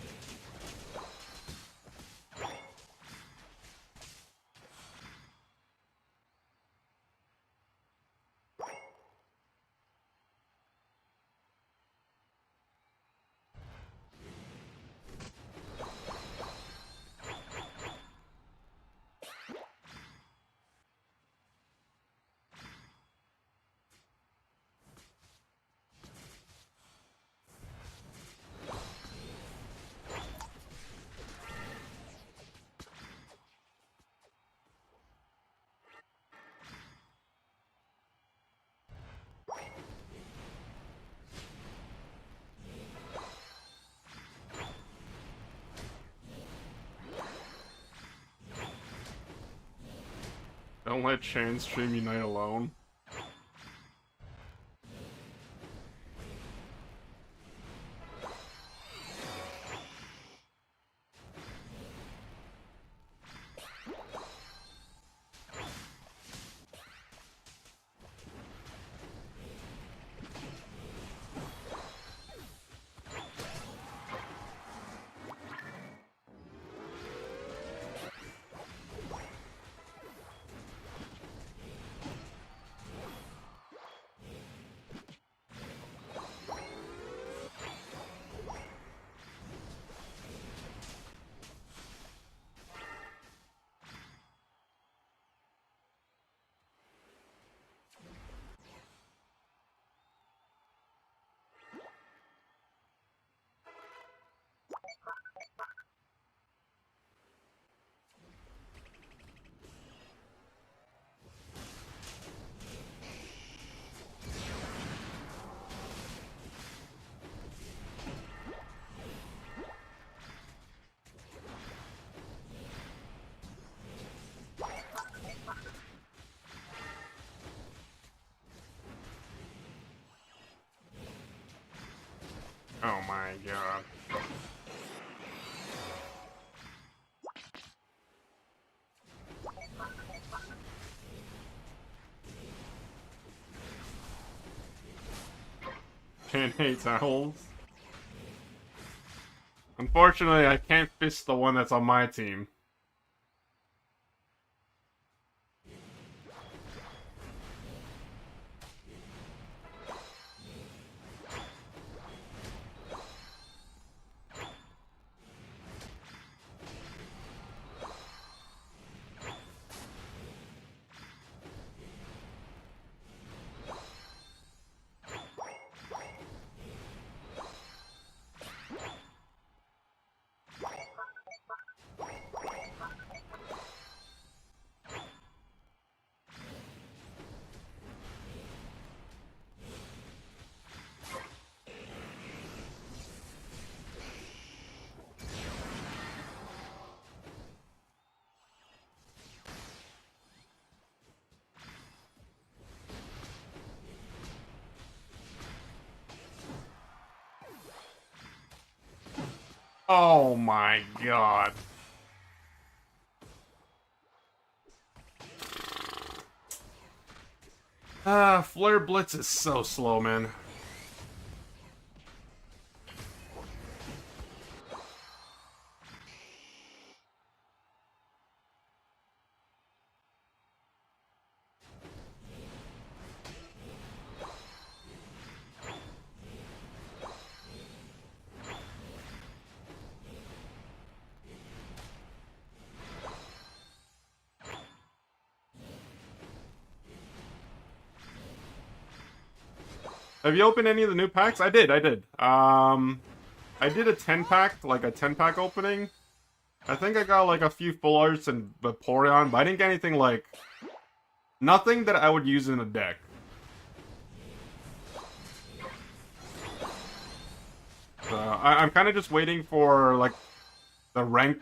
Don't let Chan stream Unite alone. Oh my god. Ken hates owls. Unfortunately, I can't fist the one that's on my team. Oh my god. Flare Blitz is so slow, man. Have you opened any of the new packs? I did. I did a 10-pack, like a 10-pack opening. I think I got like a few full arts and Vaporeon, but I didn't get anything like... Nothing that I would use in a deck. I'm kind of just waiting for, like, the rank...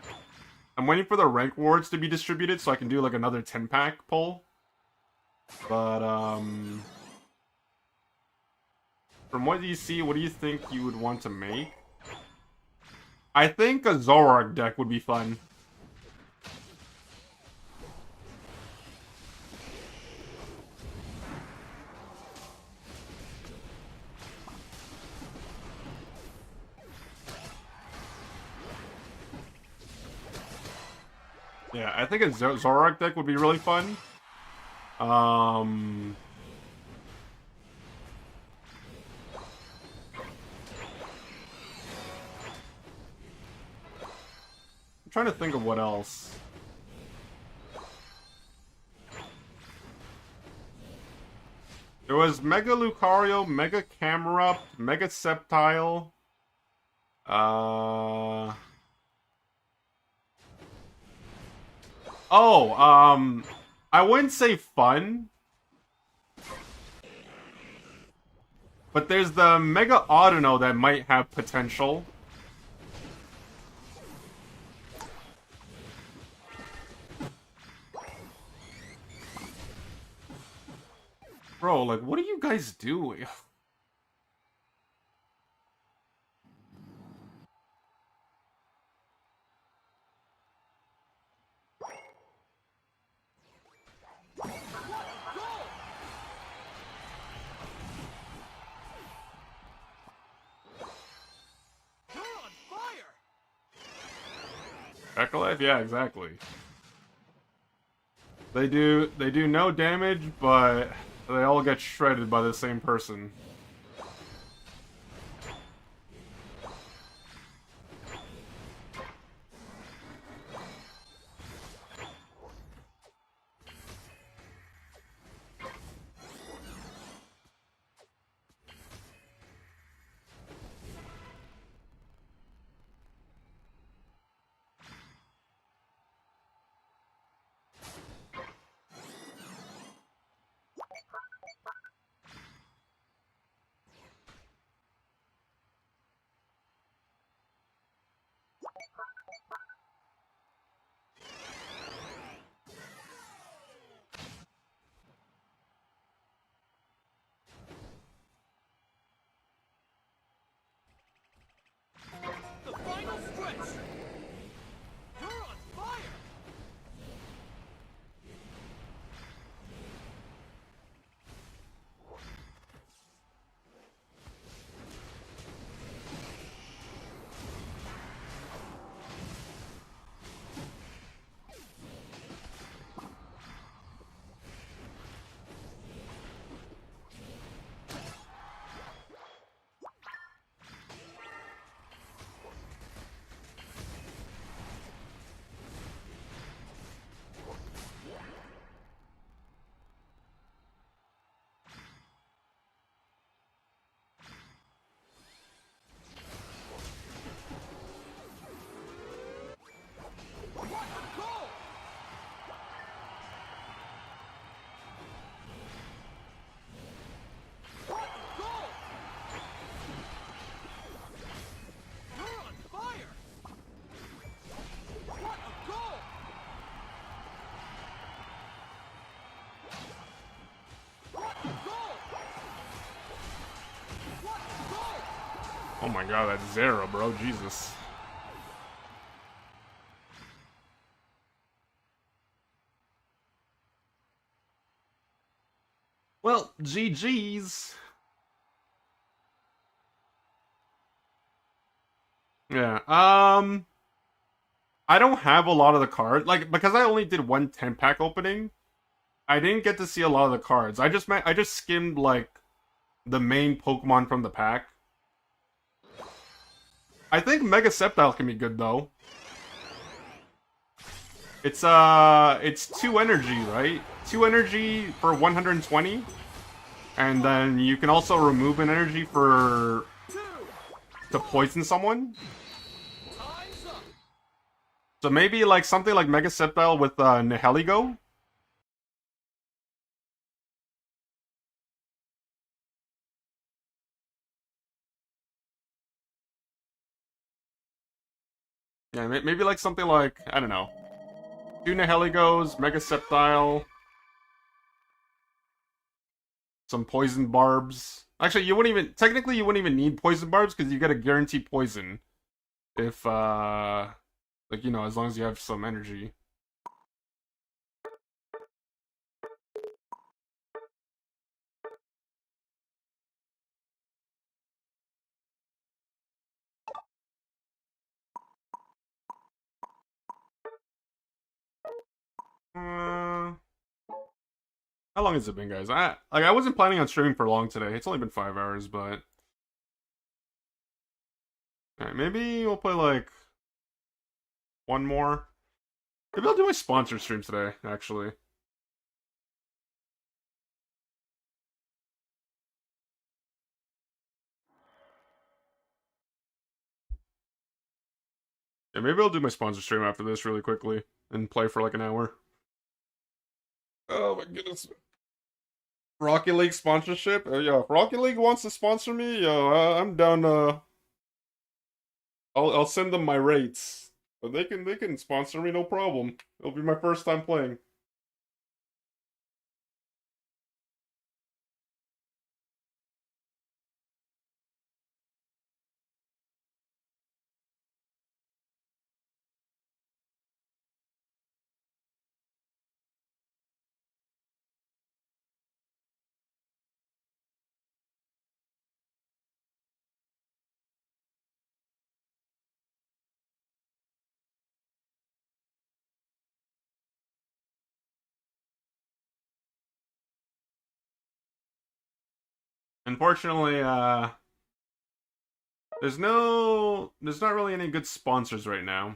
I'm waiting for the rank wards to be distributed so I can do, like, another 10-pack pull. But, from what you see, what do you think you would want to make? I think a Zoroark deck would be fun. Yeah, I think a Zoroark deck would be really fun. I'm trying to think of what else. There was Mega Lucario, Mega Camerupt, Mega Sceptile. I wouldn't say fun. But there's the Mega Audino that might have potential. Bro, like, what are you guys doing? Ekolife? Yeah, exactly. They do no damage, but they all get shredded by the same person. stretch! You're on fire! Oh my god, that's Zera, bro. Jesus. Well, GG's. Yeah, I don't have a lot of the cards. Like, because I only did one 10-pack opening, I didn't get to see a lot of the cards. I just skimmed, like, the main Pokemon from the pack. I think Mega Sceptile can be good, though. It's 2 energy, right? 2 energy for 120. And then you can also remove an energy to poison someone. So maybe like something like Mega Sceptile with Nihilego. Yeah, maybe like something like, I don't know. 2 Nihilegos, Mega Sceptile. Some poison barbs. Actually, technically you wouldn't even need poison barbs because you get a guaranteed poison. If, like, you know, as long as you have some energy. How long has it been, guys? I wasn't planning on streaming for long today. It's only been 5 hours, but alright, maybe we'll play like one more. Maybe I'll do my sponsor stream today, actually. Yeah, maybe I'll do my sponsor stream after this really quickly and play for like an hour. Oh my goodness. Rocket League sponsorship? Yeah, if Rocket League wants to sponsor me, I'm down. I'll send them my rates, but they can sponsor me, no problem. It'll be my first time playing. Unfortunately, there's not really any good sponsors right now.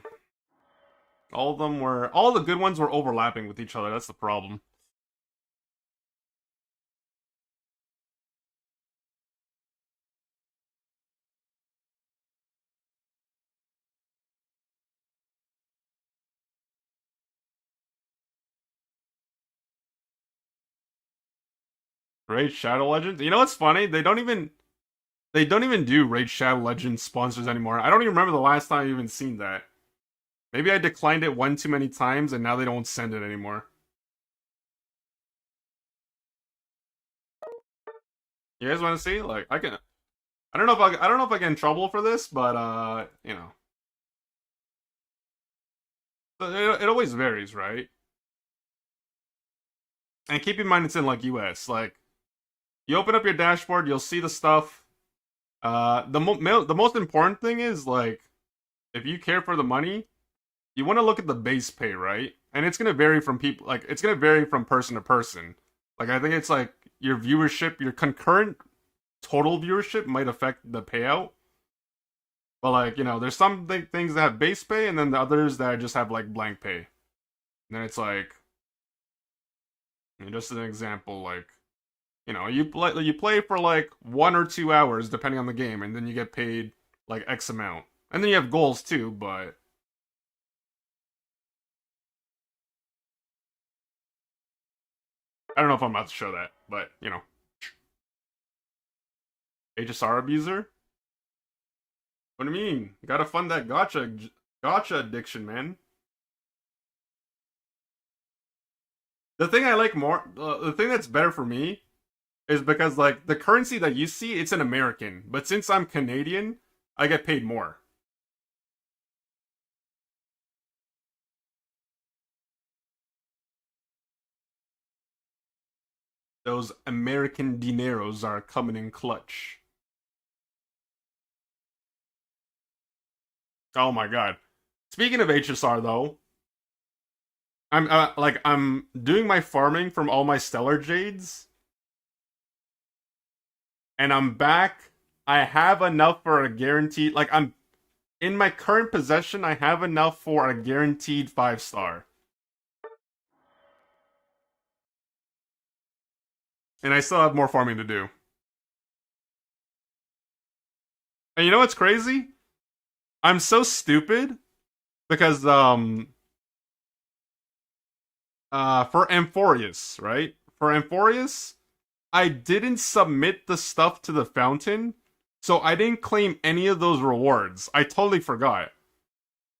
All the good ones were overlapping with each other. That's the problem. Raid Shadow Legends. You know what's funny? They don't even do Raid Shadow Legends sponsors anymore. I don't even remember the last time I've even seen that. Maybe I declined it one too many times and now they don't send it anymore. You guys want to see? Like I don't know if I get in trouble for this, but you know. So it always varies, right? And keep in mind it's in like US. Like you open up your dashboard, you'll see the stuff. The most important thing is like if you care for the money, you want to look at the base pay, right? And it's gonna vary from people. Like it's gonna vary from person to person. Like I think it's like your viewership, your concurrent total viewership might affect the payout. But like there's some things that have base pay, and then the others that just have like blank pay. And then it's like, just an example, like you play for like 1 or 2 hours depending on the game, and then you get paid like X amount, and then you have goals too. But I don't know if I'm about to show that, but HSR abuser. What do you mean? You gotta fund that gotcha addiction, man. The thing I like more, the thing that's better for me is because like the currency that you see, it's an American, but since I'm Canadian, I get paid more. Those American dineros are coming in clutch. Oh my god. Speaking of HSR though, I'm doing my farming from all my stellar jades, and I'm back. I have enough for a guaranteed. Like I'm in my current possession, I have enough for a guaranteed 5 star, and I still have more farming to do. And you know what's crazy? I'm so stupid because for Amphorius, right? For Amphorius, I didn't submit the stuff to the fountain, so I didn't claim any of those rewards. I totally forgot.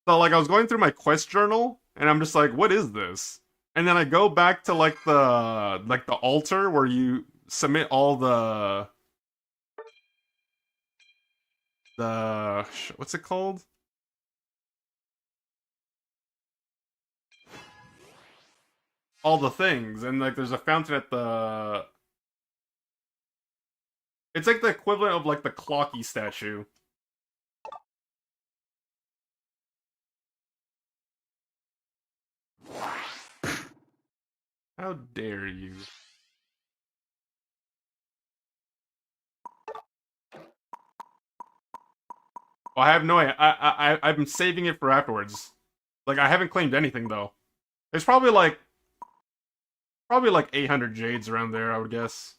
So like I was going through my quest journal and I'm just like, what is this? And then I go back to like the altar where you submit all the what's it called? All the things, and like there's a fountain at the. It's like the equivalent of like the Clocky statue. How dare you? Oh, I have no idea. I'm saving it for afterwards. Like I haven't claimed anything though. There's probably like 800 jades around there, I would guess.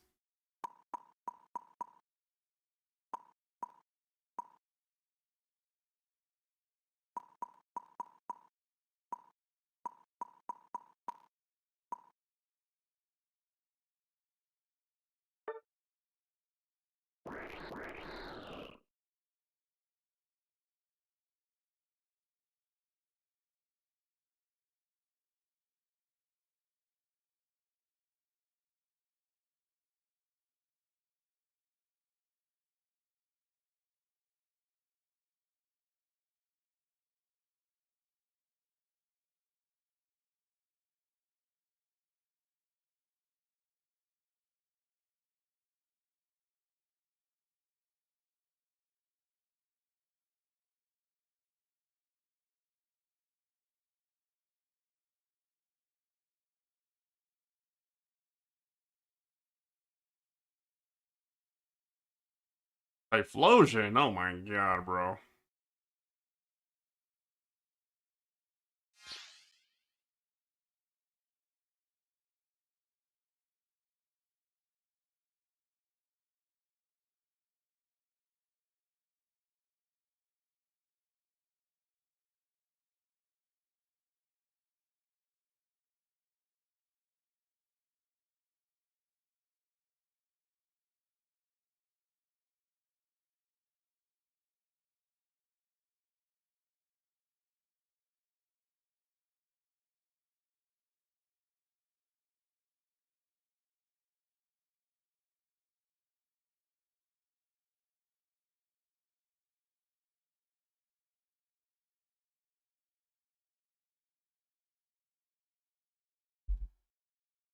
Typhlosion, oh my god, bro.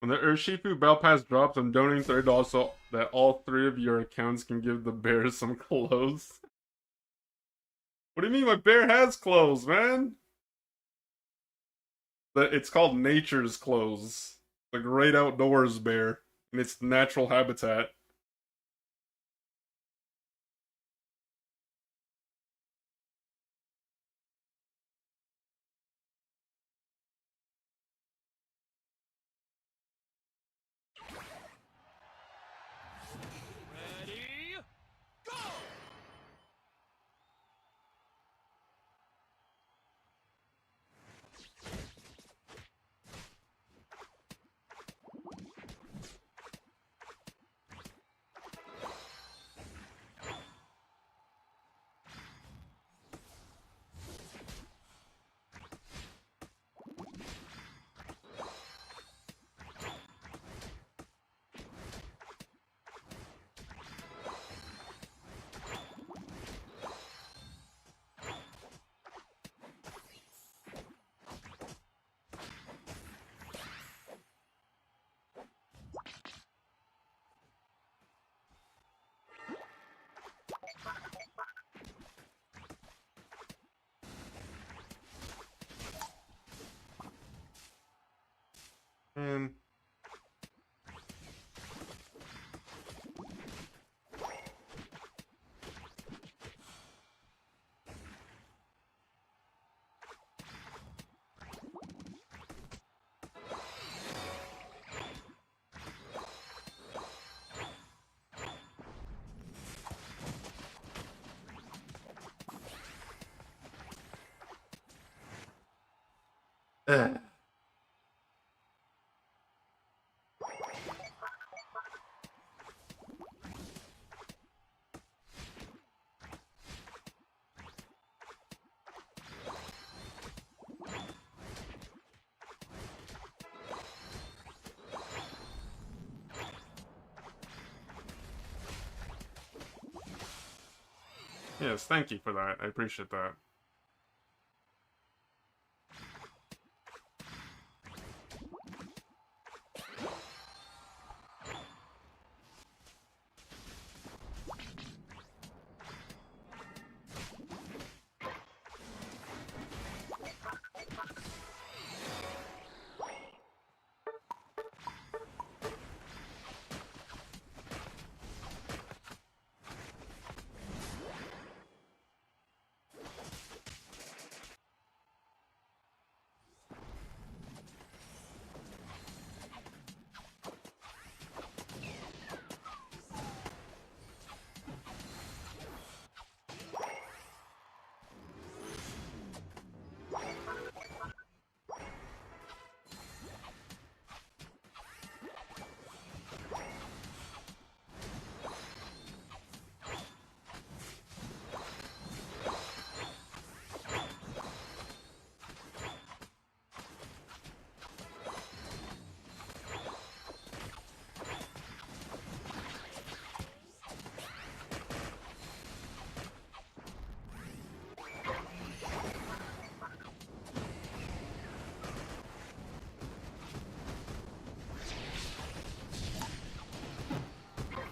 When the Urshifu Battle Pass drops, I'm donating $30 so that all 3 of your accounts can give the bear some clothes. What do you mean my bear has clothes, man? It's called Nature's Clothes. The great outdoors bear in its natural habitat. Ready, go! Man. Ugh. Yes, thank you for that. I appreciate that.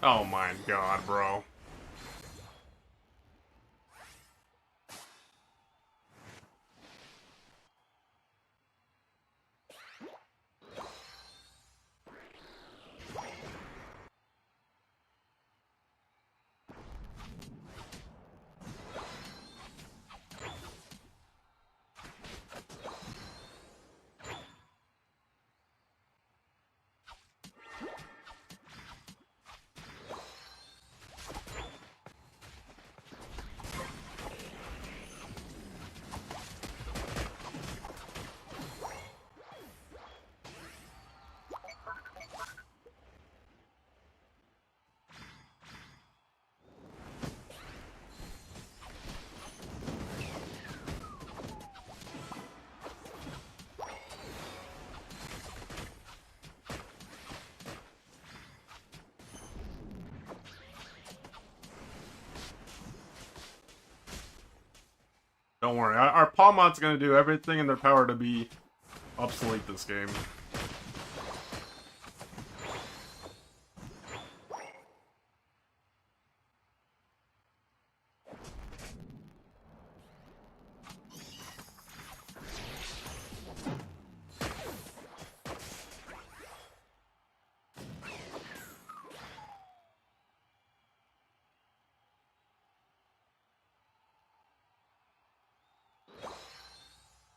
Oh my god, bro. Don't worry, our Palmot's gonna do everything in their power to be obsolete this game.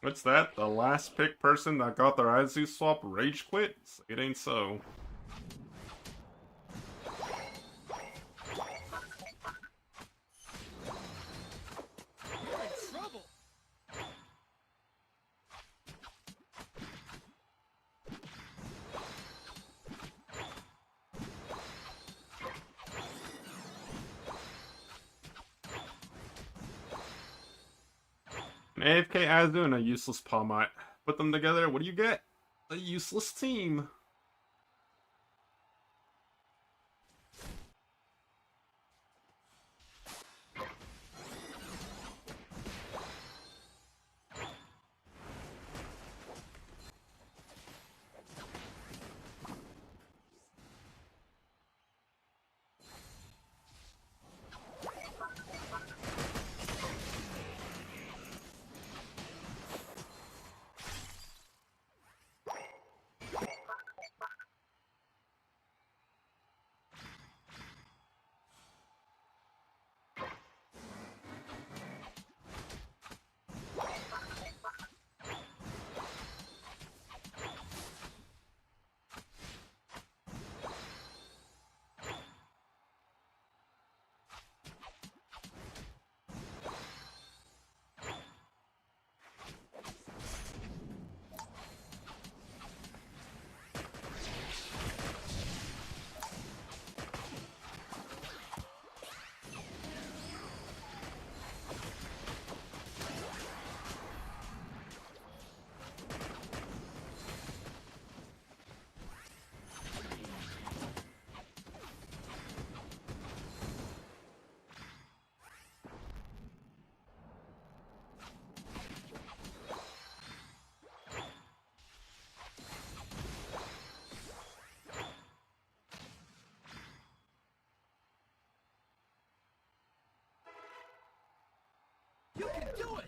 What's that? The last pick person that got their Aizu swap rage quit? It ain't so. You're in trouble. An AFK Aizu and a useless Palmite. Put them together, what do you get? A useless team. You can do it!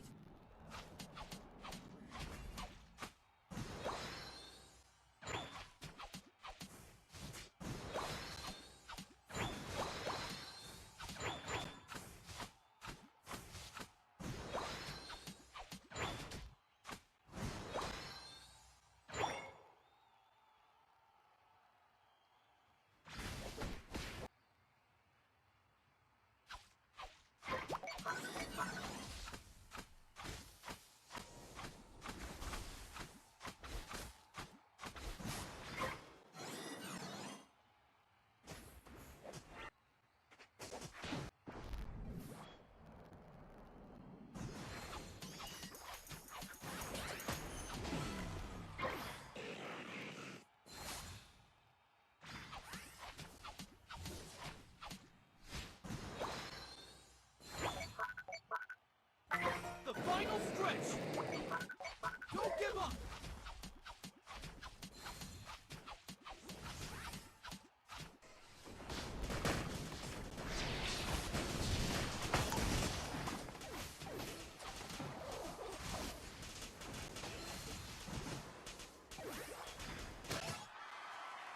The final stretch! Don't give up!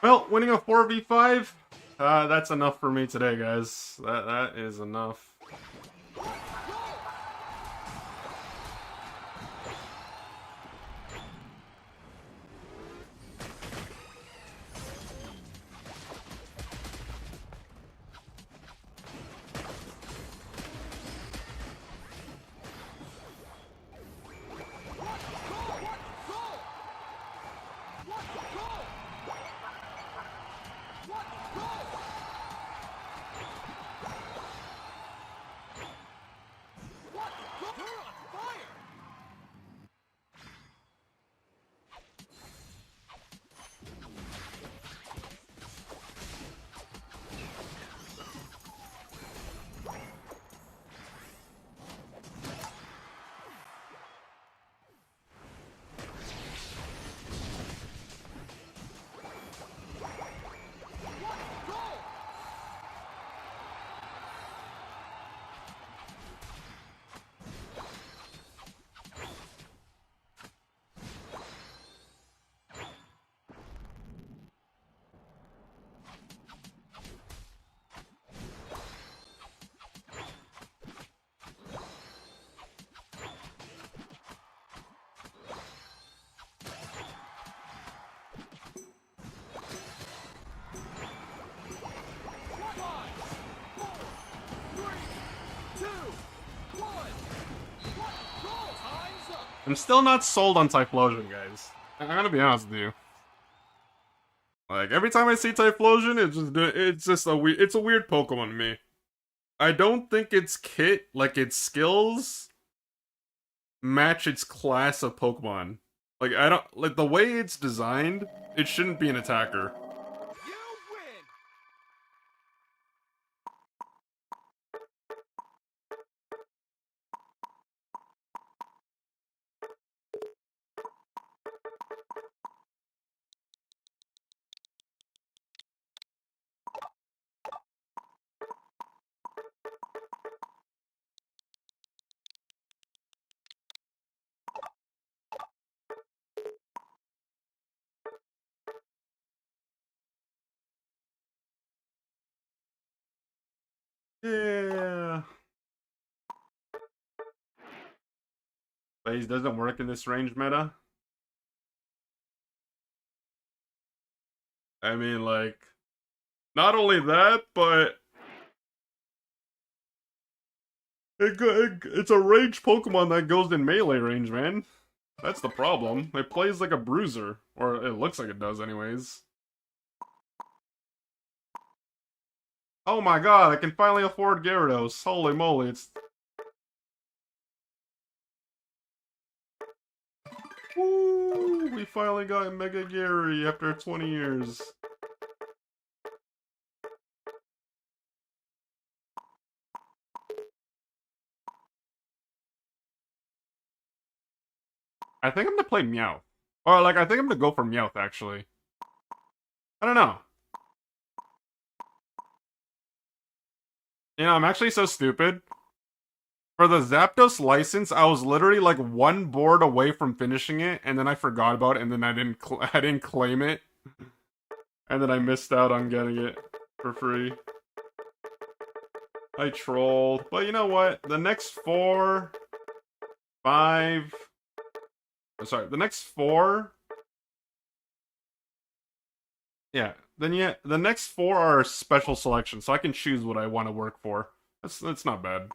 Well, winning a 4v5, that's enough for me today, guys. That is enough. I'm still not sold on Typhlosion, guys. I'm gonna be honest with you. Like every time I see Typhlosion, it's just a weird Pokemon to me. I don't think its kit, like its skills, match its class of Pokemon. Like I don't like the way it's designed. It shouldn't be an attacker. You win! Yeah. Blaze doesn't work in this range meta. I mean, like, not only that, but it's a range Pokemon that goes in melee range, man. That's the problem. It plays like a bruiser. Or it looks like it does, anyways. Oh my god, I can finally afford Gyarados. Holy moly, it's... Woo! We finally got Mega Gary after 20 years. I think I'm gonna play Meowth. Or, like, I think I'm gonna go for Meowth, actually. I don't know. You know, I'm actually so stupid. For the Zapdos license, I was literally like one board away from finishing it, and then I forgot about it, and then I didn't claim it, and then I missed out on getting it for free. I trolled, but you know what? The next 4, 5, sorry, the next 4, yeah, then yeah, the next 4 are special selections, so I can choose what I want to work for. That's not bad.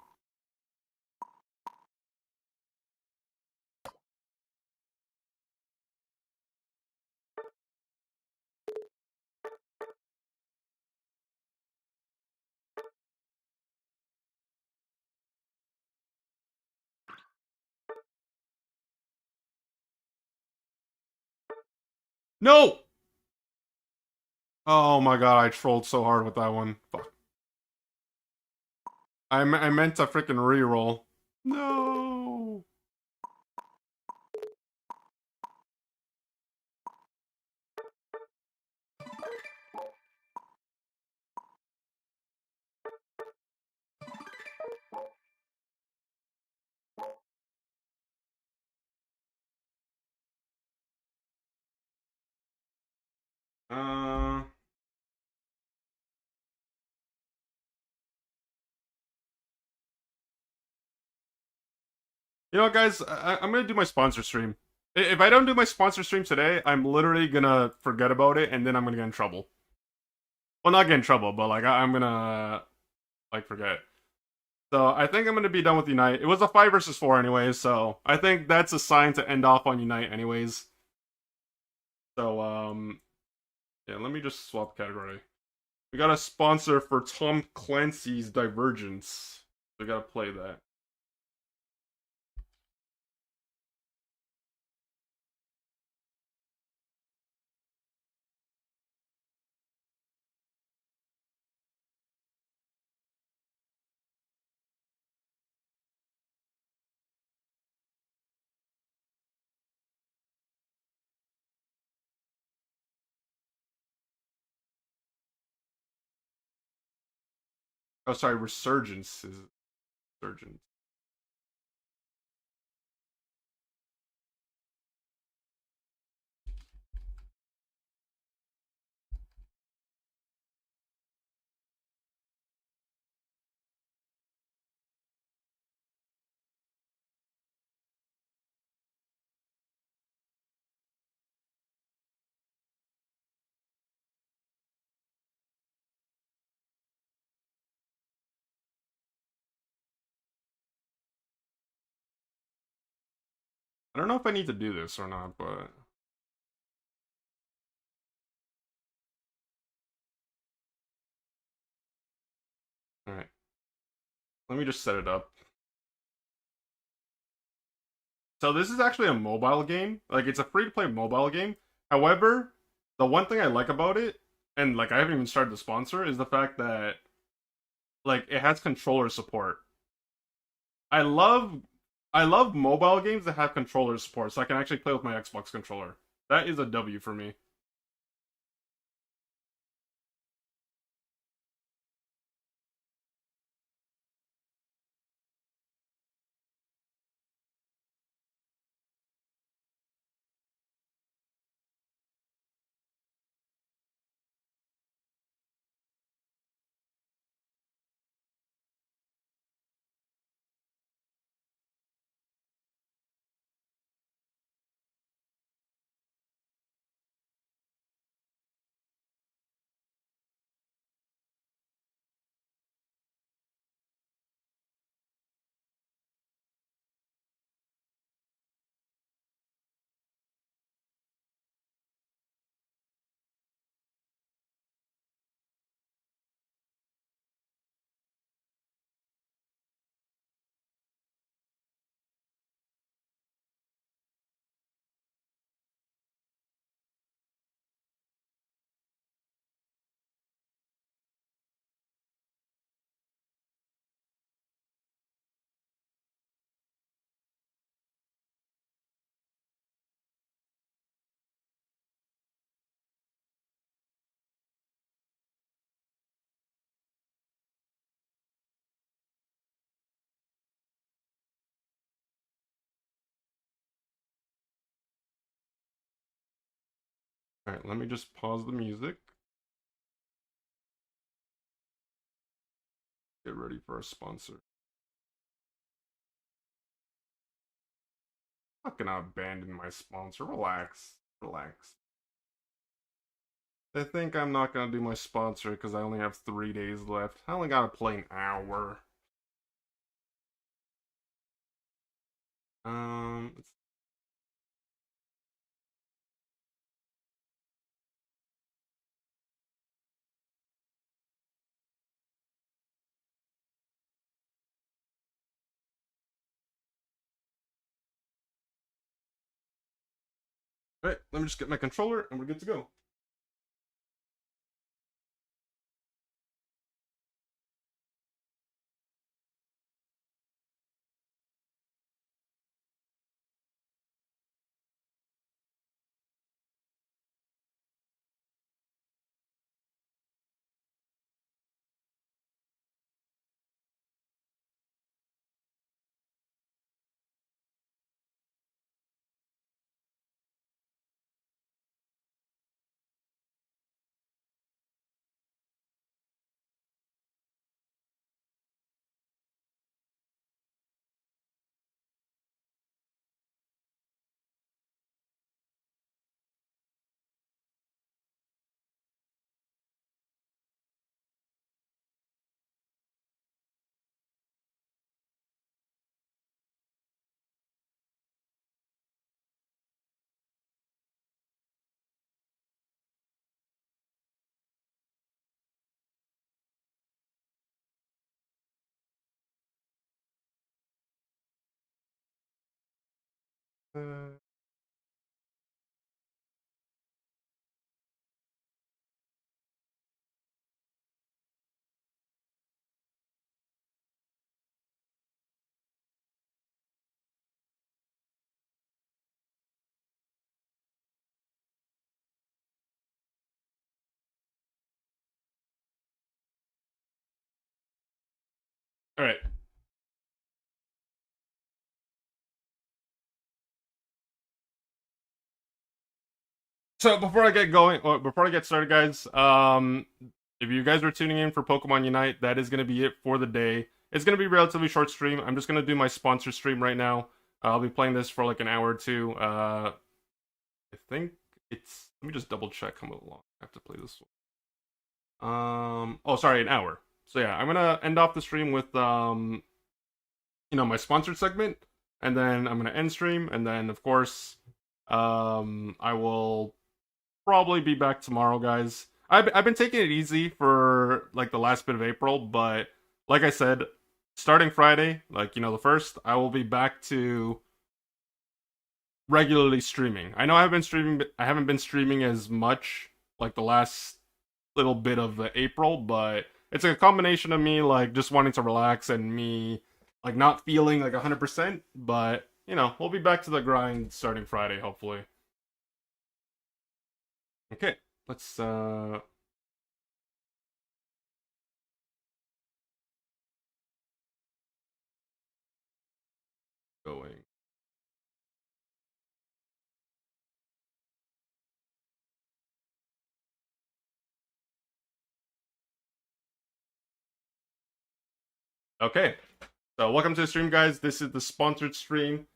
No! Oh my god, I trolled so hard with that one. Fuck. I meant to freaking reroll. No. Uh, you know what, guys? I'm gonna do my sponsor stream. If I don't do my sponsor stream today, I'm literally gonna forget about it, and then I'm gonna get in trouble. Well, not get in trouble, but like I'm gonna like forget. So I think I'm gonna be done with Unite. It was a 5 versus 4 anyways, so I think that's a sign to end off on Unite anyways. So yeah, let me just swap category. We got a sponsor for Tom Clancy's Divergence. We gotta play that. Oh, sorry, Resurgence is Resurgence. I don't know if I need to do this or not, but all right. Let me just set it up. So this is actually a mobile game. Like it's a free-to-play mobile game. However, the one thing I like about it, and like I haven't even started the sponsor, is the fact that like it has controller support. I love I love mobile games that have controller support, so I can actually play with my Xbox controller. That is a W for me. All right, let me just pause the music. Get ready for a sponsor. I'm not gonna abandon my sponsor. Relax. Relax. They think I'm not gonna do my sponsor because I only have 3 days left. I only gotta play an hour. Um, Alright, let me just get my controller and we're good to go. Uh, Alright. So before I get going, or before I get started, guys, if you guys are tuning in for Pokemon Unite, that is going to be it for the day. It's going to be a relatively short stream. I'm just going to do my sponsor stream right now. I'll be playing this for like an hour or two. I think it's. Let me just double check how long I have to play this one. Oh, sorry, an hour. So yeah, I'm gonna end off the stream with my sponsored segment. and then I'm gonna end stream, and then of course, I will probably be back tomorrow, guys. I've been taking it easy for like the last bit of April, but like I said, starting Friday, like you know the first, I will be back to regularly streaming. I know I haven't been streaming as much like the last little bit of April, but it's a combination of me like just wanting to relax and me like not feeling like 100%, but you know, we'll be back to the grind starting Friday hopefully. Okay, let's going. Okay, so welcome to the stream, guys. This is the sponsored stream.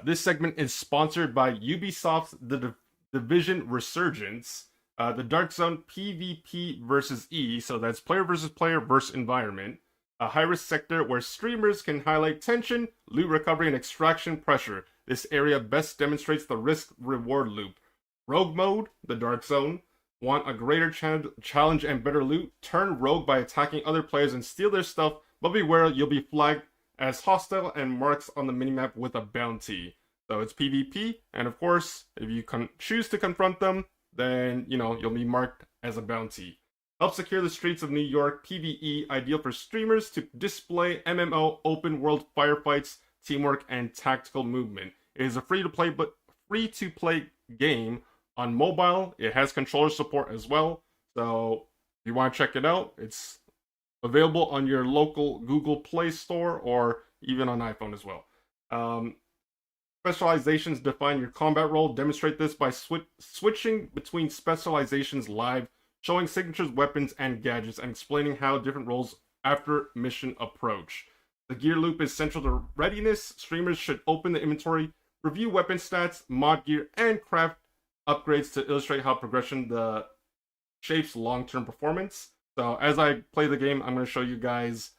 This segment is sponsored by Ubisoft's The Division Resurgence, the Dark Zone PvP versus E, so that's player versus player versus environment, a high-risk sector where streamers can highlight tension, loot recovery, and extraction pressure. This area best demonstrates the risk-reward loop. Rogue mode, the Dark Zone. Want a greater challenge and better loot? Turn rogue by attacking other players and steal their stuff, but beware, you'll be flagged as hostile and marks on the minimap with a bounty. So it's PvP, and of course, if you choose to confront them, then, you know, you'll be marked as a bounty. Help secure the streets of New York, PvE, ideal for streamers to display MMO, open world firefights, teamwork, and tactical movement. It is a free-to-play game on mobile. It has controller support as well, so if you want to check it out, it's available on your local Google Play Store or even on iPhone as well. Specializations define your combat role. Demonstrate this by switching between specializations live, showing signatures, weapons, and gadgets, and explaining how different roles after mission approach. The gear loop is central to readiness. Streamers should open the inventory, review weapon stats, mod gear, and craft upgrades to illustrate how progression shapes long-term performance. So as I play the game, I'm going to show you guys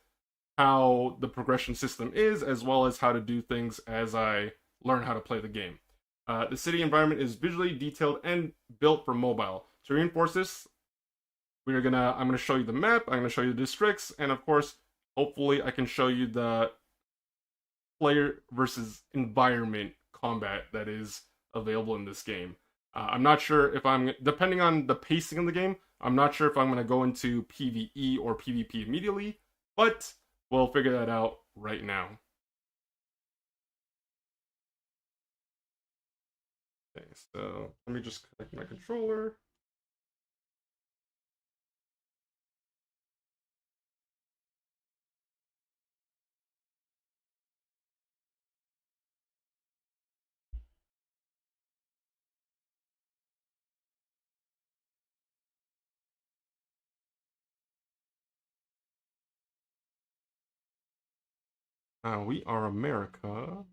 how the progression system is, as well as how to do things as I learn how to play the game. The city environment is visually detailed and built for mobile. To reinforce this, I'm going to show you the map, I'm going to show you the districts, and of course, hopefully I can show you the player versus environment combat that is available in this game. I'm not sure if depending on the pacing of the game, I'm not sure if I'm going to go into PvE or PvP immediately, but we'll figure that out right now. Okay, so let me just connect my controller. We are America.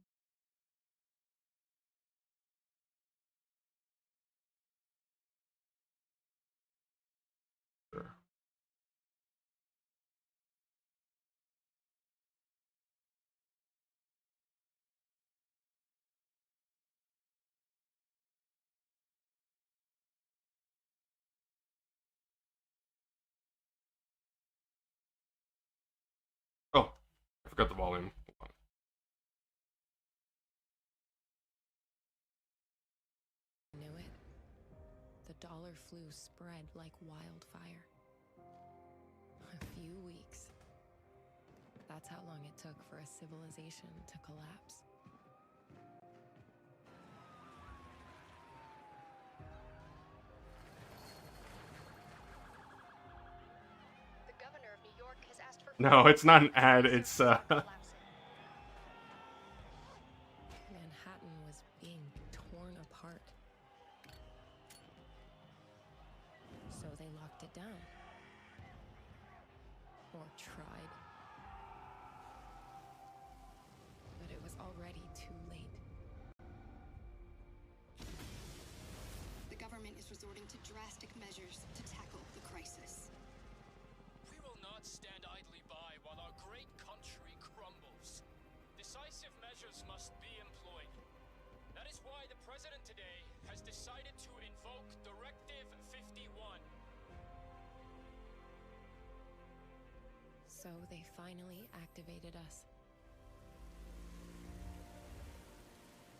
Sure. Oh, I forgot the volume. Knew it. The dollar flu spread like wildfire. A few weeks. That's how long it took for a civilization to collapse. The governor of New York has asked for... No, it's not an ad, it's Manhattan was being torn apart. So they locked it down. Or tried. But it was already too late. The government is resorting to drastic measures to tackle the crisis. We will not stand idly by while our great country crumbles. Decisive measures measures must be employed. That is why the President today has decided to invoke Directive 51. So they finally activated us.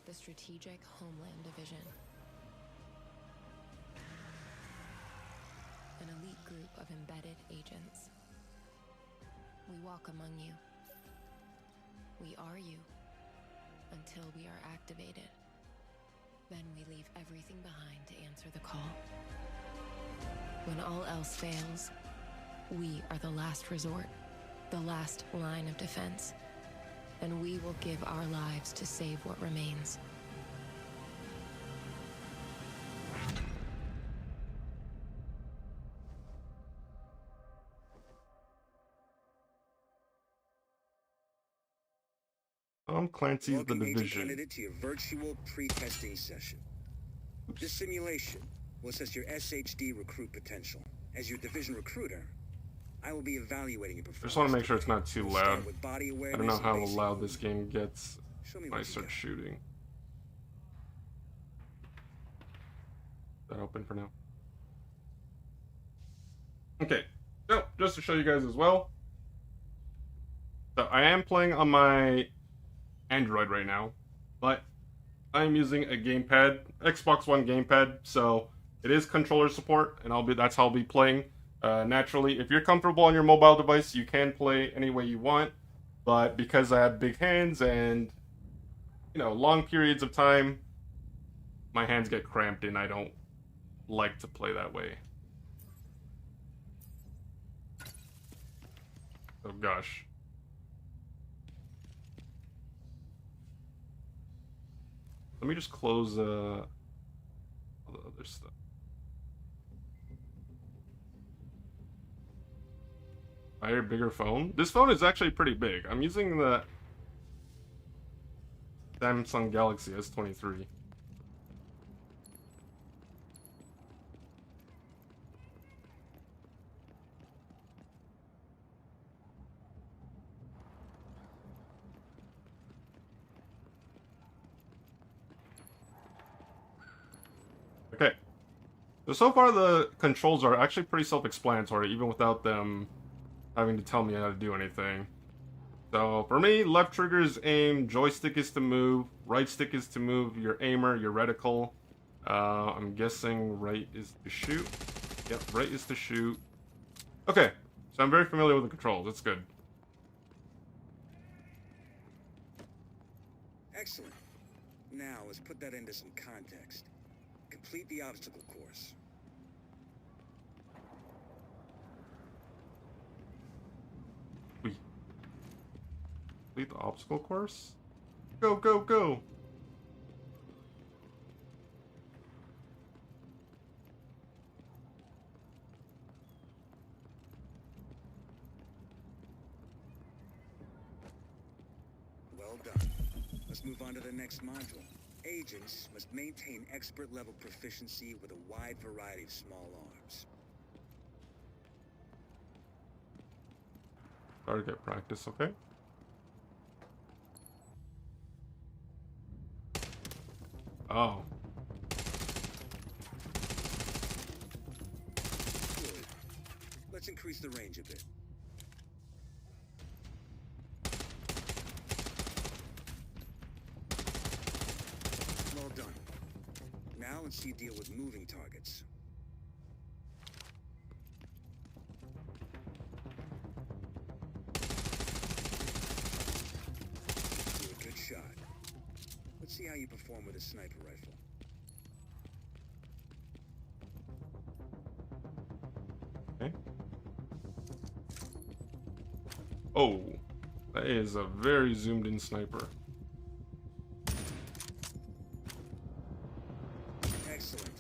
The Strategic Homeland Division. An elite group of embedded agents. We walk among you. We are you. Until we are activated. Then we leave everything behind to answer the call. When all else fails, we are the last resort, the last line of defense. And we will give our lives to save what remains. Tom Clancy's Welcome, The agent Division. candidate, to your virtual pre-testing session. This simulation will assess your SHD recruit potential. As your division recruiter, I will be evaluating your I performance. just want to make sure it's not too We'll loud. start with body I don't awareness know and how basic loud this movement. game gets Show me when I what you start got. shooting. Is that open for now? Okay, so just to show you guys as well. So I am playing on my Android right now, but I'm using a gamepad, Xbox One gamepad, so it is controller support, and that's how I'll be playing. Naturally, if you're comfortable on your mobile device, you can play any way you want, but because I have big hands and, you know, long periods of time, my hands get cramped and I don't like to play that way. Oh gosh. Let me just close all the other stuff. Higher, bigger phone? This phone is actually pretty big. I'm using the Samsung Galaxy S23. Okay. So far the controls are actually pretty self-explanatory, even without them having to tell me how to do anything. So for me, left trigger is aim, joystick is to move, right stick is to move your aimer, your reticle. I'm guessing right is to shoot. Yep, right is to shoot. Okay, so I'm very familiar with the controls. That's good. Excellent. Now let's put that into some context. Complete the obstacle course. Complete the obstacle course? Go, go, go! Well done. Let's move on to the next module. Agents must maintain expert-level proficiency with a wide variety of small arms. Target practice, okay? Oh. Good. Let's increase the range a bit. Well done. Now let's see you deal with moving targets. Do a good shot. Let's see how you perform with a sniper rifle. Okay. Oh. That is a very zoomed in sniper. Excellent.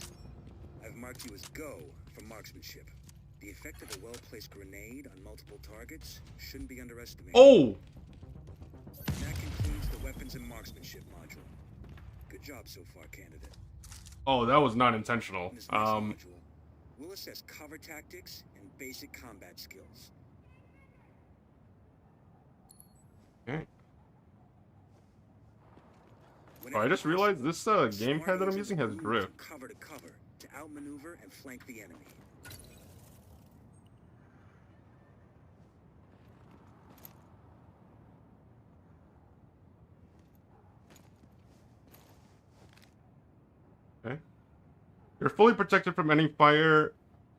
I've marked you as Go for marksmanship. The effect of a well-placed grenade on multiple targets shouldn't be underestimated. Oh! That concludes the weapons and marksmanship module. Good job so far, candidate. Oh, that was not intentional. In this next module, we'll assess cover tactics and basic combat skills. Okay. Oh, I just realized this Smart gamepad that I'm using using the has move drift. from cover to cover to outmaneuver and flank the enemy. Okay. You're fully protected from any fire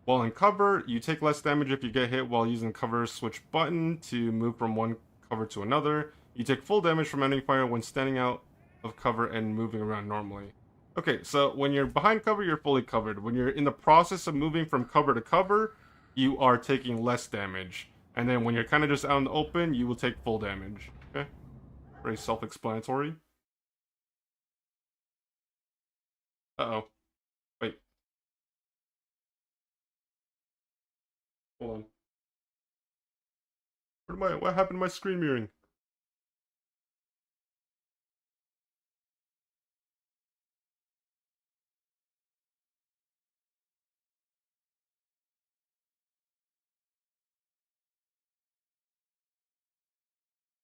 while in cover. You take less damage if you get hit while using cover switch button to move from one cover to another. You take full damage from enemy fire when standing out of cover and moving around normally. Okay, so when you're behind cover, you're fully covered. When you're in the process of moving from cover to cover, you are taking less damage. And then when you're kind of just out in the open, you will take full damage. Okay? Very self-explanatory. Uh-oh. Wait. Hold on. What happened to my screen mirroring?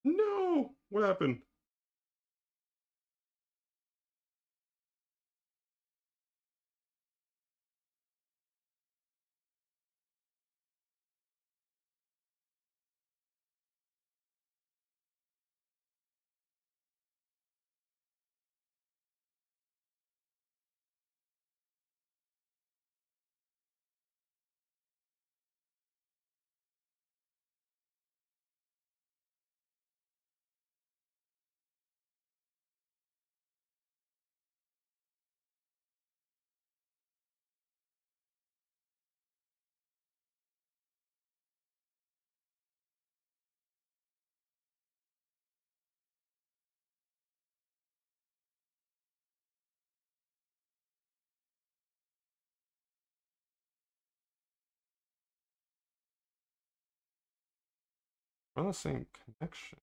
No! What happened? We're on the same connection.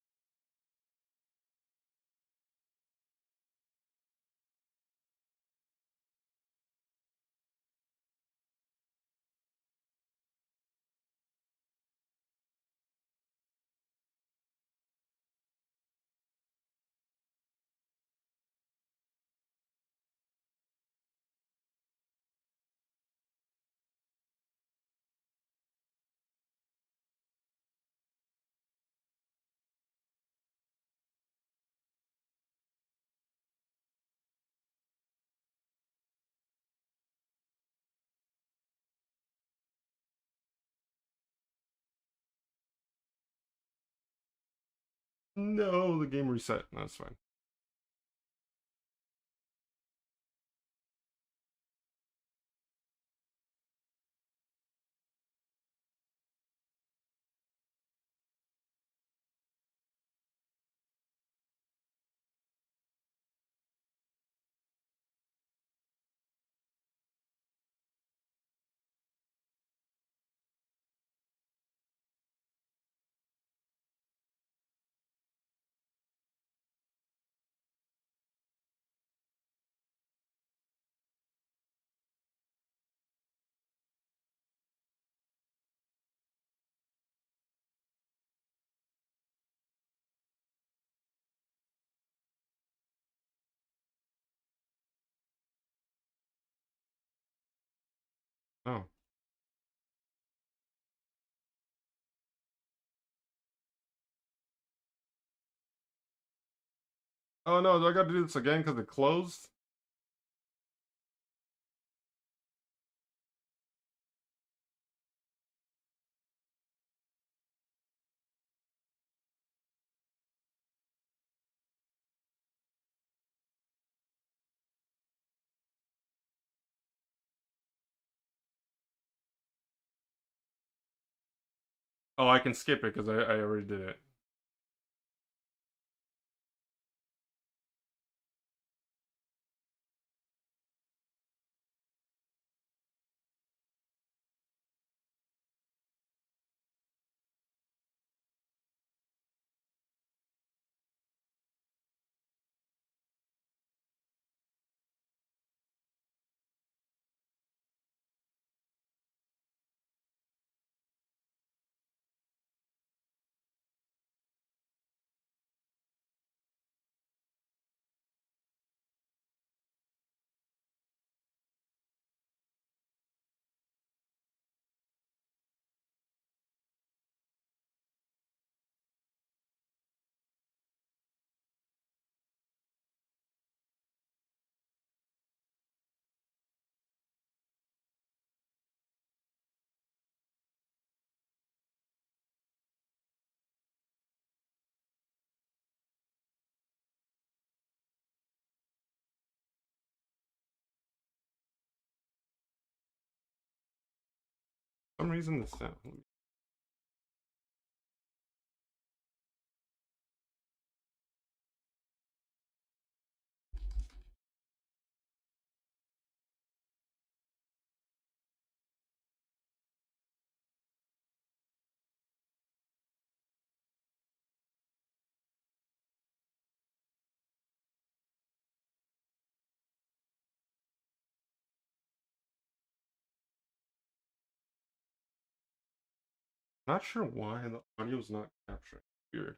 No, the game reset. No, that's fine. Oh. Oh no, do I gotta do this again because it closed? Oh, I can skip it because I already did it. some reason the sound. Not sure why the audio is not capturing. Weird.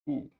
Ooh.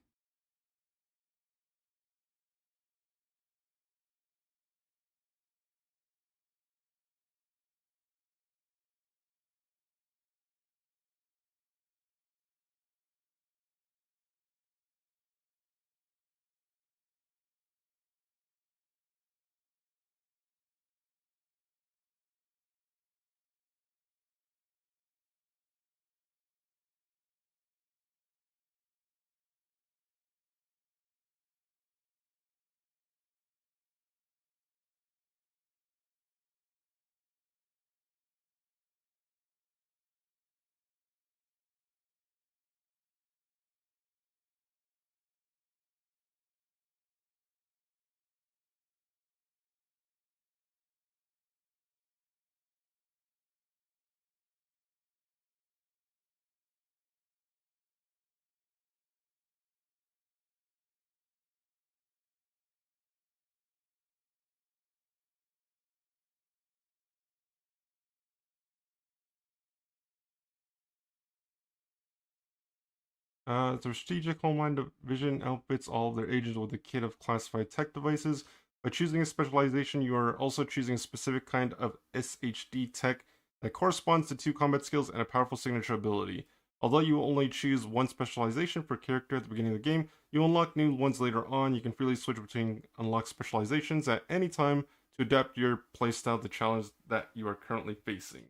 The strategic Homeland Division outfits all of their agents with a kit of classified tech devices. By choosing a specialization, you are also choosing a specific kind of SHD tech that corresponds to 2 combat skills and a powerful signature ability. Although you will only choose one specialization per character at the beginning of the game, you unlock new ones later on. You can freely switch between unlocked specializations at any time to adapt your playstyle to the challenge that you are currently facing.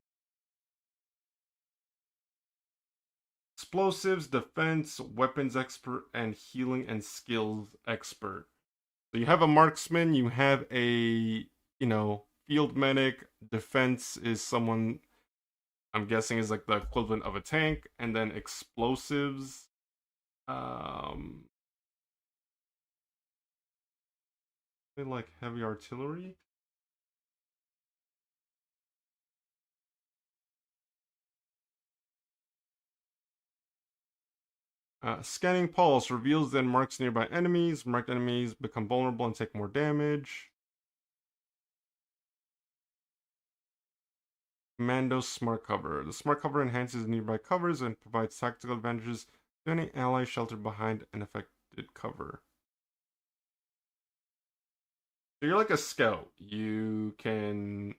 Explosives, defense, weapons expert, and healing and skills expert. So you have a marksman, you have a, field medic. Defense is someone I'm guessing is like the equivalent of a tank, and then explosives. They like heavy artillery. Scanning pulse reveals then marks nearby enemies. Marked enemies become vulnerable and take more damage. Commando Smart Cover. The Smart Cover enhances nearby covers and provides tactical advantages to any ally sheltered behind an affected cover. So you're like a scout. You can...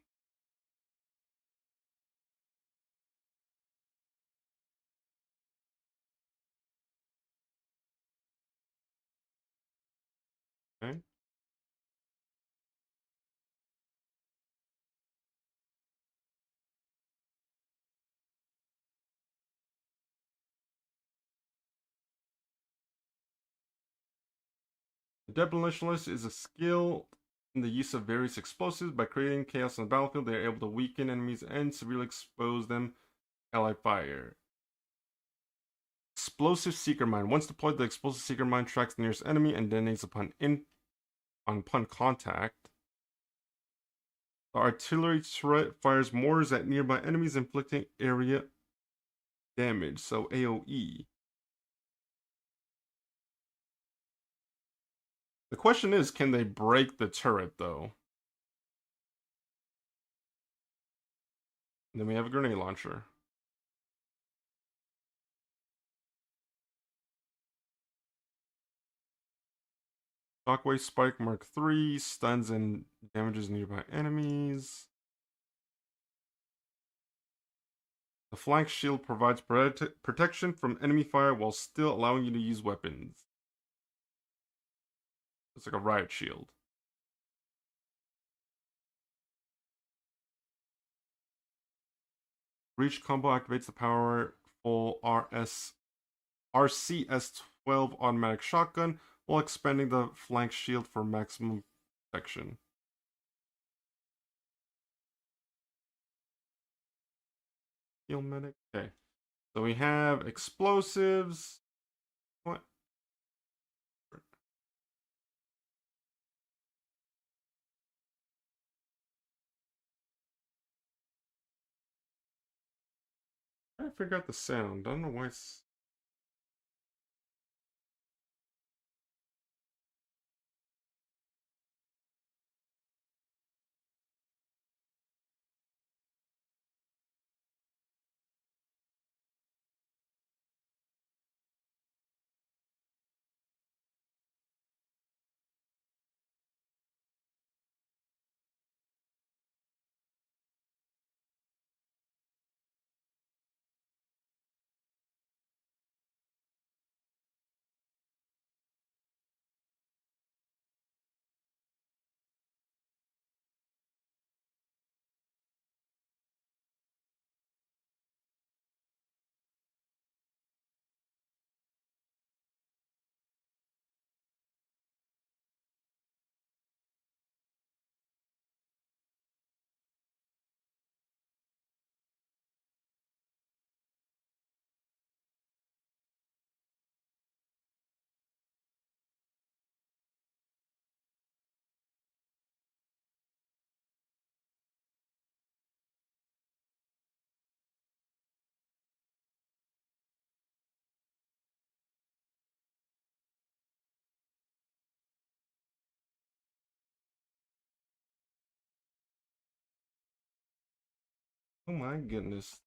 Okay. The Demolitionist is a skill in the use of various explosives. By creating chaos on the battlefield, they are able to weaken enemies and severely expose them to ally fire. Explosive Seeker Mine. Once deployed, the Explosive Seeker Mine tracks the nearest enemy and detonates upon contact. The artillery turret fires mortars at nearby enemies, inflicting area damage, so AoE. The question is, can they break the turret, though? And then we have a grenade launcher. Shockwave Spike Mark III stuns and damages nearby enemies. The flank shield provides protection from enemy fire while still allowing you to use weapons. It's like a riot shield. Reach combo activates the powerful RCS-12 automatic shotgun while expanding the flank shield for maximum protection. Heal medic. Okay. So we have explosives. What? I figure out the sound. I don't know why it's. Oh my goodness.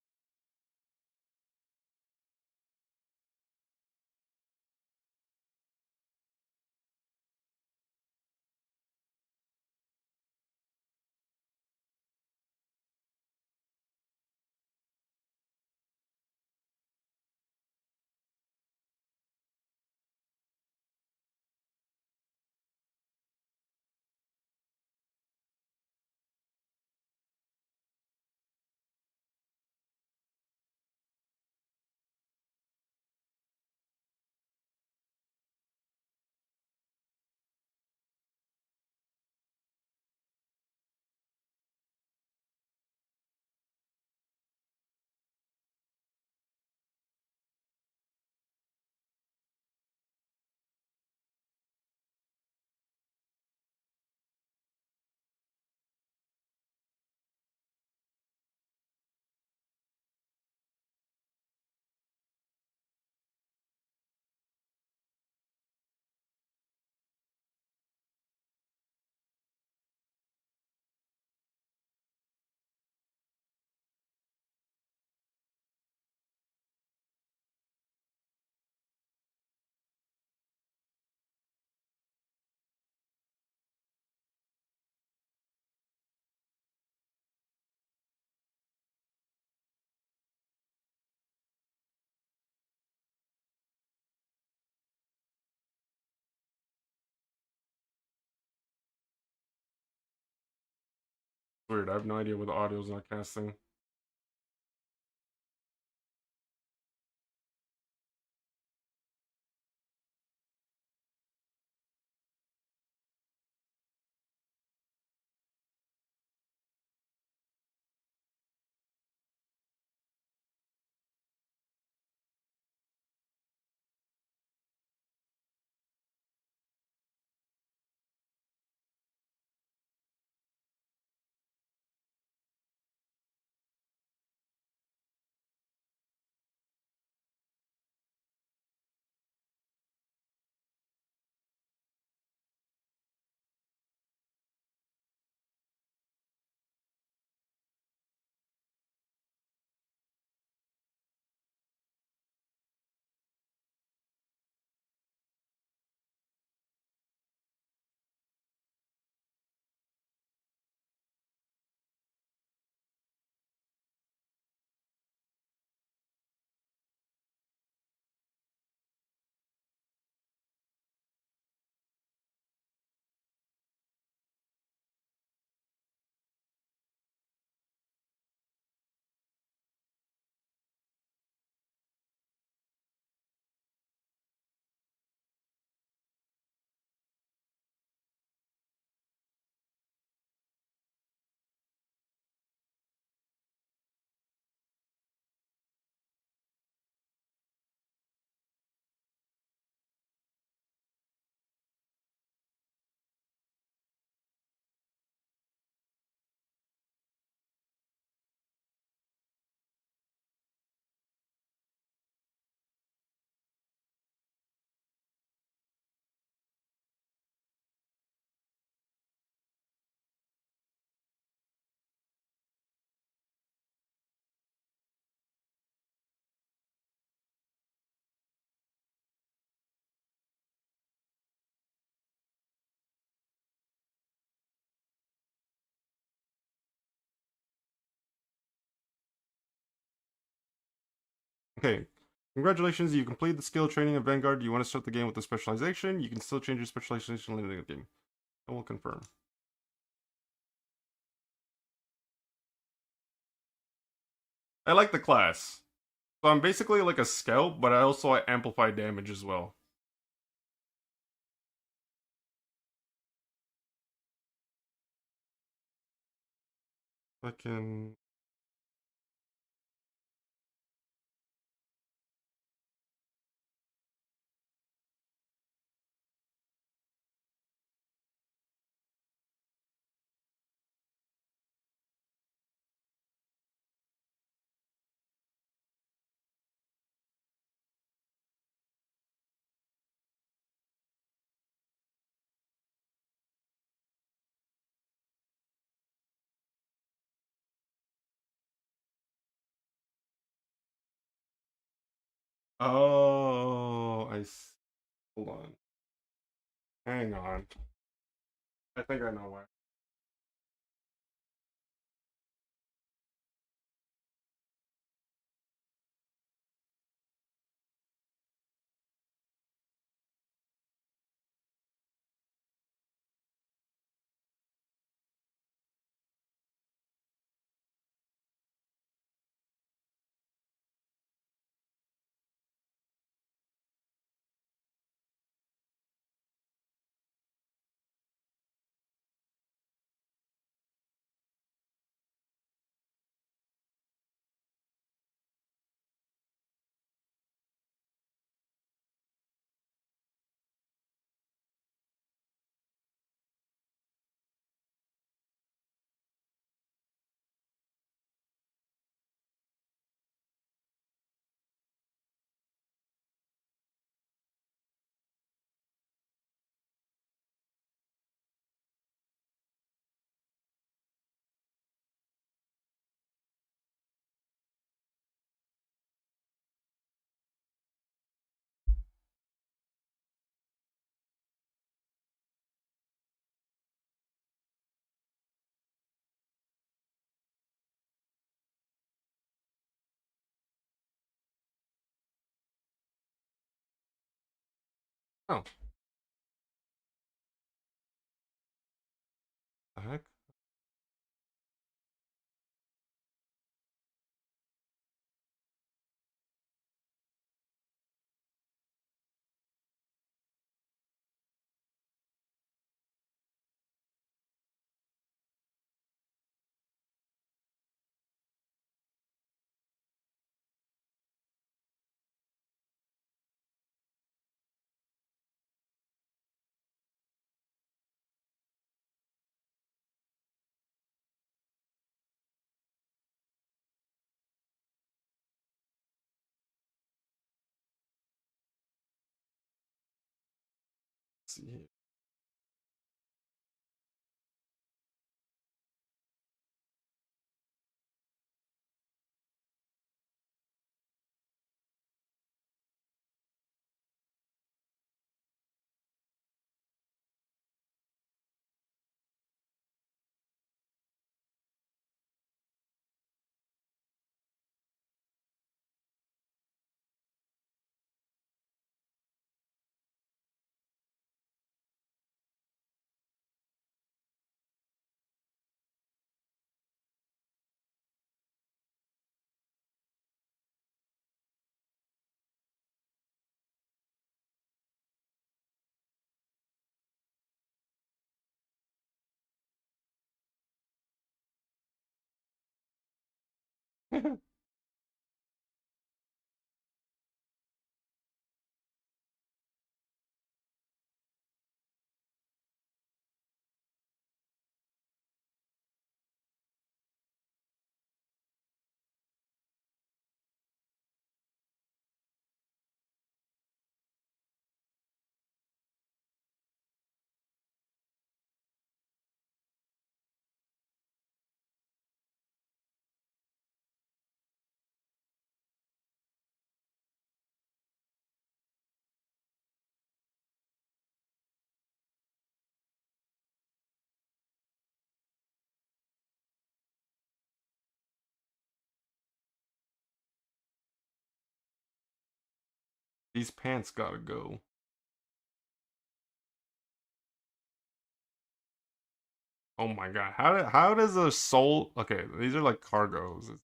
Weird. I have no idea where the audio is not casting. Okay. Congratulations, you completed the skill training of Vanguard. You want to start the game with the specialization? You can still change your specialization later in the game. I will confirm. I like the class. So I'm basically like a scout, but I also amplify damage as well. I can... Oh, hold on. Hang on. I think I know why. Oh. The heck? Let's see here. These pants gotta go. Oh my god. How does a soul okay, these are like cargos.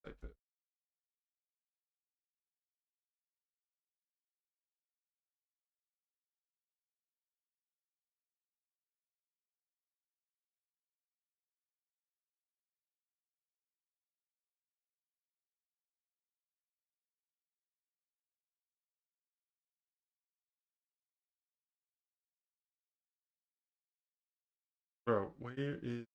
Like that. Bro, where is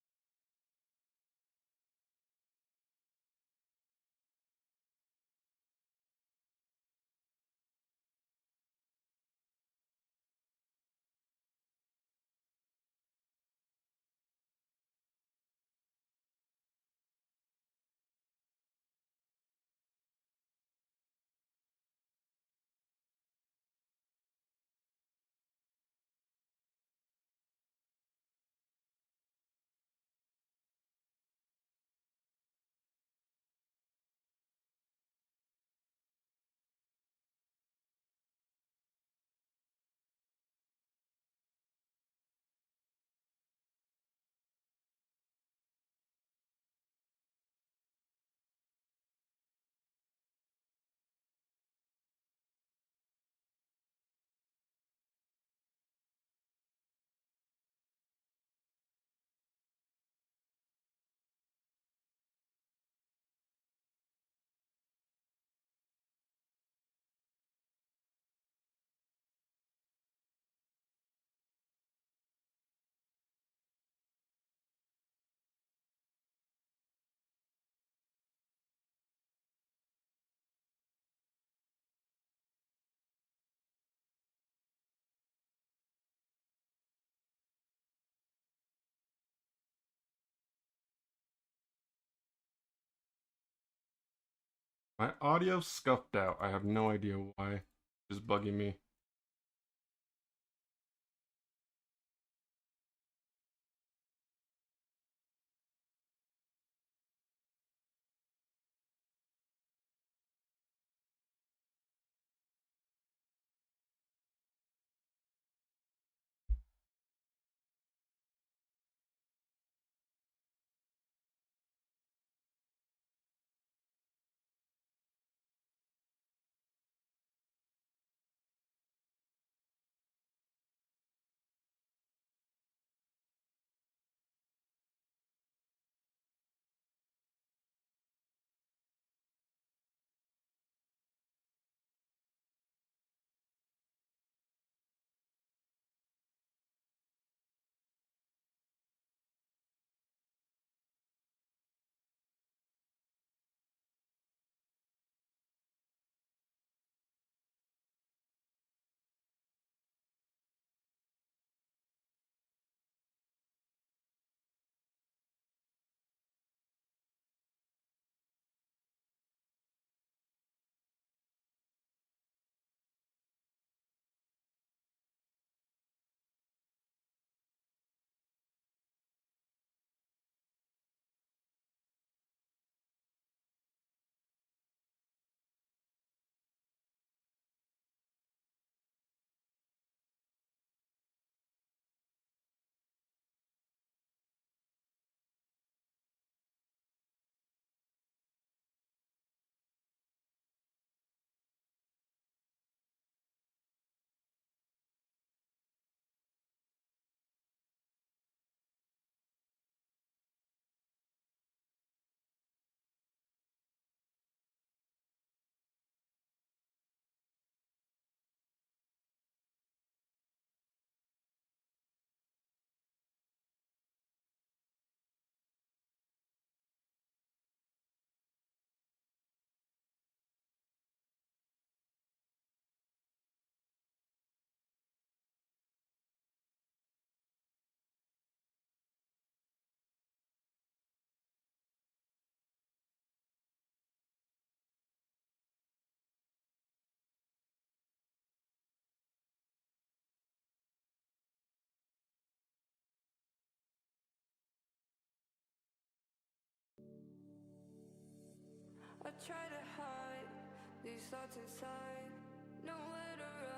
my audio scuffed out? I have no idea why. It's bugging me. try to hide these thoughts inside, nowhere to run.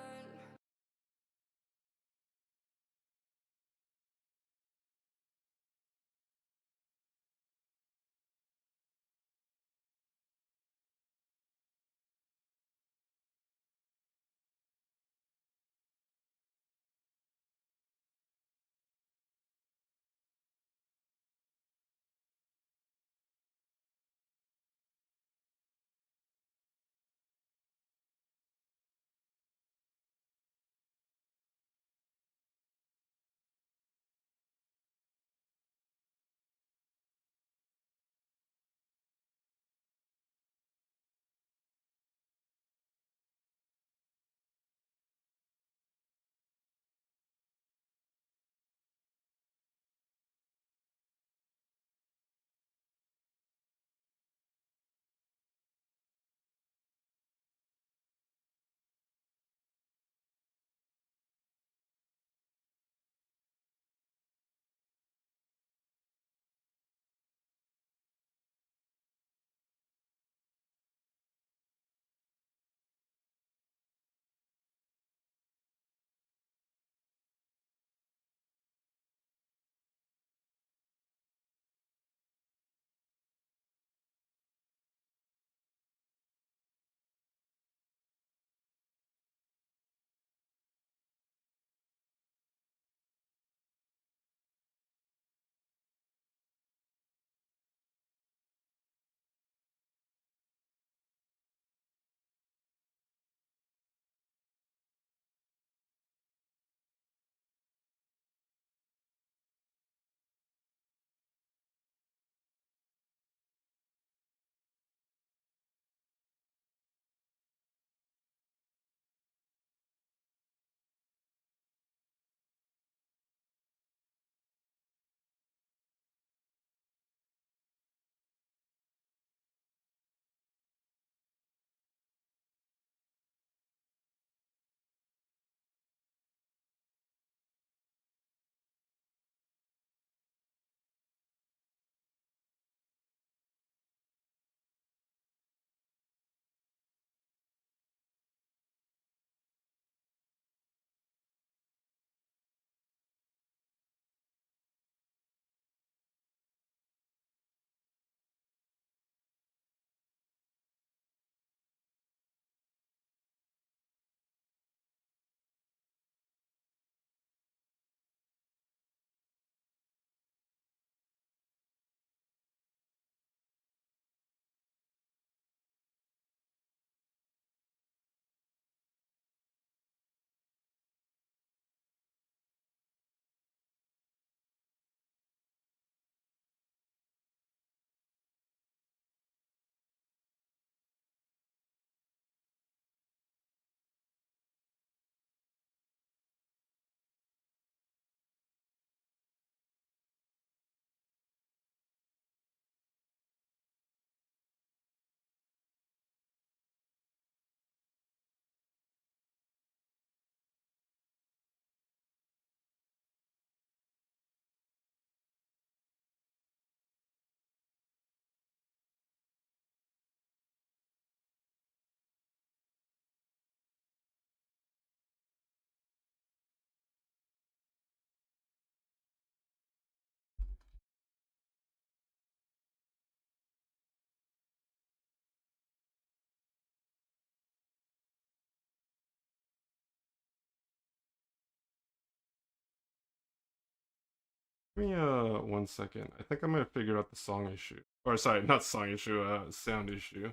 Give me 1 second. I think I might have figured out the song issue. Or sorry, not song issue, sound issue.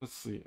Let's see.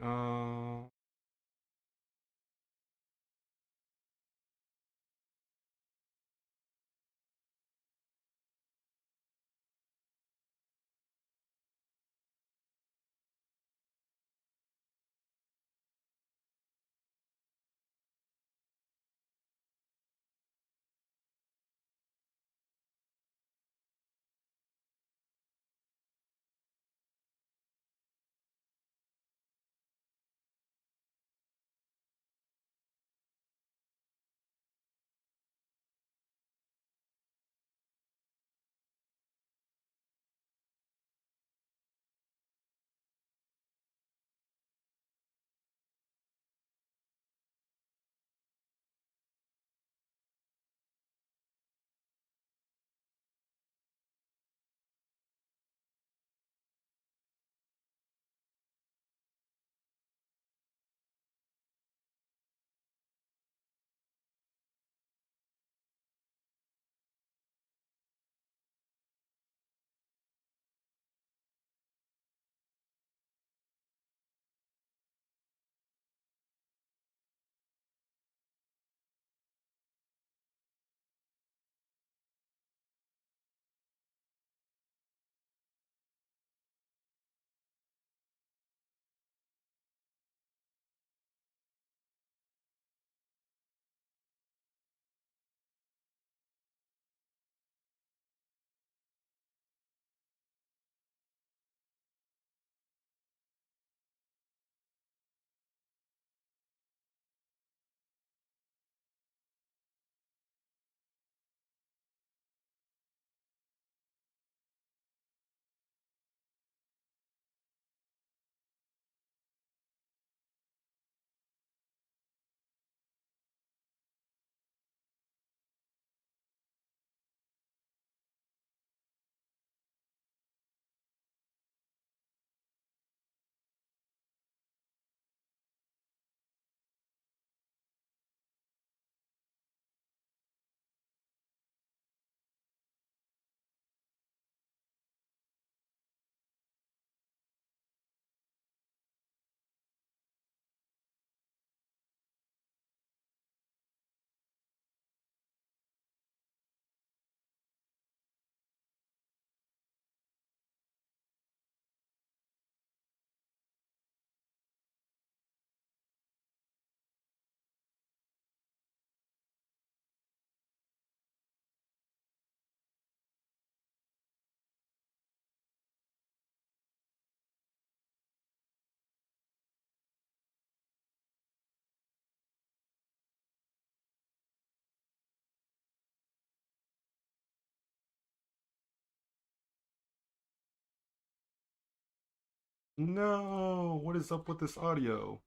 No, what is up with this audio?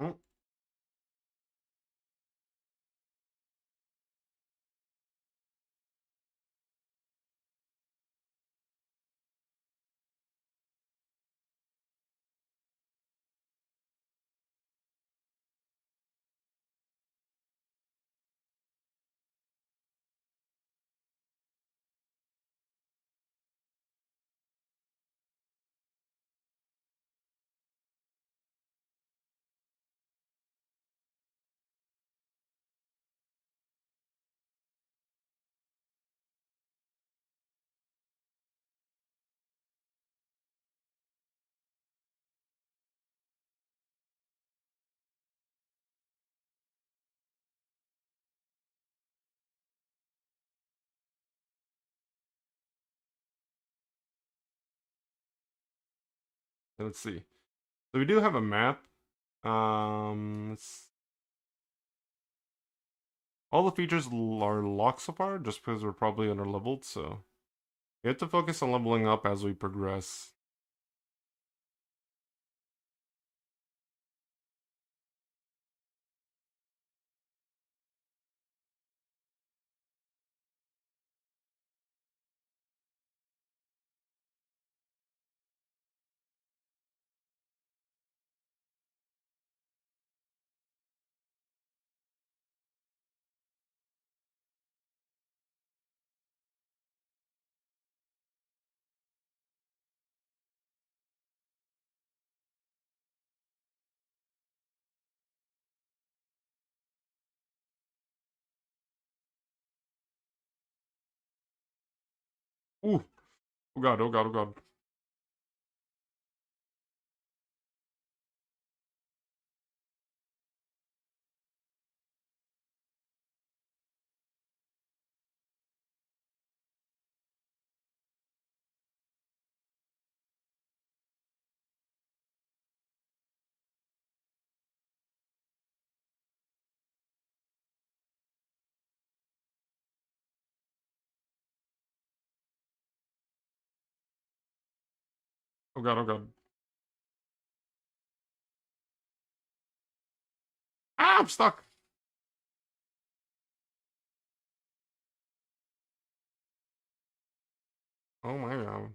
Oh, let's see. So we do have a map. All the features are locked so far, just because we're probably under leveled. So we have to focus on leveling up as we progress. Ooh, oh god, oh god, oh god. Oh god, oh god. Ah, I'm stuck. Oh my god.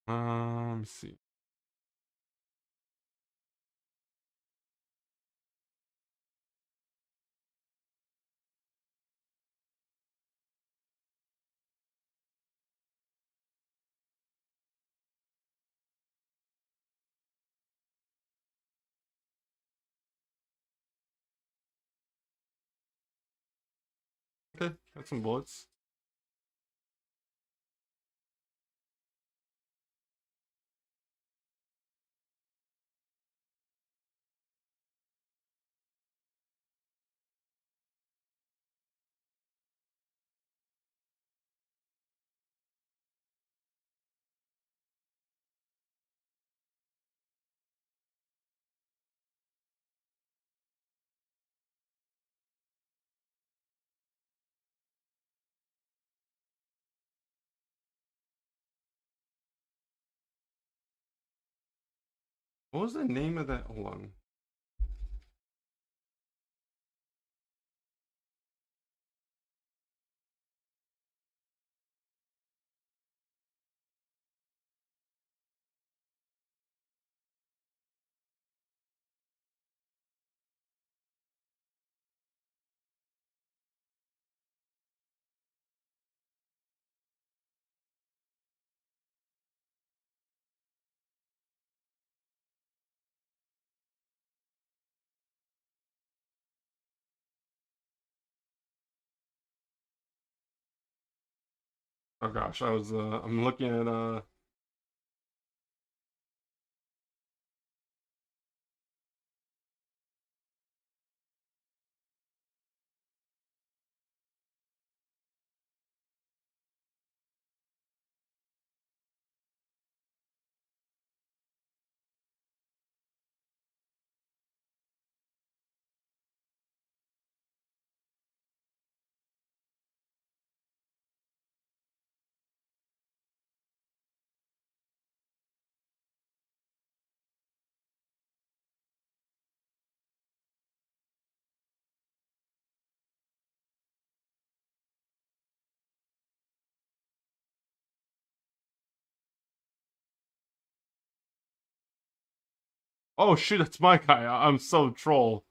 Let me see. Okay, got some bullets. What was the name of that? Hold on. Oh gosh, I'm looking at oh shoot, that's my guy. I'm so troll.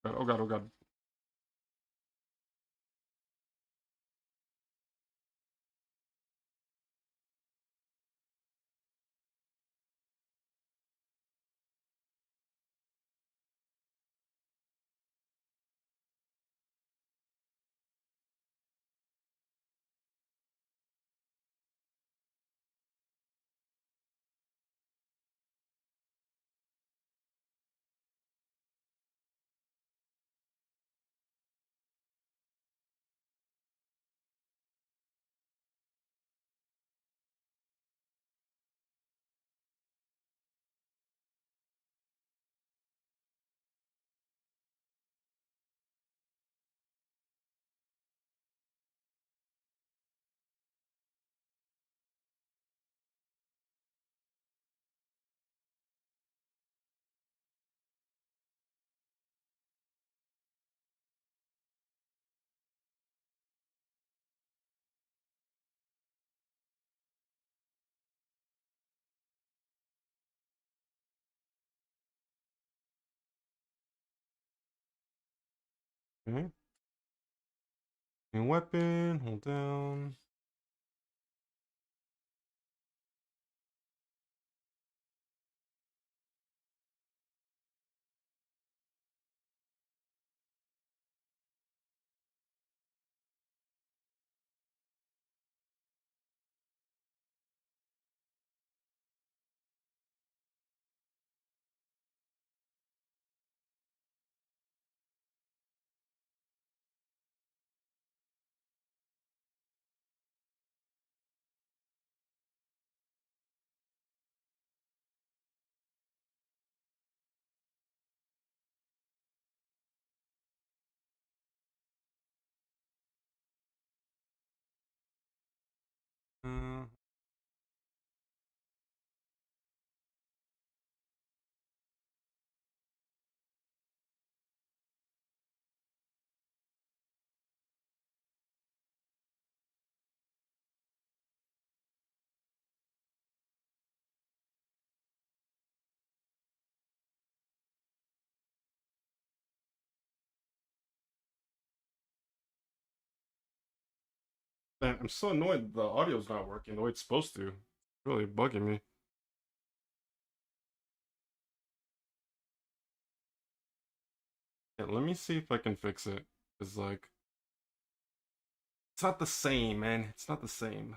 Oh god, oh god. Okay. New weapon, hold down. Uh, Man, I'm so annoyed the audio's not working the way it's supposed to. It's really bugging me. Yeah, let me see if I can fix it. It's like, it's not the same, man. It's not the same.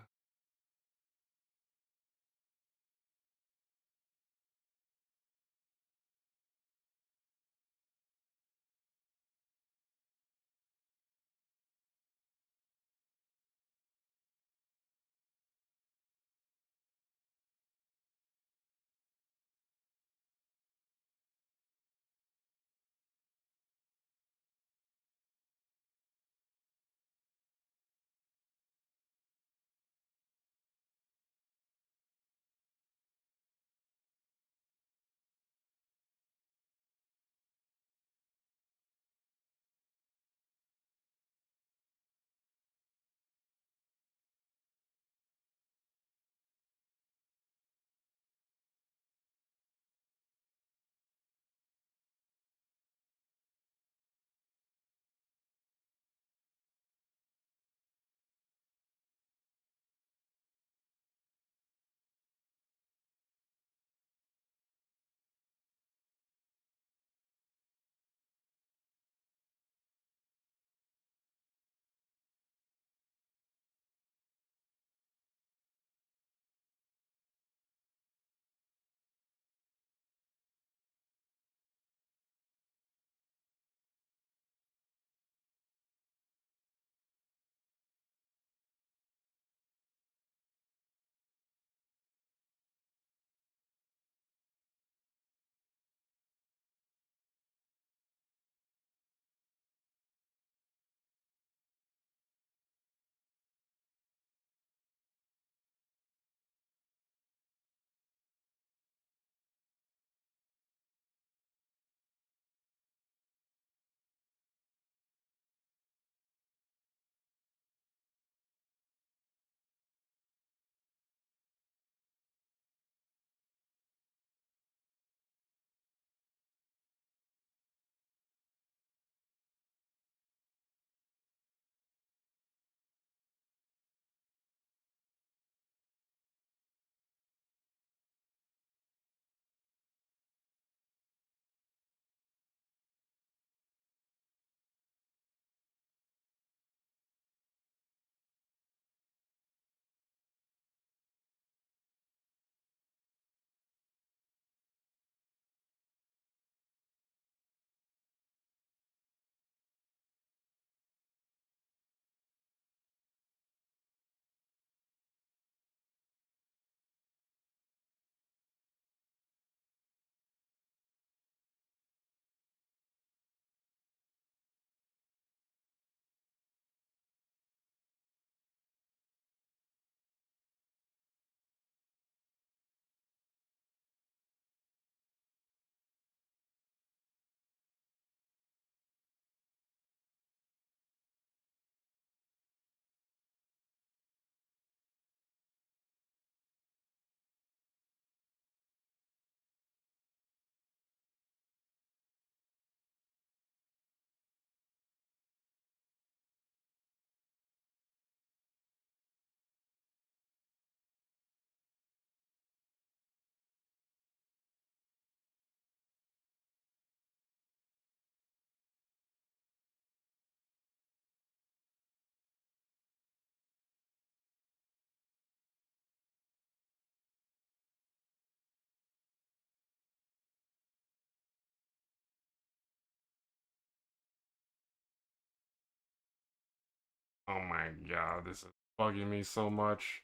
Oh my god, this is bugging me so much.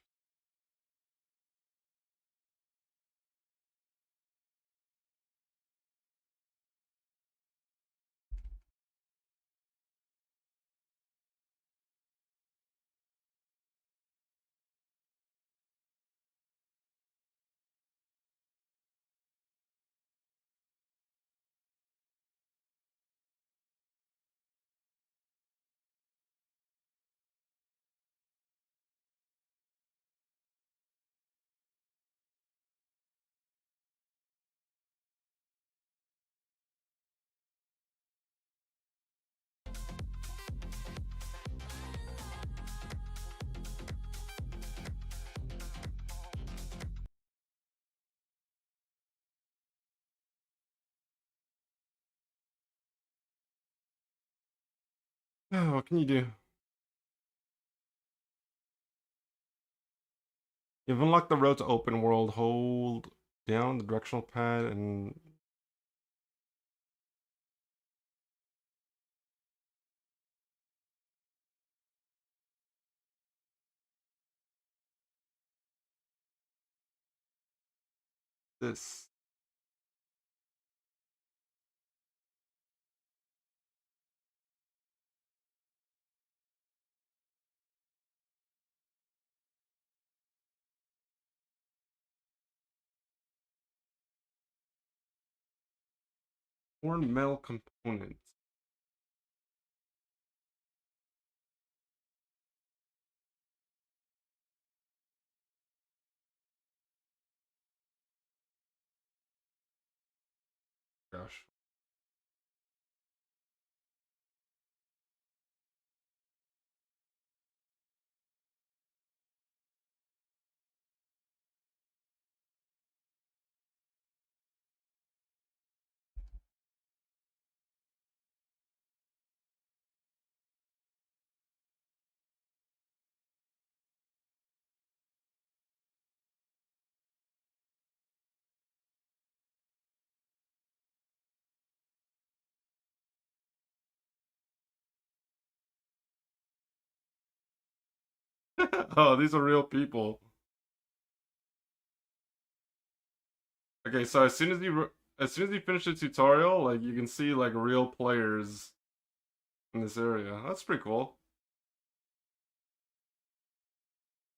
What can you do? You've unlocked the road to open world. Hold down the directional pad and this. More metal components. Gosh. Oh, these are real people. Okay, so as soon as you finish the tutorial, like you can see like real players in this area. That's pretty cool.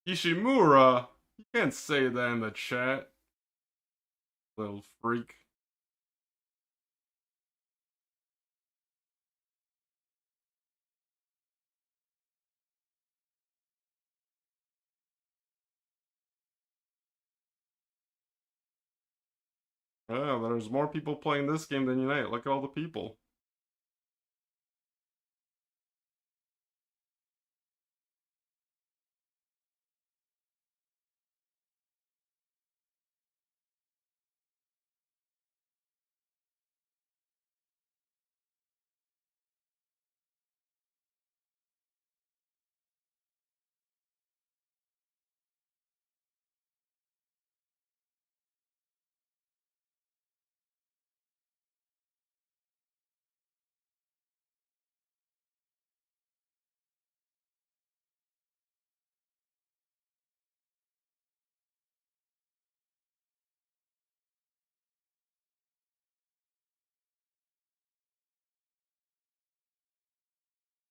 Ishimura, you can't say that in the chat, little freak. Yeah, there's more people playing this game than Unite. Look at all the people.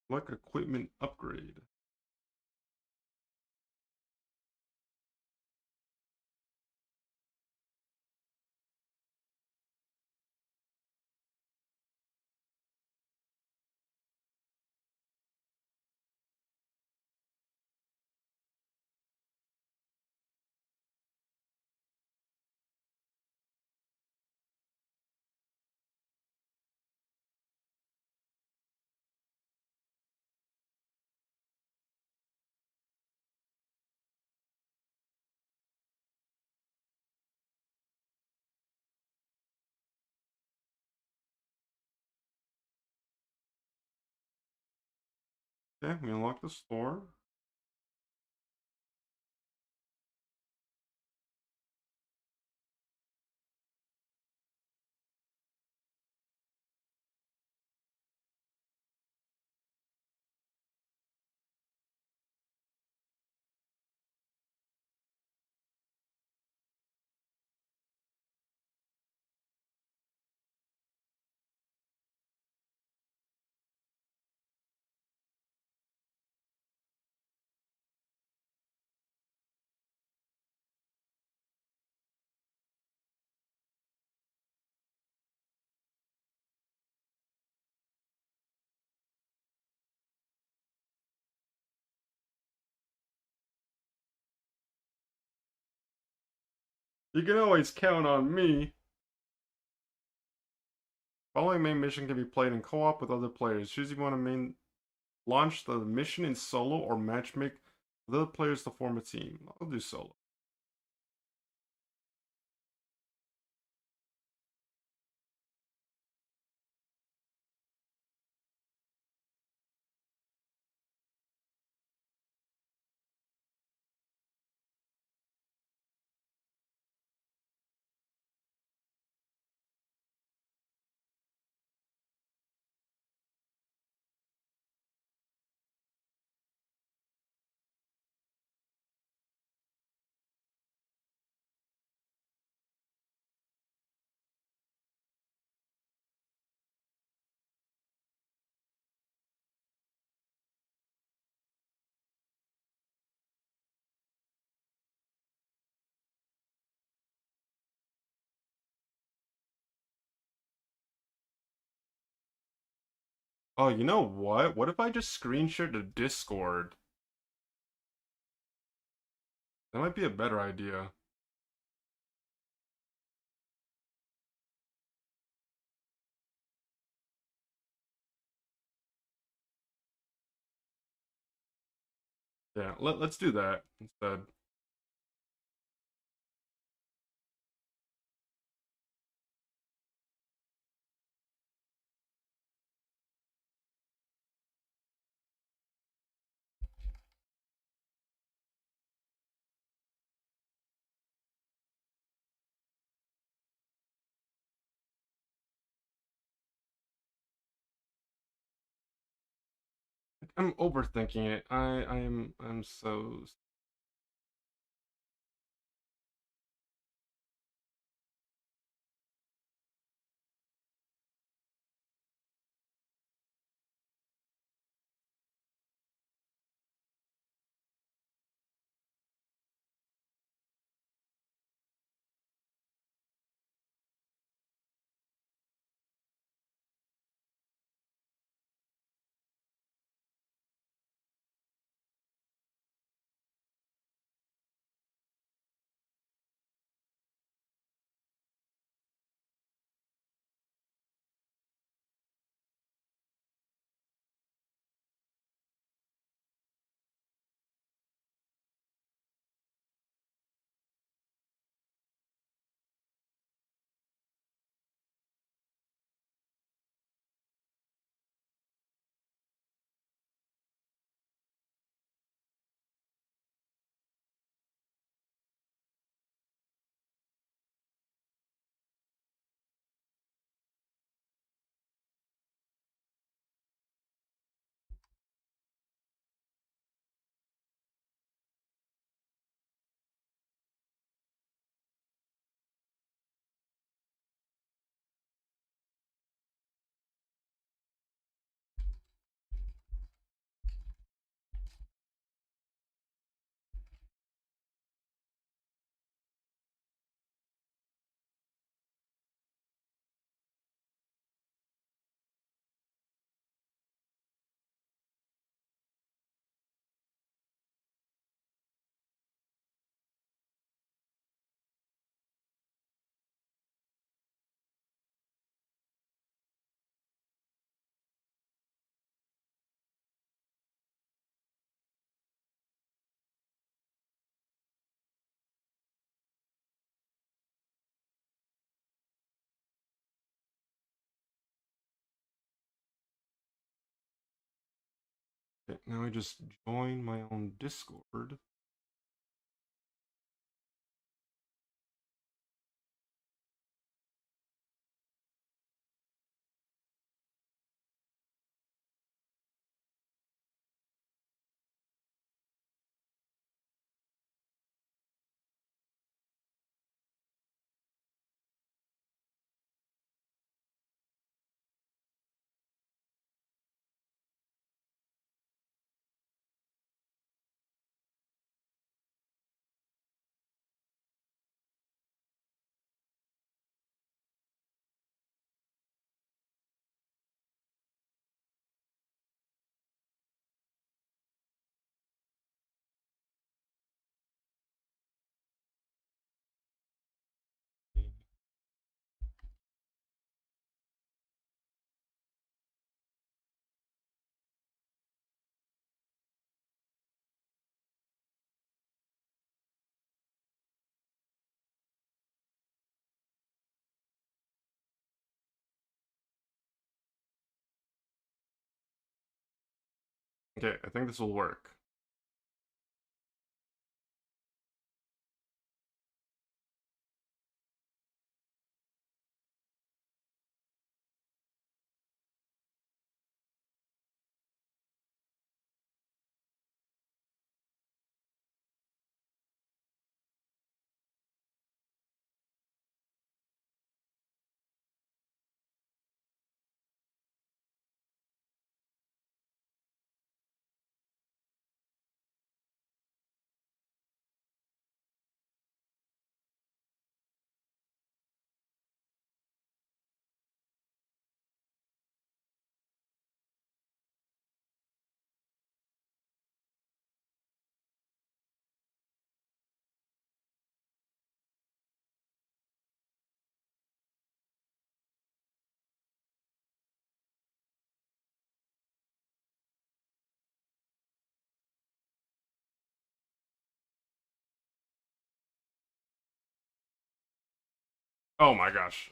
Like equipment upgrade. Okay, we unlock the store. You can always count on me. Following main mission can be played in co-op with other players. Choose if you want to launch the mission in solo or matchmake with other players to form a team. I'll do solo. Oh, you know what? What if I just screen share to Discord? That might be a better idea. Yeah, let's do that instead. I'm overthinking it. I'm so okay, now I just join my own Discord. Okay, I think this will work. Oh my gosh.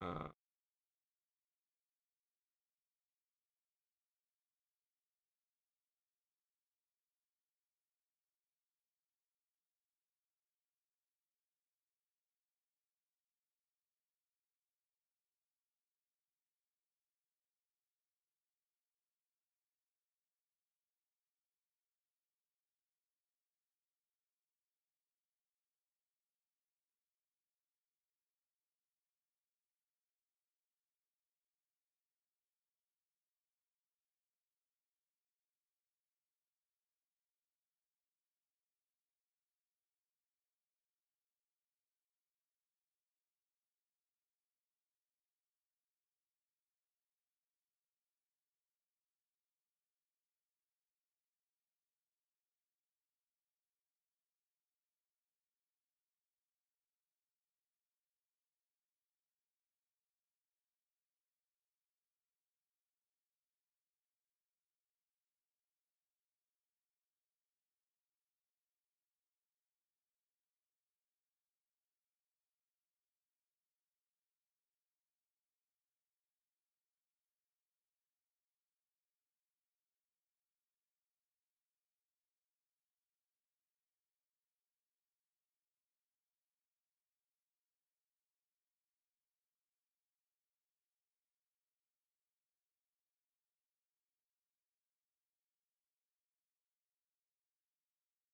Uh,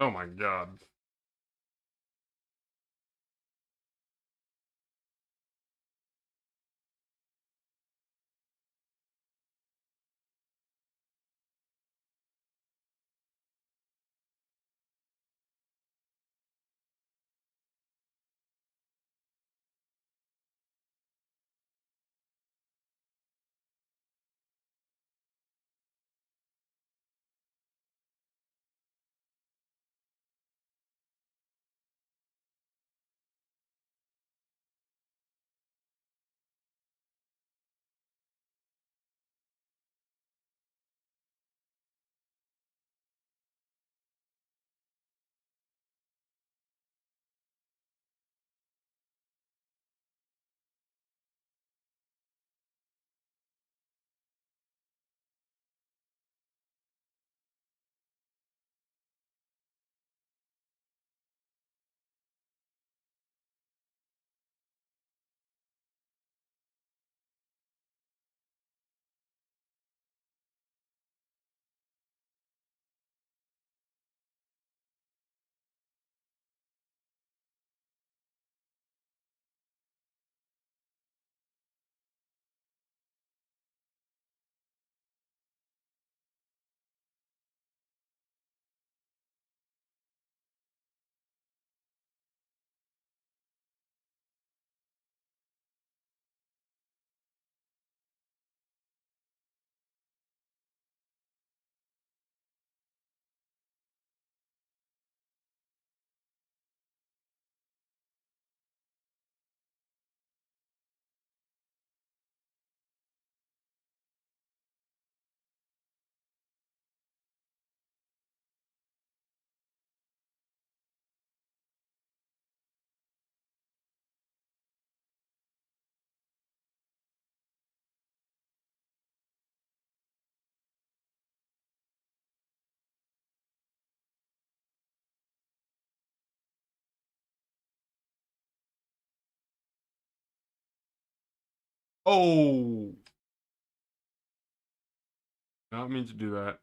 oh my god. Oh, not mean to do that.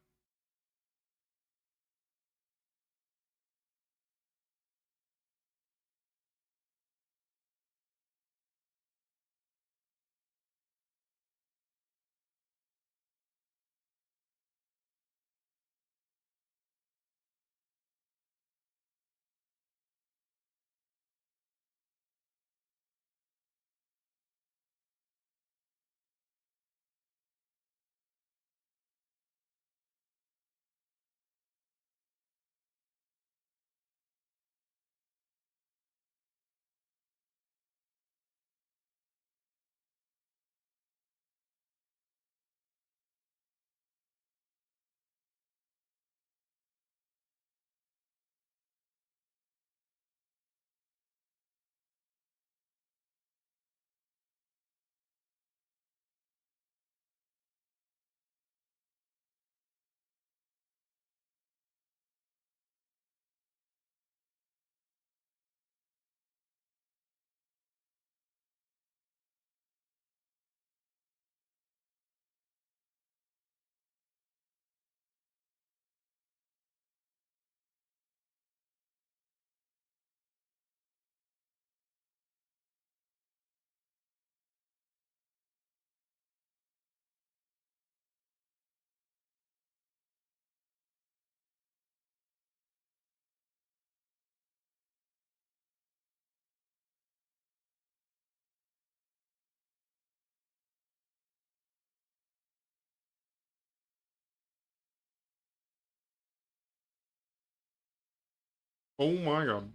Oh my god.